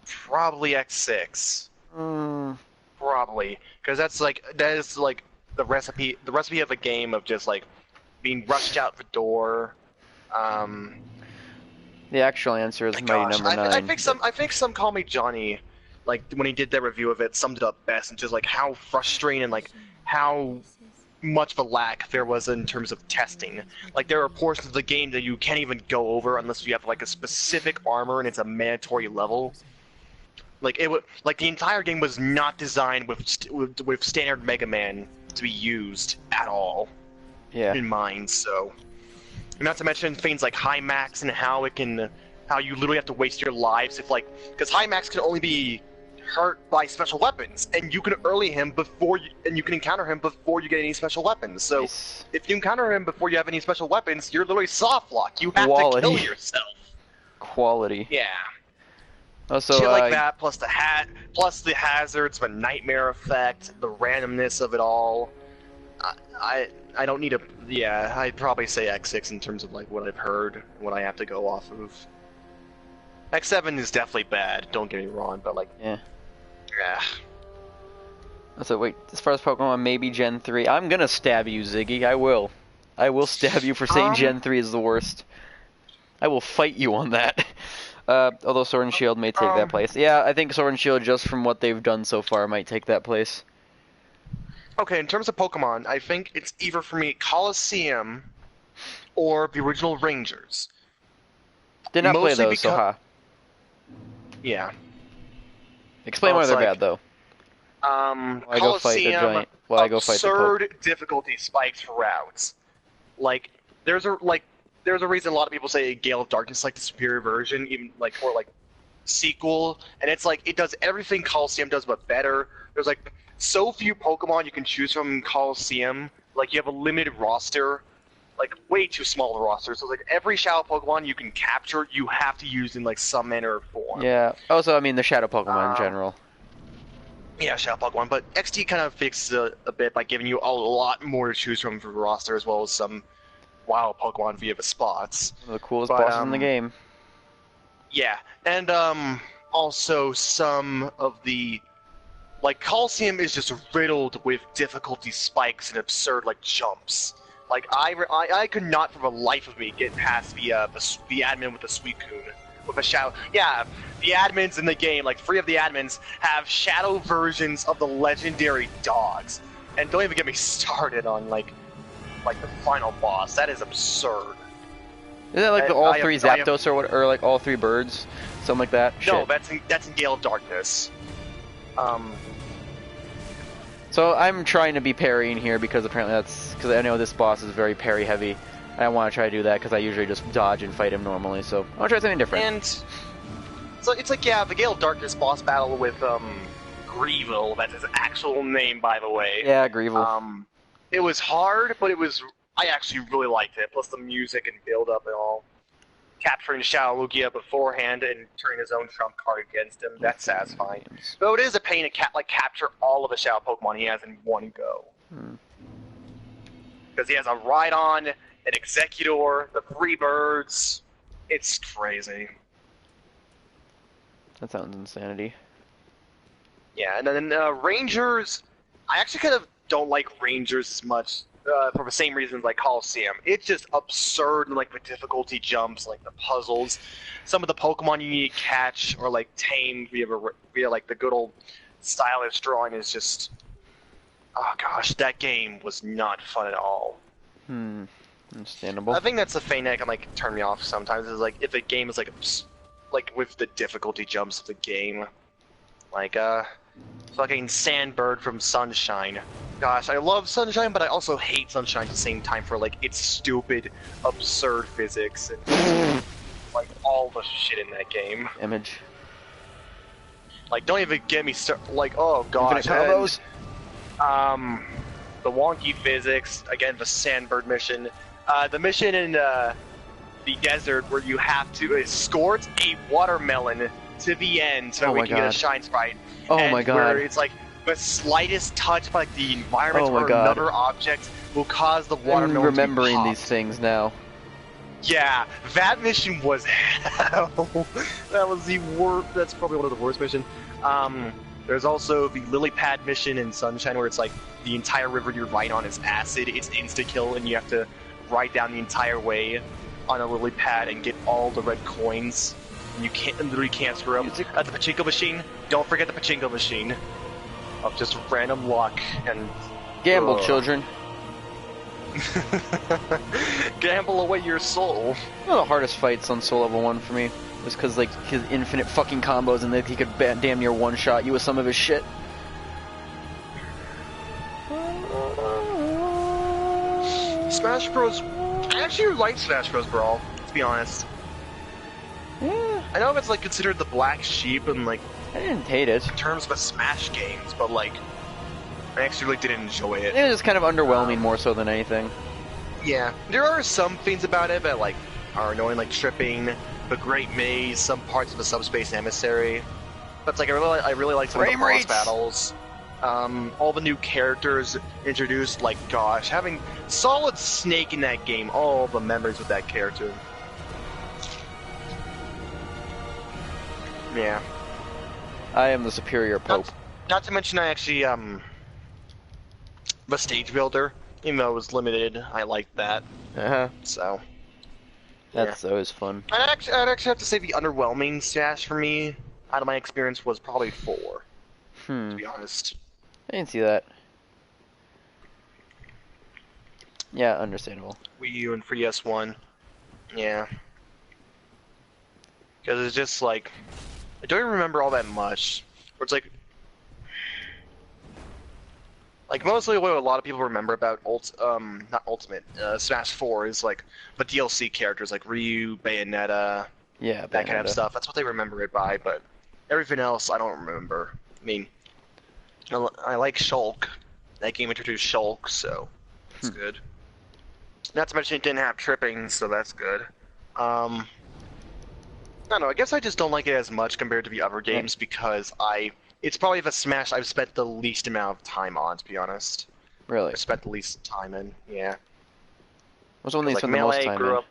probably X6. Probably, because that is like the recipe of a game of just like being rushed out the door. the actual answer is Mighty Gosh, Number 9. I think some Call Me Johnny, like when he did their review of it, summed it up best, and just like how frustrating and like how much of a lack there was in terms of testing. Like there are portions of the game that you can't even go over unless you have like a specific armor and it's a mandatory level. Like like the entire game was not designed with standard Mega Man to be used at all Yeah. in mind. So, not to mention things like high max and how you literally have to waste your lives if because high max can only be hurt by special weapons, and you can early him and you can encounter him before you get any special weapons. So Nice. if you encounter him before you have any special weapons, you're literally soft lock. You have Quality. to kill yourself. Quality. Yeah. Also, Shit like that, plus the hazards, the nightmare effect, the randomness of it all. I don't need a. Yeah, I'd probably say X6 in terms of like what I've heard, what I have to go off of. X7 is definitely bad. Don't get me wrong, but like, Yeah. yeah. So wait, as far as Pokemon, maybe Gen 3. I'm gonna stab you, Ziggy. I will. I will stab you for saying Gen 3 is the worst. I will fight you on that. Although Sword and Shield may take that place. Yeah, I think Sword and Shield, just from what they've done so far, might take that place. Okay, in terms of Pokemon, I think it's either for me Coliseum or the original Rangers. Did not play Mostly those, so ha. Yeah. Explain why it's they're like- bad, though. While I go fight the Coliseum, giant. While I go fight the absurd difficulty spikes routes. Like there's a reason a lot of people say Gale of Darkness is like the superior version, even like or like sequel, and it's like it does everything Coliseum does but better. There's like so few Pokemon you can choose from in Coliseum. Like you have a limited roster, like way too small a roster. So like every Shadow Pokemon you can capture, you have to use in like some manner or form. Yeah. Also, I mean the Shadow Pokemon in general. Yeah, Shadow Pokemon, but XD kind of fixes it a bit by giving you a lot more to choose from for the roster, as well as some wild Pokemon via the spots. One of the coolest But, bosses in the game. Yeah, and also some of the like Coliseum is just riddled with difficulty spikes and absurd like jumps. Like I could not for the life of me get past the admin with the Suicune. With a shadow. Yeah, the admins in the game, like 3 of the admins, have shadow versions of the legendary dogs. And don't even get me started on like the final boss. That is absurd. Isn't that like the all I 3 have- I have- Zapdos or what, or like all 3 birds, something like that? No, Shit. that's in Gale of Darkness. So I'm trying to be parrying here because apparently because I know this boss is very parry heavy. And I want to try to do that because I usually just dodge and fight him normally. So I want to try something different. And so it's like the Gale of Darkness boss battle with Greevil. That's his actual name, by the way. Yeah, Greevil. It was hard, but I actually really liked it. Plus the music and build up and all. Capturing Shadow Lugia beforehand and turning his own trump card against him. That's satisfying. Though it is a pain to capture all of the Shadow Pokemon he has in one go. Because he has a Rhydon, an Executor, the 3 birds. It's crazy. That sounds insanity. Yeah, and then Rangers, I actually kind of don't like Rangers as much for the same reasons like Coliseum. It's just absurd, like the difficulty jumps, like the puzzles. Some of the Pokemon you need to catch or like tame via like the good old stylish drawing is just, oh gosh, that game was not fun at all. Understandable. I think that's the thing that can like turn me off sometimes. Is like if a game is like with the difficulty jumps of the game, like fucking Sandbird from Sunshine. Gosh, I love Sunshine, but I also hate Sunshine at the same time for like its stupid, absurd physics and like all the shit in that game. Image. Like, don't even get me started. Like, oh gosh, Infinite combos. and, the wonky physics again. The Sandbird mission, the mission in the desert where you have to escort a watermelon to the end so we can get a shine sprite. Oh and my god. Where it's like the slightest touch by like, the environment Oh my or god. another object will cause the watermelon I'm remembering to be these things now. Yeah, that mission was hell. That was the worst. That's probably one of the worst missions. There's also the lily pad mission in Sunshine where it's like the entire river you're riding on is acid. It's insta-kill and you have to ride down the entire way on a lily pad and get all the red coins. And you literally can't screw up. The pachinko machine. Don't forget the pachinko machine. Of just random luck and... Gamble, children. Gamble away your soul. One of the hardest fights on Soul Level 1 for me was because like his infinite fucking combos and that he could damn near one-shot you with some of his shit. Smash Bros. I actually like Smash Bros. Brawl, to be honest. Yeah, I know it's like considered the black sheep in like I didn't hate it. terms of Smash games, but like I actually really didn't enjoy it. It was just kind of underwhelming more so than anything. Yeah, there are some things about it that like are annoying, like tripping, the Great Maze, some parts of the Subspace Emissary. But it's like I really like some of the Frame boss rates. battles. all the new characters introduced, like, gosh, having Solid Snake in that game, all the memories with that character. Yeah. I am the superior pope. Not to mention, I actually, the stage builder, even though it was limited, I liked that. Uh-huh. So. That's always fun. I'd actually have to say the underwhelming stash for me, out of my experience, was probably 4. To be honest. I didn't see that. Yeah, understandable. Wii U and 3DS1. Yeah. Because it's just like, I don't even remember all that much. Where it's like mostly what a lot of people remember about not Ultimate, Smash 4 is like the DLC characters like Ryu, Bayonetta, Yeah, that kind of stuff. That's what they remember it by, but everything else I don't remember. I mean, I like Shulk. That game introduced Shulk, so it's good. Not to mention it didn't have tripping, so that's good. I don't know, I guess I just don't like it as much compared to the other games because it's probably the Smash I've spent the least amount of time on, to be honest. Really? I've spent the least time in, yeah. What's the one that you Like spent the most time grew in? up,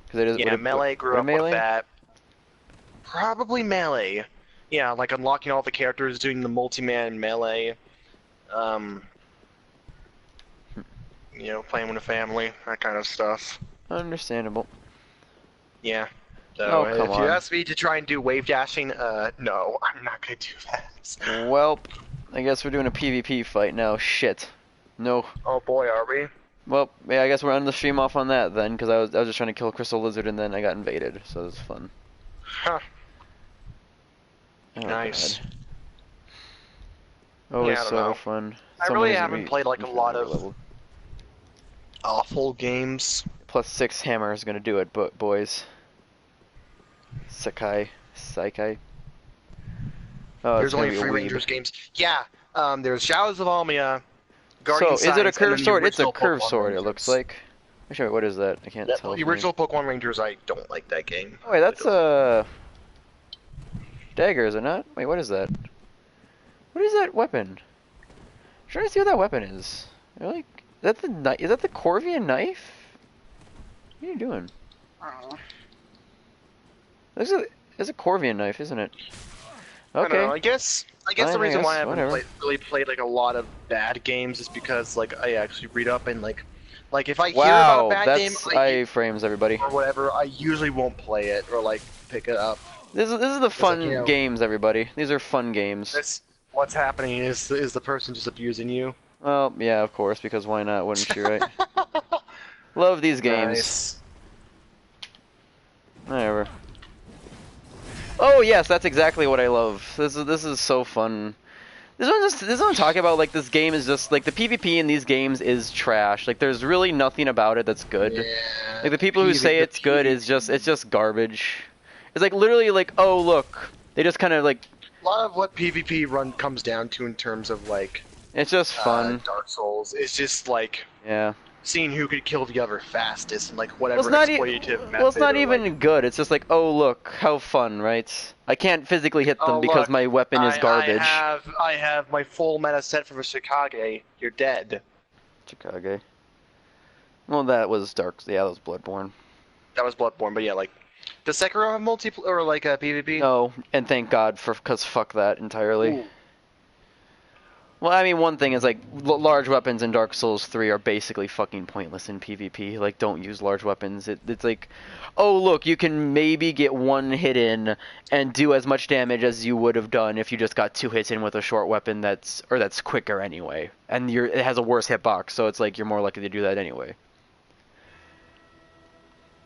'Cause it is, yeah, Melee grew up Melee? with that. Probably Melee. Yeah, like unlocking all the characters, doing the multi-man Melee. You know, playing with a family, that kind of stuff. Understandable. Yeah. So Oh, come if you on. ask me to try and do wave dashing, no, I'm not gonna do that. Welp, I guess we're doing a PvP fight now. Shit. No. Oh boy, are we? Well, yeah, I guess we're on the stream off on that then, because I was just trying to kill a Crystal Lizard and then I got invaded, so it was fun. Huh. Oh, Nice. God. Always Yeah, I don't so know. fun. I Someone really is haven't played like a lot of level. awful games. +6 hammer is gonna do it, boys. Psyche. Oh, There's it's gonna only be a 3 weeb. Rangers games. Yeah, there's Shadows of Almia, So, Guardian is it a Science, and curved then sword? the It's a original curved Pokemon sword, it Rangers. looks like. Actually, what is that? I can't tell. The original Pokemon Rangers, I don't like that game. Oh, wait, that's dagger, is it not? Wait, what is that? What is that weapon? I'm trying to see what that weapon is. Really? Is that the Corvian knife? What are you doing? It's a Corvian knife, isn't it? I don't know, Okay. I guess Fine, the I reason why I guess, haven't whatever. really played like a lot of bad games is because like I actually read up and like if I hear Wow, about a bad that's game iframes, everybody. or whatever, I usually won't play it or like pick it up. This is the like, fun you know- games, everybody. These are fun games. This what's happening is the person just abusing you. Well, yeah, of course, because why not? Wouldn't you, right? Love these games. Nice. Whatever. Oh yes, that's exactly what I love. This is so fun. This is what I'm talking about. Like, this game is just like the PvP in these games is trash. Like, there's really nothing about it that's good. Yeah. Like, the people who say it's good is just garbage. It's like literally like, oh look, they just kind of like, A lot of what PvP run comes down to in terms of like it's just fun. Dark Souls is just like Yeah. seeing who could kill the other fastest and like whatever Well, it's not exploitative method. well, it's not or, even like, good. It's just like, oh look, how fun, right? I can't physically hit them Oh, because look, my weapon is garbage. I have my full meta set for the Chicago. You're dead. Chicago. Well, that was Dark. Yeah, that was Bloodborne. That was Bloodborne, but yeah, like, does Sekiro have multiplayer or like PvP? No, and thank God because fuck that entirely. Ooh. Well, I mean, one thing is like large weapons in Dark Souls 3 are basically fucking pointless in PvP. Like, don't use large weapons. It's like, oh look, you can maybe get one hit in and do as much damage as you would have done if you just got 2 hits in with a short weapon that's quicker anyway, and it has a worse hitbox, so it's like you're more likely to do that anyway.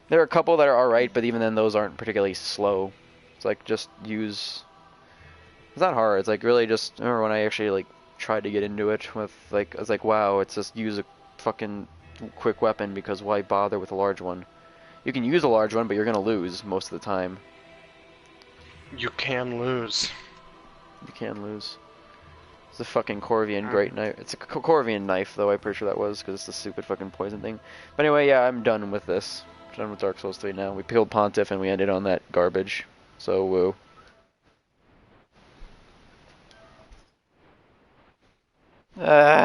There are a couple that are alright, but even then those aren't particularly slow. It's like, just use. It's not hard. It's like really just. I remember when I actually like tried to get into it with like, I was like, wow, it's just use a fucking quick weapon because why bother with a large one? You can use a large one, but you're gonna lose most of the time. You can lose. You can lose. It's a fucking Corvian great knife. It's a Corvian knife, though. I'm pretty sure that was because it's the stupid fucking poison thing. But anyway, yeah, I'm done with this. I'm done with Dark Souls 3 now. We killed Pontiff and we ended on that garbage. So woo. Uh...